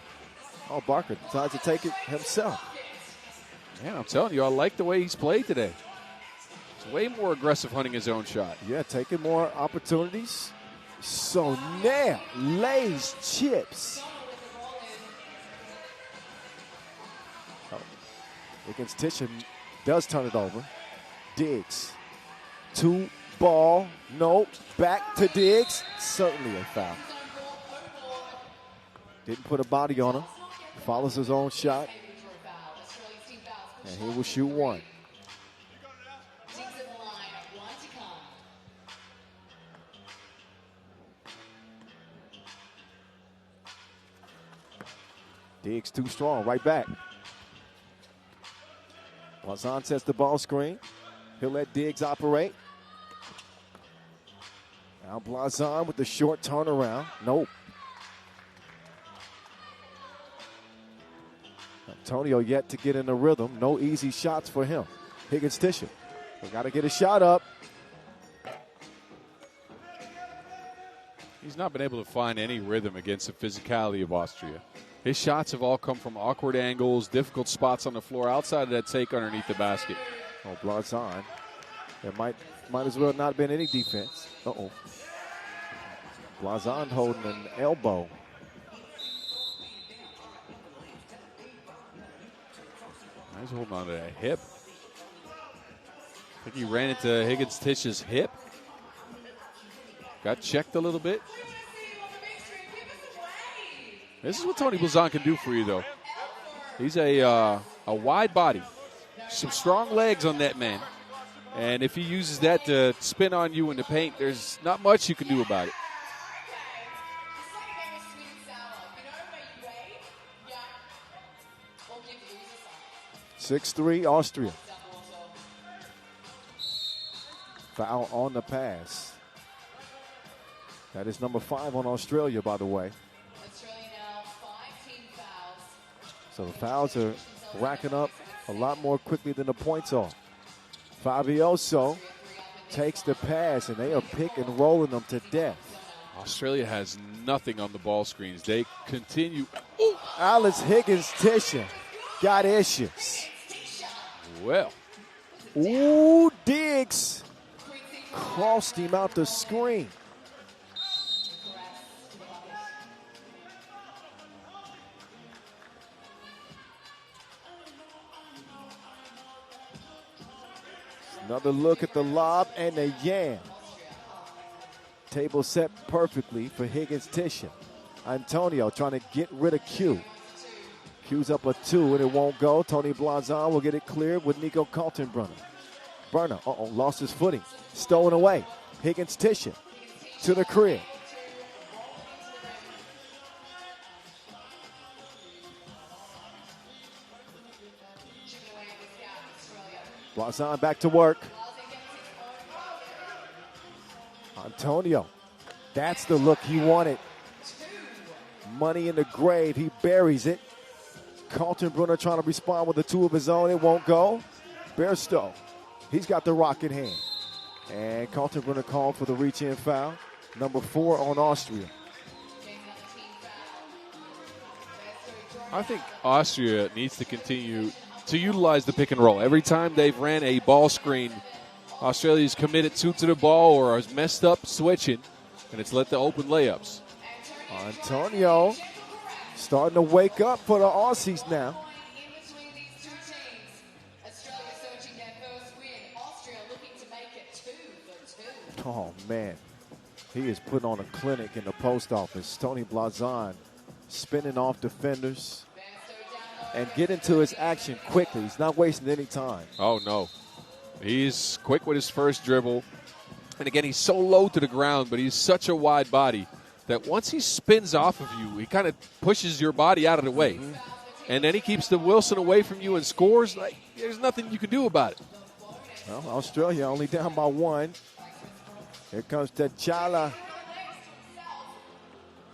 Barker decides to take it himself. Yeah, I'm telling you, I like the way he's played today. He's way more aggressive hunting his own shot. Yeah, taking more opportunities. So now, lays chips. Against Tisha, does turn it over. Diggs. 2 ball. No. Back to Diggs. Certainly a foul. Didn't put a body on him. Follows his own shot. And he will shoot one. Diggs too strong, right back. Blazon sets the ball screen. He'll let Diggs operate. Now Blazon with the short turnaround. Nope. Antonio yet to get in the rhythm. No easy shots for him. Higgins Tisha. We got to get a shot up. He's not been able to find any rhythm against the physicality of Austria. His shots have all come from awkward angles, difficult spots on the floor outside of that take underneath the basket. Oh, Blazon. There might as well not have been any defense. Blazon holding an elbow. He's holding on to that hip. I think he ran into Higgins-Tish's hip. Got checked a little bit. This is what Tony Blazon can do for you, though. He's a wide body, some strong legs on that man. And if he uses that to spin on you in the paint, there's not much you can do about it. 6-3 Austria. Foul on the pass. That is number 5 on Australia, by the way. So the fouls are racking up a lot more quickly than the points are. Fabioso takes the pass, and they are pick and rolling them to death. Australia has nothing on the ball screens. They continue. Ooh. Alex Higgins-Tisha got issues. Well. Ooh, Diggs crossed him out the screen. Another look at the lob and the yam. Table set perfectly for Higgins-Tisha. Antonio trying to get rid of Q. Q's up a 2 and it won't go. Tony Blazon will get it cleared with Nico Kaltenbrunner. Burner, lost his footing. Stolen away. Higgins-Tisha to the crib. Blazon back to work. Antonio, that's the look he wanted. Money in the grave, he buries it. Kaltenbrunner trying to respond with a 2 of his own, it won't go. Bairstow, he's got the rock in hand. And Kaltenbrunner called for the reach-in foul. Number 4 on Austria. I think Austria needs to continue to utilize the pick and roll. Every time they've ran a ball screen, Australia's committed 2 to the ball or has messed up switching, and it's let the open layups. Antonio starting to wake up for the Aussies now. Oh, man. He is putting on a clinic in the post office. Tony Blazon spinning off defenders and getting to his action quickly. He's not wasting any time. Oh, no. He's quick with his first dribble. And, again, he's so low to the ground, but he's such a wide body that once he spins off of you, he kind of pushes your body out of the way. Mm-hmm. And then he keeps the Wilson away from you and scores. Like, there's nothing you can do about it. Well, Australia only down by 1. Here comes T'Challa.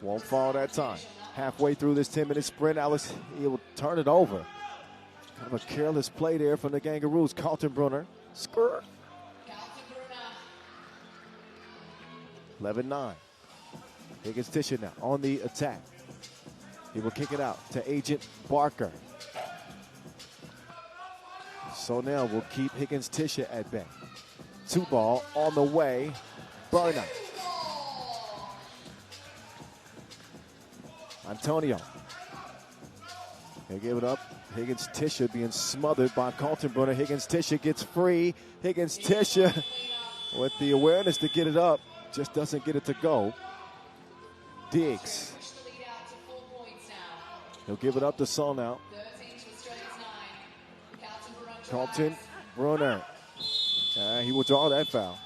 Won't fall that time. Halfway through this 10-minute sprint, Alex, he'll turn it over. Kind of a careless play there from the Kangaroos. Kaltenbrunner. Skirt. 11-9. Higgins-Tisha now on the attack. He will kick it out to Agent Barker. So now we'll keep Higgins-Tisha at bay. 2 ball on the way. Burner. Antonio. He'll give it up. Higgins-Tisha being smothered by Kaltenbrunner. Higgins-Tisha gets free. Higgins-Tisha with the awareness to get it up. Just doesn't get it to go. Diggs. He'll give it up to Son now. Kaltenbrunner. He will draw that foul.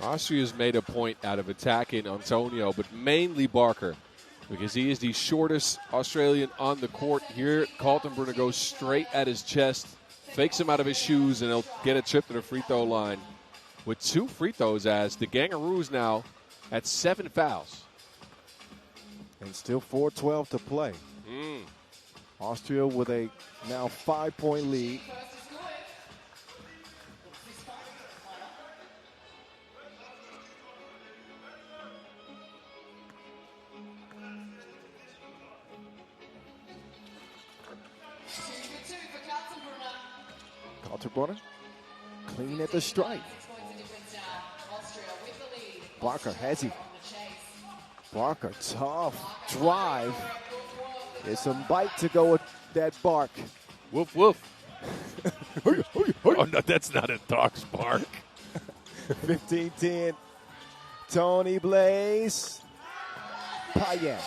Austria's made a point out of attacking Antonio, but mainly Barker, because he is the shortest Australian on the court. Here, Kaltenbrunner goes straight at his chest, fakes him out of his shoes, and he'll get a trip to the free throw line with 2 free throws as the Kangaroos now at 7 fouls. And still 4:12 to play. Austria with a now 5-point lead. Kaltenbrunner clean at the strike. Barker has he. Barker, tough drive. There's some bite to go with that bark. Woof, woof. Oh, no, that's not a dog's bark. 15-10. Tony Blaze. Payan.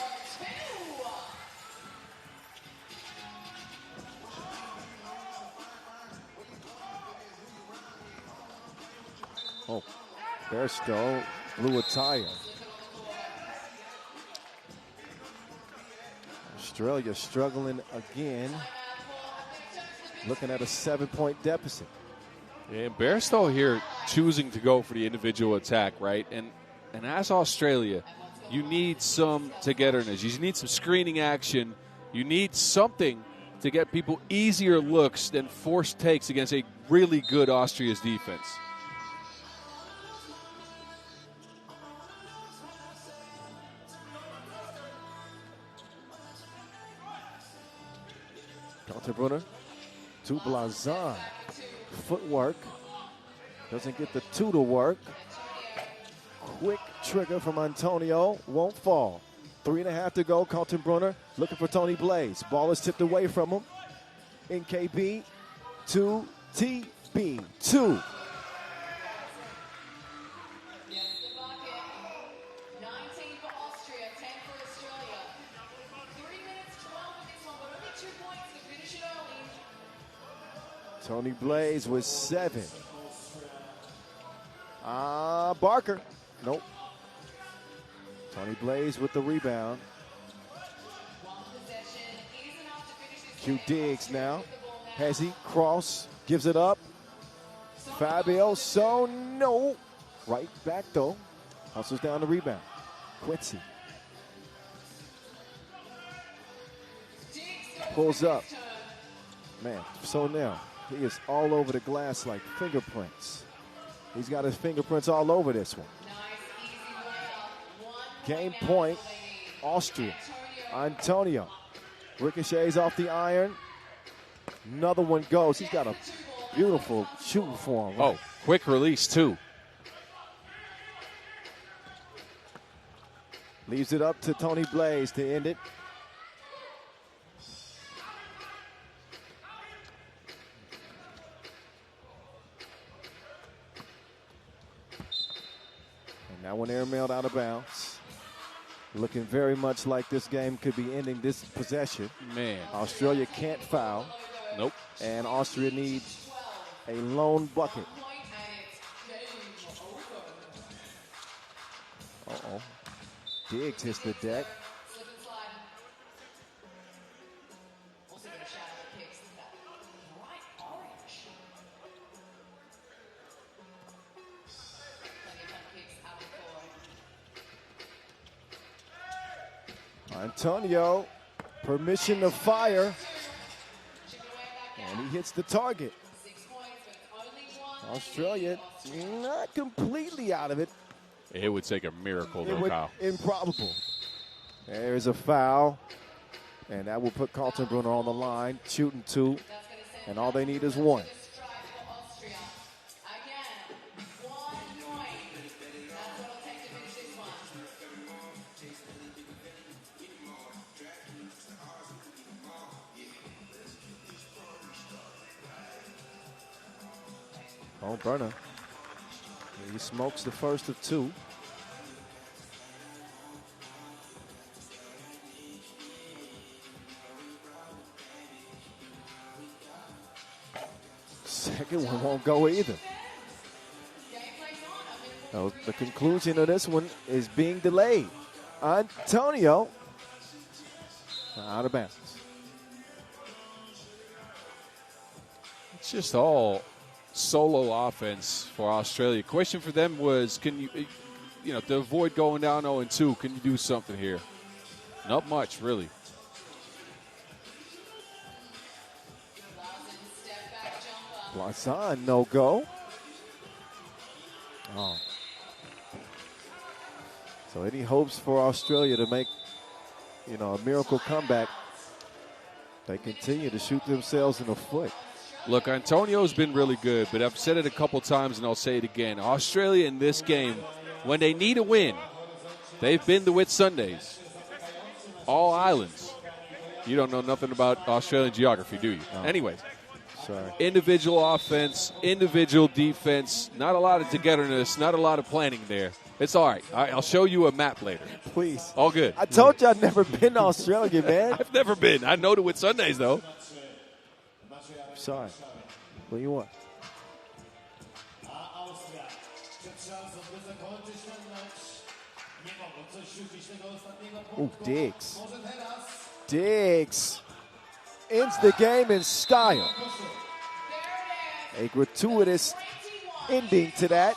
Oh, Bairstow blew a tire. Australia struggling again. Looking at a 7-point deficit. Yeah, and Bairstow here choosing to go for the individual attack, right? And as Australia, you need some togetherness. You need some screening action. You need something to get people easier looks than forced takes against a really good Austria's defense. Kaltenbrunner to Blazan. Footwork. Doesn't get the two to work. Quick trigger from Antonio. Won't fall. 3.5 to go. Kaltenbrunner looking for Tony Blaze. Ball is tipped away from him. NKB to TB. 2. Yes, the bucket. 19 for Austria, 10 for Australia. 3 minutes 12 in this one, but only 2 points to finish it early. Tony Blaze with 7. Barker. Nope. Tony Blaze with the rebound. One possession is enough to finish this Q game. Diggs Austria now. with the ball now. Has he? Cross. Gives it up. Fabio. So no. Right back though. Hustles down the rebound. Quincy. Diggs goes Pulls for up. his turn. Man, so now he is all over the glass like fingerprints. He's got his fingerprints all over this one. Nice, easy layup. 1 Game point now point, for the lead. Austria. Antonio. Antonio. Ricochets off the iron. Another one goes. He's got a beautiful shooting form. Oh, quick release, too. Leaves it up to Tony Blaze to end it. And that one airmailed out of bounds. Looking very much like this game could be ending this possession. Man. Australia can't foul, Nope. and Austria needs a lone bucket. Point and it's game over. Uh-oh. Diggs hits the deck. Slip and slide. Also going to shout out the kicks. That bright orange. Plenty of fun kicks out the floor. Antonio, permission to fire, Chip it away back and out. he hits the target. 6 points, but only 1. Australia not completely out of it. It would take a miracle, It though, would Kyle. improbable. There's a foul, and that will put Kaltenbrunner on the line, shooting 2, That's going to send and all they need is 1. a strike for Austria. Again, 1 point. That's what it'll take to finish this one. Oh, Burner. He smokes the first of 2. Second one won't go either. Game plays on. A minute So the conclusion of this one is being delayed. Antonio out of bounds. It's just all solo offense for Australia. Question for them was, can you, to avoid going down 0-2, can you do something here? Not much, really. step back jumper. Blazan, no go. Oh. So any hopes for Australia to make, a miracle comeback? They continue to shoot themselves in the foot. Look, Antonio's been really good, but I've said it a couple times and I'll say it again. Australia in this game, when they need a win, they've been the Whitsundays. All islands. You don't know nothing about Australian geography, do you? No. Anyways, Sorry. Individual offense, individual defense, not a lot of togetherness, not a lot of planning there. It's all right. I'll show you a map later. Please. All good. I told you I've never been to Australia, man. I've never been. I know it with Sundays, though. Sorry. What do you want? A Austria przed szansą, by zakończyć ten mecz. Nie mogą coś rzucić tego ostatniego punktu. Diggs. Może teraz? Diggs ends the game in style. A gratuitous ending to that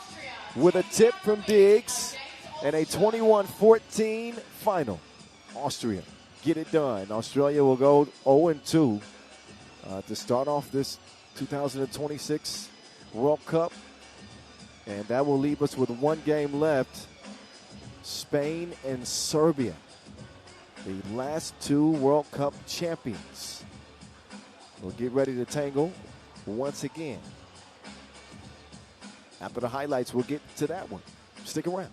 with a tip from Diggs and a 21-14 final. Austria get it done. Australia will go 0-2 to start off this 2026 World Cup. And that will leave us with one game left. Spain and Serbia, the last two World Cup champions, will get ready to tangle once again. After the highlights, we'll get to that one. Stick around.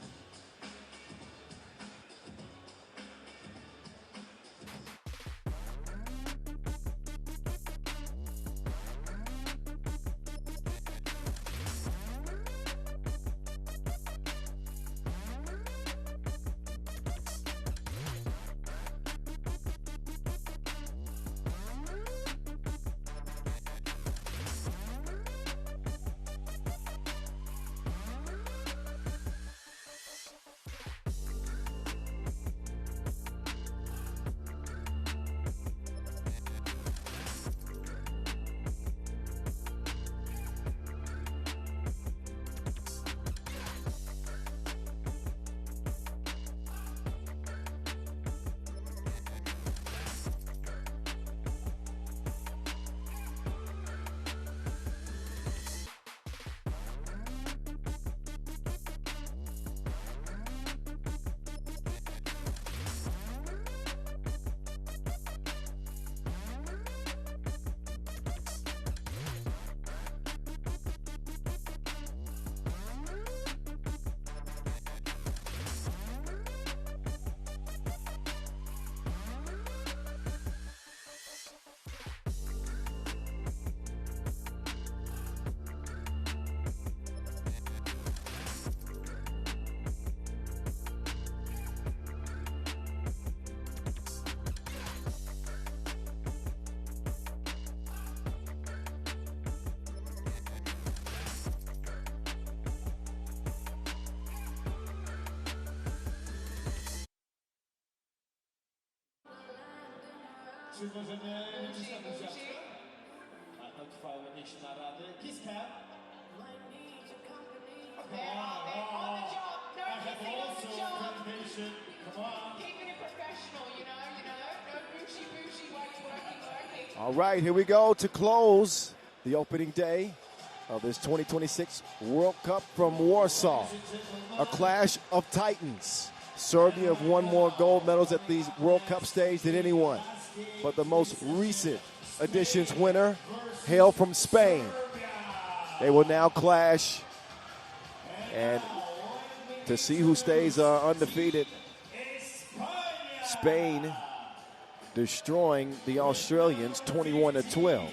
Czy możemy wyciskać siatkę? A to trwało jakieś narady. Kiss cap. Come on. I have also presentation. Come on. Keeping it professional, you know, no booshy, working. All right, here we go to close the opening day of this 2026 World Cup from Warsaw. A clash of titans. Serbia have won more gold medals at these World Cup stage than anyone. But the most recent edition's winner hail from Spain. They will now clash, and to see who stays undefeated, Spain destroying the Australians 21-12.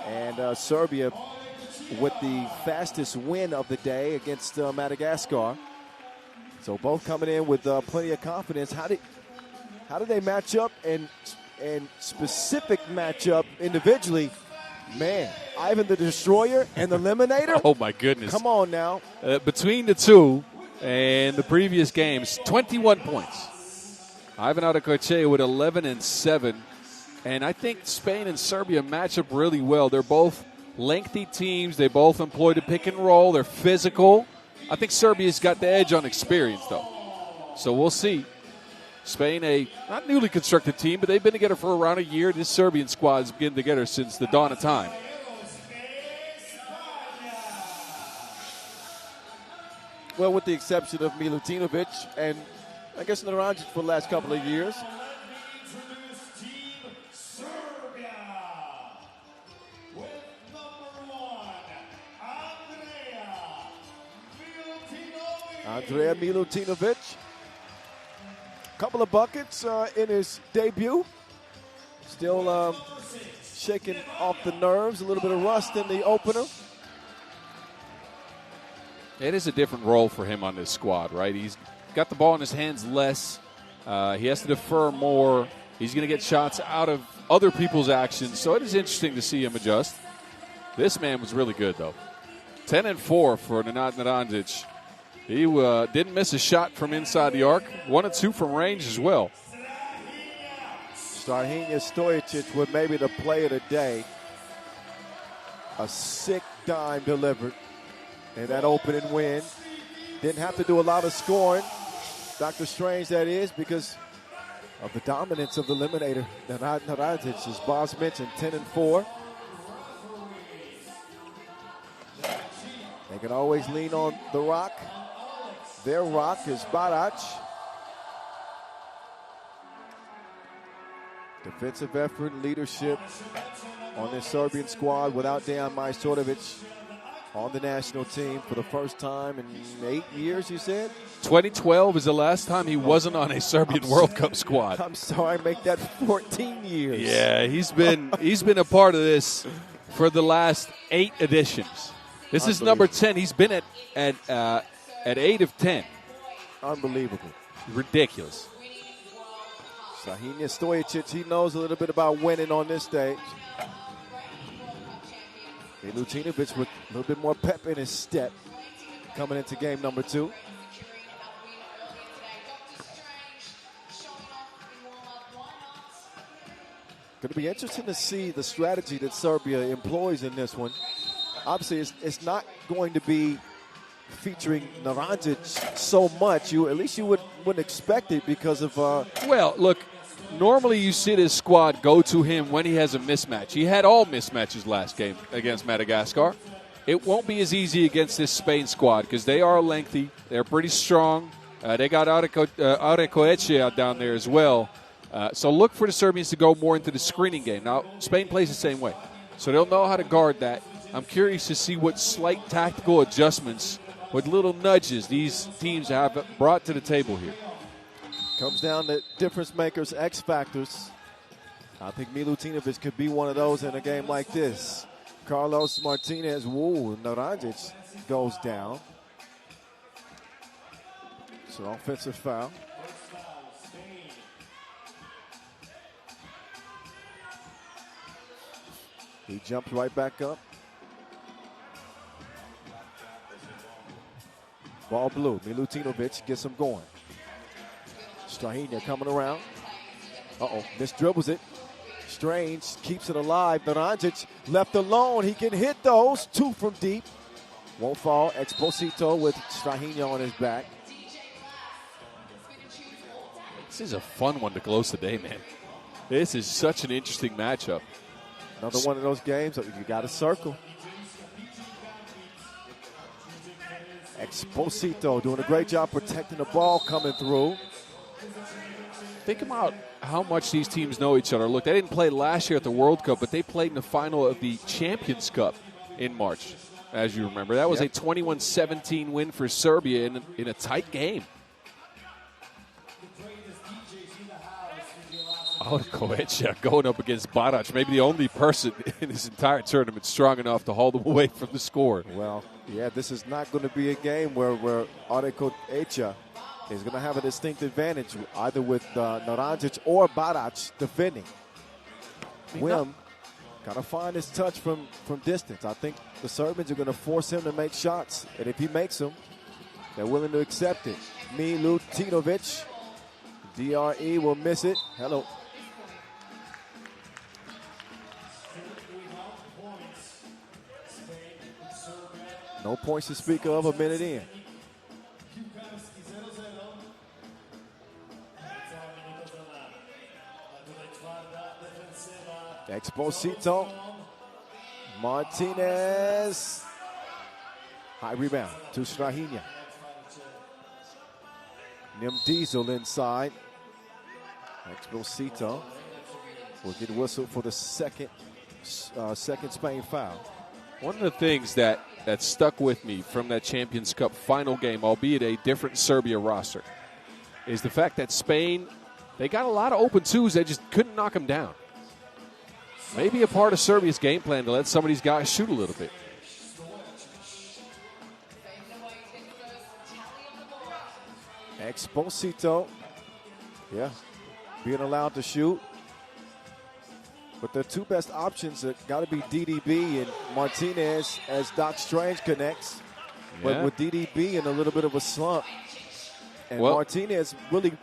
And Serbia with the fastest win of the day against Madagascar. So both coming in with plenty of confidence. How do they match up and specific matchup individually? Man, Ivan the Destroyer and the Eliminator? Oh, my goodness. Come on now. Between the two and the previous games, 21 points. Ivan Adakoche with 11-7. And I think Spain and Serbia match up really well. They're both lengthy teams. They both employ the pick and roll. They're physical. I think Serbia's got the edge on experience, though. So we'll see. Spain, a not newly constructed team, but they've been together for around a year. This Serbian squad has been together since the dawn of time. Well, with the exception of Milutinovic and I guess Naranjic for the last couple of years. Andrea Milutinovic. Couple of buckets in his debut. Still shaking off the nerves, a little bit of rust in the opener. It is a different role for him on this squad, right? He's got the ball in his hands less. He has to defer more. He's going to get shots out of other people's actions, so it is interesting to see him adjust. This man was really good, though. 10-4 for Nenad Naranjic. He didn't miss a shot from inside the arc. 1 of 2 from range as well. Strahinja Stojicic with maybe the play of the day. A sick dime delivered in that opening win. Didn't have to do a lot of scoring. Dr. Strange, that is, because of the dominance of the eliminator. Naranjic, as Boss mentioned, 10-4. They can always lean on the rock. Their rock is Barac. Defensive effort and leadership on this Serbian squad without Dejan Majstorovic on the national team for the first time in 8 years, you said? 2012 is the last time he wasn't on a Serbian World Cup squad. I'm sorry, make that 14 years. Yeah, he's been a part of this for the last 8 editions. This is number 10. He's been at 8 of 10. Unbelievable. Ridiculous. Strahinja Stojicic, he knows a little bit about winning on this stage. Milutinovic with a little bit more pep in his step coming into game number 2. Going to be interesting to see the strategy that Serbia employs in this one. Obviously, it's not going to be featuring Naranjic so much. At least you wouldn't expect it because of. Well, look, normally you see this squad go to him when he has a mismatch. He had all mismatches last game against Madagascar. It won't be as easy against this Spain squad because they are lengthy. They're pretty strong. They got Arecoechea down there as well. So look for the Serbians to go more into the screening game. Now, Spain plays the same way, so they'll know how to guard that. I'm curious to see what slight tactical adjustments, what little nudges these teams have brought to the table here. Comes down to difference makers, X factors. I think Milutinovic could be one of those in a game like this. Carlos Martinez, Naranjic goes down. It's an offensive foul. He jumps right back up. Ball blue. Milutinovic gets him going. Strahinja coming around. Misdribbles it. Strange keeps it alive. Naranjic left alone. He can hit those. 2 from deep. Won't fall. Exposito with Strahinja on his back. This is a fun one to close the day, man. This is such an interesting matchup. Another one of those games that you got to circle. Exposito doing a great job protecting the ball coming through. Think about how much these teams know each other. Look, they didn't play last year at the World Cup, but they played in the final of the Champions Cup in March, as you remember. That was a 21-17 win for Serbia in a tight game. Arecoechea going up against Barac, maybe the only person in this entire tournament strong enough to hold them away from the score. Well, yeah, this is not going to be a game where Arecoechea is going to have a distinct advantage, either with Naranjic or Barac defending. Wim got to find his touch from distance. I think the Serbians are going to force him to make shots, and if he makes them, they're willing to accept it. Milutinovic, DRE will miss it. Hello. No points to speak of a minute in. Exposito. Martinez. High rebound to Strahinja. Nim Diesel inside. Exposito will get whistled for the second Spain foul. One of the things that stuck with me from that Champions Cup final game, albeit a different Serbia roster, is the fact that Spain, they got a lot of open twos. They just couldn't knock them down. Maybe a part of Serbia's game plan to let some of these guys shoot a little bit. Exposito, yeah, being allowed to shoot. But their two best options have got to be DDB and Martinez as Doc Strange connects. But Yeah. with DDB in a little bit of a slump, and Well- Martinez really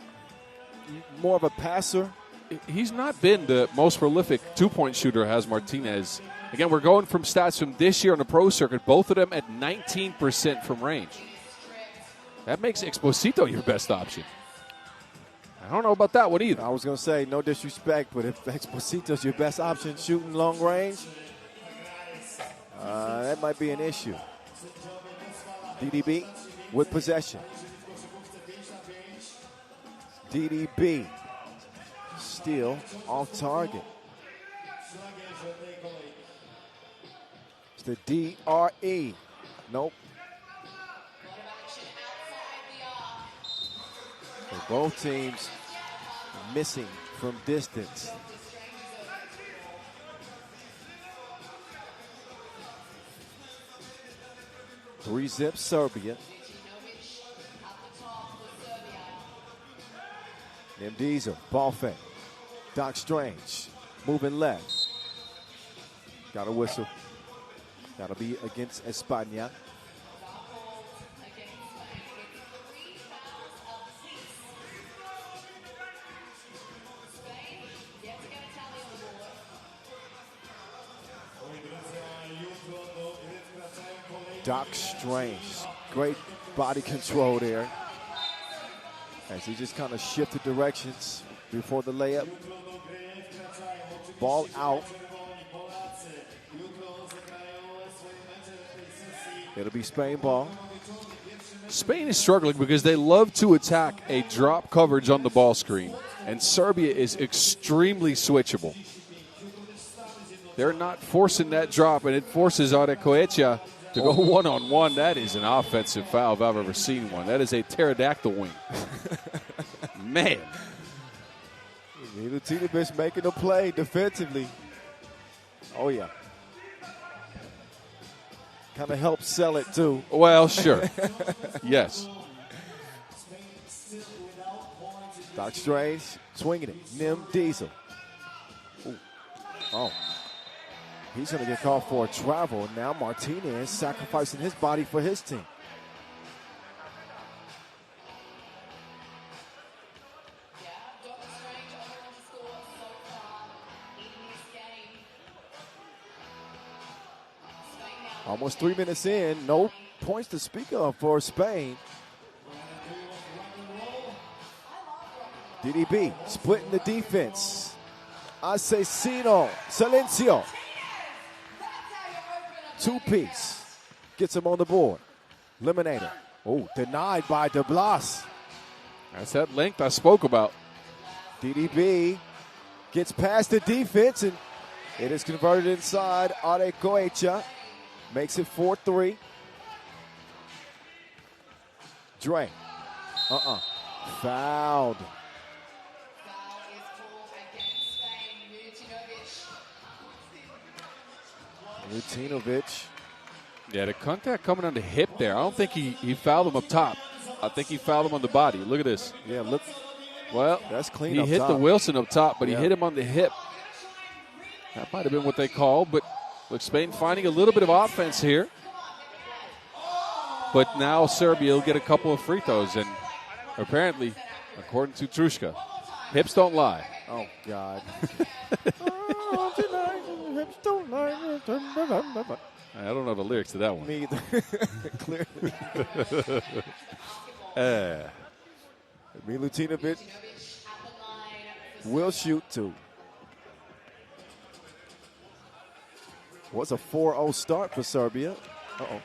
more of a passer. He's not been the most prolific two-point shooter, has Martinez. Again, we're going from stats from this year on the pro circuit, both of them at 19% from range. That makes Exposito your best option. I don't know about that one either. I was going to say, no disrespect, but if Exposito's your best option shooting long range, that might be an issue. DDB with possession. DDB still off target. It's the DRE. Nope. So both teams missing from distance. Three zip Serbia. Diesel, ball fake. Doc Strange, moving left. Got a whistle. That'll be against España. Doc Strange, great body control there as he just kind of shifted directions before the layup. Ball out. It'll be Spain ball. Spain is struggling because they love to attack a drop coverage on the ball screen, and Serbia is extremely switchable. They're not forcing that drop, and it forces Adekoecha to go one-on-one. That is an offensive foul if I've ever seen one. That is a pterodactyl wing. Man. Milutinovic making a play defensively. Oh, yeah. Kind of helps sell it, too. Well, sure. Yes. Doc Strange swinging it. Nim Diesel. Ooh. Oh. He's going to get called for a travel. Now Martinez sacrificing his body for his team. Almost 3 minutes in, no points to speak of for Spain. DDB splitting the defense. Asesino, Silencio. Two-piece. Gets him on the board. Eliminator. Oh, denied by De Blas. That's that length I spoke about. DDB gets past the defense, and it is converted inside. Adekoecha makes it 4-3. Dre. Fouled. Milutinovic. Yeah, the contact coming on the hip there. I don't think he fouled him up top. I think he fouled him on the body. Look at this. Yeah, look. Well, That's clean he up hit top. the Wilson up top, but he Yeah. hit him on the hip. That might have been what they called, but look, Spain finding a little bit of offense here. But now Serbia will get a couple of free throws, and apparently, according to Trushka, hips don't lie. Oh, God. I don't know the lyrics to that one. Me either. Clearly. Milutinovic will shoot two. Was a 4-0 start for Serbia. Uh-oh.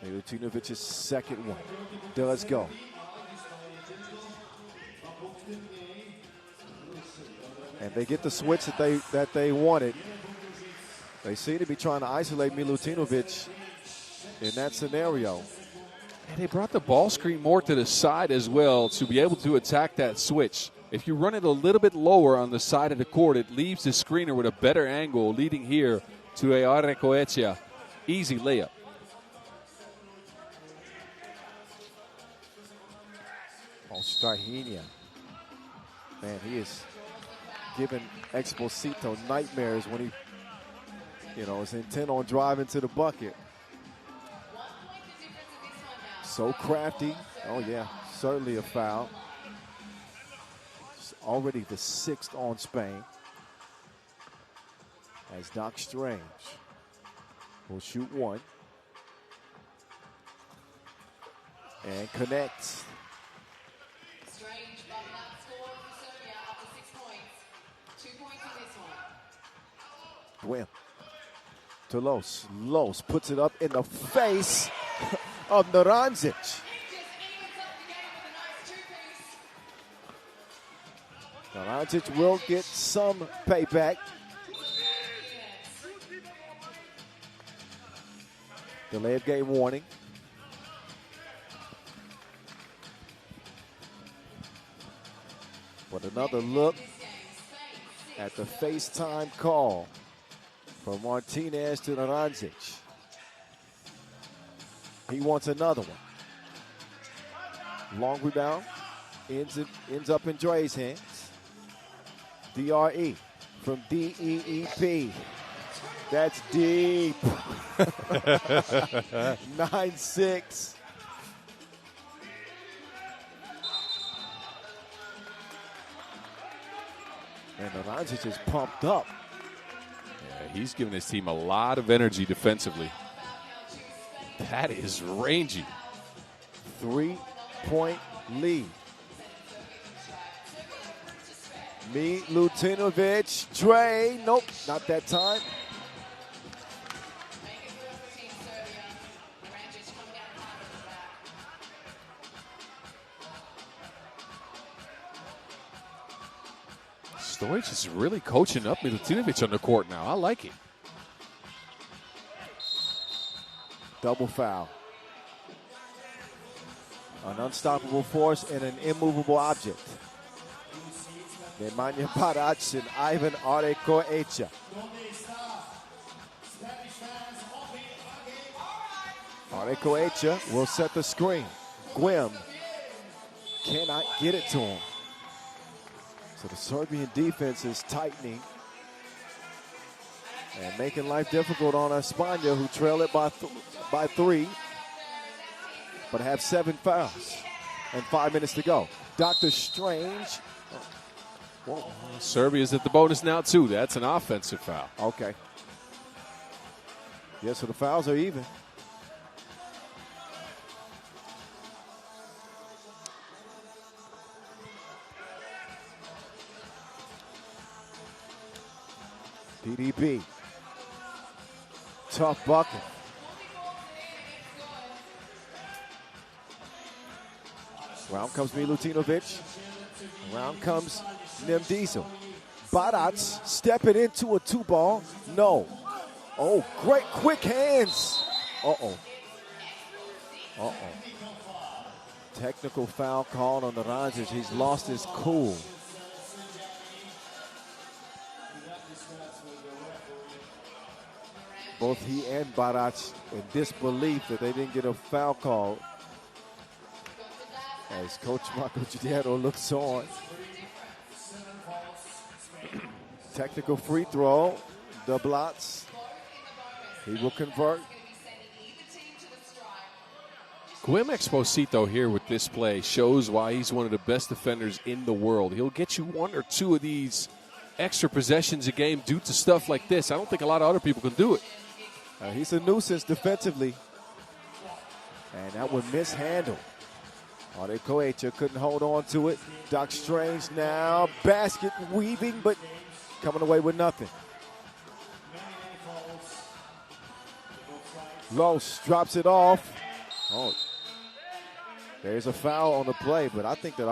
Milutinovic's second one does go. And they get the switch that they wanted. They seem to be trying to isolate Milutinovic in that scenario. And they brought the ball screen more to the side as well to be able to attack that switch. If you run it a little bit lower on the side of the court, it leaves the screener with a better angle, leading here to Arecoechea. Easy layup. Strahinia. Man, he is giving Exposito nightmares when he, is intent on driving to the bucket. So crafty. Oh, yeah, certainly a foul. It's already the 6th on Spain. As Doc Strange will shoot one. And connects. Strange, but not scored for Serbia after 6 points. 2 points in this one. Gwim to Los. Los puts it up in the face of Naranjic. Just evens up the game with a nice 2 piece. Naranjic will get some payback. Delay of game warning. But another look at the FaceTime call from Martinez to Naranjic. He wants another one. Long rebound. Ends up in Dre's hands. DRE from DEEP. That's deep. 9-6. And Naranjic is pumped up. Yeah, he's giving his team a lot of energy defensively. That is rangy. 3-point lead. Milutinovic, Dre, nope, not that time. Stojic is really coaching up Milutinovic on the court now. I like it. Double foul. An unstoppable force and an immovable object. Nemanja Barac and Ivan Arecoechea. Arecoechea will set the screen. Gwim cannot get it to him. So the Serbian defense is tightening and making life difficult on España, who trail it by 3, but have 7 fouls and 5 minutes to go. Dr. Strange. Whoa. Serbia's at the bonus now, too. That's an offensive foul. Okay. Yeah, so the fouls are even. DDB. Tough bucket. Round comes Milutinovic. Round comes Nemdizel. Barac stepping into a 2-ball. No. Oh, great quick hands. Uh-oh. Uh-oh. Technical foul called on Naranjic. He's lost his cool. Both he and Barac in disbelief that they didn't get a foul call. As Coach Marco Giudiero looks on. Technical free throw. The Blotz. He will convert. Gwim Exposito here with this play shows why he's one of the best defenders in the world. He'll get you 1 or 2 of these extra possessions a game due to stuff like this. I don't think a lot of other people can do it. He's a nuisance defensively. And that was mishandled. Arecoechea couldn't hold on to it. Doc Strange now basket weaving, but coming away with nothing. Los drops it off. Oh, there's a foul on the play, but I think that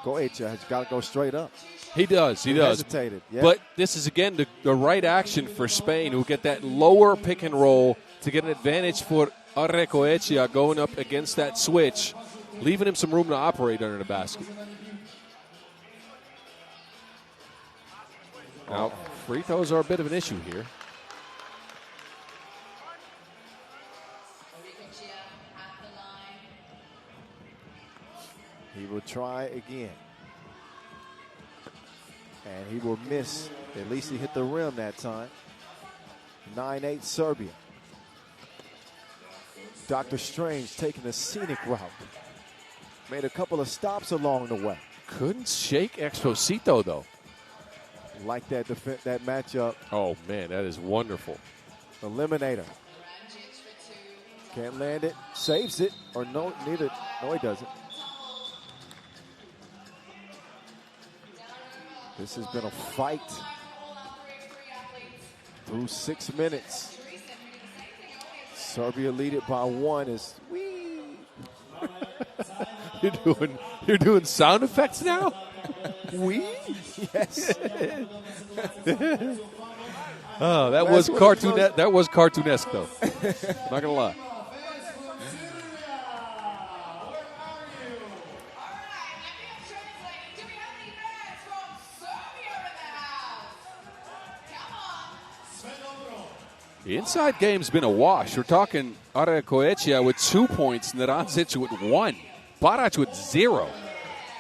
Goetia has got to go straight up. He does. He does. Hesitated. Yeah. But this is, again, the right action for Spain, who get that lower pick and roll to get an advantage for Goetia going up against that switch, leaving him some room to operate under the basket. Now, free throws are a bit of an issue here. He will try again. And he will miss. At least he hit the rim that time. 9-8 Serbia. Dr. Strange taking the scenic route. Made a couple of stops along the way. Couldn't shake Exposito, though. Like that that matchup. Oh, man, that is wonderful. Eliminator. Can't land it. Saves it. Or no, neither. No, he doesn't. This has been a fight through 6 minutes. Serbia lead it by 1 as You're doing sound effects now? Yes. Oh, that was cartoonesque though. Not gonna lie. The inside game's been a wash. We're talking Goetia with 2 points, Naranjic with 1, Barac with 0.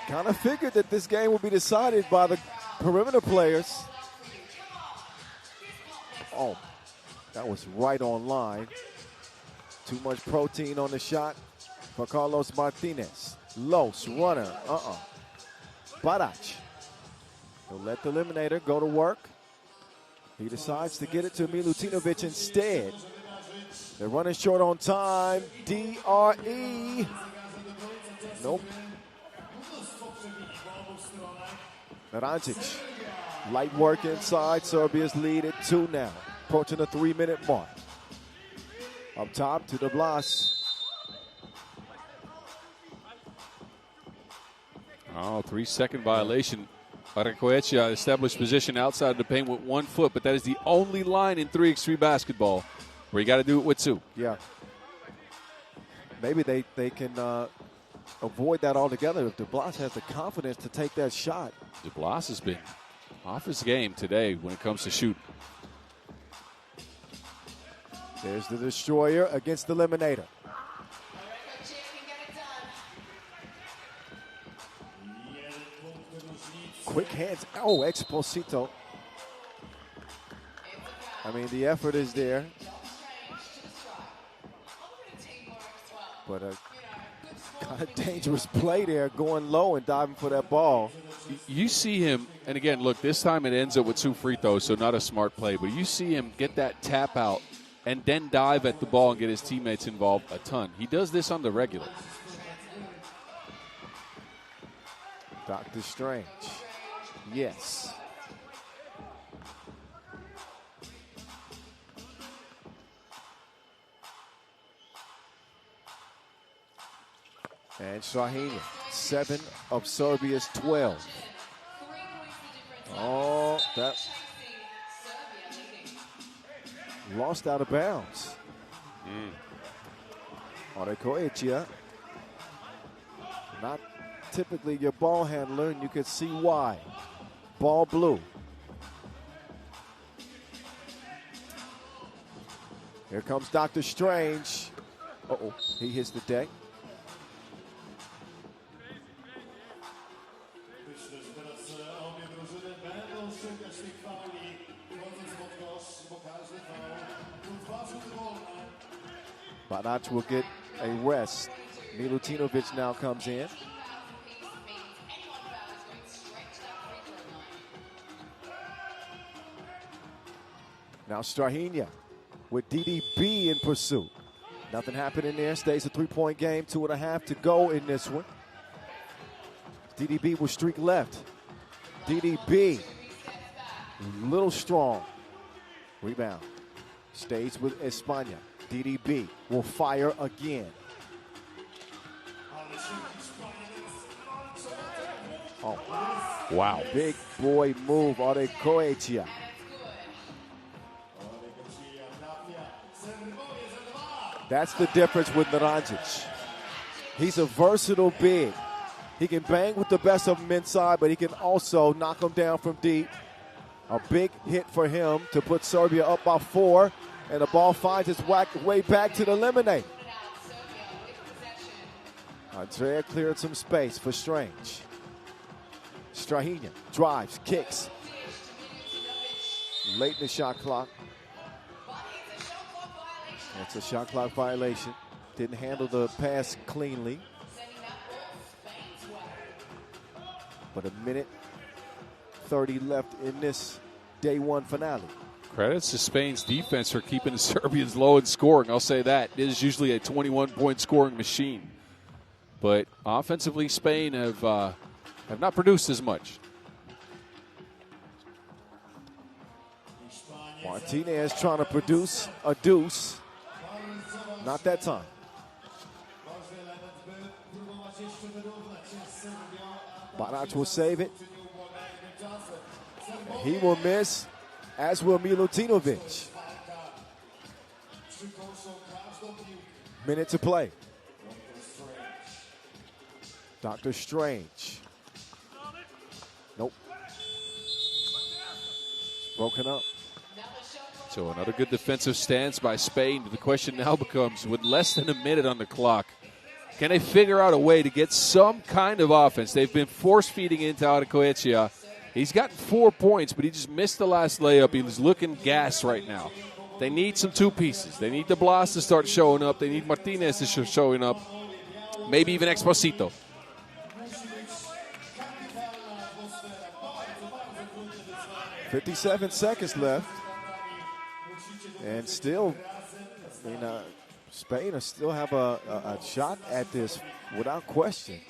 Kind of figured that this game would be decided by the perimeter players. Oh, that was right on line. Too much protein on the shot for Carlos Martinez. Los, runner, Barac. He'll let the eliminator go to work. He decides to get it to Milutinovic instead. They're running short on time. DRE. Nope. Naranjic. Light work inside. Serbia's lead at 2 now. Approaching the 3-minute mark. Up top to De Blas. Oh, 3-second violation. Goetia established position outside of the paint with 1 foot, but that is the only line in 3x3 basketball where you got to do it with 2. Yeah. Maybe they can avoid that altogether if De Blas has the confidence to take that shot. De Blas has been off his game today when it comes to shooting. There's the destroyer against the eliminator. Quick hands. Oh, Exposito. I mean, the effort is there. But a kind of dangerous play there, going low and diving for that ball. You see him, and again, look, this time it ends up with 2 free throws, so not a smart play. But you see him get that tap out and then dive at the ball and get his teammates involved a ton. He does this on the regular. Dr. Strange. Yes. And Shaheen, 7 of Serbia's 12. Oh, that lost out of bounds. Goetia, not typically your ball handler, and you can see why. Ball blue. Here comes Dr. Strange. Uh-oh, he hits the deck. Barac will get a rest. Milutinovic now comes in. Now Strahinja with DDB in pursuit. Nothing happening there. Stays a 3-point game. 2.5 to go in this one. DDB will streak left. DDB, a little strong. Rebound. Stays with España. DDB will fire again. Wow. Big boy move, Adekoechia. That's the difference with Naranjic. He's a versatile big. He can bang with the best of them inside, but he can also knock them down from deep. A big hit for him to put Serbia up by 4, and the ball finds its way back to the lemonade. Andrea cleared some space for Strange. Strahinja drives, kicks. Late in the shot clock. It's a shot clock violation. Didn't handle the pass cleanly. But a minute 30 left in this day one finale. Credits to Spain's defense for keeping the Serbians low in scoring. I'll say that. It is usually a 21-point scoring machine. But offensively, Spain have not produced as much. Martinez trying to produce a deuce. Not that time. Barac will save it. He will miss, as will Milutinovic. Minute to play. Dr. Strange. Nope. Broken up. So another good defensive stance by Spain. The question now becomes, with less than a minute on the clock, can they figure out a way to get some kind of offense? They've been force-feeding into Adekoechia. He's gotten 4 points, but he just missed the last layup. He was looking gas right now. They need some two pieces. They need De Blas to start showing up. They need Martinez to start showing up. Maybe even Exposito. .57 seconds left. And still, Spain will still have a shot at this without question.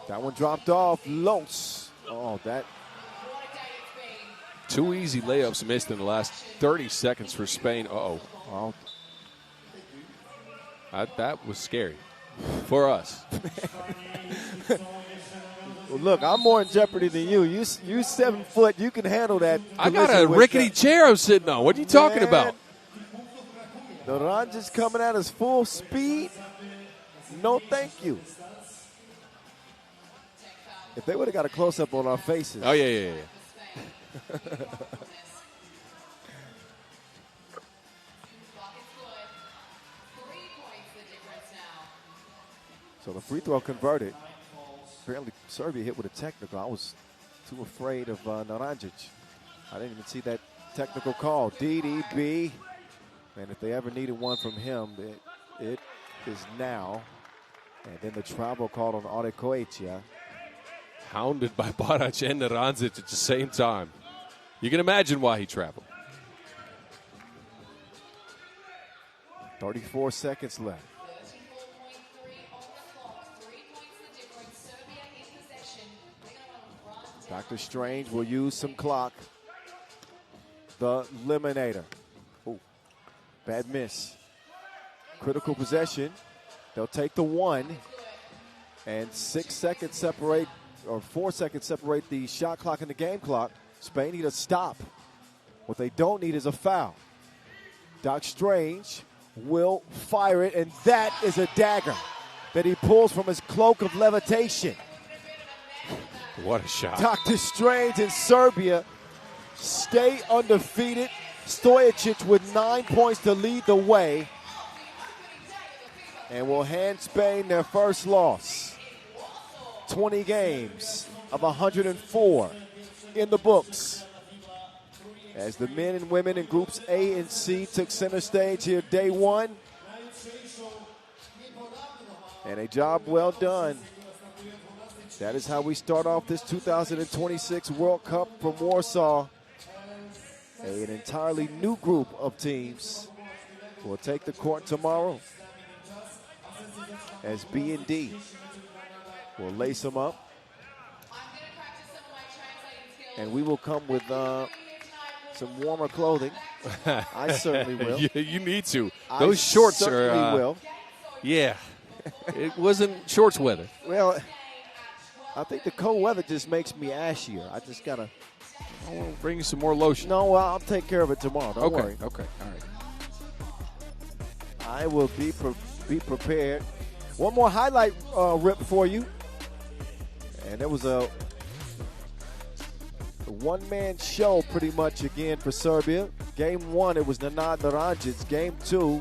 That one dropped off. Los. Oh, that. 2 easy layups missed in the last 30 seconds for Spain. Uh-oh. Well, that was scary for us. Well, look, I'm more in jeopardy than you. You 7 foot. You can handle that. I got a rickety chair I'm sitting on. What are you talking about? Naranjic coming at us full speed. No, thank you. If they would have got a close-up on our faces. Oh, yeah. So the free throw converted. Apparently Serbia hit with a technical. I was too afraid of Naranjic. I didn't even see that technical call. DDB. And if they ever needed one from him, it is now. And then the travel called on Adekoechia. Hounded by Barac and Naranjic at the same time. You can imagine why he traveled. 34 seconds left. Dr. Strange will use some clock. The Eliminator. Oh, bad miss. Critical possession. They'll take the 1. And 6 seconds separate, or 4 seconds separate the shot clock and the game clock. Spain need a stop. What they don't need is a foul. Doc Strange will fire it, and that is a dagger that he pulls from his cloak of levitation. What a shot. Dr. Strange in Serbia stay undefeated. Stojacic with 9 points to lead the way. And will hand Spain their first loss. 20 games of 104 in the books. As the men and women in groups A and C took center stage here day one. And a job well done. That is how we start off this 2026 World Cup from Warsaw. An entirely new group of teams will take the court tomorrow as B and D will lace them up. And we will come with some warmer clothing. I certainly will. You need to. Those shorts certainly are. will. Yeah. It wasn't shorts weather. Well, I think the cold weather just makes me ashier. I just got to. I want to bring you some more lotion. No, I'll take care of it tomorrow. Don't worry. Okay. All right. I will be prepared. One more highlight rip for you. And it was a one-man show pretty much again for Serbia. Game 1, it was Nenad Naranjic. Game 2,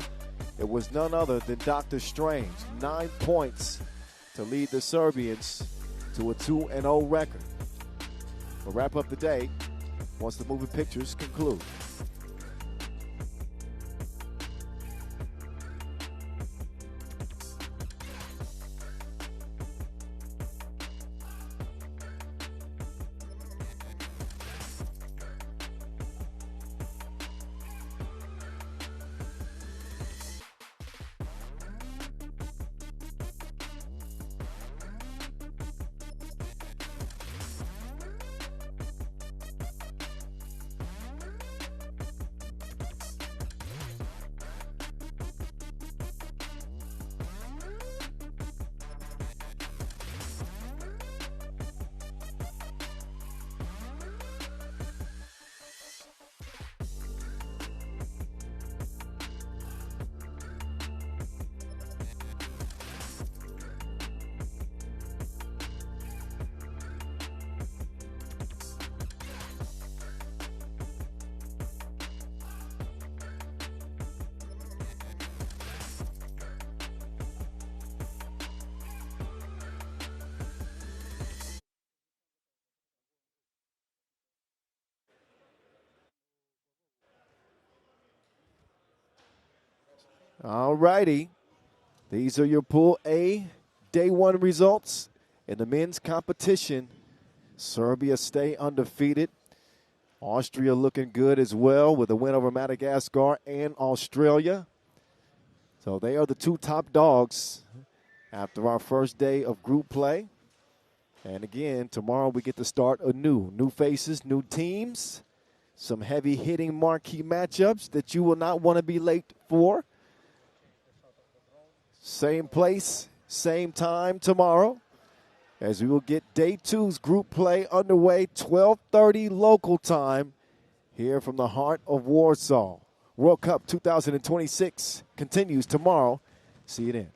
it was none other than Dr. Strange. 9 points to lead the Serbians to a 2-0 record. We'll wrap up the day once the moving pictures conclude. All righty. These are your Pool A Day 1 results. In the men's competition, Serbia stay undefeated. Austria looking good as well with a win over Madagascar and Australia. So they are the 2 top dogs after our first day of group play. And again, tomorrow we get to start anew. New faces, new teams, some heavy-hitting marquee matchups that you will not want to be late for. Same place, same time tomorrow as we will get Day 2's group play underway, 12:30 local time here from the heart of Warsaw. World Cup 2026 continues tomorrow. See you then.